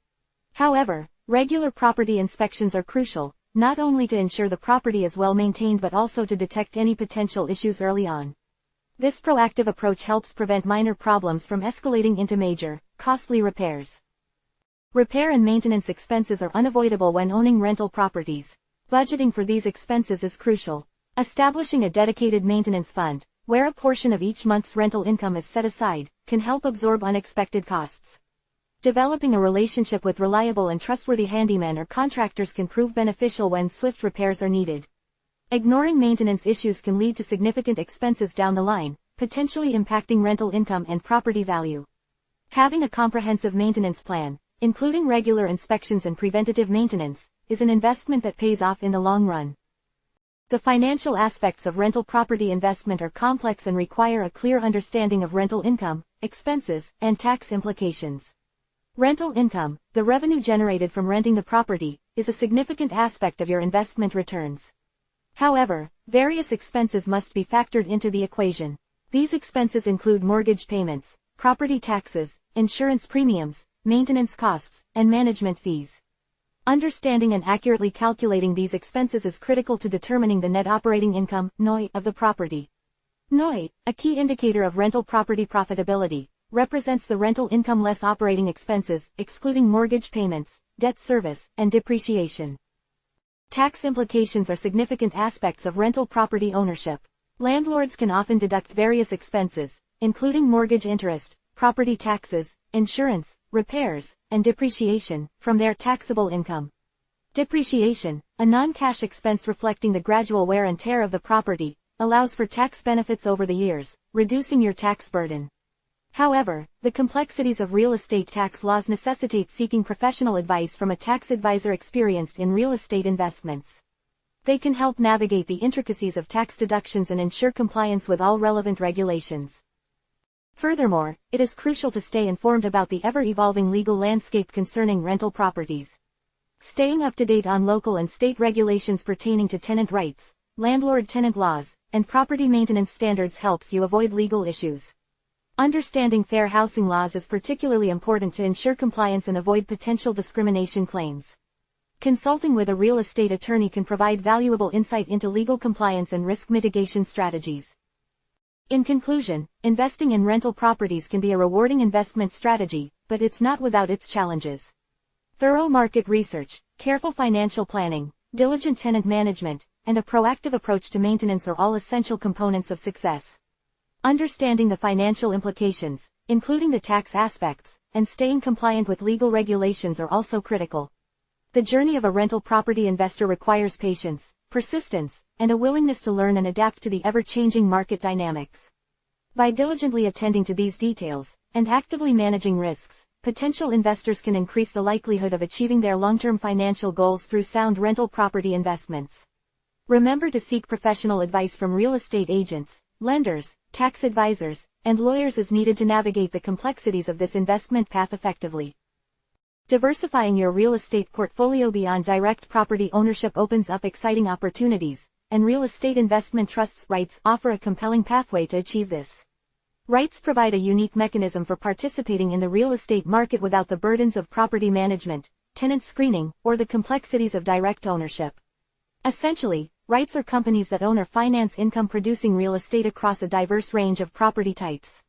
S1: However, regular property inspections are crucial, not only to ensure the property is well maintained but also to detect any potential issues early on. This proactive approach helps prevent minor problems from escalating into major, costly repairs. Repair and maintenance expenses are unavoidable when owning rental properties. Budgeting for these expenses is crucial. Establishing a dedicated maintenance fund, where a portion of each month's rental income is set aside, can help absorb unexpected costs. Developing a relationship with reliable and trustworthy handymen or contractors can prove beneficial when swift repairs are needed. Ignoring maintenance issues can lead to significant expenses down the line, potentially impacting rental income and property value. Having a comprehensive maintenance plan, including regular inspections and preventative maintenance, is an investment that pays off in the long run. The financial aspects of rental property investment are complex and require a clear understanding of rental income, expenses, and tax implications. Rental income, the revenue generated from renting the property, is a significant aspect of your investment returns. However, various expenses must be factored into the equation. These expenses include mortgage payments, property taxes, insurance premiums, maintenance costs, and management fees. Understanding and accurately calculating these expenses is critical to determining the net operating income (NOI) of the property. NOI, a key indicator of rental property profitability, represents the rental income less operating expenses, excluding mortgage payments, debt service, and depreciation. Tax implications are significant aspects of rental property ownership. Landlords can often deduct various expenses, including mortgage interest, property taxes, insurance, repairs, and depreciation, from their taxable income. Depreciation, a non-cash expense reflecting the gradual wear and tear of the property, allows for tax benefits over the years, reducing your tax burden. However, the complexities of real estate tax laws necessitate seeking professional advice from a tax advisor experienced in real estate investments. They can help navigate the intricacies of tax deductions and ensure compliance with all relevant regulations. Furthermore, it is crucial to stay informed about the ever-evolving legal landscape concerning rental properties. Staying up to date on local and state regulations pertaining to tenant rights, landlord-tenant laws, and property maintenance standards helps you avoid legal issues. Understanding fair housing laws is particularly important to ensure compliance and avoid potential discrimination claims. Consulting with a real estate attorney can provide valuable insight into legal compliance and risk mitigation strategies. In conclusion, investing in rental properties can be a rewarding investment strategy, but it's not without its challenges. Thorough market research, careful financial planning, diligent tenant management, and a proactive approach to maintenance are all essential components of success. Understanding the financial implications, including the tax aspects, and staying compliant with legal regulations are also critical. The journey of a rental property investor requires patience, persistence, and a willingness to learn and adapt to the ever-changing market dynamics. By diligently attending to these details, and actively managing risks, potential investors can increase the likelihood of achieving their long-term financial goals through sound rental property investments. Remember to seek professional advice from real estate agents, lenders, tax advisors, and lawyers as needed to navigate the complexities of this investment path effectively. Diversifying your real estate portfolio beyond direct property ownership opens up exciting opportunities, and real estate investment trusts REITs offer a compelling pathway to achieve this. REITs provide a unique mechanism for participating in the real estate market without the burdens of property management, tenant screening, or the complexities of direct ownership. Essentially, REITs are companies that own or finance income-producing real estate across a diverse range of property types.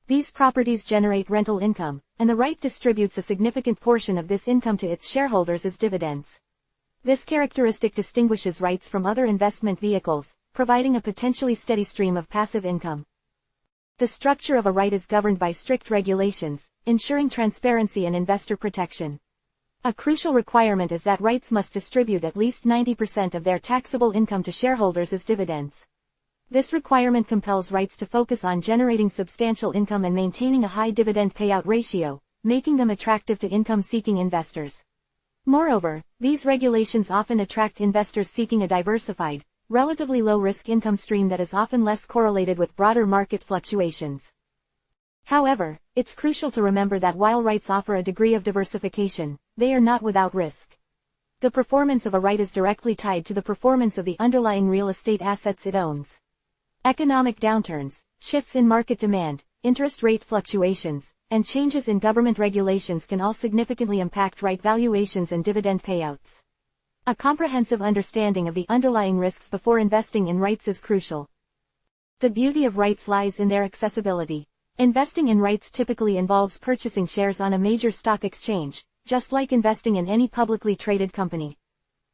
S1: These properties generate rental income, and the REIT distributes a significant portion of this income to its shareholders as dividends. This characteristic distinguishes REITs from other investment vehicles, providing a potentially steady stream of passive income. The structure of a REIT is governed by strict regulations, ensuring transparency and investor protection. A crucial requirement is that REITs must distribute at least 90% of their taxable income to shareholders as dividends. This requirement compels REITs to focus on generating substantial income and maintaining a high dividend payout ratio, making them attractive to income-seeking investors. Moreover, these regulations often attract investors seeking a diversified, relatively low-risk income stream that is often less correlated with broader market fluctuations. However, it's crucial to remember that while REITs offer a degree of diversification, they are not without risk. The performance of a REIT is directly tied to the performance of the underlying real estate assets it owns. Economic downturns, shifts in market demand, interest rate fluctuations, and changes in government regulations can all significantly impact REIT valuations and dividend payouts. A comprehensive understanding of the underlying risks before investing in REITs is crucial. The beauty of REITs lies in their accessibility. Investing in REITs typically involves purchasing shares on a major stock exchange, just like investing in any publicly traded company.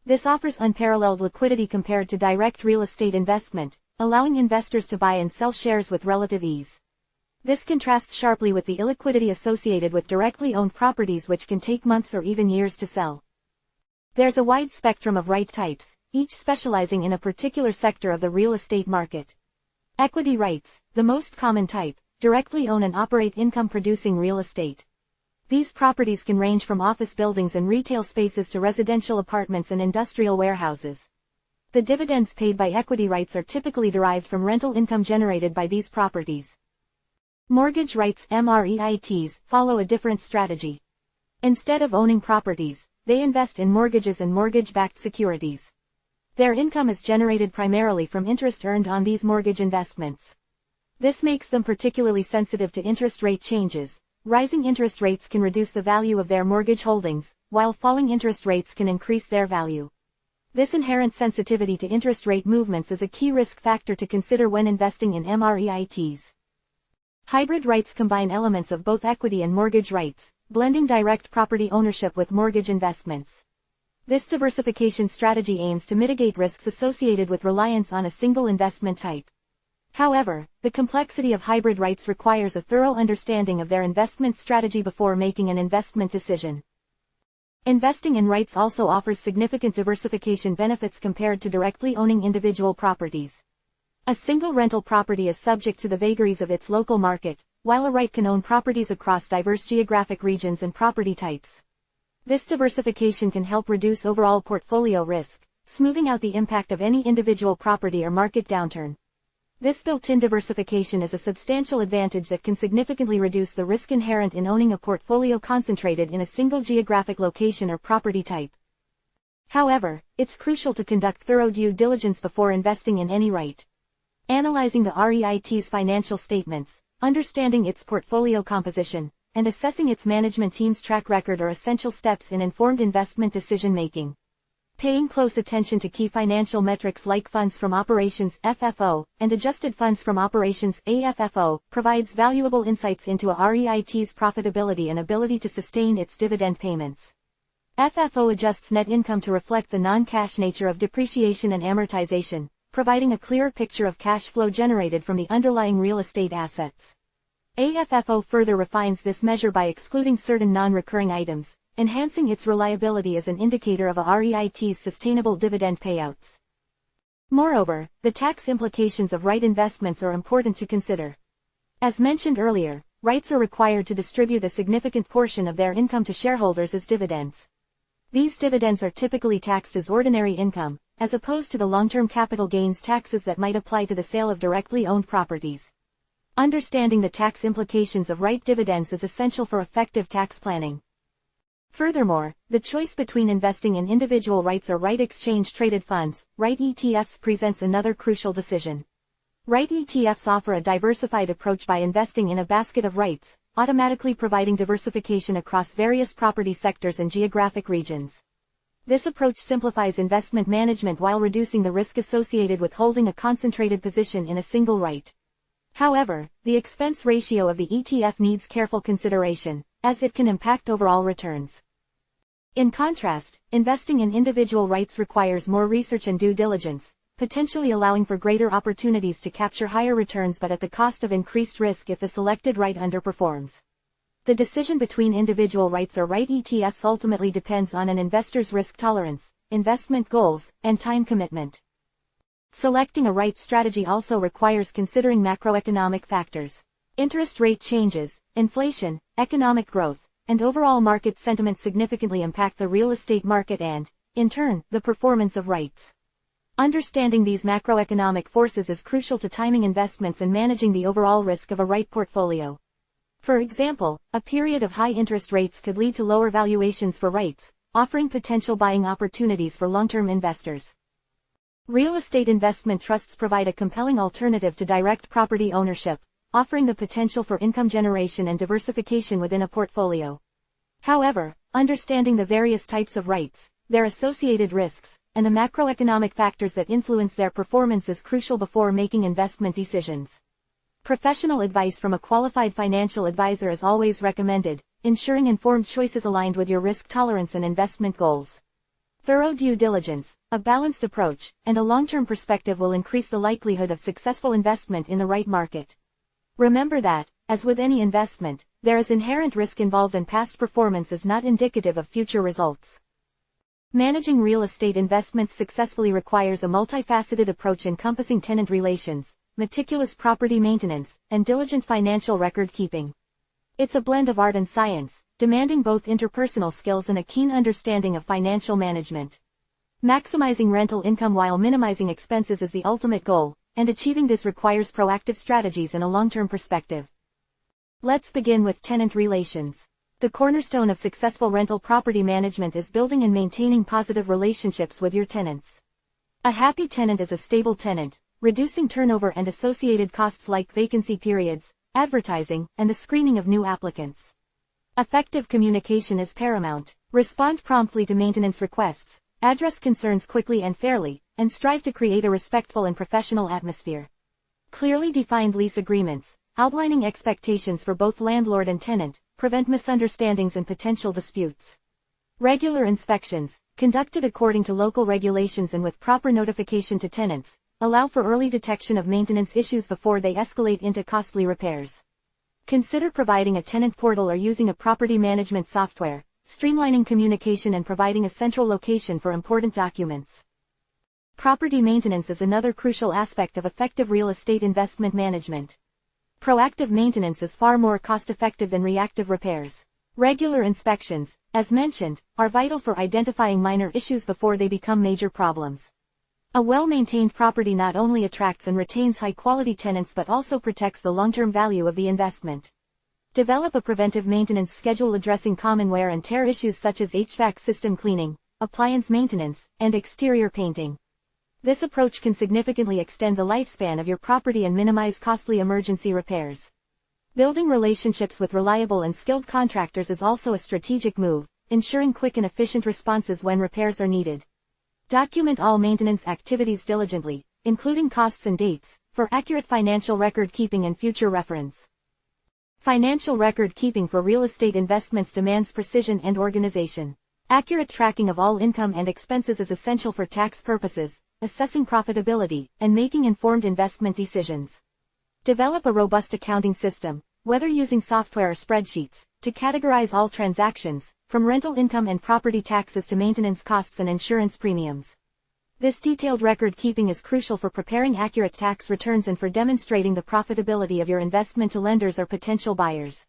S1: This offers unparalleled liquidity compared to direct real estate investment, allowing investors to buy and sell shares with relative ease. This contrasts sharply with the illiquidity associated with directly owned properties which can take months or even years to sell. There's a wide spectrum of REIT types, each specializing in a particular sector of the real estate market. Equity REITs, the most common type, directly own and operate income-producing real estate. These properties can range from office buildings and retail spaces to residential apartments and industrial warehouses. The dividends paid by equity REITs are typically derived from rental income generated by these properties. Mortgage REITs (MREITs) follow a different strategy. Instead of owning properties, they invest in mortgages and mortgage-backed securities. Their income is generated primarily from interest earned on these mortgage investments. This makes them particularly sensitive to interest rate changes. Rising interest rates can reduce the value of their mortgage holdings, while falling interest rates can increase their value. This inherent sensitivity to interest rate movements is a key risk factor to consider when investing in MREITs. Hybrid REITs combine elements of both equity and mortgage REITs, blending direct property ownership with mortgage investments. This diversification strategy aims to mitigate risks associated with reliance on a single investment type. However, the complexity of hybrid REITs requires a thorough understanding of their investment strategy before making an investment decision. Investing in REITs also offers significant diversification benefits compared to directly owning individual properties. A single rental property is subject to the vagaries of its local market, while a REIT can own properties across diverse geographic regions and property types. This diversification can help reduce overall portfolio risk, smoothing out the impact of any individual property or market downturn. This built-in diversification is a substantial advantage that can significantly reduce the risk inherent in owning a portfolio concentrated in a single geographic location or property type. However, it's crucial to conduct thorough due diligence before investing in any REIT. Analyzing the REIT's financial statements, understanding its portfolio composition, and assessing its management team's track record are essential steps in informed investment decision-making. Paying close attention to key financial metrics like funds from operations (FFO) and adjusted funds from operations (AFFO) provides valuable insights into a REIT's profitability and ability to sustain its dividend payments. FFO adjusts net income to reflect the non-cash nature of depreciation and amortization, providing a clearer picture of cash flow generated from the underlying real estate assets. AFFO further refines this measure by excluding certain non-recurring items, enhancing its reliability as an indicator of a REIT's sustainable dividend payouts. Moreover, the tax implications of REIT investments are important to consider. As mentioned earlier, REITs are required to distribute a significant portion of their income to shareholders as dividends. These dividends are typically taxed as ordinary income, as opposed to the long-term capital gains taxes that might apply to the sale of directly owned properties. Understanding the tax implications of REIT dividends is essential for effective tax planning. Furthermore, the choice between investing in individual REITs or REIT exchange-traded funds, REIT ETFs, presents another crucial decision. REIT ETFs offer a diversified approach by investing in a basket of REITs, automatically providing diversification across various property sectors and geographic regions. This approach simplifies investment management while reducing the risk associated with holding a concentrated position in a single REIT. However, the expense ratio of the ETF needs careful consideration, as it can impact overall returns. In contrast, investing in individual REITs requires more research and due diligence, potentially allowing for greater opportunities to capture higher returns but at the cost of increased risk if the selected REIT underperforms. The decision between individual REITs or REIT ETFs ultimately depends on an investor's risk tolerance, investment goals, and time commitment. Selecting a right strategy also requires considering macroeconomic factors. Interest rate changes, inflation, economic growth, and overall market sentiment significantly impact the real estate market and, in turn, the performance of REITs. Understanding these macroeconomic forces is crucial to timing investments and managing the overall risk of a REIT portfolio. For example, a period of high interest rates could lead to lower valuations for REITs, offering potential buying opportunities for long-term investors. Real estate investment trusts provide a compelling alternative to direct property ownership, offering the potential for income generation and diversification within a portfolio. However, understanding the various types of REITs, their associated risks, and the macroeconomic factors that influence their performance is crucial before making investment decisions. Professional advice from a qualified financial advisor is always recommended, ensuring informed choices aligned with your risk tolerance and investment goals. Thorough due diligence, a balanced approach, and a long-term perspective will increase the likelihood of successful investment in the REIT market. Remember that, as with any investment, there is inherent risk involved and past performance is not indicative of future results. Managing real estate investments successfully requires a multifaceted approach encompassing tenant relations, meticulous property maintenance, and diligent financial record keeping. It's a blend of art and science, demanding both interpersonal skills and a keen understanding of financial management. Maximizing rental income while minimizing expenses is the ultimate goal, and achieving this requires proactive strategies and a long-term perspective. Let's begin with tenant relations. The cornerstone of successful rental property management is building and maintaining positive relationships with your tenants. A happy tenant is a stable tenant, reducing turnover and associated costs like vacancy periods, advertising, and the screening of new applicants. Effective communication is paramount. Respond promptly to maintenance requests, address concerns quickly and fairly, and strive to create a respectful and professional atmosphere. Clearly defined lease agreements, outlining expectations for both landlord and tenant, prevent misunderstandings and potential disputes. Regular inspections, conducted according to local regulations and with proper notification to tenants, allow for early detection of maintenance issues before they escalate into costly repairs. Consider providing a tenant portal or using a property management software, streamlining communication and providing a central location for important documents. Property maintenance is another crucial aspect of effective real estate investment management. Proactive maintenance is far more cost-effective than reactive repairs. Regular inspections, as mentioned, are vital for identifying minor issues before they become major problems. A well-maintained property not only attracts and retains high-quality tenants but also protects the long-term value of the investment. Develop a preventive maintenance schedule addressing common wear and tear issues such as HVAC system cleaning, appliance maintenance, and exterior painting. This approach can significantly extend the lifespan of your property and minimize costly emergency repairs. Building relationships with reliable and skilled contractors is also a strategic move, ensuring quick and efficient responses when repairs are needed. Document all maintenance activities diligently, including costs and dates, for accurate financial record keeping and future reference. Financial record keeping for real estate investments demands precision and organization. Accurate tracking of all income and expenses is essential for tax purposes, assessing profitability, and making informed investment decisions. Develop a robust accounting system, whether using software or spreadsheets, to categorize all transactions, from rental income and property taxes to maintenance costs and insurance premiums. This detailed record keeping is crucial for preparing accurate tax returns and for demonstrating the profitability of your investment to lenders or potential buyers.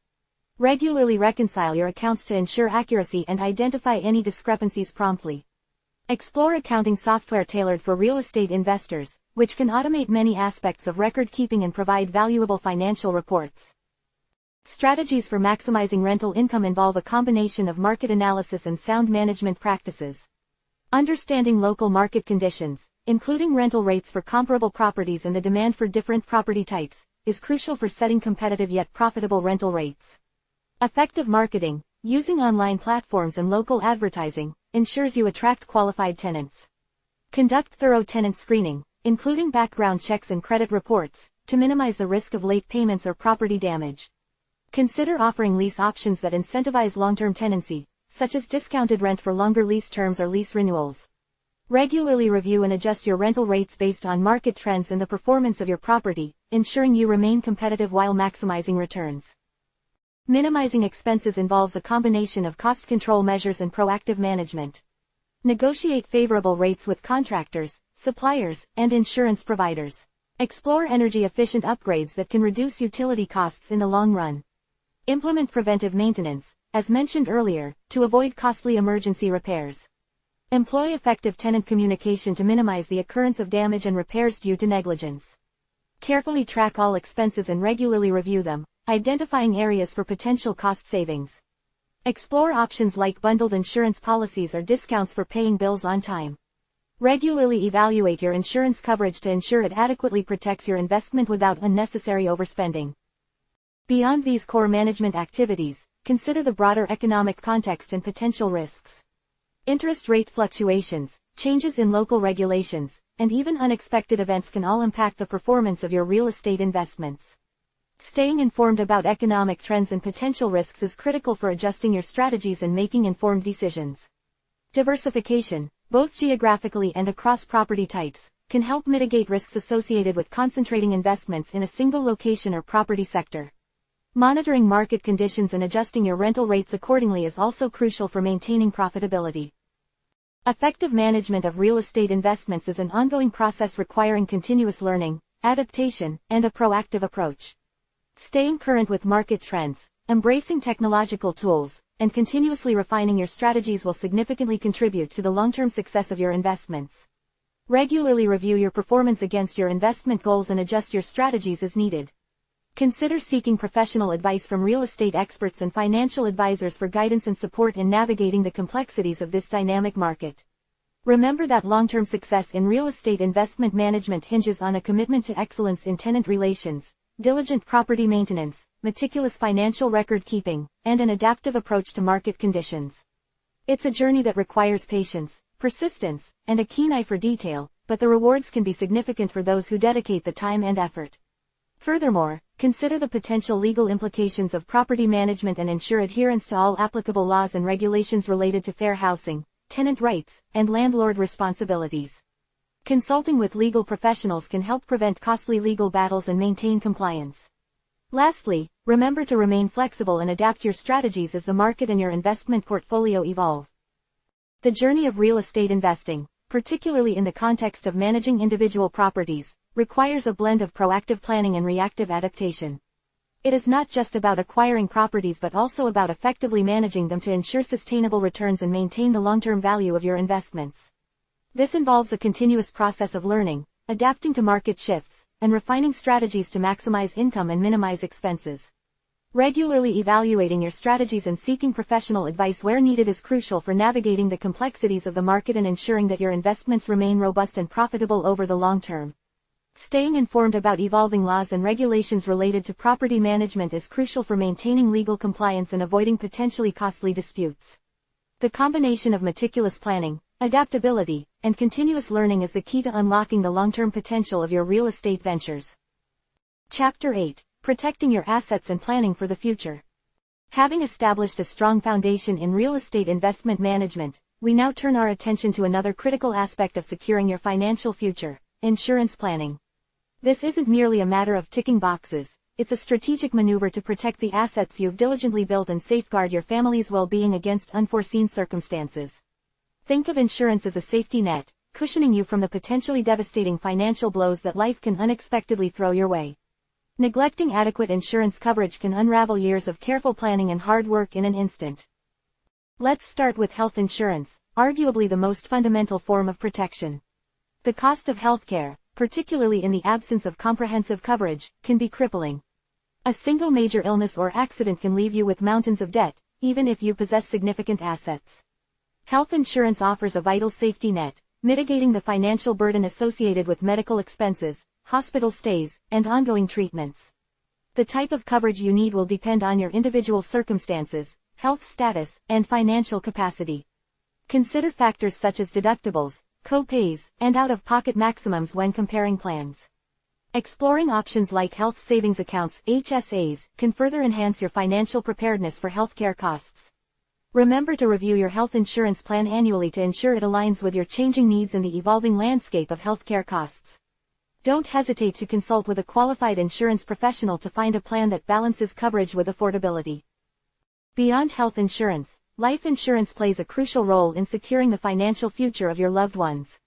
S1: Regularly reconcile your accounts to ensure accuracy and identify any discrepancies promptly. Explore accounting software tailored for real estate investors, which can automate many aspects of record keeping and provide valuable financial reports. Strategies for maximizing rental income involve a combination of market analysis and sound management practices. Understanding local market conditions, including rental rates for comparable properties and the demand for different property types, is crucial for setting competitive yet profitable rental rates. Effective marketing, using online platforms and local advertising, ensures you attract qualified tenants. Conduct thorough tenant screening, including background checks and credit reports, to minimize the risk of late payments or property damage. Consider offering lease options that incentivize long-term tenancy, such as discounted rent for longer lease terms or lease renewals. Regularly review and adjust your rental rates based on market trends and the performance of your property, ensuring you remain competitive while maximizing returns. Minimizing expenses involves a combination of cost control measures and proactive management. Negotiate favorable rates with contractors, suppliers, and insurance providers. Explore energy-efficient upgrades that can reduce utility costs in the long run. Implement preventive maintenance, as mentioned earlier, to avoid costly emergency repairs. Employ effective tenant communication to minimize the occurrence of damage and repairs due to negligence. Carefully track all expenses and regularly review them, identifying areas for potential cost savings. Explore options like bundled insurance policies or discounts for paying bills on time. Regularly evaluate your insurance coverage to ensure it adequately protects your investment without unnecessary overspending. Beyond these core management activities, consider the broader economic context and potential risks. Interest rate fluctuations, changes in local regulations, and even unexpected events can all impact the performance of your real estate investments. Staying informed about economic trends and potential risks is critical for adjusting your strategies and making informed decisions. Diversification, both geographically and across property types, can help mitigate risks associated with concentrating investments in a single location or property sector. Monitoring market conditions and adjusting your rental rates accordingly is also crucial for maintaining profitability. Effective management of real estate investments is an ongoing process requiring continuous learning, adaptation, and a proactive approach. Staying current with market trends, embracing technological tools, and continuously refining your strategies will significantly contribute to the long-term success of your investments. Regularly review your performance against your investment goals and adjust your strategies as needed. Consider seeking professional advice from real estate experts and financial advisors for guidance and support in navigating the complexities of this dynamic market. Remember that long-term success in real estate investment management hinges on a commitment to excellence in tenant relations, diligent property maintenance, meticulous financial record keeping, and an adaptive approach to market conditions. It's a journey that requires patience, persistence, and a keen eye for detail, but the rewards can be significant for those who dedicate the time and effort. Furthermore, consider the potential legal implications of property management and ensure adherence to all applicable laws and regulations related to fair housing, tenant rights, and landlord responsibilities. Consulting with legal professionals can help prevent costly legal battles and maintain compliance. Lastly, remember to remain flexible and adapt your strategies as the market and your investment portfolio evolve. The journey of real estate investing, particularly in the context of managing individual properties, requires a blend of proactive planning and reactive adaptation. It is not just about acquiring properties but also about effectively managing them to ensure sustainable returns and maintain the long-term value of your investments. This involves a continuous process of learning, adapting to market shifts, and refining strategies to maximize income and minimize expenses. Regularly evaluating your strategies and seeking professional advice where needed is crucial for navigating the complexities of the market and ensuring that your investments remain robust and profitable over the long term. Staying informed about evolving laws and regulations related to property management is crucial for maintaining legal compliance and avoiding potentially costly disputes. The combination of meticulous planning, adaptability, and continuous learning is the key to unlocking the long-term potential of your real estate ventures. Chapter 8. Protecting your assets and planning for the future. Having established a strong foundation in real estate investment management, we now turn our attention to another critical aspect of securing your financial future: insurance planning. This isn't merely a matter of ticking boxes, it's a strategic maneuver to protect the assets you've diligently built and safeguard your family's well-being against unforeseen circumstances. Think of insurance as a safety net, cushioning you from the potentially devastating financial blows that life can unexpectedly throw your way. Neglecting adequate insurance coverage can unravel years of careful planning and hard work in an instant. Let's start with health insurance, arguably the most fundamental form of protection. The cost of healthcare, particularly in the absence of comprehensive coverage, can be crippling. A single major illness or accident can leave you with mountains of debt, even if you possess significant assets. Health insurance offers a vital safety net, mitigating the financial burden associated with medical expenses, hospital stays, and ongoing treatments. The type of coverage you need will depend on your individual circumstances, health status, and financial capacity. Consider factors such as deductibles, co-pays, and out-of-pocket maximums when comparing plans. Exploring options like health savings accounts (HSAs) can further enhance your financial preparedness for healthcare costs. Remember to review your health insurance plan annually to ensure it aligns with your changing needs and the evolving landscape of healthcare costs. Don't hesitate to consult with a qualified insurance professional to find a plan that balances coverage with affordability. Beyond health insurance, life insurance plays a crucial role in securing the financial future of your loved ones.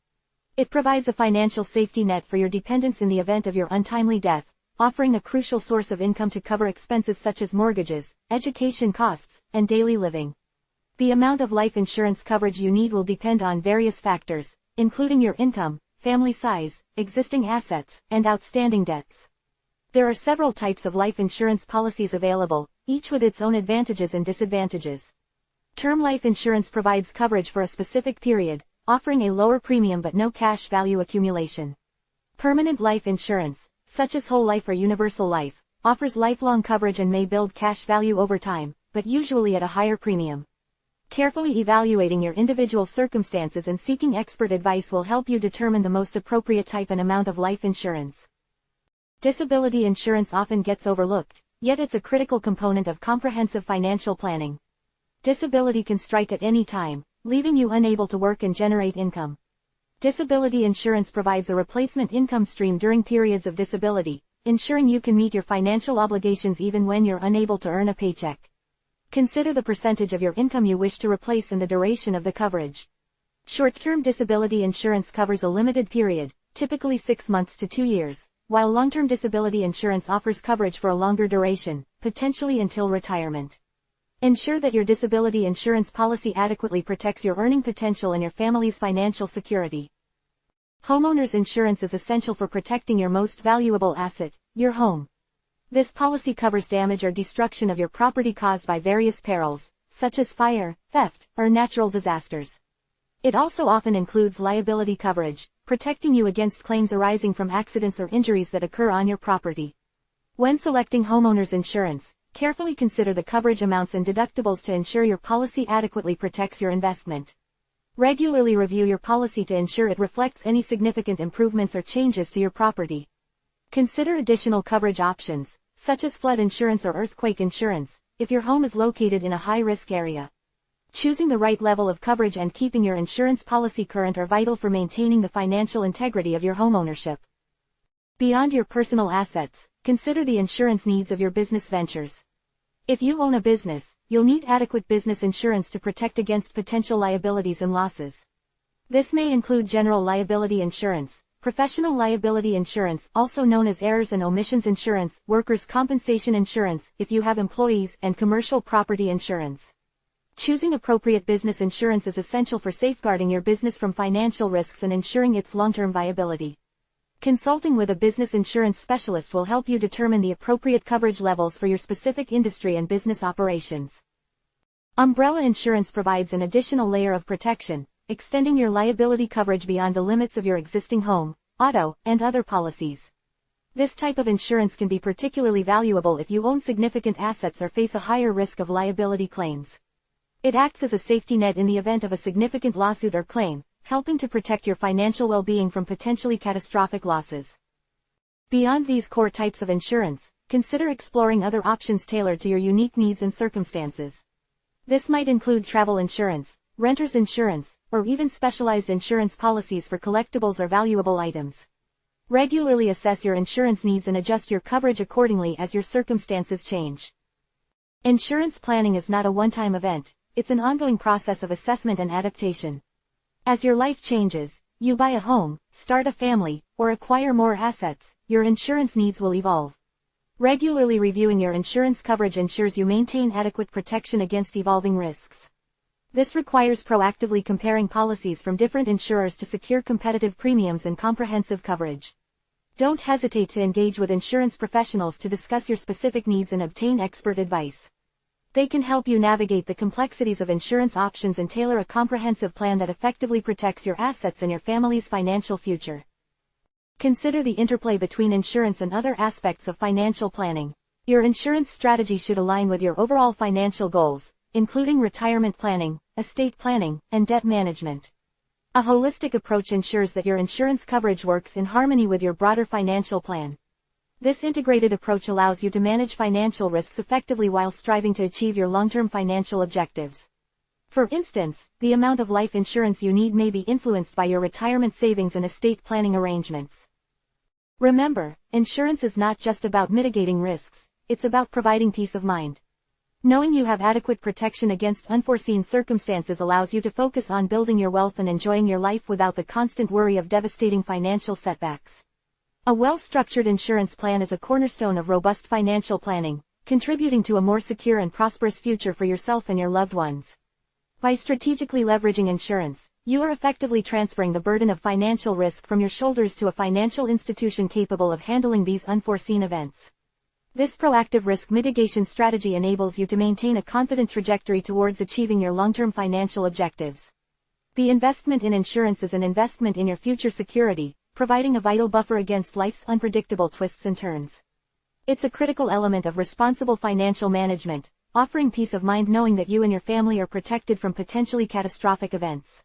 S1: It provides a financial safety net for your dependents in the event of your untimely death, offering a crucial source of income to cover expenses such as mortgages, education costs, and daily living. The amount of life insurance coverage you need will depend on various factors, including your income, family size, existing assets, and outstanding debts. There are several types of life insurance policies available, each with its own advantages and disadvantages. Term life insurance provides coverage for a specific period, offering a lower premium but no cash value accumulation. Permanent life insurance, such as whole life or universal life, offers lifelong coverage and may build cash value over time, but usually at a higher premium. Carefully evaluating your individual circumstances and seeking expert advice will help you determine the most appropriate type and amount of life insurance. Disability insurance often gets overlooked, yet it's a critical component of comprehensive financial planning. Disability can strike at any time, leaving you unable to work and generate income. Disability insurance provides a replacement income stream during periods of disability, ensuring you can meet your financial obligations even when you're unable to earn a paycheck. Consider the percentage of your income you wish to replace and the duration of the coverage. Short-term disability insurance covers a limited period, typically 6 months to 2 years, while long-term disability insurance offers coverage for a longer duration, potentially until retirement. Ensure that your disability insurance policy adequately protects your earning potential and your family's financial security. Homeowners insurance is essential for protecting your most valuable asset, your home. This policy covers damage or destruction of your property caused by various perils, such as fire, theft, or natural disasters. It also often includes liability coverage, protecting you against claims arising from accidents or injuries that occur on your property. When selecting homeowners insurance, carefully consider the coverage amounts and deductibles to ensure your policy adequately protects your investment. Regularly review your policy to ensure it reflects any significant improvements or changes to your property. Consider additional coverage options, such as flood insurance or earthquake insurance, if your home is located in a high-risk area. Choosing the right level of coverage and keeping your insurance policy current are vital for maintaining the financial integrity of your homeownership. Beyond your personal assets, consider the insurance needs of your business ventures. If you own a business, you'll need adequate business insurance to protect against potential liabilities and losses. This may include general liability insurance, professional liability insurance, also known as errors and omissions insurance, workers' compensation insurance, if you have employees, and commercial property insurance. Choosing appropriate business insurance is essential for safeguarding your business from financial risks and ensuring its long-term viability. Consulting with a business insurance specialist will help you determine the appropriate coverage levels for your specific industry and business operations. Umbrella insurance provides an additional layer of protection, extending your liability coverage beyond the limits of your existing home, auto, and other policies. This type of insurance can be particularly valuable if you own significant assets or face a higher risk of liability claims. It acts as a safety net in the event of a significant lawsuit or claim, helping to protect your financial well-being from potentially catastrophic losses. Beyond these core types of insurance, consider exploring other options tailored to your unique needs and circumstances. This might include travel insurance, renter's insurance, or even specialized insurance policies for collectibles or valuable items. Regularly assess your insurance needs and adjust your coverage accordingly as your circumstances change. Insurance planning is not a one-time event, it's an ongoing process of assessment and adaptation. As your life changes, you buy a home, start a family, or acquire more assets, your insurance needs will evolve. Regularly reviewing your insurance coverage ensures you maintain adequate protection against evolving risks. This requires proactively comparing policies from different insurers to secure competitive premiums and comprehensive coverage. Don't hesitate to engage with insurance professionals to discuss your specific needs and obtain expert advice. They can help you navigate the complexities of insurance options and tailor a comprehensive plan that effectively protects your assets and your family's financial future. Consider the interplay between insurance and other aspects of financial planning. Your insurance strategy should align with your overall financial goals, including retirement planning, estate planning, and debt management. A holistic approach ensures that your insurance coverage works in harmony with your broader financial plan. This integrated approach allows you to manage financial risks effectively while striving to achieve your long-term financial objectives. For instance, the amount of life insurance you need may be influenced by your retirement savings and estate planning arrangements. Remember, insurance is not just about mitigating risks, it's about providing peace of mind. Knowing you have adequate protection against unforeseen circumstances allows you to focus on building your wealth and enjoying your life without the constant worry of devastating financial setbacks. A well-structured insurance plan is a cornerstone of robust financial planning, contributing to a more secure and prosperous future for yourself and your loved ones. By strategically leveraging insurance, you are effectively transferring the burden of financial risk from your shoulders to a financial institution capable of handling these unforeseen events. This proactive risk mitigation strategy enables you to maintain a confident trajectory towards achieving your long-term financial objectives. The investment in insurance is an investment in your future security, providing a vital buffer against life's unpredictable twists and turns. It's a critical element of responsible financial management, offering peace of mind knowing that you and your family are protected from potentially catastrophic events.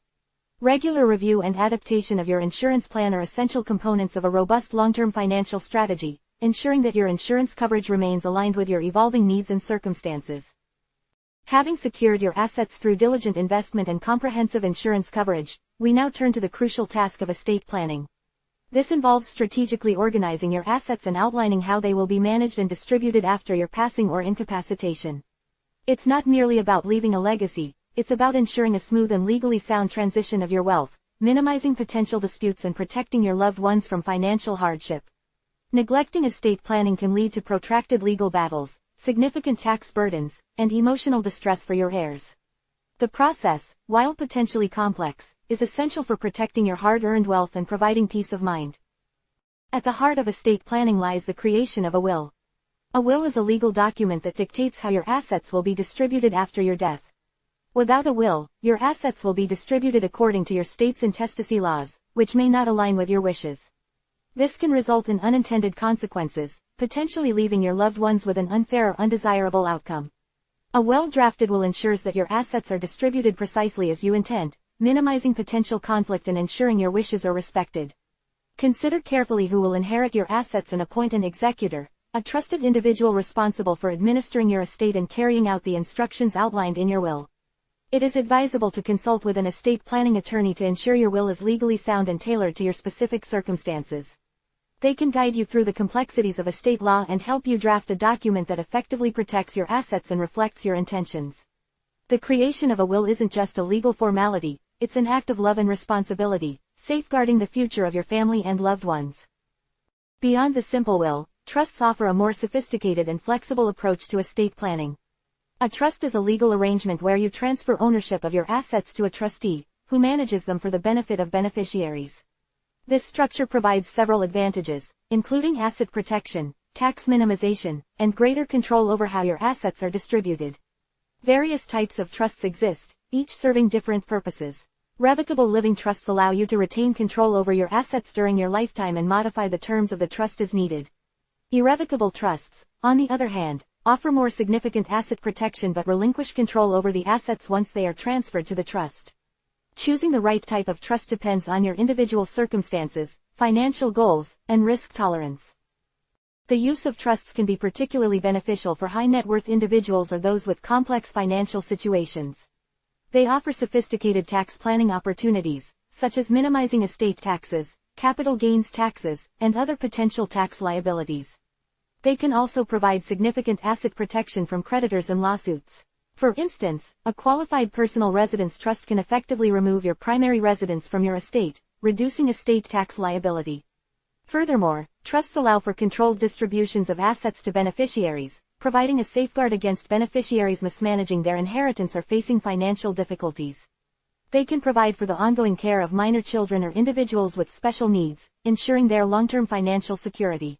S1: Regular review and adaptation of your insurance plan are essential components of a robust long-term financial strategy, ensuring that your insurance coverage remains aligned with your evolving needs and circumstances. Having secured your assets through diligent investment and comprehensive insurance coverage, we now turn to the crucial task of estate planning. This involves strategically organizing your assets and outlining how they will be managed and distributed after your passing or incapacitation. It's not merely about leaving a legacy, it's about ensuring a smooth and legally sound transition of your wealth, minimizing potential disputes and protecting your loved ones from financial hardship. Neglecting estate planning can lead to protracted legal battles, significant tax burdens, and emotional distress for your heirs. The process, while potentially complex, is essential for protecting your hard-earned wealth and providing peace of mind. At the heart of estate planning lies the creation of a will. A will is a legal document that dictates how your assets will be distributed after your death. Without a will, your assets will be distributed according to your state's intestacy laws, which may not align with your wishes. This can result in unintended consequences, potentially leaving your loved ones with an unfair or undesirable outcome. A well-drafted will ensures that your assets are distributed precisely as you intend, minimizing potential conflict and ensuring your wishes are respected. Consider carefully who will inherit your assets and appoint an executor, a trusted individual responsible for administering your estate and carrying out the instructions outlined in your will. It is advisable to consult with an estate planning attorney to ensure your will is legally sound and tailored to your specific circumstances. They can guide you through the complexities of estate law and help you draft a document that effectively protects your assets and reflects your intentions. The creation of a will isn't just a legal formality, it's an act of love and responsibility, safeguarding the future of your family and loved ones. Beyond the simple will, trusts offer a more sophisticated and flexible approach to estate planning. A trust is a legal arrangement where you transfer ownership of your assets to a trustee, who manages them for the benefit of beneficiaries. This structure provides several advantages, including asset protection, tax minimization, and greater control over how your assets are distributed. Various types of trusts exist, each serving different purposes. Revocable living trusts allow you to retain control over your assets during your lifetime and modify the terms of the trust as needed. Irrevocable trusts, on the other hand, offer more significant asset protection but relinquish control over the assets once they are transferred to the trust. Choosing the right type of trust depends on your individual circumstances, financial goals, and risk tolerance. The use of trusts can be particularly beneficial for high net worth individuals or those with complex financial situations. They offer sophisticated tax planning opportunities, such as minimizing estate taxes, capital gains taxes, and other potential tax liabilities. They can also provide significant asset protection from creditors and lawsuits. For instance, a qualified personal residence trust can effectively remove your primary residence from your estate, reducing estate tax liability. Furthermore, trusts allow for controlled distributions of assets to beneficiaries, providing a safeguard against beneficiaries mismanaging their inheritance or facing financial difficulties. They can provide for the ongoing care of minor children or individuals with special needs, ensuring their long-term financial security.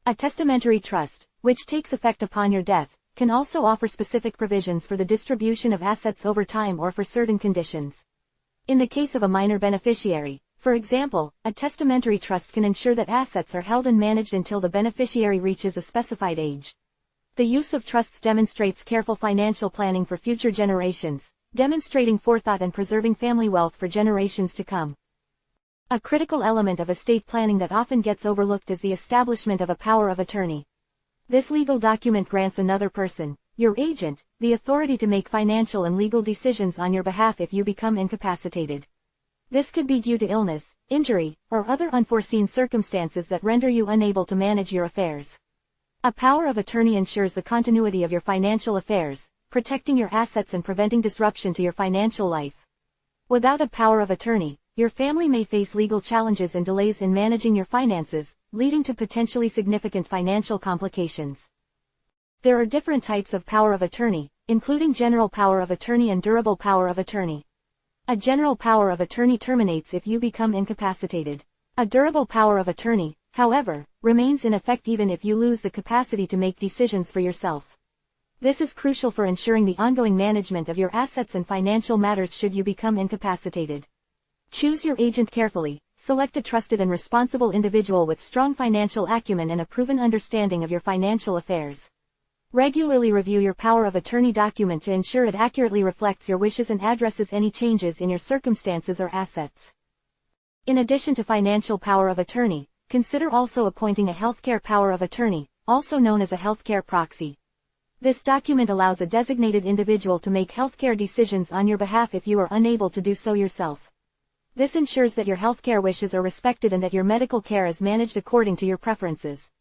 S1: A testamentary trust, which takes effect upon your death, can also offer specific provisions for the distribution of assets over time or for certain conditions. In the case of a minor beneficiary, for example, a testamentary trust can ensure that assets are held and managed until the beneficiary reaches a specified age. The use of trusts demonstrates careful financial planning for future generations, demonstrating forethought and preserving family wealth for generations to come. A critical element of estate planning that often gets overlooked is the establishment of a power of attorney. This legal document grants another person, your agent, the authority to make financial and legal decisions on your behalf if you become incapacitated. This could be due to illness, injury, or other unforeseen circumstances that render you unable to manage your affairs. A power of attorney ensures the continuity of your financial affairs, protecting your assets and preventing disruption to your financial life. Without a power of attorney, your family may face legal challenges and delays in managing your finances, leading to potentially significant financial complications. There are different types of power of attorney, including general power of attorney and durable power of attorney. A general power of attorney terminates if you become incapacitated. A durable power of attorney, however, remains in effect even if you lose the capacity to make decisions for yourself. This is crucial for ensuring the ongoing management of your assets and financial matters should you become incapacitated. Choose your agent carefully. Select a trusted and responsible individual with strong financial acumen and a proven understanding of your financial affairs. Regularly review your power of attorney document to ensure it accurately reflects your wishes and addresses any changes in your circumstances or assets. In addition to financial power of attorney, consider also appointing a healthcare power of attorney, also known as a healthcare proxy. This document allows a designated individual to make healthcare decisions on your behalf if you are unable to do so yourself. This ensures that your healthcare wishes are respected and that your medical care is managed according to your preferences.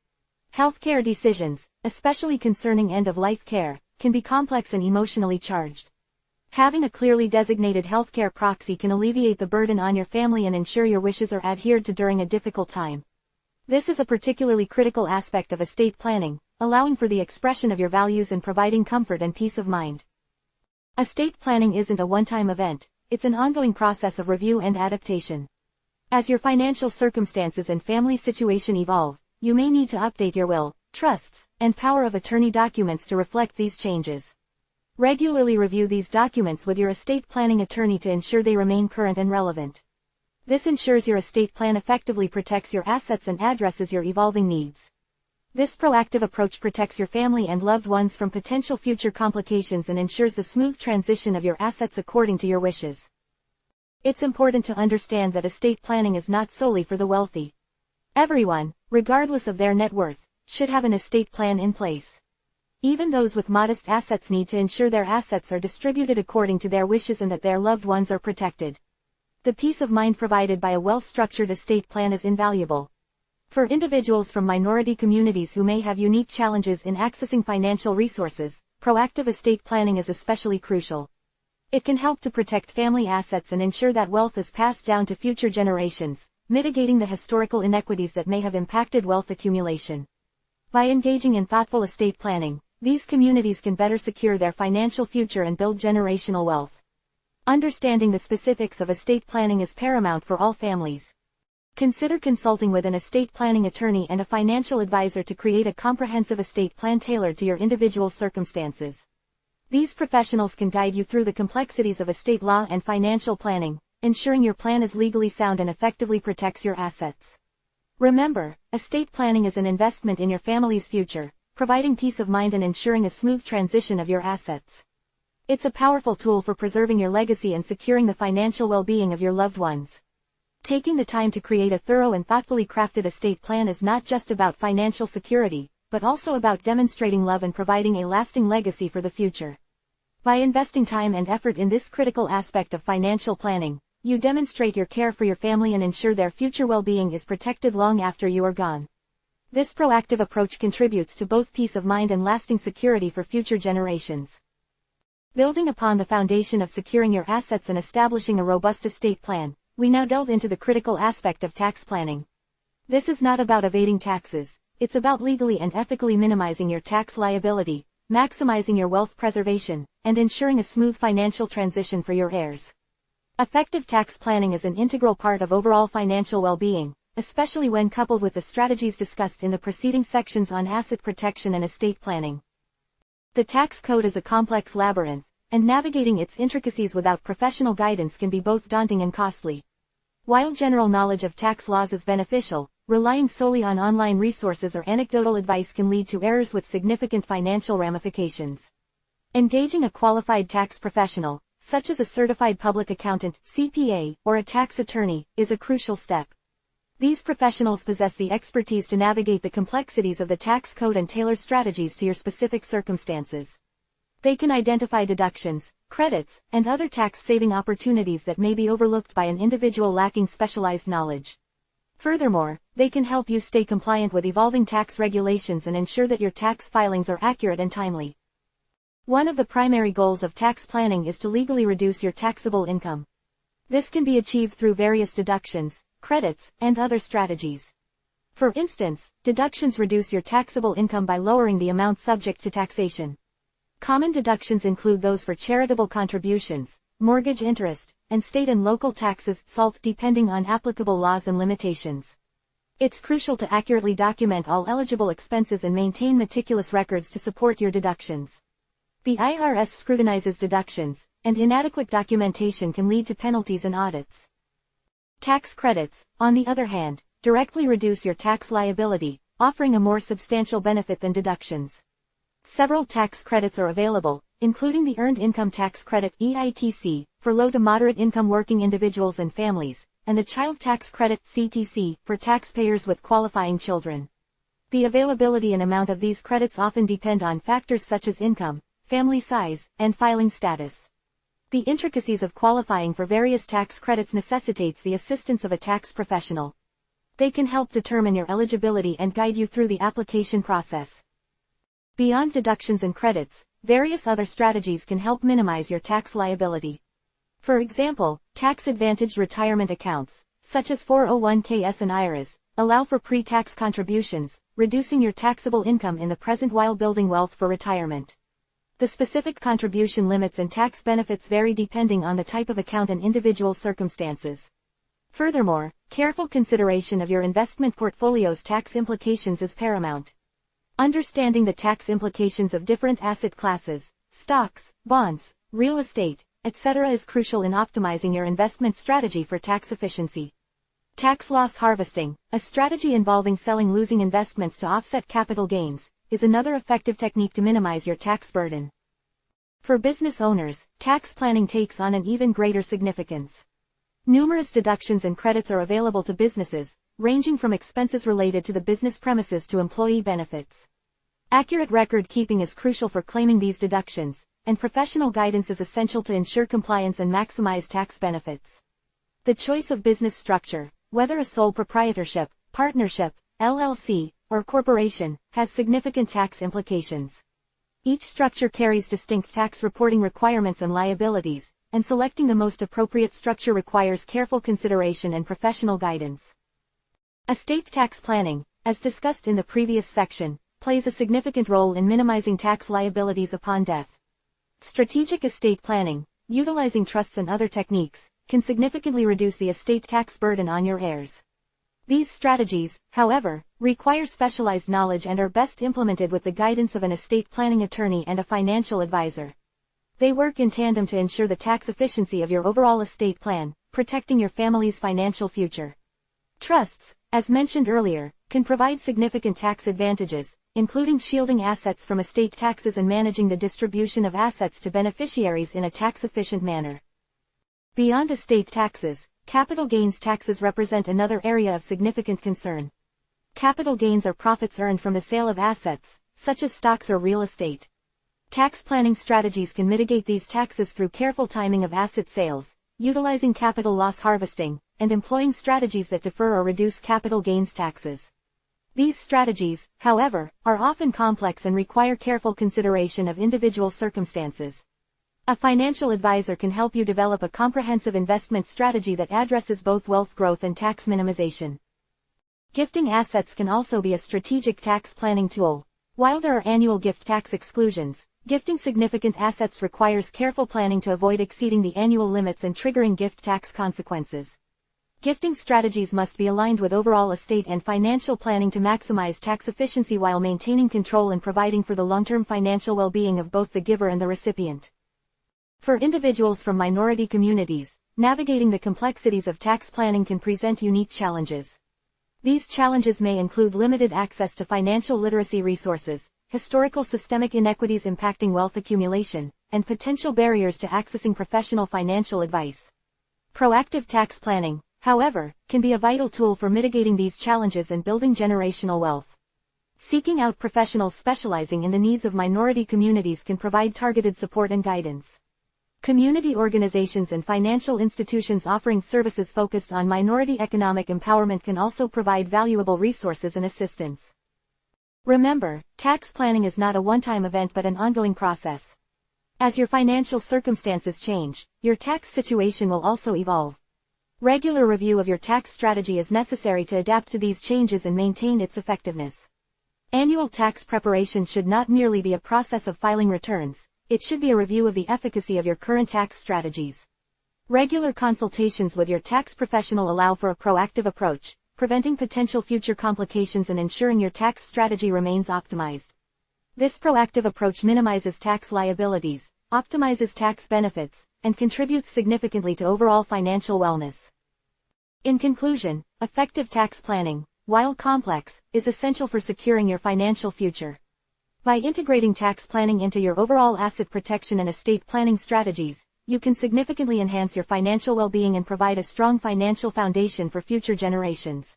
S1: Healthcare decisions, especially concerning end-of-life care, can be complex and emotionally charged. Having a clearly designated healthcare proxy can alleviate the burden on your family and ensure your wishes are adhered to during a difficult time. This is a particularly critical aspect of estate planning, allowing for the expression of your values and providing comfort and peace of mind. Estate planning isn't a one-time event, it's an ongoing process of review and adaptation. As your financial circumstances and family situation evolve, you may need to update your will, trusts, and power of attorney documents to reflect these changes. Regularly review these documents with your estate planning attorney to ensure they remain current and relevant. This ensures your estate plan effectively protects your assets and addresses your evolving needs. This proactive approach protects your family and loved ones from potential future complications and ensures the smooth transition of your assets according to your wishes. It's important to understand that estate planning is not solely for the wealthy. Everyone, regardless of their net worth, should have an estate plan in place. Even those with modest assets need to ensure their assets are distributed according to their wishes and that their loved ones are protected. The peace of mind provided by a well-structured estate plan is invaluable. For individuals from minority communities who may have unique challenges in accessing financial resources, proactive estate planning is especially crucial. It can help to protect family assets and ensure that wealth is passed down to future generations, mitigating the historical inequities that may have impacted wealth accumulation. By engaging in thoughtful estate planning, these communities can better secure their financial future and build generational wealth. Understanding the specifics of estate planning is paramount for all families. Consider consulting with an estate planning attorney and a financial advisor to create a comprehensive estate plan tailored to your individual circumstances. These professionals can guide you through the complexities of estate law and financial planning, ensuring your plan is legally sound and effectively protects your assets. Remember, estate planning is an investment in your family's future, providing peace of mind and ensuring a smooth transition of your assets. It's a powerful tool for preserving your legacy and securing the financial well-being of your loved ones. Taking the time to create a thorough and thoughtfully crafted estate plan is not just about financial security, but also about demonstrating love and providing a lasting legacy for the future. By investing time and effort in this critical aspect of financial planning, you demonstrate your care for your family and ensure their future well-being is protected long after you are gone. This proactive approach contributes to both peace of mind and lasting security for future generations. Building upon the foundation of securing your assets and establishing a robust estate plan, we now delve into the critical aspect of tax planning. This is not about evading taxes, it's about legally and ethically minimizing your tax liability, maximizing your wealth preservation, and ensuring a smooth financial transition for your heirs. Effective tax planning is an integral part of overall financial well-being, especially when coupled with the strategies discussed in the preceding sections on asset protection and estate planning. The tax code is a complex labyrinth, and navigating its intricacies without professional guidance can be both daunting and costly. While general knowledge of tax laws is beneficial, relying solely on online resources or anecdotal advice can lead to errors with significant financial ramifications. Engaging a qualified tax professional, such as a certified public accountant, CPA, or a tax attorney, is a crucial step. These professionals possess the expertise to navigate the complexities of the tax code and tailor strategies to your specific circumstances. They can identify deductions, credits, and other tax-saving opportunities that may be overlooked by an individual lacking specialized knowledge. Furthermore, they can help you stay compliant with evolving tax regulations and ensure that your tax filings are accurate and timely. One of the primary goals of tax planning is to legally reduce your taxable income. This can be achieved through various deductions, credits, and other strategies. For instance, deductions reduce your taxable income by lowering the amount subject to taxation. Common deductions include those for charitable contributions, mortgage interest, and state and local taxes, SALT, depending on applicable laws and limitations. It's crucial to accurately document all eligible expenses and maintain meticulous records to support your deductions. The IRS scrutinizes deductions, and inadequate documentation can lead to penalties and audits. Tax credits, on the other hand, directly reduce your tax liability, offering a more substantial benefit than deductions. Several tax credits are available, including the Earned Income Tax Credit (EITC) for low to moderate income working individuals and families, and the Child Tax Credit (CTC) for taxpayers with qualifying children. The availability and amount of these credits often depend on factors such as income, family size, and filing status. The intricacies of qualifying for various tax credits necessitates the assistance of a tax professional. They can help determine your eligibility and guide you through the application process. Beyond deductions and credits, various other strategies can help minimize your tax liability. For example, tax-advantaged retirement accounts, such as 401ks and IRAs, allow for pre-tax contributions, reducing your taxable income in the present while building wealth for retirement. The specific contribution limits and tax benefits vary depending on the type of account and individual circumstances. Furthermore, careful consideration of your investment portfolio's tax implications is paramount. Understanding the tax implications of different asset classes, stocks, bonds, real estate, etc. is crucial in optimizing your investment strategy for tax efficiency. Tax loss harvesting, a strategy involving selling losing investments to offset capital gains, is another effective technique to minimize your tax burden. For business owners, tax planning takes on an even greater significance. Numerous deductions and credits are available to businesses, ranging from expenses related to the business premises to employee benefits. Accurate record keeping is crucial for claiming these deductions, and professional guidance is essential to ensure compliance and maximize tax benefits. The choice of business structure, whether a sole proprietorship, partnership, LLC, or corporation, has significant tax implications. Each structure carries distinct tax reporting requirements and liabilities, and selecting the most appropriate structure requires careful consideration and professional guidance. Estate tax planning, as discussed in the previous section, plays a significant role in minimizing tax liabilities upon death. Strategic estate planning, utilizing trusts and other techniques, can significantly reduce the estate tax burden on your heirs. These strategies, however, require specialized knowledge and are best implemented with the guidance of an estate planning attorney and a financial advisor. They work in tandem to ensure the tax efficiency of your overall estate plan, protecting your family's financial future. Trusts, as mentioned earlier, can provide significant tax advantages, including shielding assets from estate taxes and managing the distribution of assets to beneficiaries in a tax-efficient manner. Beyond estate taxes, capital gains taxes represent another area of significant concern. Capital gains are profits earned from the sale of assets, such as stocks or real estate. Tax planning strategies can mitigate these taxes through careful timing of asset sales, utilizing capital loss harvesting, and employing strategies that defer or reduce capital gains taxes. These strategies, however, are often complex and require careful consideration of individual circumstances. A financial advisor can help you develop a comprehensive investment strategy that addresses both wealth growth and tax minimization. Gifting assets can also be a strategic tax planning tool. While there are annual gift tax exclusions, gifting significant assets requires careful planning to avoid exceeding the annual limits and triggering gift tax consequences. Gifting strategies must be aligned with overall estate and financial planning to maximize tax efficiency while maintaining control and providing for the long-term financial well-being of both the giver and the recipient. For individuals from minority communities, navigating the complexities of tax planning can present unique challenges. These challenges may include limited access to financial literacy resources, historical systemic inequities impacting wealth accumulation, and potential barriers to accessing professional financial advice. Proactive tax planning, however, can be a vital tool for mitigating these challenges and building generational wealth. Seeking out professionals specializing in the needs of minority communities can provide targeted support and guidance. Community organizations and financial institutions offering services focused on minority economic empowerment can also provide valuable resources and assistance. Remember, tax planning is not a one-time event but an ongoing process. As your financial circumstances change, your tax situation will also evolve. Regular review of your tax strategy is necessary to adapt to these changes and maintain its effectiveness. Annual tax preparation should not merely be a process of filing returns, it should be a review of the efficacy of your current tax strategies. Regular consultations with your tax professional allow for a proactive approach, preventing potential future complications and ensuring your tax strategy remains optimized. This proactive approach minimizes tax liabilities, optimizes tax benefits, and contributes significantly to overall financial wellness. In conclusion, effective tax planning, while complex, is essential for securing your financial future. By integrating tax planning into your overall asset protection and estate planning strategies, you can significantly enhance your financial well-being and provide a strong financial foundation for future generations.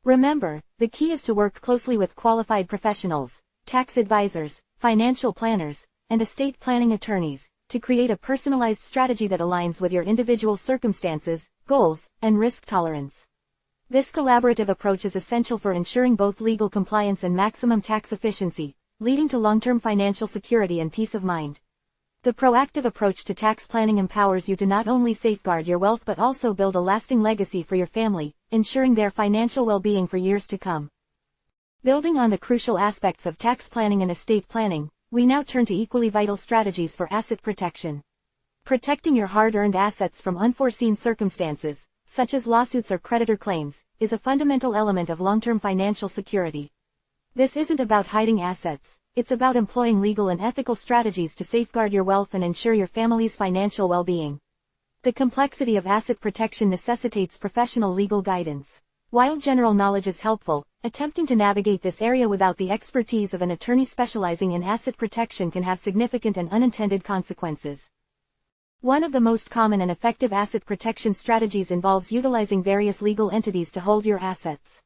S1: Remember, the key is to work closely with qualified professionals, tax advisors, financial planners, and estate planning attorneys, to create a personalized strategy that aligns with your individual circumstances, goals, and risk tolerance. This collaborative approach is essential for ensuring both legal compliance and maximum tax efficiency, leading to long-term financial security and peace of mind. The proactive approach to tax planning empowers you to not only safeguard your wealth but also build a lasting legacy for your family, ensuring their financial well-being for years to come. Building on the crucial aspects of tax planning and estate planning, we now turn to equally vital strategies for asset protection. Protecting your hard-earned assets from unforeseen circumstances, such as lawsuits or creditor claims, is a fundamental element of long-term financial security. This isn't about hiding assets, it's about employing legal and ethical strategies to safeguard your wealth and ensure your family's financial well-being. The complexity of asset protection necessitates professional legal guidance. While general knowledge is helpful, attempting to navigate this area without the expertise of an attorney specializing in asset protection can have significant and unintended consequences. One of the most common and effective asset protection strategies involves utilizing various legal entities to hold your assets.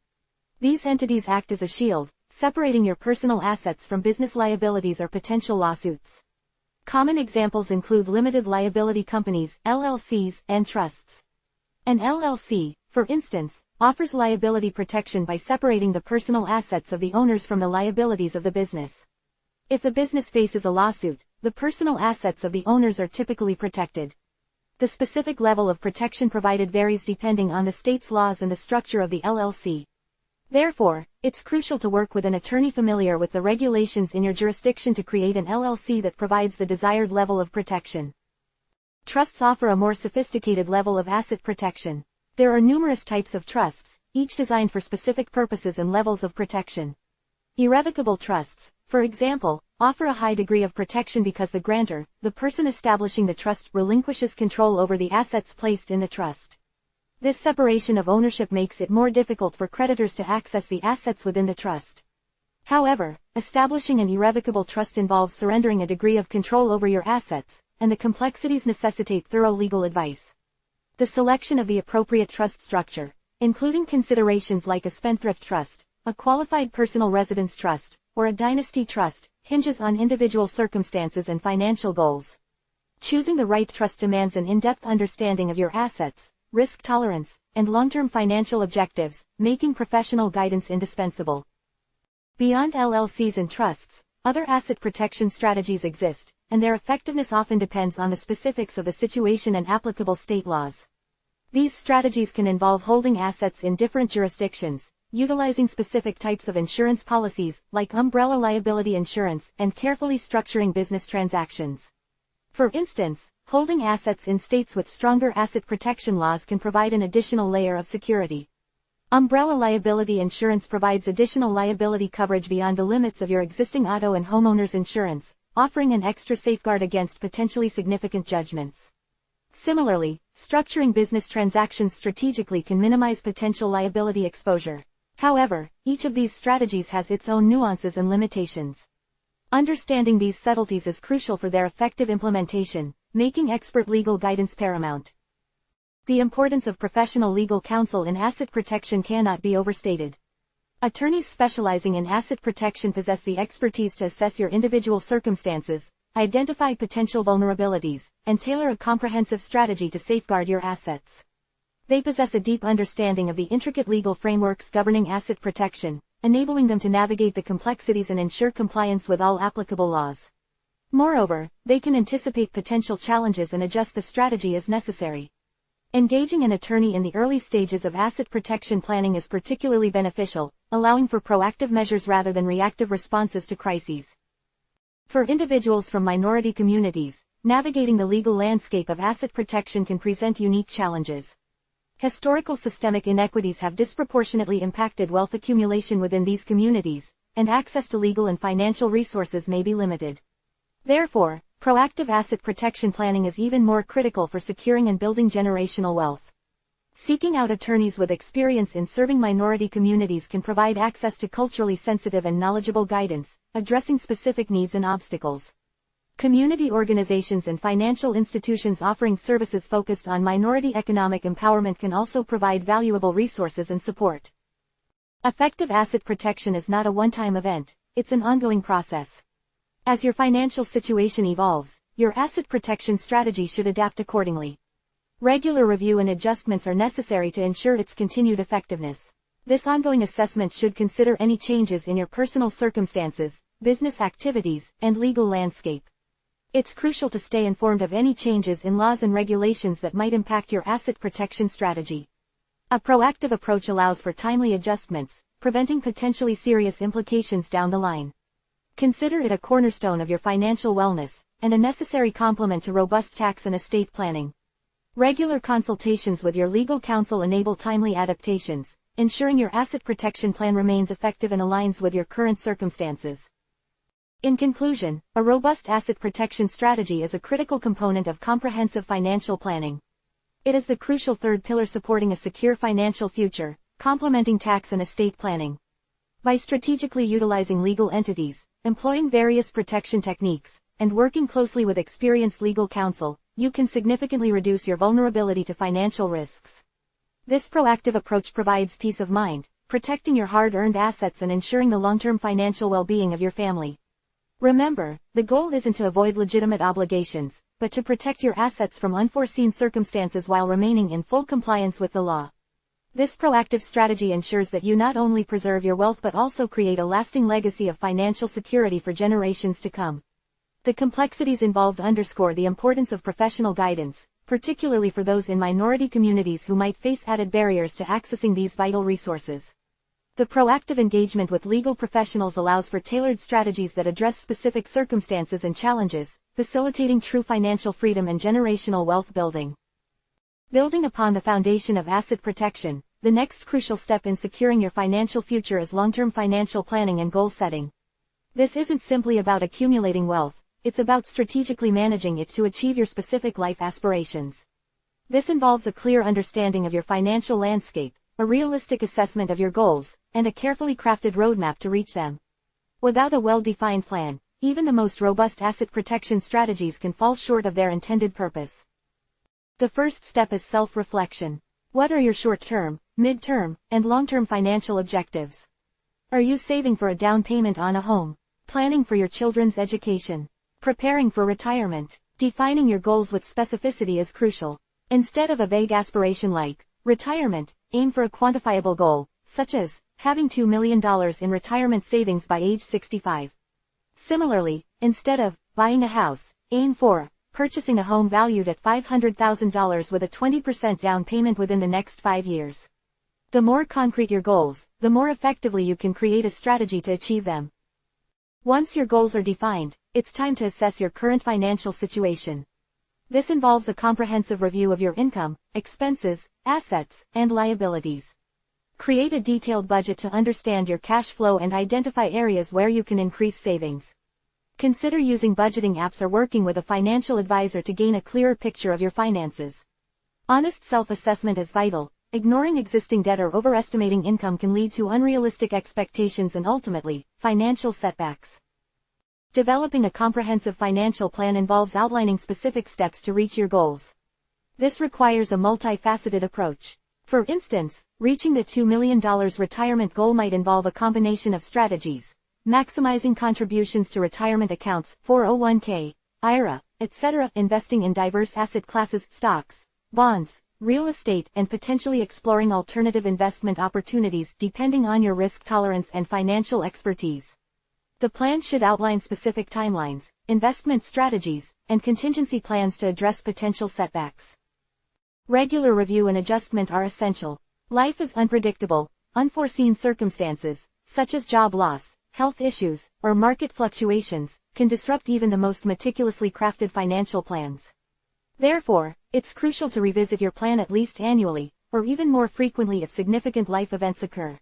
S1: These entities act as a shield, separating your personal assets from business liabilities or potential lawsuits. Common examples include limited liability companies, LLCs, and trusts. An LLC, for instance, offers liability protection by separating the personal assets of the owners from the liabilities of the business. If the business faces a lawsuit, the personal assets of the owners are typically protected. The specific level of protection provided varies depending on the state's laws and the structure of the LLC. Therefore, it's crucial to work with an attorney familiar with the regulations in your jurisdiction to create an LLC that provides the desired level of protection. Trusts offer a more sophisticated level of asset protection. There are numerous types of trusts, each designed for specific purposes and levels of protection. Irrevocable trusts, for example, offer a high degree of protection because the grantor, the person establishing the trust, relinquishes control over the assets placed in the trust. This separation of ownership makes it more difficult for creditors to access the assets within the trust. However, establishing an irrevocable trust involves surrendering a degree of control over your assets, and the complexities necessitate thorough legal advice. The selection of the appropriate trust structure, including considerations like a spendthrift trust, a qualified personal residence trust, or a dynasty trust, hinges on individual circumstances and financial goals. Choosing the right trust demands an in-depth understanding of your assets, risk tolerance, and long-term financial objectives, making professional guidance indispensable. Beyond LLCs and trusts, other asset protection strategies exist, and their effectiveness often depends on the specifics of the situation and applicable state laws. These strategies can involve holding assets in different jurisdictions, utilizing specific types of insurance policies, like umbrella liability insurance, and carefully structuring business transactions. For instance, holding assets in states with stronger asset protection laws can provide an additional layer of security. Umbrella liability insurance provides additional liability coverage beyond the limits of your existing auto and homeowners insurance, offering an extra safeguard against potentially significant judgments. Similarly, structuring business transactions strategically can minimize potential liability exposure. However, each of these strategies has its own nuances and limitations. Understanding these subtleties is crucial for their effective implementation, making expert legal guidance paramount. The importance of professional legal counsel in asset protection cannot be overstated. Attorneys specializing in asset protection possess the expertise to assess your individual circumstances, identify potential vulnerabilities, and tailor a comprehensive strategy to safeguard your assets. They possess a deep understanding of the intricate legal frameworks governing asset protection, enabling them to navigate the complexities and ensure compliance with all applicable laws. Moreover, they can anticipate potential challenges and adjust the strategy as necessary. Engaging an attorney in the early stages of asset protection planning is particularly beneficial, allowing for proactive measures rather than reactive responses to crises. For individuals from minority communities, navigating the legal landscape of asset protection can present unique challenges. Historical systemic inequities have disproportionately impacted wealth accumulation within these communities, and access to legal and financial resources may be limited. Therefore, proactive asset protection planning is even more critical for securing and building generational wealth. Seeking out attorneys with experience in serving minority communities can provide access to culturally sensitive and knowledgeable guidance, addressing specific needs and obstacles. Community organizations and financial institutions offering services focused on minority economic empowerment can also provide valuable resources and support. Effective asset protection is not a one-time event, it's an ongoing process. As your financial situation evolves, your asset protection strategy should adapt accordingly. Regular review and adjustments are necessary to ensure its continued effectiveness. This ongoing assessment should consider any changes in your personal circumstances, business activities, and legal landscape. It's crucial to stay informed of any changes in laws and regulations that might impact your asset protection strategy. A proactive approach allows for timely adjustments, preventing potentially serious implications down the line. Consider it a cornerstone of your financial wellness, and a necessary complement to robust tax and estate planning. Regular consultations with your legal counsel enable timely adaptations, ensuring your asset protection plan remains effective and aligns with your current circumstances. In conclusion, a robust asset protection strategy is a critical component of comprehensive financial planning. It is the crucial third pillar supporting a secure financial future, complementing tax and estate planning. By strategically utilizing legal entities, employing various protection techniques, and working closely with experienced legal counsel, you can significantly reduce your vulnerability to financial risks. This proactive approach provides peace of mind, protecting your hard-earned assets and ensuring the long-term financial well-being of your family. Remember, the goal isn't to avoid legitimate obligations, but to protect your assets from unforeseen circumstances while remaining in full compliance with the law. This proactive strategy ensures that you not only preserve your wealth but also create a lasting legacy of financial security for generations to come. The complexities involved underscore the importance of professional guidance, particularly for those in minority communities who might face added barriers to accessing these vital resources. The proactive engagement with legal professionals allows for tailored strategies that address specific circumstances and challenges, facilitating true financial freedom and generational wealth building. Building upon the foundation of asset protection, the next crucial step in securing your financial future is long-term financial planning and goal setting. This isn't simply about accumulating wealth, it's about strategically managing it to achieve your specific life aspirations. This involves a clear understanding of your financial landscape, a realistic assessment of your goals, and a carefully crafted roadmap to reach them. Without a well-defined plan, even the most robust asset protection strategies can fall short of their intended purpose. The first step is self-reflection. What are your short-term, mid-term, and long-term financial objectives? Are you saving for a down payment on a home? Planning for your children's education? Preparing for retirement? Defining your goals with specificity is crucial. Instead of a vague aspiration like retirement, aim for a quantifiable goal, such as having $2 million in retirement savings by age 65. Similarly, instead of buying a house, aim for purchasing a home valued at $500,000 with a 20% down payment within the next 5 years. The more concrete your goals, the more effectively you can create a strategy to achieve them. Once your goals are defined, it's time to assess your current financial situation. This involves a comprehensive review of your income, expenses, assets, and liabilities. Create a detailed budget to understand your cash flow and identify areas where you can increase savings. Consider using budgeting apps or working with a financial advisor to gain a clearer picture of your finances. Honest self-assessment is vital. Ignoring existing debt or overestimating income can lead to unrealistic expectations and ultimately, financial setbacks. Developing a comprehensive financial plan involves outlining specific steps to reach your goals. This requires a multifaceted approach. For instance, reaching the $2 million retirement goal might involve a combination of strategies: maximizing contributions to retirement accounts, 401k, IRA, etc., investing in diverse asset classes, stocks, bonds, real estate, and potentially exploring alternative investment opportunities depending on your risk tolerance and financial expertise. The plan should outline specific timelines, investment strategies, and contingency plans to address potential setbacks. Regular review and adjustment are essential. Life is unpredictable. Unforeseen circumstances, such as job loss, health issues, or market fluctuations, can disrupt even the most meticulously crafted financial plans. Therefore, it's crucial to revisit your plan at least annually, or even more frequently if significant life events occur.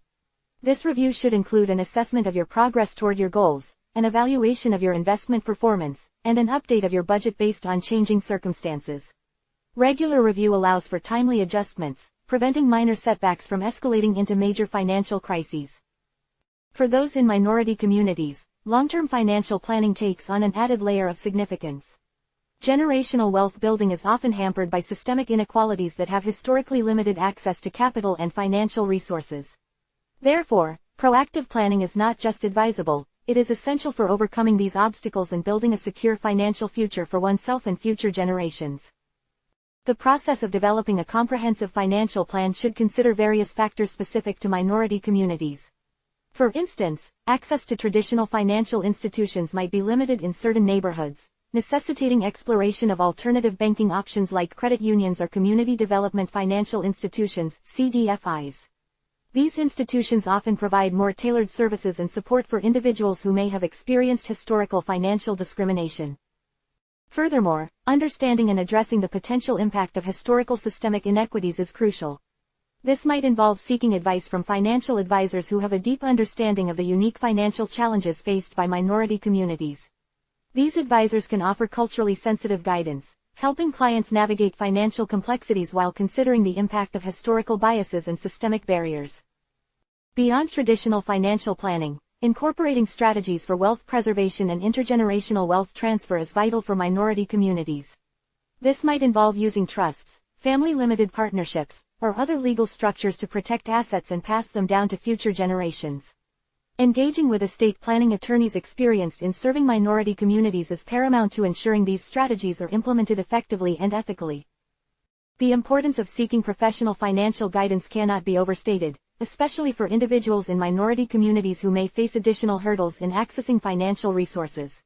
S1: This review should include an assessment of your progress toward your goals, an evaluation of your investment performance, and an update of your budget based on changing circumstances. Regular review allows for timely adjustments, preventing minor setbacks from escalating into major financial crises. For those in minority communities, long-term financial planning takes on an added layer of significance. Generational wealth building is often hampered by systemic inequalities that have historically limited access to capital and financial resources. Therefore, proactive planning is not just advisable, it is essential for overcoming these obstacles and building a secure financial future for oneself and future generations. The process of developing a comprehensive financial plan should consider various factors specific to minority communities. For instance, access to traditional financial institutions might be limited in certain neighborhoods, necessitating exploration of alternative banking options like credit unions or community development financial institutions, CDFIs. These institutions often provide more tailored services and support for individuals who may have experienced historical financial discrimination. Furthermore, understanding and addressing the potential impact of historical systemic inequities is crucial. This might involve seeking advice from financial advisors who have a deep understanding of the unique financial challenges faced by minority communities. These advisors can offer culturally sensitive guidance, helping clients navigate financial complexities while considering the impact of historical biases and systemic barriers. Beyond traditional financial planning, incorporating strategies for wealth preservation and intergenerational wealth transfer is vital for minority communities. This might involve using trusts, family-limited partnerships, or other legal structures to protect assets and pass them down to future generations. Engaging with estate planning attorneys experienced in serving minority communities is paramount to ensuring these strategies are implemented effectively and ethically. The importance of seeking professional financial guidance cannot be overstated, especially for individuals in minority communities who may face additional hurdles in accessing financial resources.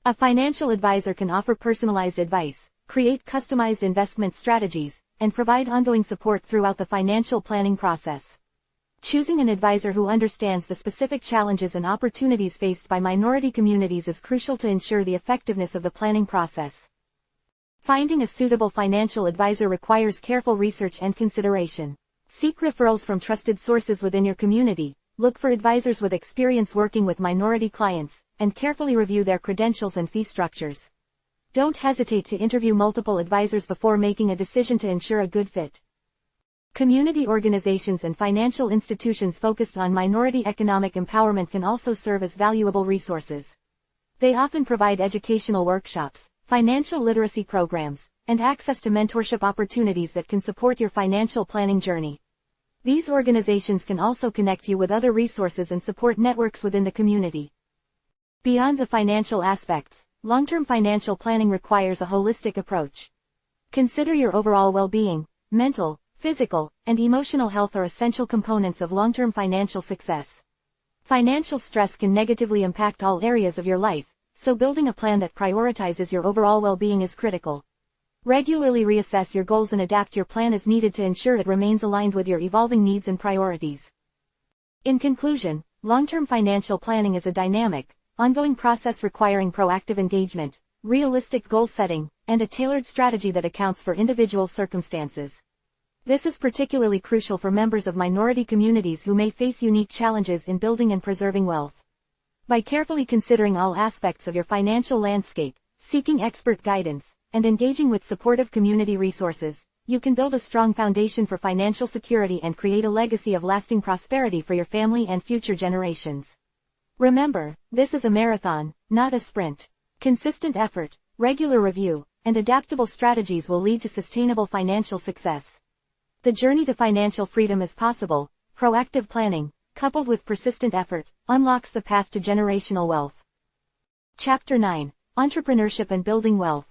S1: A financial advisor can offer personalized advice, create customized investment strategies, and provide ongoing support throughout the financial planning process. Choosing an advisor who understands the specific challenges and opportunities faced by minority communities is crucial to ensure the effectiveness of the planning process. Finding a suitable financial advisor requires careful research and consideration. Seek referrals from trusted sources within your community, look for advisors with experience working with minority clients, and carefully review their credentials and fee structures. Don't hesitate to interview multiple advisors before making a decision to ensure a good fit. Community organizations and financial institutions focused on minority economic empowerment can also serve as valuable resources. They often provide educational workshops, financial literacy programs, and access to mentorship opportunities that can support your financial planning journey. These organizations can also connect you with other resources and support networks within the community. Beyond the financial aspects, long-term financial planning requires a holistic approach. Consider your overall well-being. Mental, physical, and emotional health are essential components of long-term financial success. Financial stress can negatively impact all areas of your life, so building a plan that prioritizes your overall well-being is critical. Regularly reassess your goals and adapt your plan as needed to ensure it remains aligned with your evolving needs and priorities. In conclusion, long-term financial planning is a dynamic, ongoing process requiring proactive engagement, realistic goal setting, and a tailored strategy that accounts for individual circumstances. This is particularly crucial for members of minority communities who may face unique challenges in building and preserving wealth. By carefully considering all aspects of your financial landscape, seeking expert guidance, and engaging with supportive community resources, you can build a strong foundation for financial security and create a legacy of lasting prosperity for your family and future generations. Remember, this is a marathon, not a sprint. Consistent effort, regular review, and adaptable strategies will lead to sustainable financial success. The journey to financial freedom is possible. Proactive planning, coupled with persistent effort, unlocks the path to generational wealth. Chapter 9. entrepreneurship and building wealth.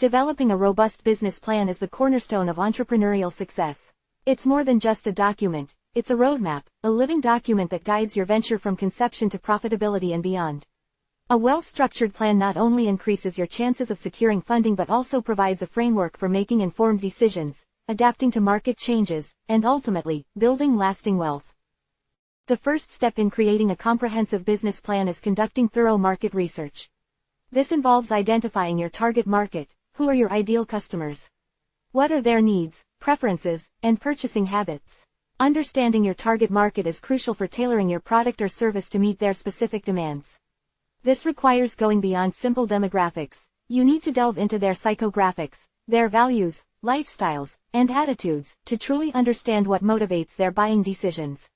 S1: Developing a robust business plan is the cornerstone of entrepreneurial success. It's more than just a document, it's a roadmap, a living document that guides your venture from conception to profitability and beyond. A well-structured plan not only increases your chances of securing funding but also provides a framework for making informed decisions, adapting to market changes, and ultimately, building lasting wealth. The first step in creating a comprehensive business plan is conducting thorough market research. This involves identifying your target market. Who are your ideal customers? What are their needs, preferences, and purchasing habits? Understanding your target market is crucial for tailoring your product or service to meet their specific demands. This requires going beyond simple demographics. You need to delve into their psychographics, their values, lifestyles, and attitudes, to truly understand what motivates their buying decisions.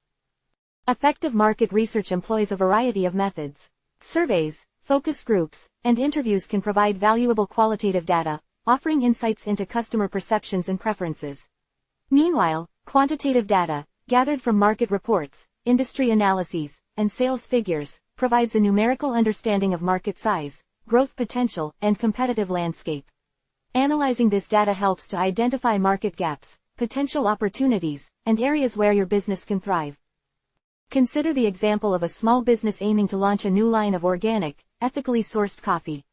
S1: Effective market research employs a variety of methods. Surveys, focus groups, and interviews can provide valuable qualitative data, offering insights into customer perceptions and preferences. Meanwhile, quantitative data, gathered from market reports, industry analyses, and sales figures, provides a numerical understanding of market size, growth potential, and competitive landscape. Analyzing this data helps to identify market gaps, potential opportunities, and areas where your business can thrive. Consider the example of a small business aiming to launch a new line of organic, ethically sourced coffee.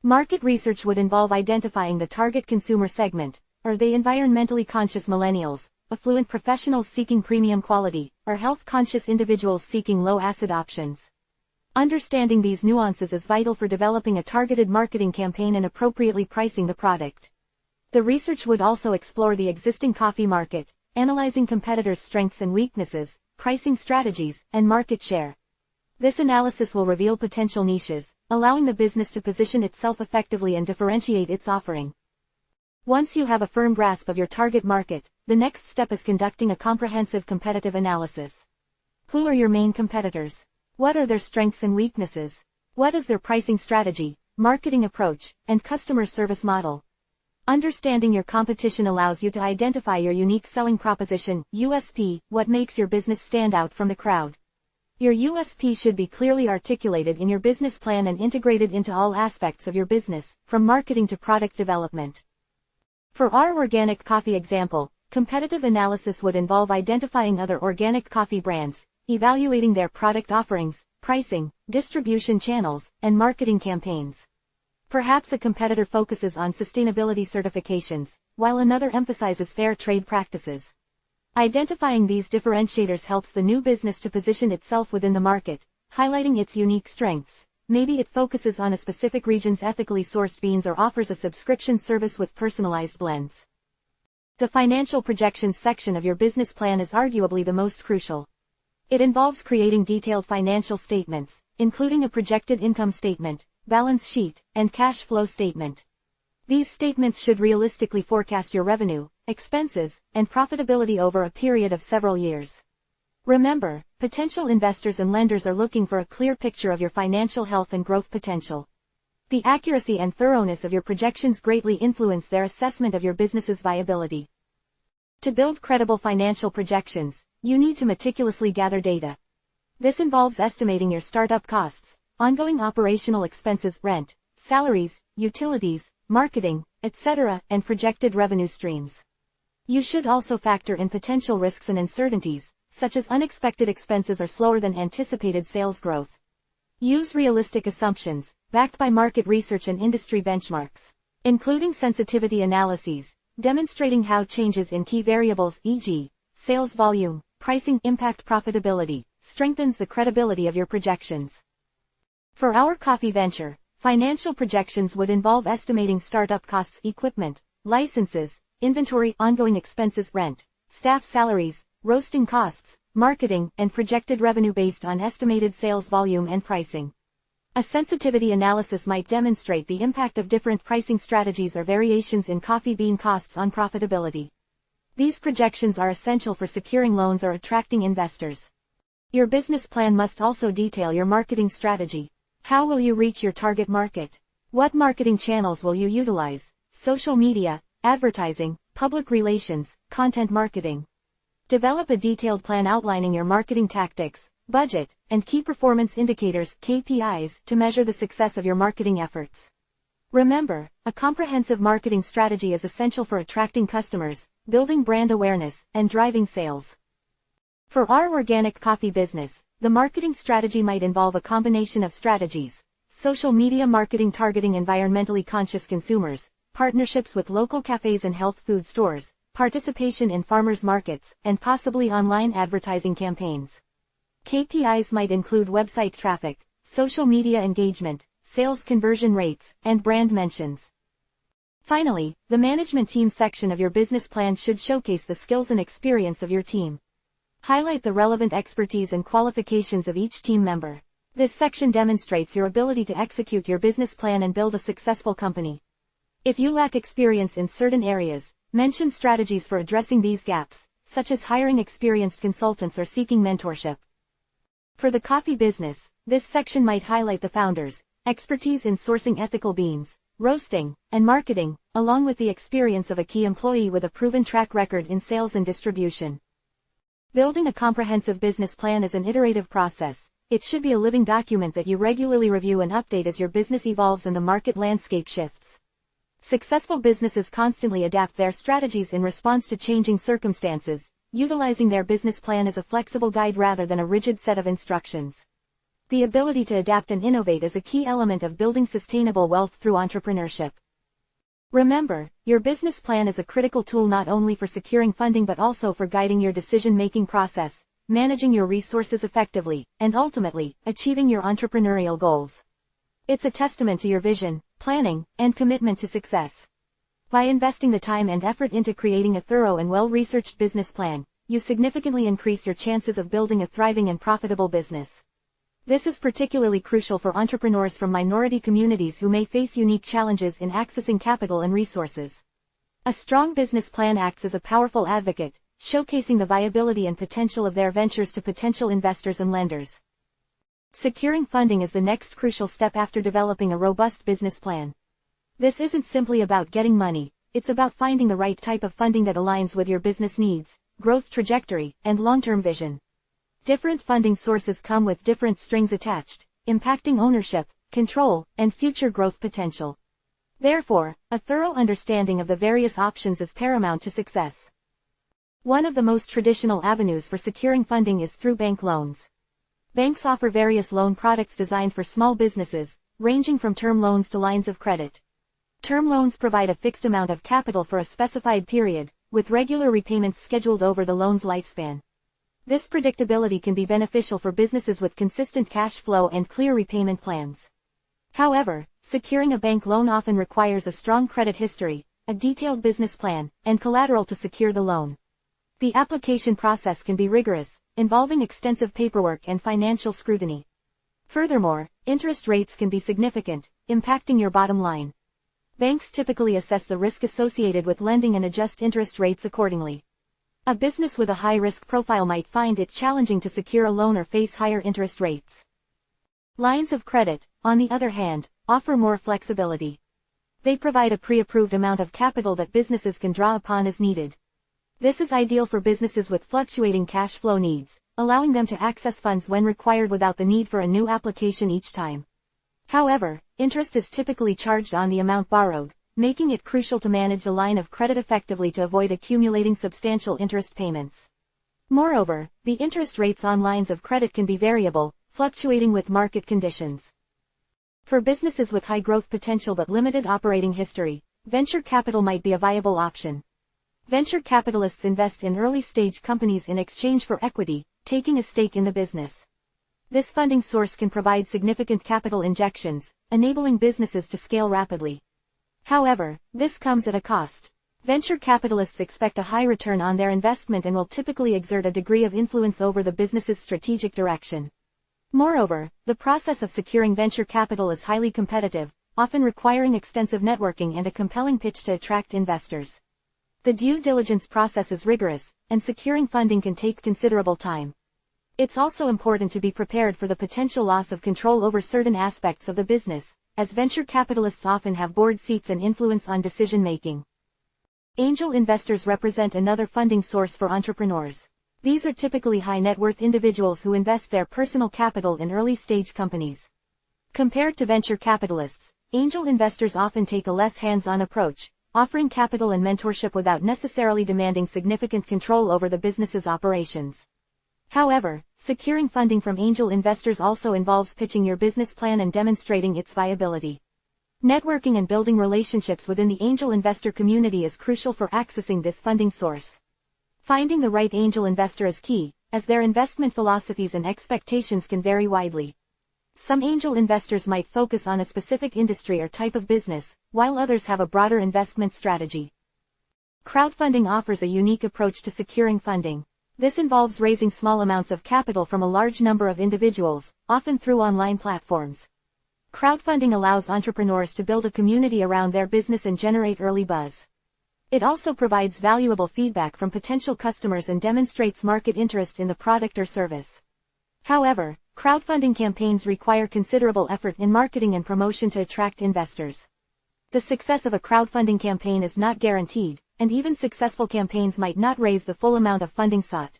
S1: Market research would involve identifying the target consumer segment. Are they environmentally conscious millennials, affluent professionals seeking premium quality, or health-conscious individuals seeking low-acid options? Understanding these nuances is vital for developing a targeted marketing campaign and appropriately pricing the product. The research would also explore the existing coffee market, analyzing competitors' strengths and weaknesses, pricing strategies, and market share. This analysis will reveal potential niches, allowing the business to position itself effectively and differentiate its offering. Once you have a firm grasp of your target market, the next step is conducting a comprehensive competitive analysis. Who are your main competitors? What are their strengths and weaknesses? What is their pricing strategy, marketing approach, and customer service model? Understanding your competition allows you to identify your unique selling proposition, USP, what makes your business stand out from the crowd. Your USP should be clearly articulated in your business plan and integrated into all aspects of your business, from marketing to product development. For our organic coffee example, competitive analysis would involve identifying other organic coffee brands, evaluating their product offerings, pricing, distribution channels, and marketing campaigns. Perhaps a competitor focuses on sustainability certifications, while another emphasizes fair trade practices. Identifying these differentiators helps the new business to position itself within the market, highlighting its unique strengths. Maybe it focuses on a specific region's ethically sourced beans or offers a subscription service with personalized blends. The financial projections section of your business plan is arguably the most crucial. It involves creating detailed financial statements, including a projected income statement, balance sheet, and cash flow statement. These statements should realistically forecast your revenue, expenses, and profitability over a period of several years. Remember, potential investors and lenders are looking for a clear picture of your financial health and growth potential. The accuracy and thoroughness of your projections greatly influence their assessment of your business's viability. To build credible financial projections, you need to meticulously gather data. This involves estimating your startup costs, ongoing operational expenses, rent, salaries, utilities, marketing, etc., and projected revenue streams. You should also factor in potential risks and uncertainties, such as unexpected expenses or slower than anticipated sales growth. Use realistic assumptions, backed by market research and industry benchmarks, including sensitivity analyses, demonstrating how changes in key variables, e.g., sales volume, pricing, impact profitability, strengthens the credibility of your projections. For our coffee venture, financial projections would involve estimating startup costs, equipment, licenses, inventory, ongoing expenses, rent, staff salaries, roasting costs, marketing, and projected revenue based on estimated sales volume and pricing. A sensitivity analysis might demonstrate the impact of different pricing strategies or variations in coffee bean costs on profitability. These projections are essential for securing loans or attracting investors. Your business plan must also detail your marketing strategy. How will you reach your target market? What marketing channels will you utilize? Social media, advertising, public relations, content marketing. Develop a detailed plan outlining your marketing tactics, budget, and key performance indicators (KPIs) to measure the success of your marketing efforts. Remember, a comprehensive marketing strategy is essential for attracting customers, building brand awareness, and driving sales. For our organic coffee business, the marketing strategy might involve a combination of strategies: social media marketing targeting environmentally conscious consumers, partnerships with local cafes and health food stores, participation in farmers markets, and possibly online advertising campaigns. KPIs might include website traffic, social media engagement, sales conversion rates, and brand mentions. Finally, the management team section of your business plan should showcase the skills and experience of your team. Highlight the relevant expertise and qualifications of each team member. This section demonstrates your ability to execute your business plan and build a successful company. If you lack experience in certain areas, mention strategies for addressing these gaps, such as hiring experienced consultants or seeking mentorship. For the coffee business, this section might highlight the founders' expertise in sourcing ethical beans, roasting, and marketing, along with the experience of a key employee with a proven track record in sales and distribution. Building a comprehensive business plan is an iterative process. It should be a living document that you regularly review and update as your business evolves and the market landscape shifts. Successful businesses constantly adapt their strategies in response to changing circumstances, utilizing their business plan as a flexible guide rather than a rigid set of instructions. The ability to adapt and innovate is a key element of building sustainable wealth through entrepreneurship. Remember, your business plan is a critical tool not only for securing funding but also for guiding your decision-making process, managing your resources effectively, and ultimately, achieving your entrepreneurial goals. It's a testament to your vision, planning, and commitment to success. By investing the time and effort into creating a thorough and well-researched business plan, you significantly increase your chances of building a thriving and profitable business. This is particularly crucial for entrepreneurs from minority communities who may face unique challenges in accessing capital and resources. A strong business plan acts as a powerful advocate, showcasing the viability and potential of their ventures to potential investors and lenders. Securing funding is the next crucial step after developing a robust business plan. This isn't simply about getting money, it's about finding the right type of funding that aligns with your business needs, growth trajectory, and long-term vision. Different funding sources come with different strings attached, impacting ownership, control, and future growth potential. Therefore, a thorough understanding of the various options is paramount to success. One of the most traditional avenues for securing funding is through bank loans. Banks offer various loan products designed for small businesses, ranging from term loans to lines of credit. Term loans provide a fixed amount of capital for a specified period, with regular repayments scheduled over the loan's lifespan. This predictability can be beneficial for businesses with consistent cash flow and clear repayment plans. However, securing a bank loan often requires a strong credit history, a detailed business plan, and collateral to secure the loan. The application process can be rigorous, involving extensive paperwork and financial scrutiny. Furthermore, interest rates can be significant, impacting your bottom line. Banks typically assess the risk associated with lending and adjust interest rates accordingly. A business with a high-risk profile might find it challenging to secure a loan or face higher interest rates. Lines of credit, on the other hand, offer more flexibility. They provide a pre-approved amount of capital that businesses can draw upon as needed. This is ideal for businesses with fluctuating cash flow needs, allowing them to access funds when required without the need for a new application each time. However, interest is typically charged on the amount borrowed, making it crucial to manage the line of credit effectively to avoid accumulating substantial interest payments. Moreover, the interest rates on lines of credit can be variable, fluctuating with market conditions. For businesses with high growth potential but limited operating history, venture capital might be a viable option. Venture capitalists invest in early-stage companies in exchange for equity, taking a stake in the business. This funding source can provide significant capital injections, enabling businesses to scale rapidly. However, this comes at a cost. Venture capitalists expect a high return on their investment and will typically exert a degree of influence over the business's strategic direction. Moreover, the process of securing venture capital is highly competitive, often requiring extensive networking and a compelling pitch to attract investors. The due diligence process is rigorous, and securing funding can take considerable time. It's also important to be prepared for the potential loss of control over certain aspects of the business, as venture capitalists often have board seats and influence on decision-making. Angel investors represent another funding source for entrepreneurs. These are typically high-net-worth individuals who invest their personal capital in early-stage companies. Compared to venture capitalists, angel investors often take a less hands-on approach, offering capital and mentorship without necessarily demanding significant control over the business's operations. However, securing funding from angel investors also involves pitching your business plan and demonstrating its viability. Networking and building relationships within the angel investor community is crucial for accessing this funding source. Finding the right angel investor is key, as their investment philosophies and expectations can vary widely. Some angel investors might focus on a specific industry or type of business, while others have a broader investment strategy. Crowdfunding offers a unique approach to securing funding. This involves raising small amounts of capital from a large number of individuals, often through online platforms. Crowdfunding allows entrepreneurs to build a community around their business and generate early buzz. It also provides valuable feedback from potential customers and demonstrates market interest in the product or service. However, crowdfunding campaigns require considerable effort in marketing and promotion to attract investors. The success of a crowdfunding campaign is not guaranteed, and even successful campaigns might not raise the full amount of funding sought.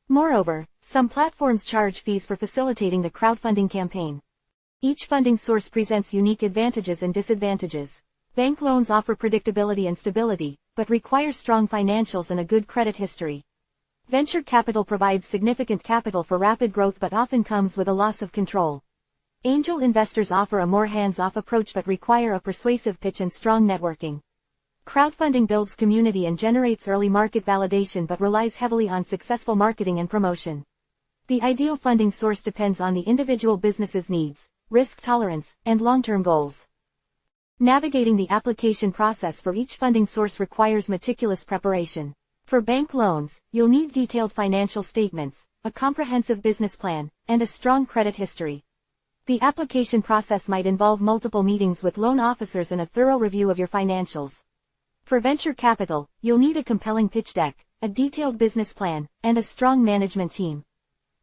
S1: Moreover, some platforms charge fees for facilitating the crowdfunding campaign. Each funding source presents unique advantages and disadvantages. Bank loans offer predictability and stability, but require strong financials and a good credit history. Venture capital provides significant capital for rapid growth but often comes with a loss of control. Angel investors offer a more hands-off approach but require a persuasive pitch and strong networking. Crowdfunding builds community and generates early market validation but relies heavily on successful marketing and promotion. The ideal funding source depends on the individual business's needs, risk tolerance, and long-term goals. Navigating the application process for each funding source requires meticulous preparation. For bank loans, you'll need detailed financial statements, a comprehensive business plan, and a strong credit history. The application process might involve multiple meetings with loan officers and a thorough review of your financials. For venture capital, you'll need a compelling pitch deck, a detailed business plan, and a strong management team.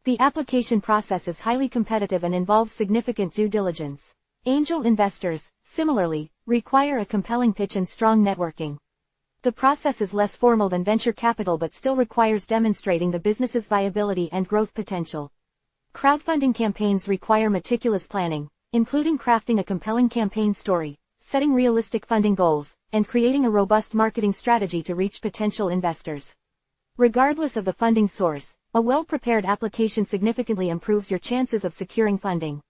S1: The application process is highly competitive and involves significant due diligence. Angel investors, similarly, require a compelling pitch and strong networking. The process is less formal than venture capital but still requires demonstrating the business's viability and growth potential. Crowdfunding campaigns require meticulous planning, including crafting a compelling campaign story, setting realistic funding goals, and creating a robust marketing strategy to reach potential investors. Regardless of the funding source, a well-prepared application significantly improves your chances of securing funding.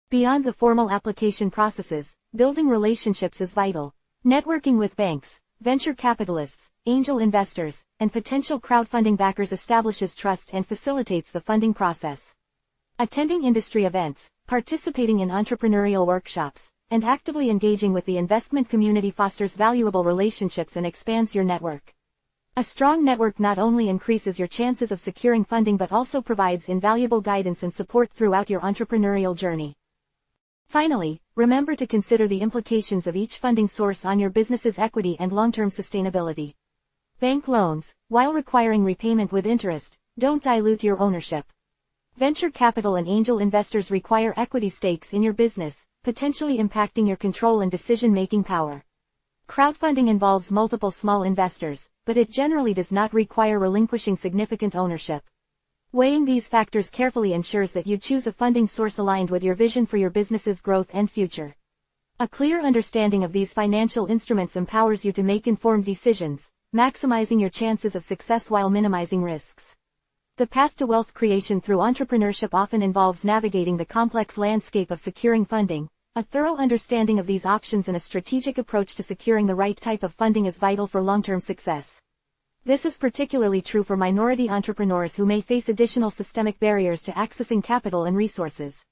S1: Beyond the formal application processes, building relationships is vital. Networking with banks, venture capitalists, angel investors, and potential crowdfunding backers establishes trust and facilitates the funding process. Attending industry events, participating in entrepreneurial workshops, and actively engaging with the investment community fosters valuable relationships and expands your network. A strong network not only increases your chances of securing funding but also provides invaluable guidance and support throughout your entrepreneurial journey. Finally, remember to consider the implications of each funding source on your business's equity and long-term sustainability. Bank loans, while requiring repayment with interest, don't dilute your ownership. Venture capital and angel investors require equity stakes in your business, potentially impacting your control and decision-making power. Crowdfunding involves multiple small investors, but it generally does not require relinquishing significant ownership. Weighing these factors carefully ensures that you choose a funding source aligned with your vision for your business's growth and future. A clear understanding of these financial instruments empowers you to make informed decisions, maximizing your chances of success while minimizing risks. The path to wealth creation through entrepreneurship often involves navigating the complex landscape of securing funding. A thorough understanding of these options and a strategic approach to securing the right type of funding is vital for long-term success. This is particularly true for minority entrepreneurs who may face additional systemic barriers to accessing capital and resources.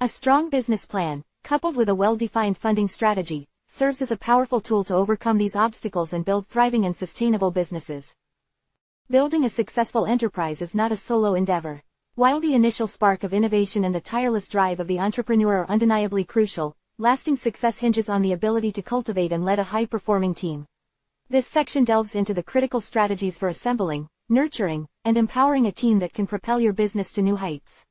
S1: A strong business plan, coupled with a well-defined funding strategy, serves as a powerful tool to overcome these obstacles and build thriving and sustainable businesses. Building a successful enterprise is not a solo endeavor. While the initial spark of innovation and the tireless drive of the entrepreneur are undeniably crucial, lasting success hinges on the ability to cultivate and lead a high-performing team. This section delves into the critical strategies for assembling, nurturing, and empowering a team that can propel your business to new heights.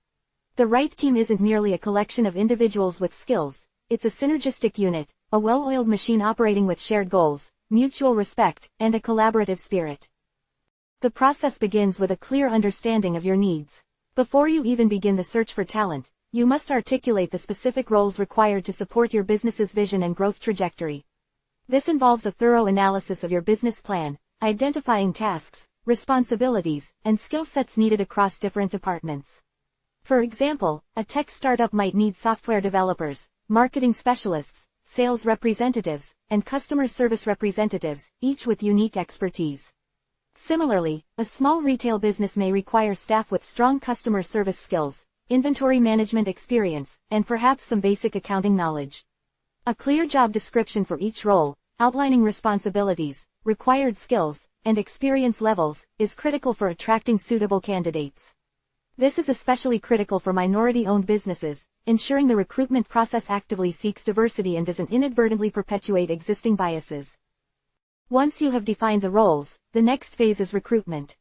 S1: The right team isn't merely a collection of individuals with skills, it's a synergistic unit, a well-oiled machine operating with shared goals, mutual respect, and a collaborative spirit. The process begins with a clear understanding of your needs. Before you even begin the search for talent, you must articulate the specific roles required to support your business's vision and growth trajectory. This involves a thorough analysis of your business plan, identifying tasks, responsibilities, and skill sets needed across different departments. For example, a tech startup might need software developers, marketing specialists, sales representatives, and customer service representatives, each with unique expertise. Similarly, a small retail business may require staff with strong customer service skills, inventory management experience, and perhaps some basic accounting knowledge. A clear job description for each role, outlining responsibilities, required skills, and experience levels, is critical for attracting suitable candidates. This is especially critical for minority-owned businesses, ensuring the recruitment process actively seeks diversity and doesn't inadvertently perpetuate existing biases. Once you have defined the roles, the next phase is recruitment.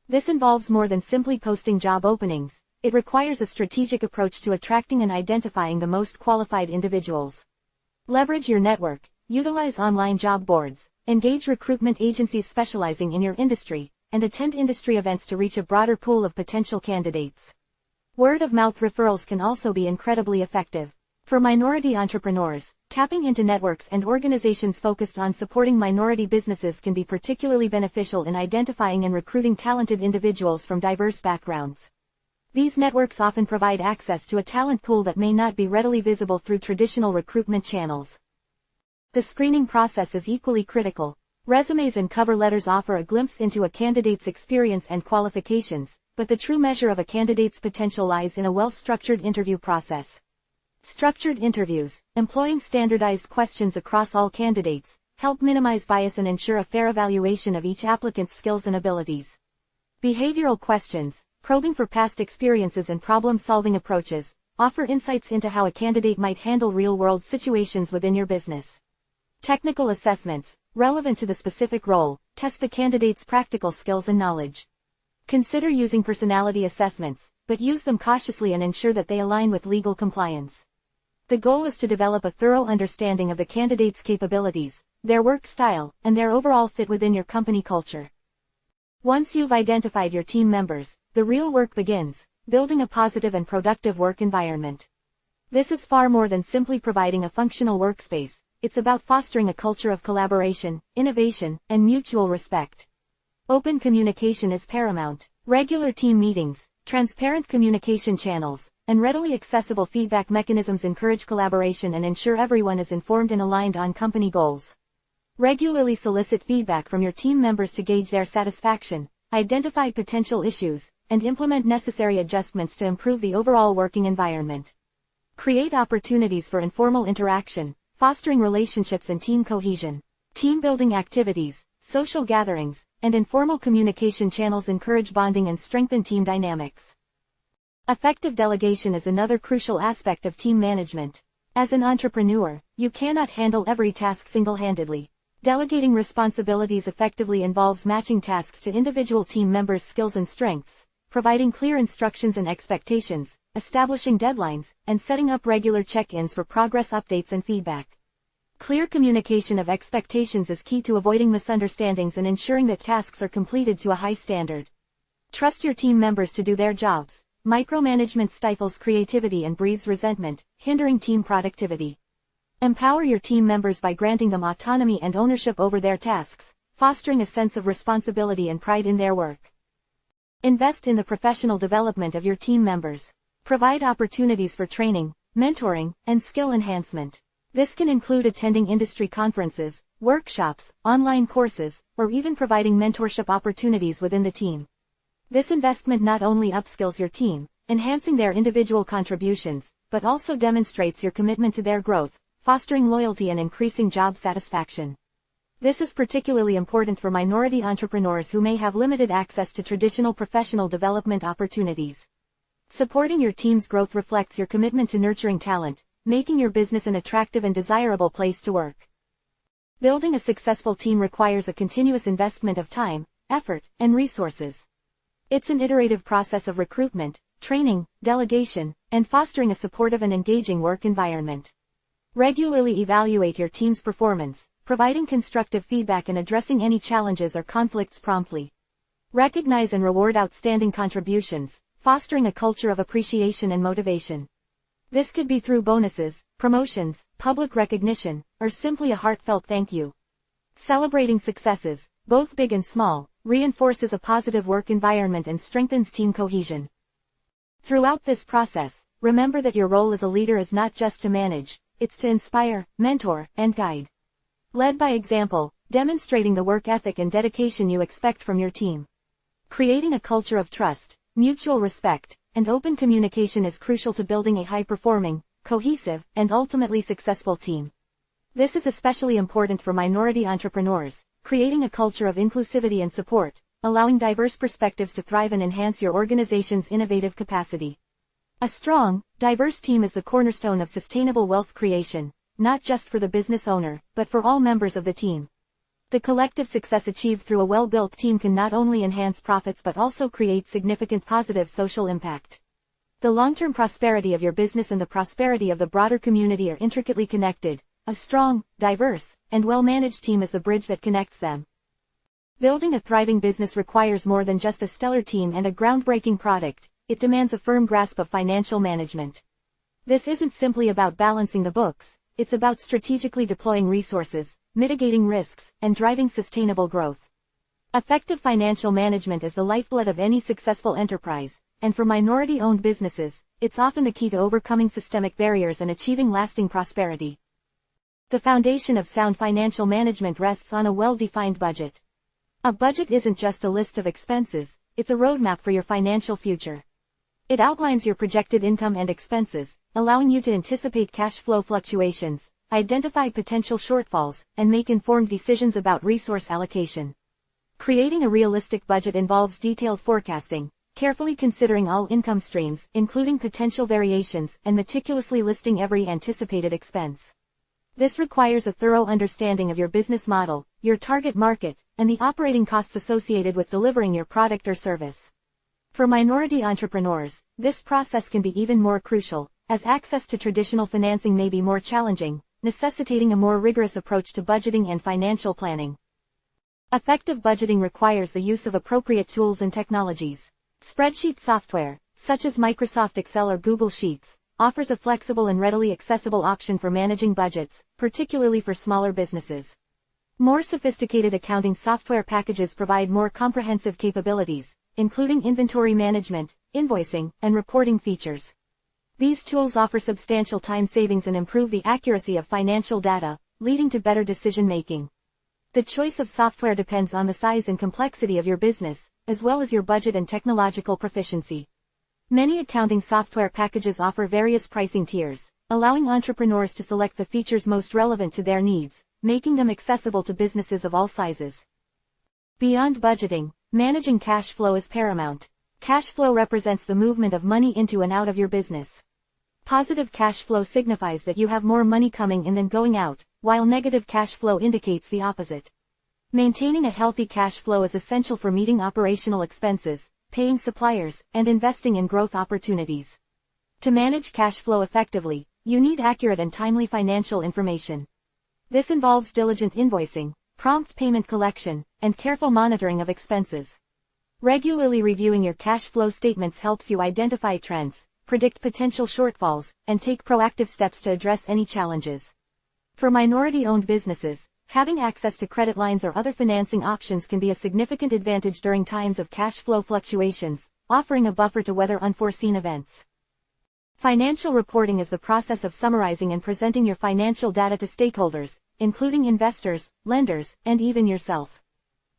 S1: This involves more than simply posting job openings. It requires a strategic approach to attracting and identifying the most qualified individuals. Leverage your network, utilize online job boards, engage recruitment agencies specializing in your industry, and attend industry events to reach a broader pool of potential candidates. Word-of-mouth referrals can also be incredibly effective. For minority entrepreneurs, tapping into networks and organizations focused on supporting minority businesses can be particularly beneficial in identifying and recruiting talented individuals from diverse backgrounds. These networks often provide access to a talent pool that may not be readily visible through traditional recruitment channels. The screening process is equally critical. Resumes and cover letters offer a glimpse into a candidate's experience and qualifications, but the true measure of a candidate's potential lies in a well-structured interview process. Structured interviews, employing standardized questions across all candidates, help minimize bias and ensure a fair evaluation of each applicant's skills and abilities. Behavioral questions, probing for past experiences and problem-solving approaches, offer insights into how a candidate might handle real-world situations within your business. Technical assessments, relevant to the specific role, test the candidate's practical skills and knowledge. Consider using personality assessments, but use them cautiously and ensure that they align with legal compliance. The goal is to develop a thorough understanding of the candidate's capabilities, their work style, and their overall fit within your company culture. Once you've identified your team members, the real work begins, building a positive and productive work environment. This is far more than simply providing a functional workspace. It's about fostering a culture of collaboration, innovation, and mutual respect. Open communication is paramount. Regular team meetings, transparent communication channels, and readily accessible feedback mechanisms encourage collaboration and ensure everyone is informed and aligned on company goals. Regularly solicit feedback from your team members to gauge their satisfaction, identify potential issues, and implement necessary adjustments to improve the overall working environment. Create opportunities for informal interaction, fostering relationships and team cohesion. Team-building activities, social gatherings, and informal communication channels encourage bonding and strengthen team dynamics. Effective delegation is another crucial aspect of team management. As an entrepreneur, you cannot handle every task single-handedly. Delegating responsibilities effectively involves matching tasks to individual team members' skills and strengths, providing clear instructions and expectations, establishing deadlines, and setting up regular check-ins for progress updates and feedback. Clear communication of expectations is key to avoiding misunderstandings and ensuring that tasks are completed to a high standard. Trust your team members to do their jobs. Micromanagement stifles creativity and breeds resentment, hindering team productivity. Empower your team members by granting them autonomy and ownership over their tasks, fostering a sense of responsibility and pride in their work. Invest in the professional development of your team members. Provide opportunities for training, mentoring, and skill enhancement. This can include attending industry conferences, workshops, online courses, or even providing mentorship opportunities within the team. This investment not only upskills your team, enhancing their individual contributions, but also demonstrates your commitment to their growth, fostering loyalty and increasing job satisfaction. This is particularly important for minority entrepreneurs who may have limited access to traditional professional development opportunities. Supporting your team's growth reflects your commitment to nurturing talent, making your business an attractive and desirable place to work. Building a successful team requires a continuous investment of time, effort, and resources. It's an iterative process of recruitment, training, delegation, and fostering a supportive and engaging work environment. Regularly evaluate your team's performance, providing constructive feedback and addressing any challenges or conflicts promptly. Recognize and reward outstanding contributions, fostering a culture of appreciation and motivation. This could be through bonuses, promotions, public recognition, or simply a heartfelt thank you. Celebrating successes, both big and small, reinforces a positive work environment and strengthens team cohesion. Throughout this process, remember that your role as a leader is not just to manage, it's to inspire, mentor, and guide. Lead by example, demonstrating the work ethic and dedication you expect from your team. Creating a culture of trust, mutual respect, and open communication is crucial to building a high-performing, cohesive, and ultimately successful team. This is especially important for minority entrepreneurs, creating a culture of inclusivity and support, allowing diverse perspectives to thrive and enhance your organization's innovative capacity. A strong, diverse team is the cornerstone of sustainable wealth creation, not just for the business owner, but for all members of the team. The collective success achieved through a well-built team can not only enhance profits but also create significant positive social impact. The long-term prosperity of your business and the prosperity of the broader community are intricately connected. A strong, diverse, and well-managed team is the bridge that connects them. Building a thriving business requires more than just a stellar team and a groundbreaking product. It demands a firm grasp of financial management. This isn't simply about balancing the books, it's about strategically deploying resources, mitigating risks, and driving sustainable growth. Effective financial management is the lifeblood of any successful enterprise, and for minority-owned businesses, it's often the key to overcoming systemic barriers and achieving lasting prosperity. The foundation of sound financial management rests on a well-defined budget. A budget isn't just a list of expenses, it's a roadmap for your financial future. It outlines your projected income and expenses, allowing you to anticipate cash flow fluctuations, identify potential shortfalls, and make informed decisions about resource allocation. Creating a realistic budget involves detailed forecasting, carefully considering all income streams, including potential variations, and meticulously listing every anticipated expense. This requires a thorough understanding of your business model, your target market, and the operating costs associated with delivering your product or service. For minority entrepreneurs, this process can be even more crucial, as access to traditional financing may be more challenging, necessitating a more rigorous approach to budgeting and financial planning. Effective budgeting requires the use of appropriate tools and technologies. Spreadsheet software, such as Microsoft Excel or Google Sheets, offers a flexible and readily accessible option for managing budgets, particularly for smaller businesses. More sophisticated accounting software packages provide more comprehensive capabilities, including inventory management, invoicing, and reporting features. These tools offer substantial time savings and improve the accuracy of financial data, leading to better decision-making. The choice of software depends on the size and complexity of your business, as well as your budget and technological proficiency. Many accounting software packages offer various pricing tiers, allowing entrepreneurs to select the features most relevant to their needs, making them accessible to businesses of all sizes. Beyond budgeting, managing cash flow is paramount. Cash flow represents the movement of money into and out of your business. Positive cash flow signifies that you have more money coming in than going out, while negative cash flow indicates the opposite. Maintaining a healthy cash flow is essential for meeting operational expenses, paying suppliers, and investing in growth opportunities. To manage cash flow effectively, you need accurate and timely financial information. This involves diligent invoicing, prompt payment collection, and careful monitoring of expenses. Regularly reviewing your cash flow statements helps you identify trends, predict potential shortfalls, and take proactive steps to address any challenges. For minority-owned businesses, having access to credit lines or other financing options can be a significant advantage during times of cash flow fluctuations, offering a buffer to weather unforeseen events. Financial reporting is the process of summarizing and presenting your financial data to stakeholders, including investors, lenders, and even yourself.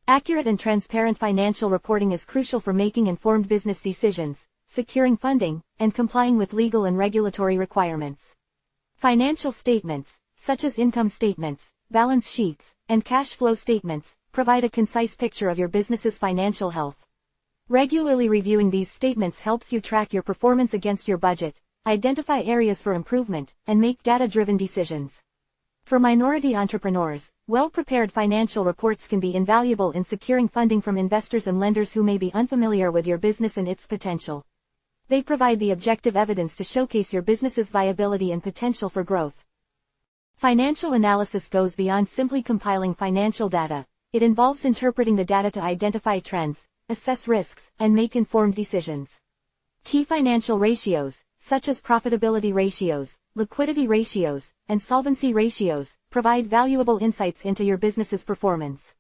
S1: Accurate and transparent financial reporting is crucial for making informed business decisions, securing funding, and complying with legal and regulatory requirements. Financial statements, such as income statements, balance sheets, and cash flow statements, provide a concise picture of your business's financial health. Regularly reviewing these statements helps you track your performance against your budget, identify areas for improvement, and make data-driven decisions. For minority entrepreneurs, well-prepared financial reports can be invaluable in securing funding from investors and lenders who may be unfamiliar with your business and its potential. They provide the objective evidence to showcase your business's viability and potential for growth. Financial analysis goes beyond simply compiling financial data. It involves interpreting the data to identify trends, assess risks, and make informed decisions. Key financial ratios, such as profitability ratios, liquidity ratios, and solvency ratios, provide valuable insights into your business's performance.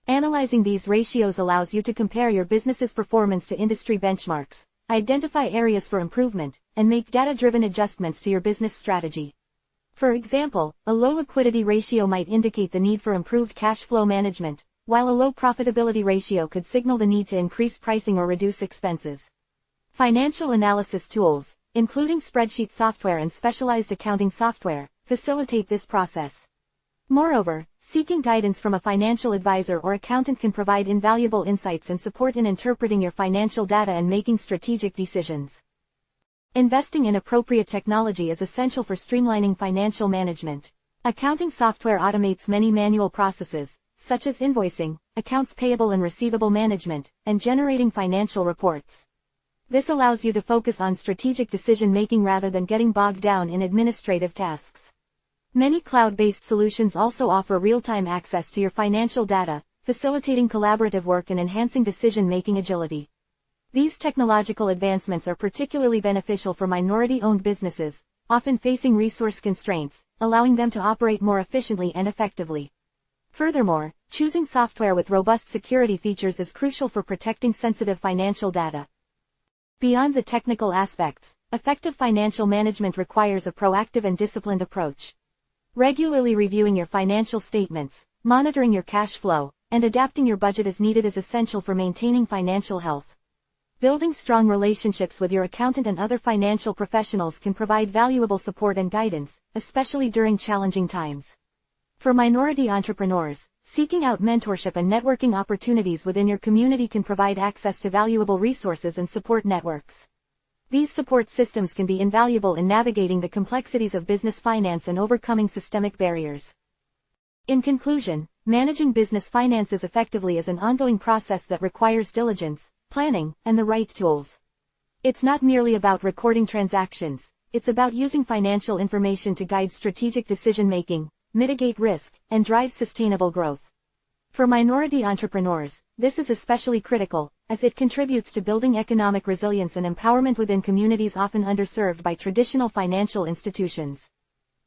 S1: Analyzing these ratios allows you to compare your business's performance to industry benchmarks, identify areas for improvement, and make data-driven adjustments to your business strategy. For example, a low liquidity ratio might indicate the need for improved cash flow management, while a low profitability ratio could signal the need to increase pricing or reduce expenses. Financial analysis tools, including spreadsheet software and specialized accounting software, facilitate this process. Moreover, seeking guidance from a financial advisor or accountant can provide invaluable insights and support in interpreting your financial data and making strategic decisions. Investing in appropriate technology is essential for streamlining financial management. Accounting software automates many manual processes, such as invoicing, accounts payable and receivable management, and generating financial reports. This allows you to focus on strategic decision-making rather than getting bogged down in administrative tasks. Many cloud-based solutions also offer real-time access to your financial data, facilitating collaborative work and enhancing decision-making agility. These technological advancements are particularly beneficial for minority-owned businesses, often facing resource constraints, allowing them to operate more efficiently and effectively. Furthermore, choosing software with robust security features is crucial for protecting sensitive financial data. Beyond the technical aspects, effective financial management requires a proactive and disciplined approach. Regularly reviewing your financial statements, monitoring your cash flow, and adapting your budget as needed is essential for maintaining financial health. Building strong relationships with your accountant and other financial professionals can provide valuable support and guidance, especially during challenging times. For minority entrepreneurs, seeking out mentorship and networking opportunities within your community can provide access to valuable resources and support networks. These support systems can be invaluable in navigating the complexities of business finance and overcoming systemic barriers. In conclusion, managing business finances effectively is an ongoing process that requires diligence, planning, and the right tools. It's not merely about recording transactions, it's about using financial information to guide strategic decision-making, mitigate risk, and drive sustainable growth. For minority entrepreneurs, this is especially critical, as it contributes to building economic resilience and empowerment within communities often underserved by traditional financial institutions.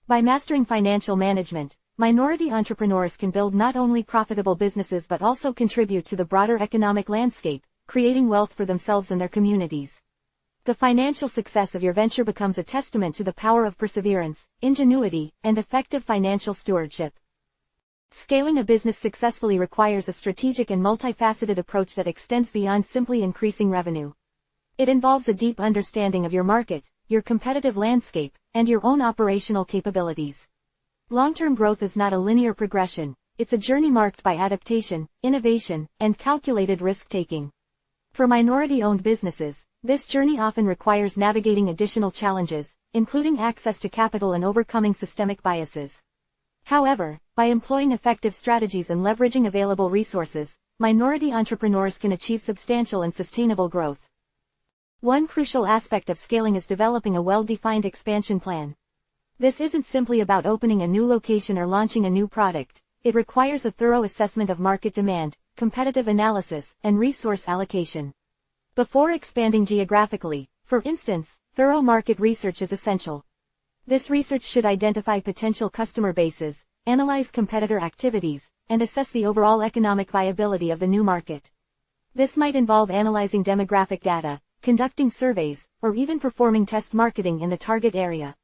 S1: By mastering financial management, minority entrepreneurs can build not only profitable businesses but also contribute to the broader economic landscape, creating wealth for themselves and their communities. The financial success of your venture becomes a testament to the power of perseverance, ingenuity, and effective financial stewardship. Scaling a business successfully requires a strategic and multifaceted approach that extends beyond simply increasing revenue. It involves a deep understanding of your market, your competitive landscape, and your own operational capabilities. Long-term growth is not a linear progression, it's a journey marked by adaptation, innovation, and calculated risk-taking. For minority-owned businesses, this journey often requires navigating additional challenges, including access to capital and overcoming systemic biases. However, by employing effective strategies and leveraging available resources, minority entrepreneurs can achieve substantial and sustainable growth. One crucial aspect of scaling is developing a well-defined expansion plan. This isn't simply about opening a new location or launching a new product. It requires a thorough assessment of market demand, competitive analysis, and resource allocation. Before expanding geographically, for instance, thorough market research is essential. This research should identify potential customer bases, analyze competitor activities, and assess the overall economic viability of the new market. This might involve analyzing demographic data, conducting surveys, or even performing test marketing in the target area.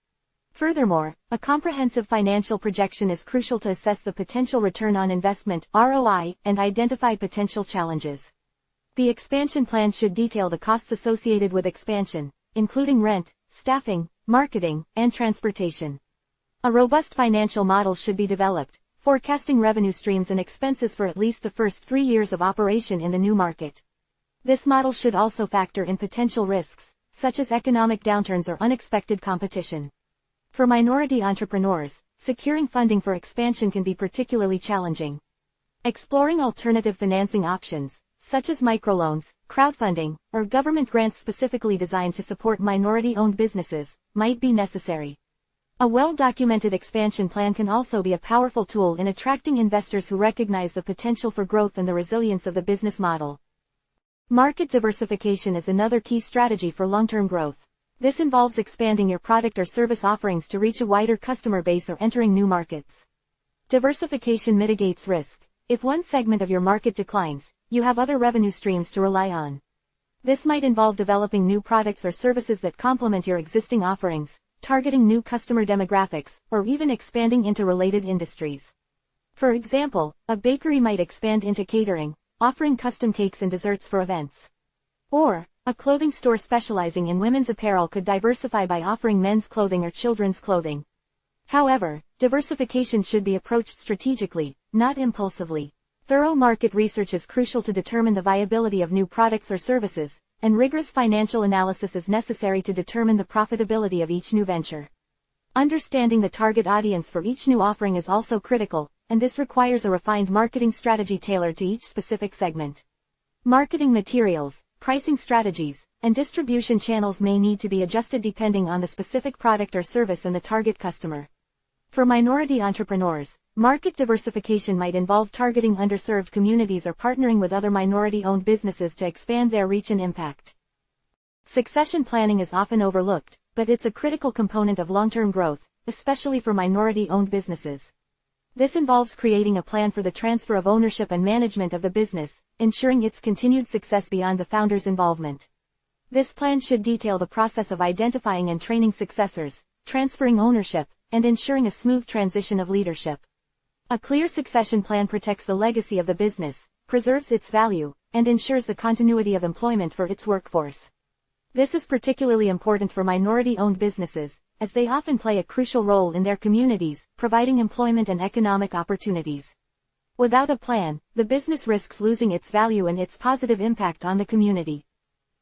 S1: Furthermore, a comprehensive financial projection is crucial to assess the potential return on investment (ROI) and identify potential challenges. The expansion plan should detail the costs associated with expansion, including rent, staffing, marketing, and transportation. A robust financial model should be developed, forecasting revenue streams and expenses for at least the first 3 years of operation in the new market. This model should also factor in potential risks, such as economic downturns or unexpected competition. For minority entrepreneurs, securing funding for expansion can be particularly challenging. Exploring alternative financing options, such as microloans, crowdfunding, or government grants specifically designed to support minority-owned businesses, might be necessary. A well-documented expansion plan can also be a powerful tool in attracting investors who recognize the potential for growth and the resilience of the business model. Market diversification is another key strategy for long-term growth. This involves expanding your product or service offerings to reach a wider customer base or entering new markets. Diversification mitigates risk. If one segment of your market declines, you have other revenue streams to rely on. This might involve developing new products or services that complement your existing offerings, targeting new customer demographics, or even expanding into related industries. For example, a bakery might expand into catering, offering custom cakes and desserts for events. Or, a clothing store specializing in women's apparel could diversify by offering men's clothing or children's clothing. However, diversification should be approached strategically, not impulsively. Thorough market research is crucial to determine the viability of new products or services, and rigorous financial analysis is necessary to determine the profitability of each new venture. Understanding the target audience for each new offering is also critical, and this requires a refined marketing strategy tailored to each specific segment. Marketing materials, pricing strategies, and distribution channels may need to be adjusted depending on the specific product or service and the target customer. For minority entrepreneurs, market diversification might involve targeting underserved communities or partnering with other minority-owned businesses to expand their reach and impact. Succession planning is often overlooked, but it's a critical component of long-term growth, especially for minority-owned businesses. This involves creating a plan for the transfer of ownership and management of the business, ensuring its continued success beyond the founder's involvement. This plan should detail the process of identifying and training successors, transferring ownership, and ensuring a smooth transition of leadership. A clear succession plan protects the legacy of the business, preserves its value, and ensures the continuity of employment for its workforce. This is particularly important for minority-owned businesses, as they often play a crucial role in their communities, providing employment and economic opportunities. Without a plan, the business risks losing its value and its positive impact on the community.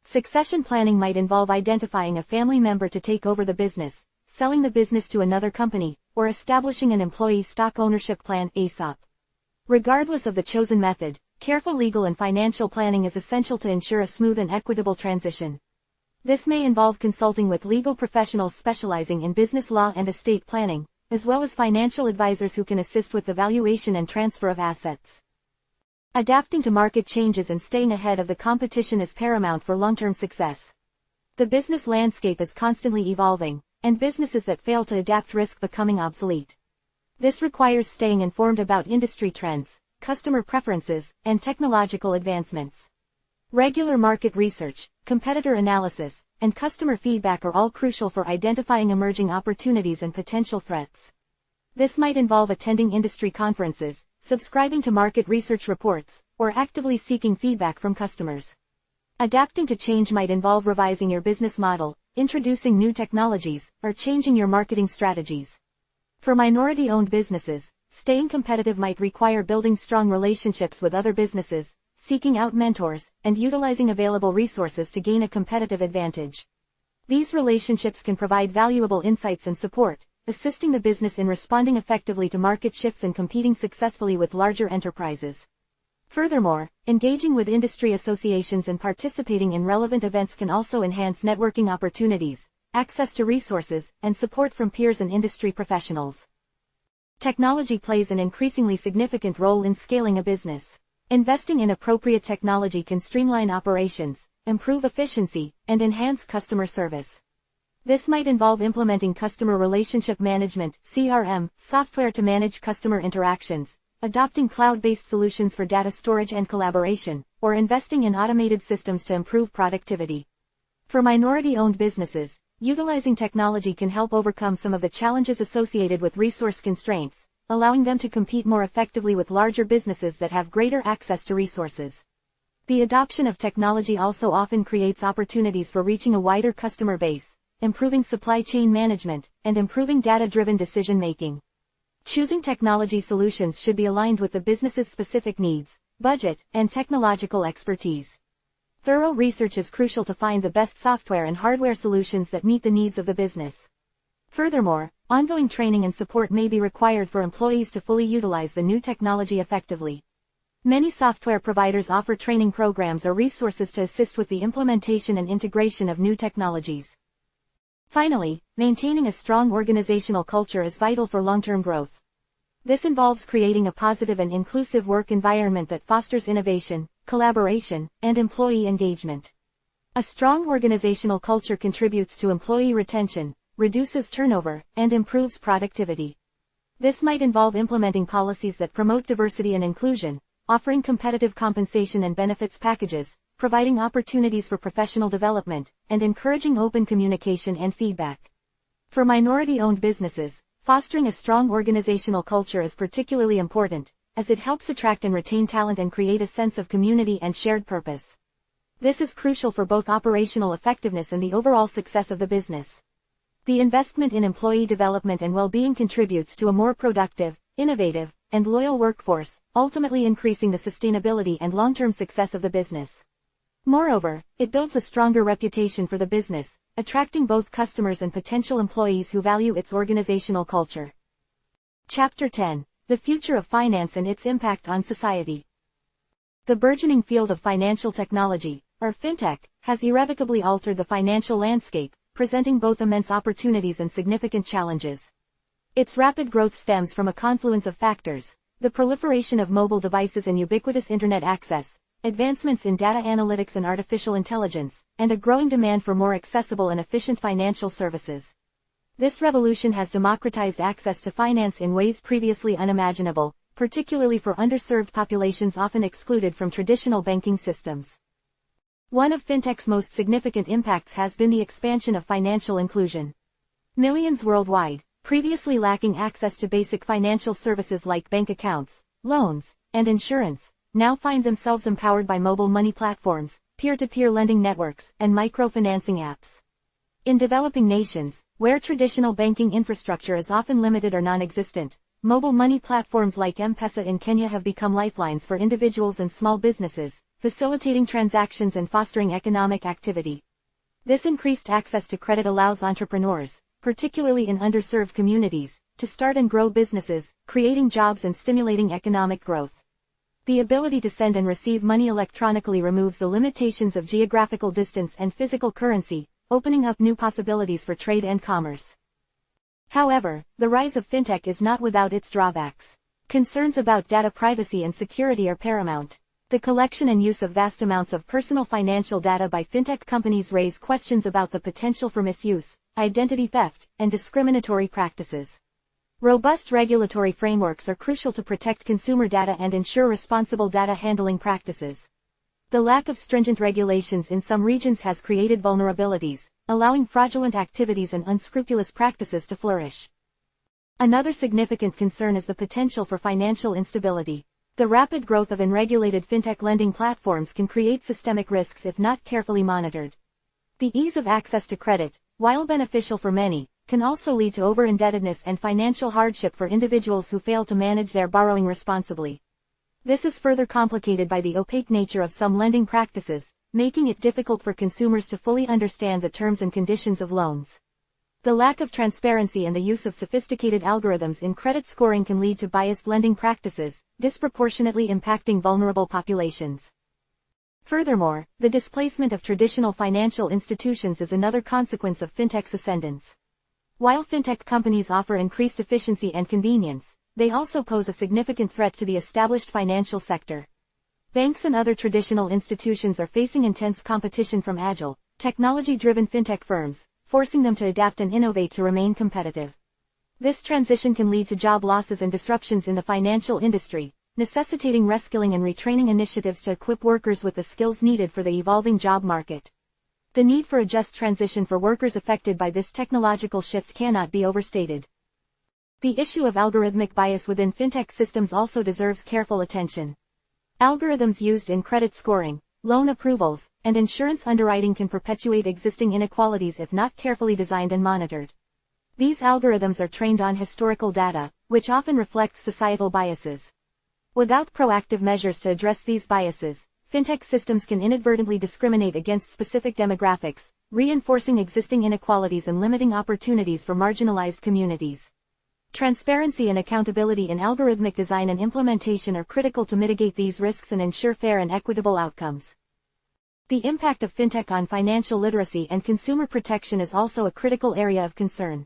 S1: Succession planning might involve identifying a family member to take over the business, selling the business to another company, or establishing an employee stock ownership plan (ESOP). Regardless of the chosen method, careful legal and financial planning is essential to ensure a smooth and equitable transition. This may involve consulting with legal professionals specializing in business law and estate planning, as well as financial advisors who can assist with the valuation and transfer of assets. Adapting to market changes and staying ahead of the competition is paramount for long-term success. The business landscape is constantly evolving, and businesses that fail to adapt risk becoming obsolete. This requires staying informed about industry trends, customer preferences, and technological advancements. Regular market research, competitor analysis, and customer feedback are all crucial for identifying emerging opportunities and potential threats. This might involve attending industry conferences, subscribing to market research reports, or actively seeking feedback from customers. Adapting to change might involve revising your business model, introducing new technologies, or changing your marketing strategies. For minority-owned businesses, staying competitive might require building strong relationships with other businesses, seeking out mentors, and utilizing available resources to gain a competitive advantage. These relationships can provide valuable insights and support, assisting the business in responding effectively to market shifts and competing successfully with larger enterprises. Furthermore, engaging with industry associations and participating in relevant events can also enhance networking opportunities, access to resources, and support from peers and industry professionals. Technology plays an increasingly significant role in scaling a business. Investing in appropriate technology can streamline operations, improve efficiency, and enhance customer service. This might involve implementing customer relationship management (CRM) software to manage customer interactions, adopting cloud-based solutions for data storage and collaboration, or investing in automated systems to improve productivity. For minority-owned businesses, utilizing technology can help overcome some of the challenges associated with resource constraints, allowing them to compete more effectively with larger businesses that have greater access to resources. The adoption of technology also often creates opportunities for reaching a wider customer base, improving supply chain management, and improving data-driven decision-making. Choosing technology solutions should be aligned with the business's specific needs, budget, and technological expertise. Thorough research is crucial to find the best software and hardware solutions that meet the needs of the business. Furthermore, ongoing training and support may be required for employees to fully utilize the new technology effectively. Many software providers offer training programs or resources to assist with the implementation and integration of new technologies. Finally, maintaining a strong organizational culture is vital for long-term growth. This involves creating a positive and inclusive work environment that fosters innovation, collaboration, and employee engagement. A strong organizational culture contributes to employee retention, reduces turnover, and improves productivity. This might involve implementing policies that promote diversity and inclusion, offering competitive compensation and benefits packages, providing opportunities for professional development, and encouraging open communication and feedback. For minority-owned businesses, fostering a strong organizational culture is particularly important, as it helps attract and retain talent and create a sense of community and shared purpose. This is crucial for both operational effectiveness and the overall success of the business. The investment in employee development and well-being contributes to a more productive, innovative, and loyal workforce, ultimately increasing the sustainability and long-term success of the business. Moreover, it builds a stronger reputation for the business, attracting both customers and potential employees who value its organizational culture. Chapter 10: The Future of Finance and Its Impact on Society. The burgeoning field of financial technology, or fintech, has irrevocably altered the financial landscape, presenting both immense opportunities and significant challenges. Its rapid growth stems from a confluence of factors: the proliferation of mobile devices and ubiquitous internet access, advancements in data analytics and artificial intelligence, and a growing demand for more accessible and efficient financial services. This revolution has democratized access to finance in ways previously unimaginable, particularly for underserved populations often excluded from traditional banking systems. One of fintech's most significant impacts has been the expansion of financial inclusion. Millions worldwide, previously lacking access to basic financial services like bank accounts, loans, and insurance, now find themselves empowered by mobile money platforms, peer-to-peer lending networks, and microfinancing apps. In developing nations, where traditional banking infrastructure is often limited or non-existent, mobile money platforms like M-Pesa in Kenya have become lifelines for individuals and small businesses, facilitating transactions and fostering economic activity. This increased access to credit allows entrepreneurs, particularly in underserved communities, to start and grow businesses, creating jobs and stimulating economic growth. The ability to send and receive money electronically removes the limitations of geographical distance and physical currency, opening up new possibilities for trade and commerce. However, the rise of fintech is not without its drawbacks. Concerns about data privacy and security are paramount. The collection and use of vast amounts of personal financial data by fintech companies raise questions about the potential for misuse, identity theft, and discriminatory practices. Robust regulatory frameworks are crucial to protect consumer data and ensure responsible data handling practices. The lack of stringent regulations in some regions has created vulnerabilities, allowing fraudulent activities and unscrupulous practices to flourish. Another significant concern is the potential for financial instability. The rapid growth of unregulated fintech lending platforms can create systemic risks if not carefully monitored. The ease of access to credit, while beneficial for many, can also lead to over-indebtedness and financial hardship for individuals who fail to manage their borrowing responsibly. This is further complicated by the opaque nature of some lending practices, making it difficult for consumers to fully understand the terms and conditions of loans. The lack of transparency and the use of sophisticated algorithms in credit scoring can lead to biased lending practices, disproportionately impacting vulnerable populations. Furthermore, the displacement of traditional financial institutions is another consequence of fintech's ascendance. While fintech companies offer increased efficiency and convenience, they also pose a significant threat to the established financial sector. Banks and other traditional institutions are facing intense competition from agile, technology-driven fintech firms, forcing them to adapt and innovate to remain competitive. This transition can lead to job losses and disruptions in the financial industry, necessitating reskilling and retraining initiatives to equip workers with the skills needed for the evolving job market. The need for a just transition for workers affected by this technological shift cannot be overstated. The issue of algorithmic bias within fintech systems also deserves careful attention. Algorithms used in credit scoring, loan approvals, and insurance underwriting can perpetuate existing inequalities if not carefully designed and monitored. These algorithms are trained on historical data, which often reflects societal biases. Without proactive measures to address these biases, fintech systems can inadvertently discriminate against specific demographics, reinforcing existing inequalities and limiting opportunities for marginalized communities. Transparency and accountability in algorithmic design and implementation are critical to mitigate these risks and ensure fair and equitable outcomes. The impact of fintech on financial literacy and consumer protection is also a critical area of concern.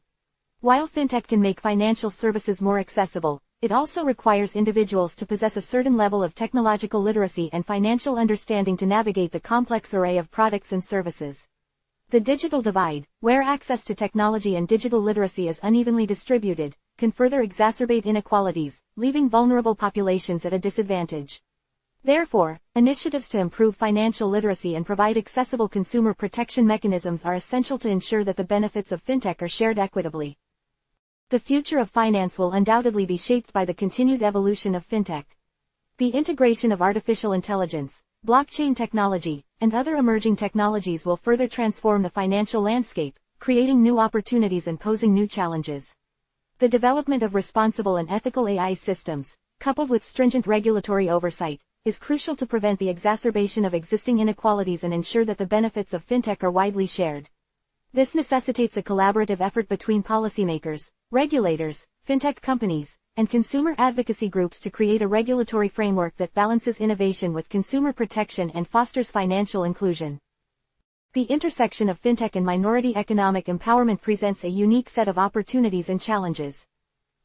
S1: While fintech can make financial services more accessible, it also requires individuals to possess a certain level of technological literacy and financial understanding to navigate the complex array of products and services. The digital divide, where access to technology and digital literacy is unevenly distributed, can further exacerbate inequalities, leaving vulnerable populations at a disadvantage. Therefore, initiatives to improve financial literacy and provide accessible consumer protection mechanisms are essential to ensure that the benefits of fintech are shared equitably. The future of finance will undoubtedly be shaped by the continued evolution of fintech. The integration of artificial intelligence, blockchain technology, and other emerging technologies will further transform the financial landscape, creating new opportunities and posing new challenges. The development of responsible and ethical AI systems, coupled with stringent regulatory oversight, is crucial to prevent the exacerbation of existing inequalities and ensure that the benefits of fintech are widely shared. This necessitates a collaborative effort between policymakers, regulators, fintech companies, and consumer advocacy groups to create a regulatory framework that balances innovation with consumer protection and fosters financial inclusion. The intersection of fintech and minority economic empowerment presents a unique set of opportunities and challenges.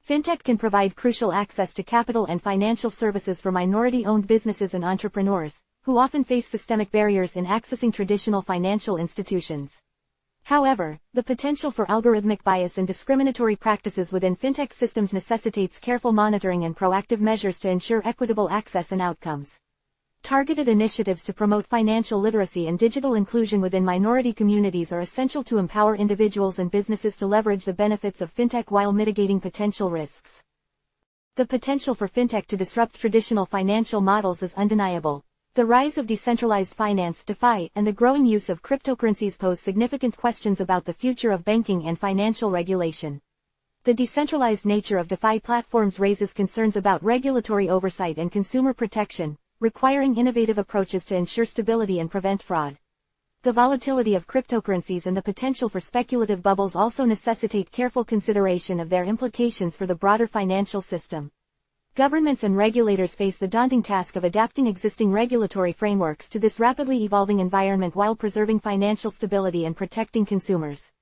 S1: Fintech can provide crucial access to capital and financial services for minority-owned businesses and entrepreneurs, who often face systemic barriers in accessing traditional financial institutions. However, the potential for algorithmic bias and discriminatory practices within fintech systems necessitates careful monitoring and proactive measures to ensure equitable access and outcomes. Targeted initiatives to promote financial literacy and digital inclusion within minority communities are essential to empower individuals and businesses to leverage the benefits of fintech while mitigating potential risks. The potential for fintech to disrupt traditional financial models is undeniable. The rise of decentralized finance (DeFi) and the growing use of cryptocurrencies pose significant questions about the future of banking and financial regulation. The decentralized nature of DeFi platforms raises concerns about regulatory oversight and consumer protection, requiring innovative approaches to ensure stability and prevent fraud. The volatility of cryptocurrencies and the potential for speculative bubbles also necessitate careful consideration of their implications for the broader financial system. Governments and regulators face the daunting task of adapting existing regulatory frameworks to this rapidly evolving environment while preserving financial stability and protecting consumers.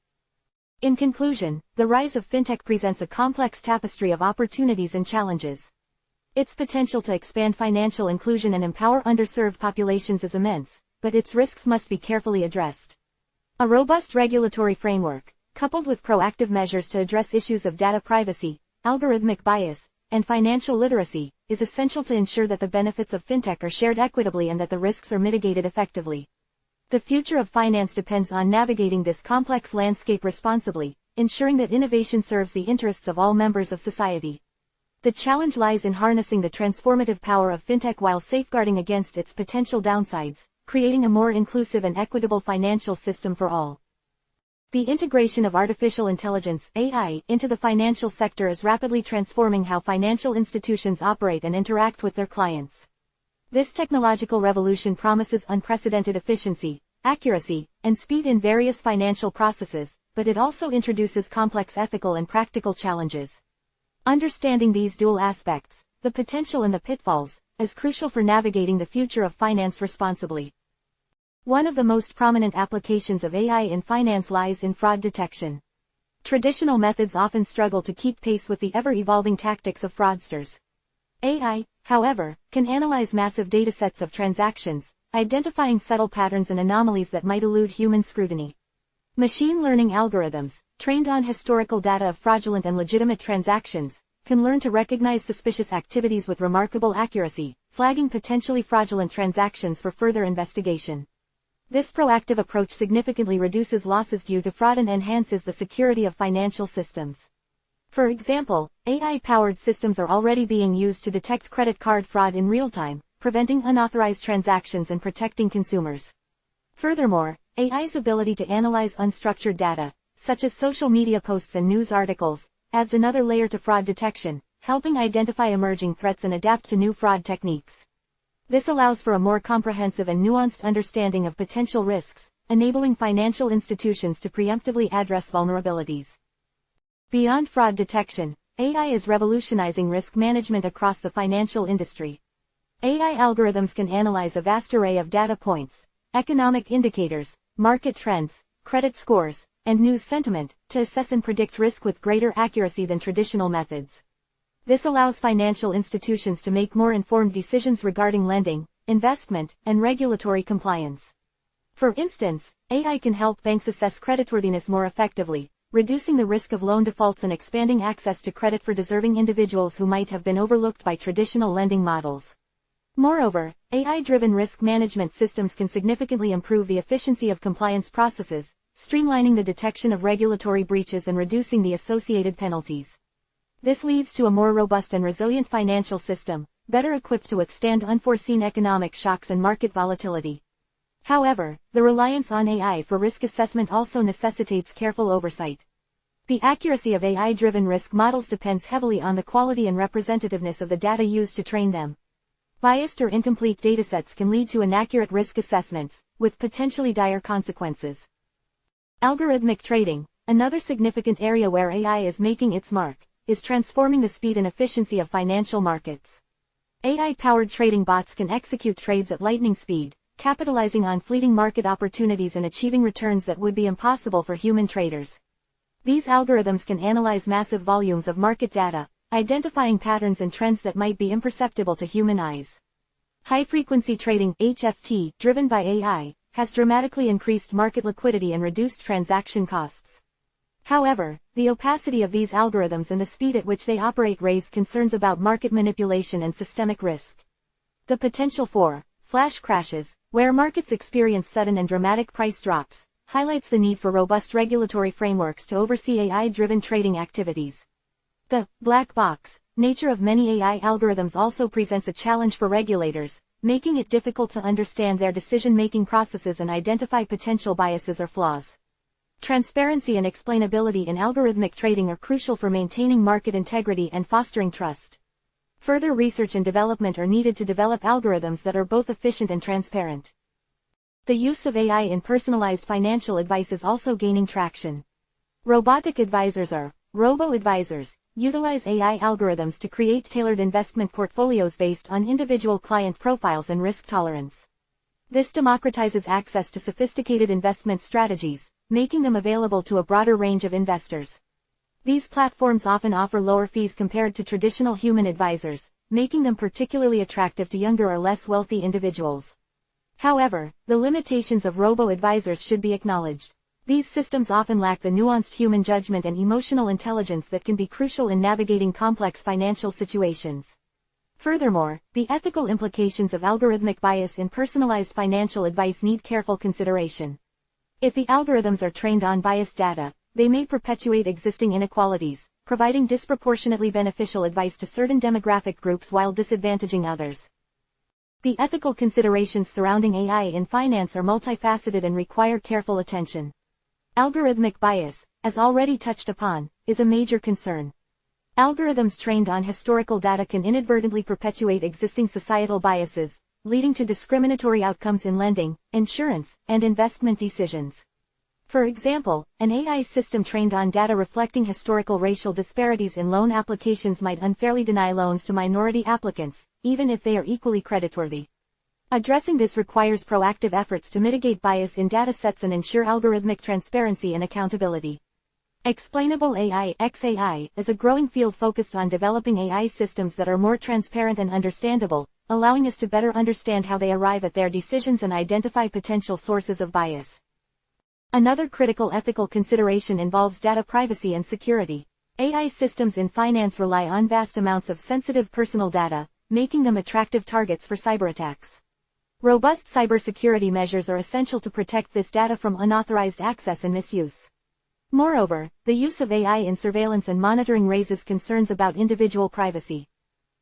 S1: In conclusion, the rise of fintech presents a complex tapestry of opportunities and challenges. Its potential to expand financial inclusion and empower underserved populations is immense, but its risks must be carefully addressed. A robust regulatory framework, coupled with proactive measures to address issues of data privacy, algorithmic bias, and financial literacy, is essential to ensure that the benefits of fintech are shared equitably and that the risks are mitigated effectively. The future of finance depends on navigating this complex landscape responsibly, ensuring that innovation serves the interests of all members of society. The challenge lies in harnessing the transformative power of fintech while safeguarding against its potential downsides, creating a more inclusive and equitable financial system for all. The integration of artificial intelligence (AI) into the financial sector is rapidly transforming how financial institutions operate and interact with their clients. This technological revolution promises unprecedented efficiency, accuracy, and speed in various financial processes, but it also introduces complex ethical and practical challenges. Understanding these dual aspects, the potential and the pitfalls, is crucial for navigating the future of finance responsibly. One of the most prominent applications of AI in finance lies in fraud detection. Traditional methods often struggle to keep pace with the ever-evolving tactics of fraudsters. AI, however, can analyze massive datasets of transactions, identifying subtle patterns and anomalies that might elude human scrutiny. Machine learning algorithms, trained on historical data of fraudulent and legitimate transactions, can learn to recognize suspicious activities with remarkable accuracy, flagging potentially fraudulent transactions for further investigation. This proactive approach significantly reduces losses due to fraud and enhances the security of financial systems. For example, AI-powered systems are already being used to detect credit card fraud in real time, preventing unauthorized transactions and protecting consumers. Furthermore, AI's ability to analyze unstructured data, such as social media posts and news articles, adds another layer to fraud detection, helping identify emerging threats and adapt to new fraud techniques. This allows for a more comprehensive and nuanced understanding of potential risks, enabling financial institutions to preemptively address vulnerabilities. Beyond fraud detection, AI is revolutionizing risk management across the financial industry. AI algorithms can analyze a vast array of data points, economic indicators, market trends, credit scores, and news sentiment, to assess and predict risk with greater accuracy than traditional methods. This allows financial institutions to make more informed decisions regarding lending, investment, and regulatory compliance. For instance, AI can help banks assess creditworthiness more effectively, reducing the risk of loan defaults and expanding access to credit for deserving individuals who might have been overlooked by traditional lending models. Moreover, AI-driven risk management systems can significantly improve the efficiency of compliance processes, streamlining the detection of regulatory breaches and reducing the associated penalties. This leads to a more robust and resilient financial system, better equipped to withstand unforeseen economic shocks and market volatility. However, the reliance on AI for risk assessment also necessitates careful oversight. The accuracy of AI-driven risk models depends heavily on the quality and representativeness of the data used to train them. Biased or incomplete datasets can lead to inaccurate risk assessments, with potentially dire consequences. Algorithmic trading, another significant area where AI is making its mark, is transforming the speed and efficiency of financial markets. AI-powered trading bots can execute trades at lightning speed, capitalizing on fleeting market opportunities and achieving returns that would be impossible for human traders. These algorithms can analyze massive volumes of market data, identifying patterns and trends that might be imperceptible to human eyes. High-frequency trading, HFT, driven by AI, has dramatically increased market liquidity and reduced transaction costs. However, the opacity of these algorithms and the speed at which they operate raise concerns about market manipulation and systemic risk. The potential for flash crashes, where markets experience sudden and dramatic price drops, highlights the need for robust regulatory frameworks to oversee AI-driven trading activities. The black box nature of many AI algorithms also presents a challenge for regulators, making it difficult to understand their decision-making processes and identify potential biases or flaws. Transparency and explainability in algorithmic trading are crucial for maintaining market integrity and fostering trust. Further research and development are needed to develop algorithms that are both efficient and transparent. The use of AI in personalized financial advice is also gaining traction. Robotic advisors, or robo-advisors, utilize AI algorithms to create tailored investment portfolios based on individual client profiles and risk tolerance. This democratizes access to sophisticated investment strategies, making them available to a broader range of investors. These platforms often offer lower fees compared to traditional human advisors, making them particularly attractive to younger or less wealthy individuals. However, the limitations of robo-advisors should be acknowledged. These systems often lack the nuanced human judgment and emotional intelligence that can be crucial in navigating complex financial situations. Furthermore, the ethical implications of algorithmic bias in personalized financial advice need careful consideration. If the algorithms are trained on biased data, they may perpetuate existing inequalities, providing disproportionately beneficial advice to certain demographic groups while disadvantaging others. The ethical considerations surrounding AI in finance are multifaceted and require careful attention. Algorithmic bias, as already touched upon, is a major concern. Algorithms trained on historical data can inadvertently perpetuate existing societal biases, leading to discriminatory outcomes in lending, insurance, and investment decisions. For example, an AI system trained on data reflecting historical racial disparities in loan applications might unfairly deny loans to minority applicants, even if they are equally creditworthy. Addressing this requires proactive efforts to mitigate bias in datasets and ensure algorithmic transparency and accountability. Explainable AI (XAI) is a growing field focused on developing AI systems that are more transparent and understandable, allowing us to better understand how they arrive at their decisions and identify potential sources of bias. Another critical ethical consideration involves data privacy and security. AI systems in finance rely on vast amounts of sensitive personal data, making them attractive targets for cyberattacks. Robust cybersecurity measures are essential to protect this data from unauthorized access and misuse. Moreover, the use of AI in surveillance and monitoring raises concerns about individual privacy.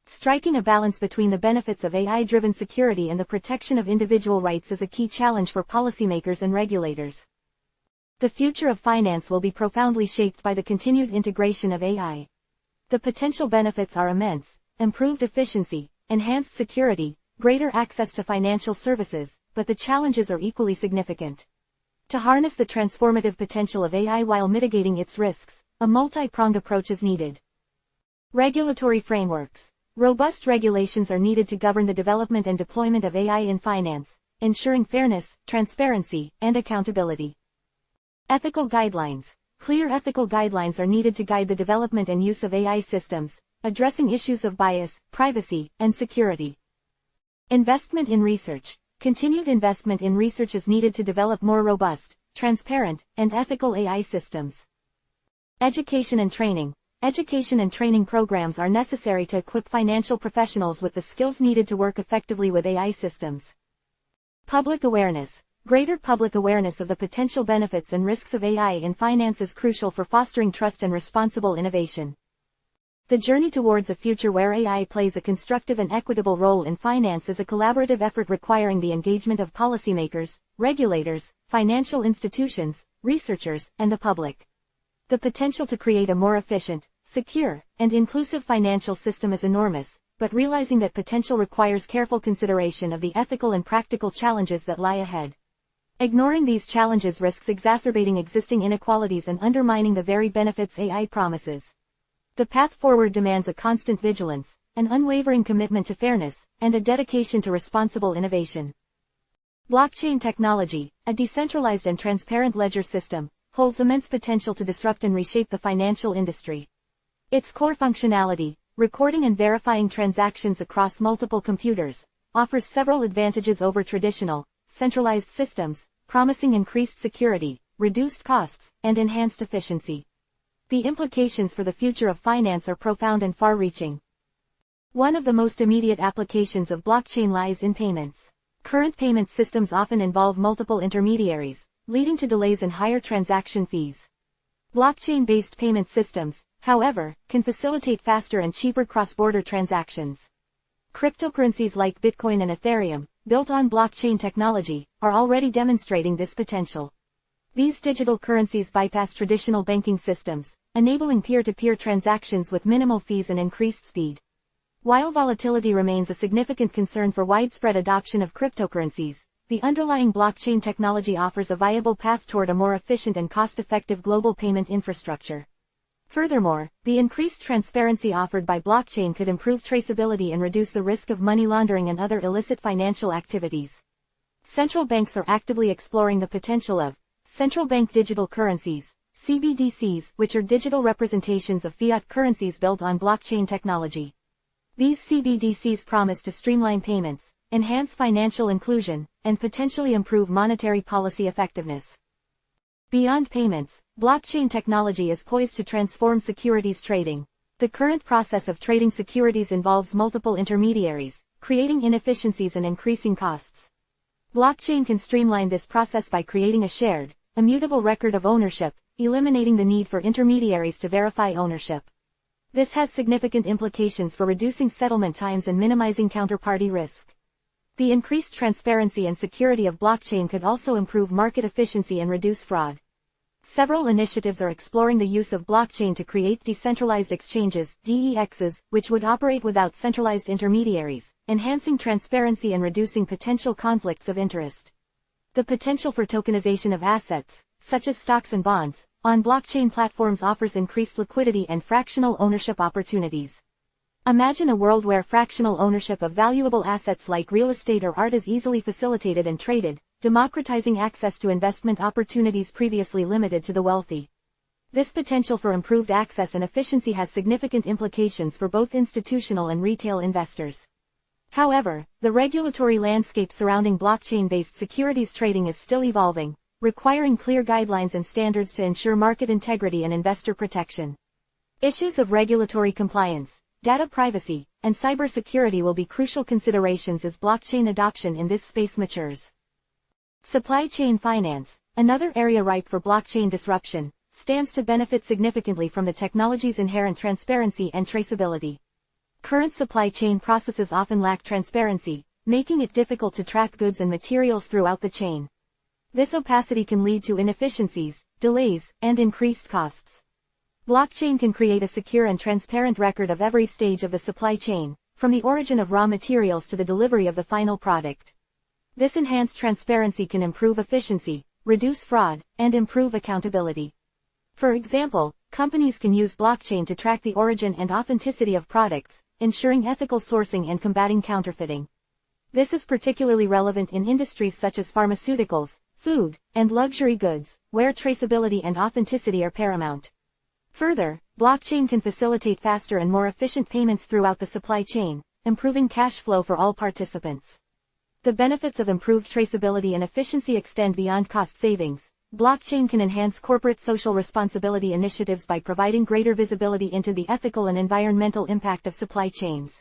S1: Striking a balance between the benefits of AI-driven security and the protection of individual rights is a key challenge for policymakers and regulators. The future of finance will be profoundly shaped by the continued integration of AI. The potential benefits are immense: improved efficiency, enhanced security, greater access to financial services, but the challenges are equally significant. To harness the transformative potential of AI while mitigating its risks, a multi-pronged approach is needed. Regulatory frameworks. Robust regulations are needed to govern the development and deployment of AI in finance, ensuring fairness, transparency, and accountability. Ethical guidelines. Clear ethical guidelines are needed to guide the development and use of AI systems, addressing issues of bias, privacy, and security. Investment in research. Continued investment in research is needed to develop more robust, transparent, and ethical AI systems. Education and training. Education and training programs are necessary to equip financial professionals with the skills needed to work effectively with AI systems. Public awareness. Greater public awareness of the potential benefits and risks of AI in finance is crucial for fostering trust and responsible innovation. The journey towards a future where AI plays a constructive and equitable role in finance is a collaborative effort requiring the engagement of policymakers, regulators, financial institutions, researchers, and the public. The potential to create a more efficient, secure, and inclusive financial system is enormous, but realizing that potential requires careful consideration of the ethical and practical challenges that lie ahead. Ignoring these challenges risks exacerbating existing inequalities and undermining the very benefits AI promises. The path forward demands a constant vigilance, an unwavering commitment to fairness, and a dedication to responsible innovation. Blockchain technology, a decentralized and transparent ledger system, holds immense potential to disrupt and reshape the financial industry. Its core functionality, recording and verifying transactions across multiple computers, offers several advantages over traditional, centralized systems, promising increased security, reduced costs, and enhanced efficiency. The implications for the future of finance are profound and far-reaching. One of the most immediate applications of blockchain lies in payments. Current payment systems often involve multiple intermediaries, leading to delays and higher transaction fees. Blockchain-based payment systems, however, can facilitate faster and cheaper cross-border transactions. Cryptocurrencies like Bitcoin and Ethereum, built on blockchain technology, are already demonstrating this potential. These digital currencies bypass traditional banking systems, enabling peer-to-peer transactions with minimal fees and increased speed. While volatility remains a significant concern for widespread adoption of cryptocurrencies, the underlying blockchain technology offers a viable path toward a more efficient and cost-effective global payment infrastructure. Furthermore, the increased transparency offered by blockchain could improve traceability and reduce the risk of money laundering and other illicit financial activities. Central banks are actively exploring the potential of central bank digital currencies, CBDCs, which are digital representations of fiat currencies built on blockchain technology. These CBDCs promise to streamline payments, enhance financial inclusion, and potentially improve monetary policy effectiveness. Beyond payments, blockchain technology is poised to transform securities trading. The current process of trading securities involves multiple intermediaries, creating inefficiencies and increasing costs. Blockchain can streamline this process by creating a shared, immutable record of ownership, eliminating the need for intermediaries to verify ownership. This has significant implications for reducing settlement times and minimizing counterparty risk. The increased transparency and security of blockchain could also improve market efficiency and reduce fraud. Several initiatives are exploring the use of blockchain to create decentralized exchanges, DEXs, which would operate without centralized intermediaries, enhancing transparency and reducing potential conflicts of interest. The potential for tokenization of assets, such as stocks and bonds, on blockchain platforms offers increased liquidity and fractional ownership opportunities. Imagine a world where fractional ownership of valuable assets like real estate or art is easily facilitated and traded, democratizing access to investment opportunities previously limited to the wealthy. This potential for improved access and efficiency has significant implications for both institutional and retail investors. However, the regulatory landscape surrounding blockchain-based securities trading is still evolving, requiring clear guidelines and standards to ensure market integrity and investor protection. Issues of regulatory compliance, data privacy, and cybersecurity will be crucial considerations as blockchain adoption in this space matures. Supply chain finance, another area ripe for blockchain disruption, stands to benefit significantly from the technology's inherent transparency and traceability. Current supply chain processes often lack transparency, making it difficult to track goods and materials throughout the chain. This opacity can lead to inefficiencies, delays, and increased costs. Blockchain can create a secure and transparent record of every stage of the supply chain, from the origin of raw materials to the delivery of the final product. This enhanced transparency can improve efficiency, reduce fraud, and improve accountability. For example, companies can use blockchain to track the origin and authenticity of products, ensuring ethical sourcing and combating counterfeiting. This is particularly relevant in industries such as pharmaceuticals, food, and luxury goods, where traceability and authenticity are paramount. Further, blockchain can facilitate faster and more efficient payments throughout the supply chain, improving cash flow for all participants. The benefits of improved traceability and efficiency extend beyond cost savings. Blockchain can enhance corporate social responsibility initiatives by providing greater visibility into the ethical and environmental impact of supply chains.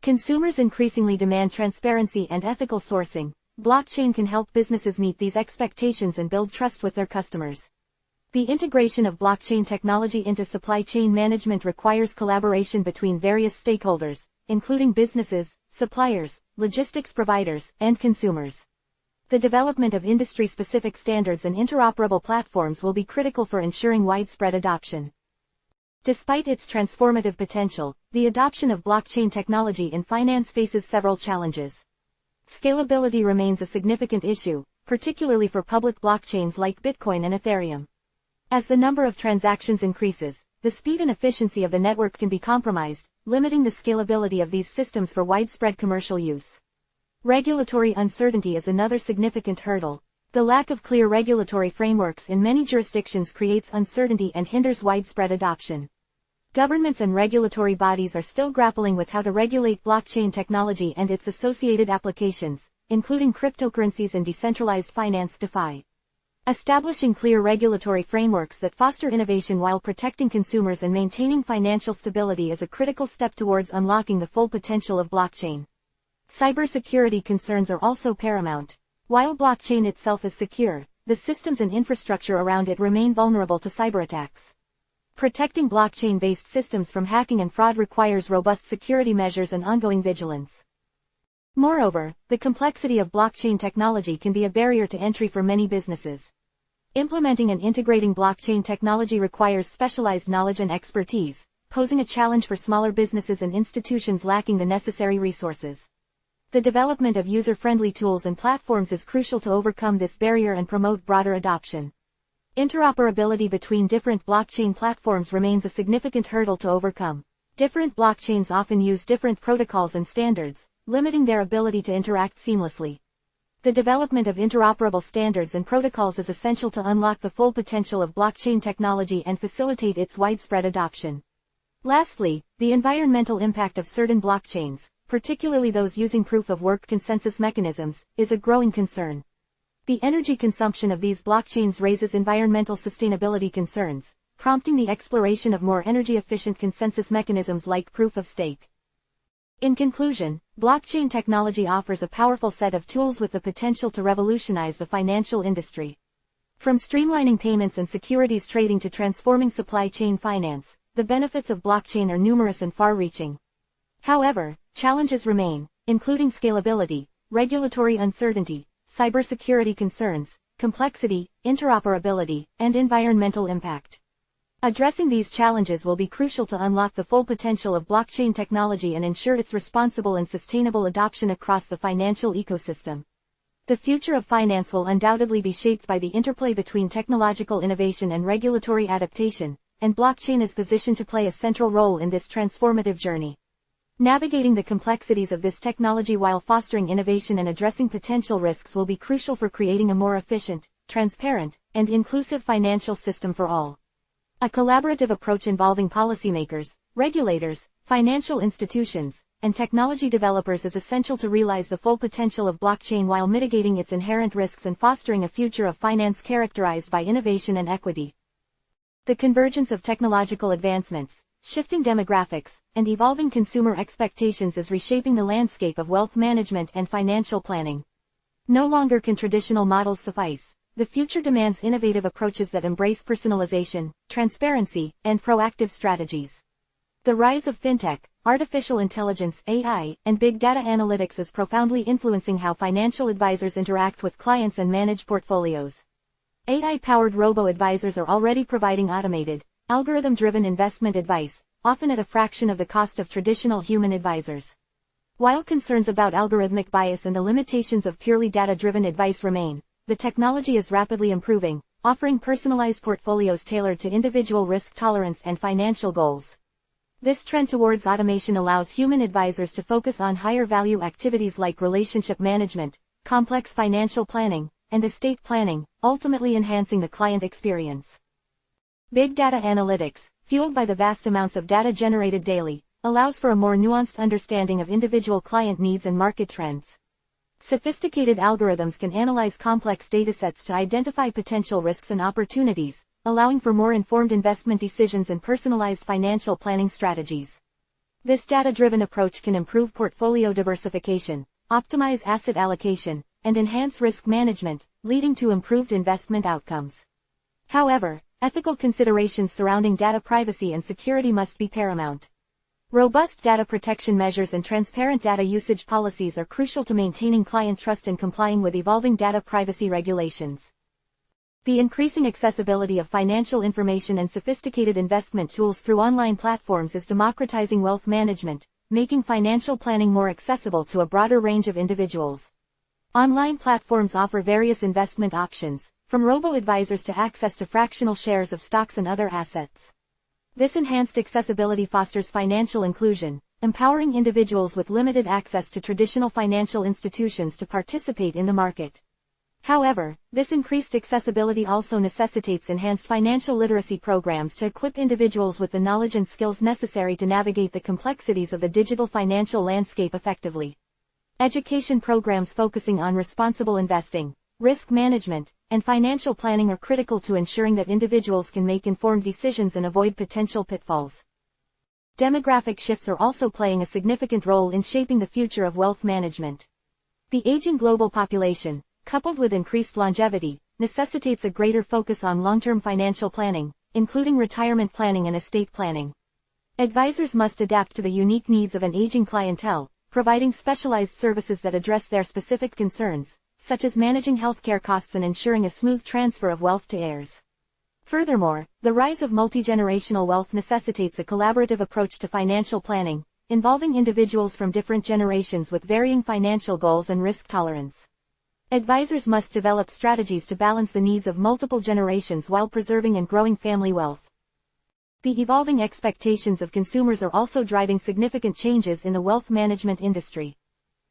S1: Consumers increasingly demand transparency and ethical sourcing. Blockchain can help businesses meet these expectations and build trust with their customers. The integration of blockchain technology into supply chain management requires collaboration between various stakeholders, including businesses, suppliers, logistics providers, and consumers. The development of industry-specific standards and interoperable platforms will be critical for ensuring widespread adoption. Despite its transformative potential, the adoption of blockchain technology in finance faces several challenges. Scalability remains a significant issue, particularly for public blockchains like Bitcoin and Ethereum. As the number of transactions increases, the speed and efficiency of the network can be compromised, limiting the scalability of these systems for widespread commercial use. Regulatory uncertainty is another significant hurdle. The lack of clear regulatory frameworks in many jurisdictions creates uncertainty and hinders widespread adoption. Governments and regulatory bodies are still grappling with how to regulate blockchain technology and its associated applications, including cryptocurrencies and decentralized finance (DeFi). Establishing clear regulatory frameworks that foster innovation while protecting consumers and maintaining financial stability is a critical step towards unlocking the full potential of blockchain. Cybersecurity concerns are also paramount. While blockchain itself is secure, the systems and infrastructure around it remain vulnerable to cyberattacks. Protecting blockchain-based systems from hacking and fraud requires robust security measures and ongoing vigilance. Moreover, the complexity of blockchain technology can be a barrier to entry for many businesses. Implementing and integrating blockchain technology requires specialized knowledge and expertise, posing a challenge for smaller businesses and institutions lacking the necessary resources. The development of user-friendly tools and platforms is crucial to overcome this barrier and promote broader adoption. Interoperability between different blockchain platforms remains a significant hurdle to overcome. Different blockchains often use different protocols and standards, limiting their ability to interact seamlessly. The development of interoperable standards and protocols is essential to unlock the full potential of blockchain technology and facilitate its widespread adoption. Lastly, the environmental impact of certain blockchains, particularly those using proof-of-work consensus mechanisms, is a growing concern. The energy consumption of these blockchains raises environmental sustainability concerns, prompting the exploration of more energy-efficient consensus mechanisms like proof-of-stake. In conclusion, blockchain technology offers a powerful set of tools with the potential to revolutionize the financial industry. From streamlining payments and securities trading to transforming supply chain finance, the benefits of blockchain are numerous and far-reaching. However, challenges remain, including scalability, regulatory uncertainty, cybersecurity concerns, complexity, interoperability, and environmental impact. Addressing these challenges will be crucial to unlock the full potential of blockchain technology and ensure its responsible and sustainable adoption across the financial ecosystem. The future of finance will undoubtedly be shaped by the interplay between technological innovation and regulatory adaptation, and blockchain is positioned to play a central role in this transformative journey. Navigating the complexities of this technology while fostering innovation and addressing potential risks will be crucial for creating a more efficient, transparent, and inclusive financial system for all. A collaborative approach involving policymakers, regulators, financial institutions, and technology developers is essential to realize the full potential of blockchain while mitigating its inherent risks and fostering a future of finance characterized by innovation and equity. The convergence of technological advancements, shifting demographics, and evolving consumer expectations is reshaping the landscape of wealth management and financial planning. No longer can traditional models suffice. The future demands innovative approaches that embrace personalization, transparency, and proactive strategies. The rise of fintech, artificial intelligence (AI), and big data analytics is profoundly influencing how financial advisors interact with clients and manage portfolios. AI-powered robo-advisors are already providing automated, algorithm-driven investment advice, often at a fraction of the cost of traditional human advisors. While concerns about algorithmic bias and the limitations of purely data-driven advice remain, the technology is rapidly improving, offering personalized portfolios tailored to individual risk tolerance and financial goals. This trend towards automation allows human advisors to focus on higher-value activities like relationship management, complex financial planning, and estate planning, ultimately enhancing the client experience. Big data analytics, fueled by the vast amounts of data generated daily, allows for a more nuanced understanding of individual client needs and market trends. Sophisticated algorithms can analyze complex datasets to identify potential risks and opportunities, allowing for more informed investment decisions and personalized financial planning strategies. This data-driven approach can improve portfolio diversification, optimize asset allocation, and enhance risk management, leading to improved investment outcomes. However, ethical considerations surrounding data privacy and security must be paramount. Robust data protection measures and transparent data usage policies are crucial to maintaining client trust and complying with evolving data privacy regulations. The increasing accessibility of financial information and sophisticated investment tools through online platforms is democratizing wealth management, making financial planning more accessible to a broader range of individuals. Online platforms offer various investment options, from robo-advisors to access to fractional shares of stocks and other assets. This enhanced accessibility fosters financial inclusion, empowering individuals with limited access to traditional financial institutions to participate in the market. However, this increased accessibility also necessitates enhanced financial literacy programs to equip individuals with the knowledge and skills necessary to navigate the complexities of the digital financial landscape effectively. Education programs focusing on responsible investing, risk management, and financial planning are critical to ensuring that individuals can make informed decisions and avoid potential pitfalls. Demographic shifts are also playing a significant role in shaping the future of wealth management. The aging global population, coupled with increased longevity, necessitates a greater focus on long-term financial planning, including retirement planning and estate planning. Advisors must adapt to the unique needs of an aging clientele, providing specialized services that address their specific concerns, such as managing healthcare costs and ensuring a smooth transfer of wealth to heirs. Furthermore, the rise of multi-generational wealth necessitates a collaborative approach to financial planning, involving individuals from different generations with varying financial goals and risk tolerance. Advisors must develop strategies to balance the needs of multiple generations while preserving and growing family wealth. The evolving expectations of consumers are also driving significant changes in the wealth management industry.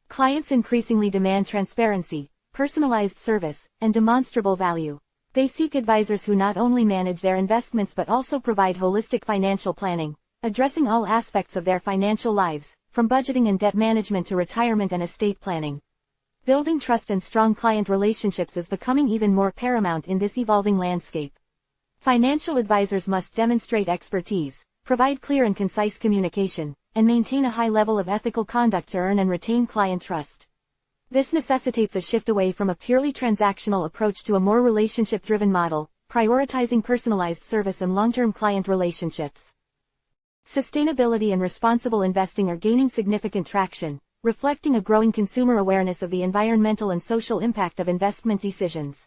S1: Clients increasingly demand transparency, personalized service, and demonstrable value. They seek advisors who not only manage their investments but also provide holistic financial planning, addressing all aspects of their financial lives, from budgeting and debt management to retirement and estate planning. Building trust and strong client relationships is becoming even more paramount in this evolving landscape. Financial advisors must demonstrate expertise, provide clear and concise communication, and maintain a high level of ethical conduct to earn and retain client trust. This necessitates a shift away from a purely transactional approach to a more relationship-driven model, prioritizing personalized service and long-term client relationships. Sustainability and responsible investing are gaining significant traction, reflecting a growing consumer awareness of the environmental and social impact of investment decisions.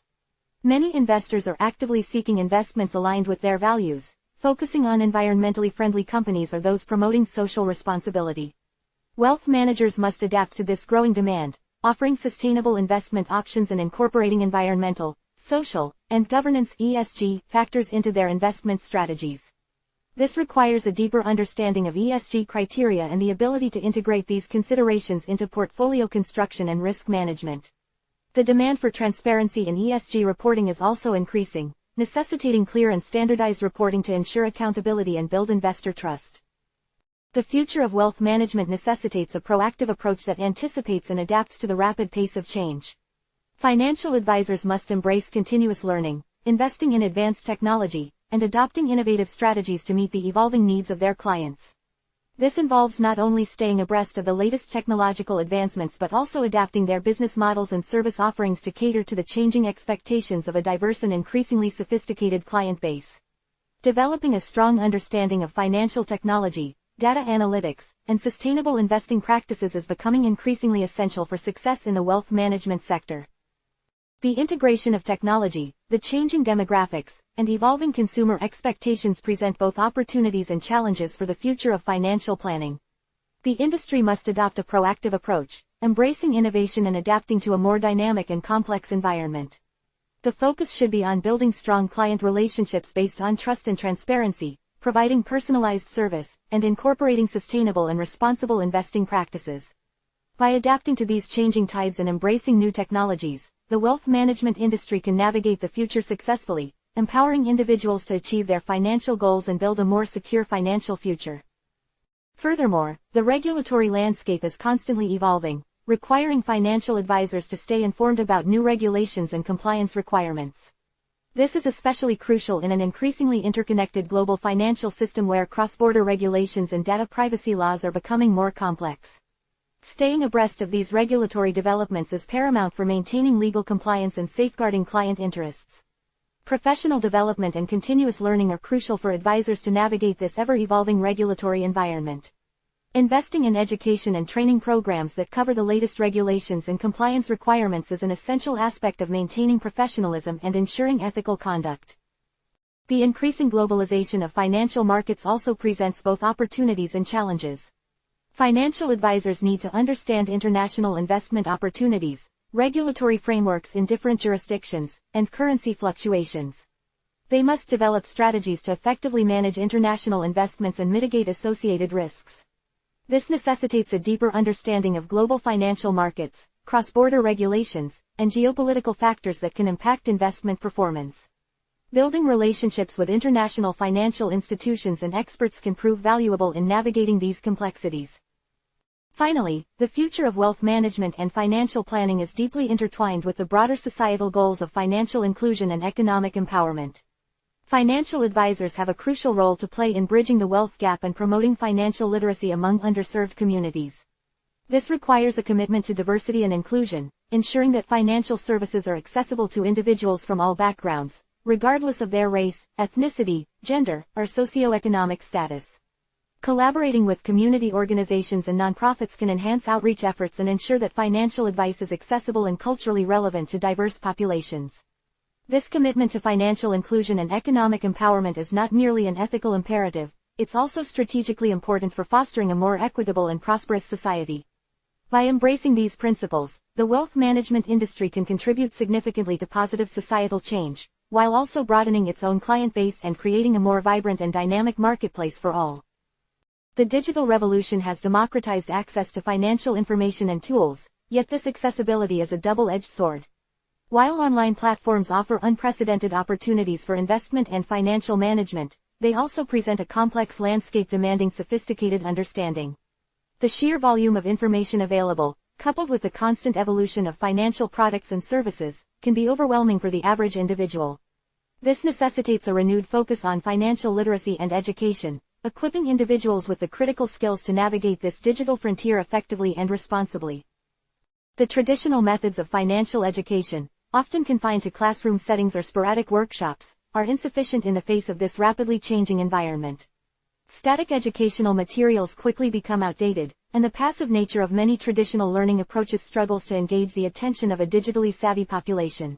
S1: Many investors are actively seeking investments aligned with their values, focusing on environmentally friendly companies or those promoting social responsibility. Wealth managers must adapt to this growing demand, offering sustainable investment options and incorporating environmental, social, and governance (ESG) factors into their investment strategies. This requires a deeper understanding of ESG criteria and the ability to integrate these considerations into portfolio construction and risk management. The demand for transparency in ESG reporting is also increasing, necessitating clear and standardized reporting to ensure accountability and build investor trust. The future of wealth management necessitates a proactive approach that anticipates and adapts to the rapid pace of change. Financial advisors must embrace continuous learning, investing in advanced technology, and adopting innovative strategies to meet the evolving needs of their clients. This involves not only staying abreast of the latest technological advancements but also adapting their business models and service offerings to cater to the changing expectations of a diverse and increasingly sophisticated client base. Developing a strong understanding of financial technology, data analytics, and sustainable investing practices is becoming increasingly essential for success in the wealth management sector. The integration of technology, the changing demographics, and evolving consumer expectations present both opportunities and challenges for the future of financial planning. The industry must adopt a proactive approach, embracing innovation and adapting to a more dynamic and complex environment. The focus should be on building strong client relationships based on trust and transparency, providing personalized service, and incorporating sustainable and responsible investing practices. By adapting to these changing tides and embracing new technologies, the wealth management industry can navigate the future successfully, empowering individuals to achieve their financial goals and build a more secure financial future. Furthermore, the regulatory landscape is constantly evolving, requiring financial advisors to stay informed about new regulations and compliance requirements. This is especially crucial in an increasingly interconnected global financial system where cross-border regulations and data privacy laws are becoming more complex. Staying abreast of these regulatory developments is paramount for maintaining legal compliance and safeguarding client interests. Professional development and continuous learning are crucial for advisors to navigate this ever-evolving regulatory environment. Investing in education and training programs that cover the latest regulations and compliance requirements is an essential aspect of maintaining professionalism and ensuring ethical conduct. The increasing globalization of financial markets also presents both opportunities and challenges. Financial advisors need to understand international investment opportunities, regulatory frameworks in different jurisdictions, and currency fluctuations. They must develop strategies to effectively manage international investments and mitigate associated risks. This necessitates a deeper understanding of global financial markets, cross-border regulations, and geopolitical factors that can impact investment performance. Building relationships with international financial institutions and experts can prove valuable in navigating these complexities. Finally, the future of wealth management and financial planning is deeply intertwined with the broader societal goals of financial inclusion and economic empowerment. Financial advisors have a crucial role to play in bridging the wealth gap and promoting financial literacy among underserved communities. This requires a commitment to diversity and inclusion, ensuring that financial services are accessible to individuals from all backgrounds, regardless of their race, ethnicity, gender, or socioeconomic status. Collaborating with community organizations and nonprofits can enhance outreach efforts and ensure that financial advice is accessible and culturally relevant to diverse populations. This commitment to financial inclusion and economic empowerment is not merely an ethical imperative, it's also strategically important for fostering a more equitable and prosperous society. By embracing these principles, the wealth management industry can contribute significantly to positive societal change, while also broadening its own client base and creating a more vibrant and dynamic marketplace for all. The digital revolution has democratized access to financial information and tools, yet this accessibility is a double-edged sword. While online platforms offer unprecedented opportunities for investment and financial management, they also present a complex landscape demanding sophisticated understanding. The sheer volume of information available, coupled with the constant evolution of financial products and services, can be overwhelming for the average individual. This necessitates a renewed focus on financial literacy and education, equipping individuals with the critical skills to navigate this digital frontier effectively and responsibly. The traditional methods of financial education, often confined to classroom settings or sporadic workshops, are insufficient in the face of this rapidly changing environment. Static educational materials quickly become outdated, and the passive nature of many traditional learning approaches struggles to engage the attention of a digitally savvy population.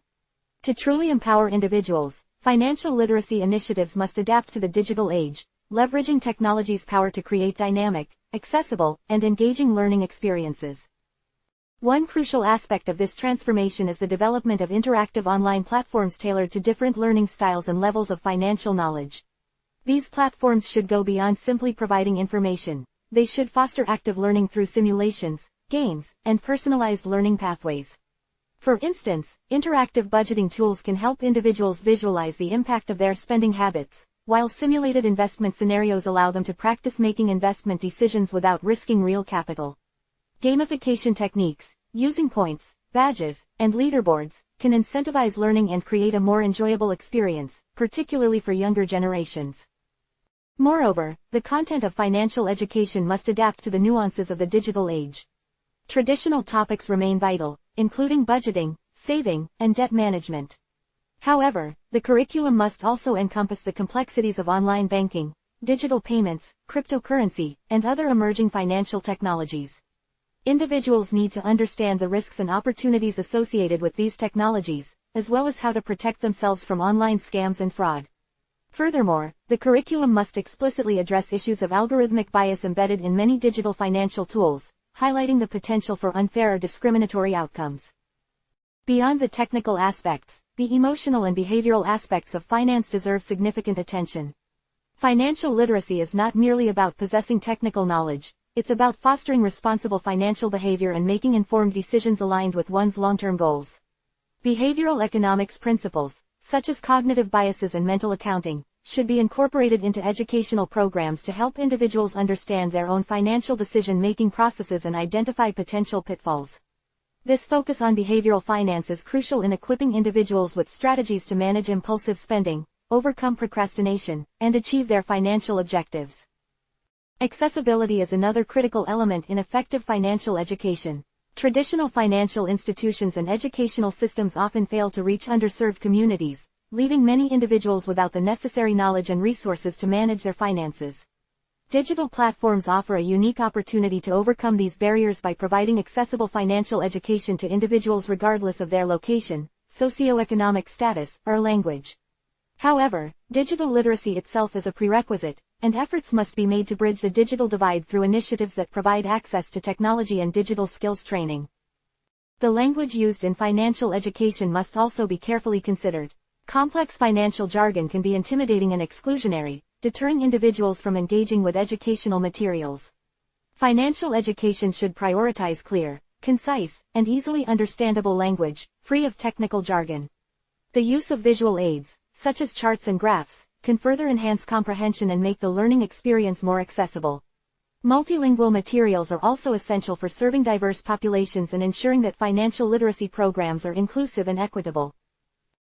S1: To truly empower individuals, financial literacy initiatives must adapt to the digital age, leveraging technology's power to create dynamic, accessible, and engaging learning experiences. One crucial aspect of this transformation is the development of interactive online platforms tailored to different learning styles and levels of financial knowledge. These platforms should go beyond simply providing information. They should foster active learning through simulations, games, and personalized learning pathways. For instance, interactive budgeting tools can help individuals visualize the impact of their spending habits, while simulated investment scenarios allow them to practice making investment decisions without risking real capital. Gamification techniques, using points, badges, and leaderboards, can incentivize learning and create a more enjoyable experience, particularly for younger generations. Moreover, the content of financial education must adapt to the nuances of the digital age. Traditional topics remain vital, including budgeting, saving, and debt management. However, the curriculum must also encompass the complexities of online banking, digital payments, cryptocurrency, and other emerging financial technologies. Individuals need to understand the risks and opportunities associated with these technologies, as well as how to protect themselves from online scams and fraud. Furthermore, the curriculum must explicitly address issues of algorithmic bias embedded in many digital financial tools, highlighting the potential for unfair or discriminatory outcomes. Beyond the technical aspects, the emotional and behavioral aspects of finance deserve significant attention. Financial literacy is not merely about possessing technical knowledge, it's about fostering responsible financial behavior and making informed decisions aligned with one's long-term goals. Behavioral economics principles, such as cognitive biases and mental accounting, should be incorporated into educational programs to help individuals understand their own financial decision-making processes and identify potential pitfalls. This focus on behavioral finance is crucial in equipping individuals with strategies to manage impulsive spending, overcome procrastination, and achieve their financial objectives. Accessibility is another critical element in effective financial education. Traditional financial institutions and educational systems often fail to reach underserved communities, leaving many individuals without the necessary knowledge and resources to manage their finances. Digital platforms offer a unique opportunity to overcome these barriers by providing accessible financial education to individuals regardless of their location, socioeconomic status, or language. However, digital literacy itself is a prerequisite, and efforts must be made to bridge the digital divide through initiatives that provide access to technology and digital skills training. The language used in financial education must also be carefully considered. Complex financial jargon can be intimidating and exclusionary, deterring individuals from engaging with educational materials. Financial education should prioritize clear, concise, and easily understandable language, free of technical jargon. The use of visual aids, such as charts and graphs, can further enhance comprehension and make the learning experience more accessible. Multilingual materials are also essential for serving diverse populations and ensuring that financial literacy programs are inclusive and equitable.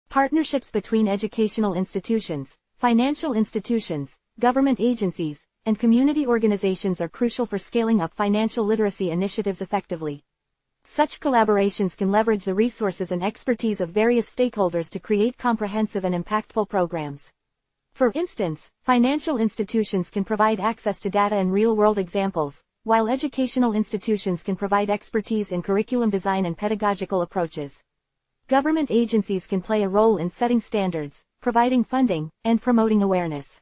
S1: Partnerships between educational institutions, financial institutions, government agencies, and community organizations are crucial for scaling up financial literacy initiatives effectively. Such collaborations can leverage the resources and expertise of various stakeholders to create comprehensive and impactful programs. For instance, financial institutions can provide access to data and real-world examples, while educational institutions can provide expertise in curriculum design and pedagogical approaches. Government agencies can play a role in setting standards, providing funding, and promoting awareness.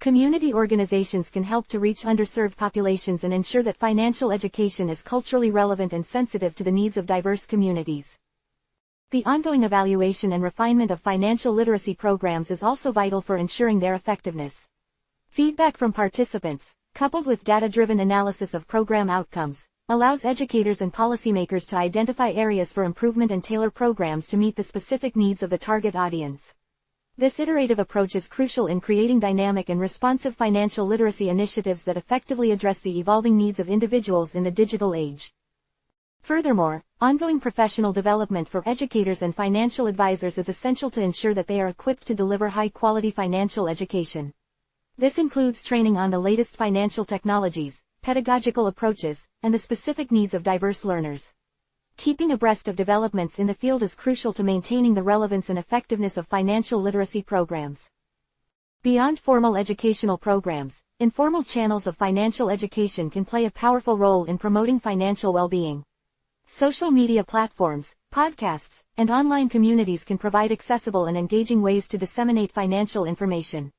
S1: Community organizations can help to reach underserved populations and ensure that financial education is culturally relevant and sensitive to the needs of diverse communities. The ongoing evaluation and refinement of financial literacy programs is also vital for ensuring their effectiveness. Feedback from participants, coupled with data-driven analysis of program outcomes, allows educators and policymakers to identify areas for improvement and tailor programs to meet the specific needs of the target audience. This iterative approach is crucial in creating dynamic and responsive financial literacy initiatives that effectively address the evolving needs of individuals in the digital age. Furthermore, ongoing professional development for educators and financial advisors is essential to ensure that they are equipped to deliver high-quality financial education. This includes training on the latest financial technologies, pedagogical approaches, and the specific needs of diverse learners. Keeping abreast of developments in the field is crucial to maintaining the relevance and effectiveness of financial literacy programs. Beyond formal educational programs, informal channels of financial education can play a powerful role in promoting financial well-being. Social media platforms, podcasts, and online communities can provide accessible and engaging ways to disseminate financial information.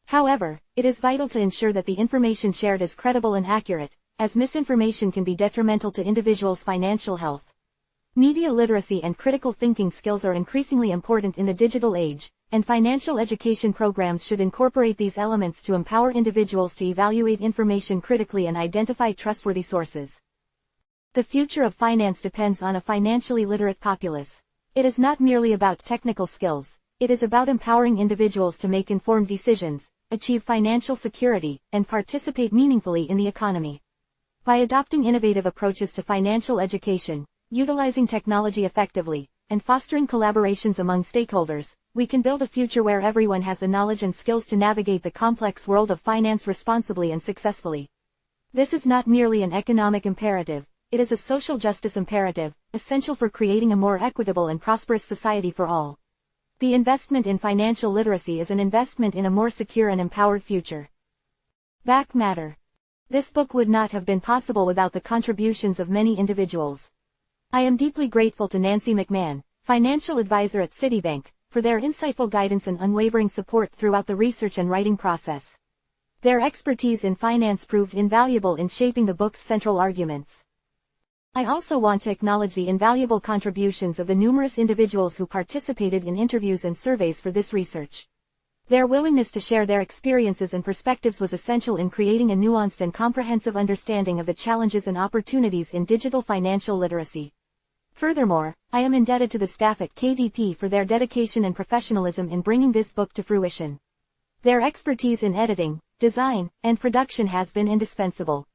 S1: However, it is vital to ensure that the information shared is credible and accurate, as misinformation can be detrimental to individuals' financial health. Media literacy and critical thinking skills are increasingly important in the digital age, and financial education programs should incorporate these elements to empower individuals to evaluate information critically and identify trustworthy sources. The future of finance depends on a financially literate populace. It is not merely about technical skills, it is about empowering individuals to make informed decisions, achieve financial security, and participate meaningfully in the economy. By adopting innovative approaches to financial education, utilizing technology effectively, and fostering collaborations among stakeholders, we can build a future where everyone has the knowledge and skills to navigate the complex world of finance responsibly and successfully. This is not merely an economic imperative, it is a social justice imperative, essential for creating a more equitable and prosperous society for all. The investment in financial literacy is an investment in a more secure and empowered future. Back matter. This book would not have been possible without the contributions of many individuals. I am deeply grateful to Nancy McMahon, financial advisor at Citibank, for their insightful guidance and unwavering support throughout the research and writing process. Their expertise in finance proved invaluable in shaping the book's central arguments. I also want to acknowledge the invaluable contributions of the numerous individuals who participated in interviews and surveys for this research. Their willingness to share their experiences and perspectives was essential in creating a nuanced and comprehensive understanding of the challenges and opportunities in digital financial literacy. Furthermore, I am indebted to the staff at KDP for their dedication and professionalism in bringing this book to fruition. Their expertise in editing, design, and production has been indispensable.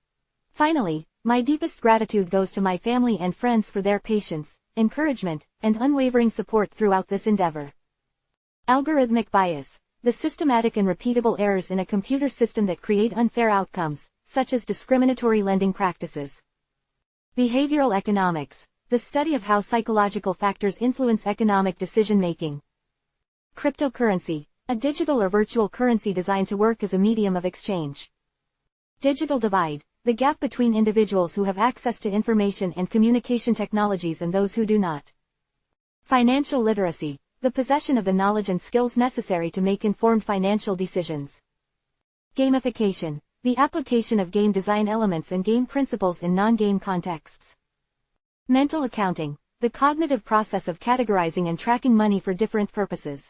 S1: Finally, my deepest gratitude goes to my family and friends for their patience, encouragement, and unwavering support throughout this endeavor. Algorithmic bias. The systematic and repeatable errors in a computer system that create unfair outcomes, such as discriminatory lending practices. Behavioral economics. The study of how psychological factors influence economic decision-making. Cryptocurrency. A digital or virtual currency designed to work as a medium of exchange. Digital divide. The gap between individuals who have access to information and communication technologies and those who do not. Financial literacy. The possession of the knowledge and skills necessary to make informed financial decisions. Gamification. The application of game design elements and game principles in non-game contexts. Mental accounting. The cognitive process of categorizing and tracking money for different purposes.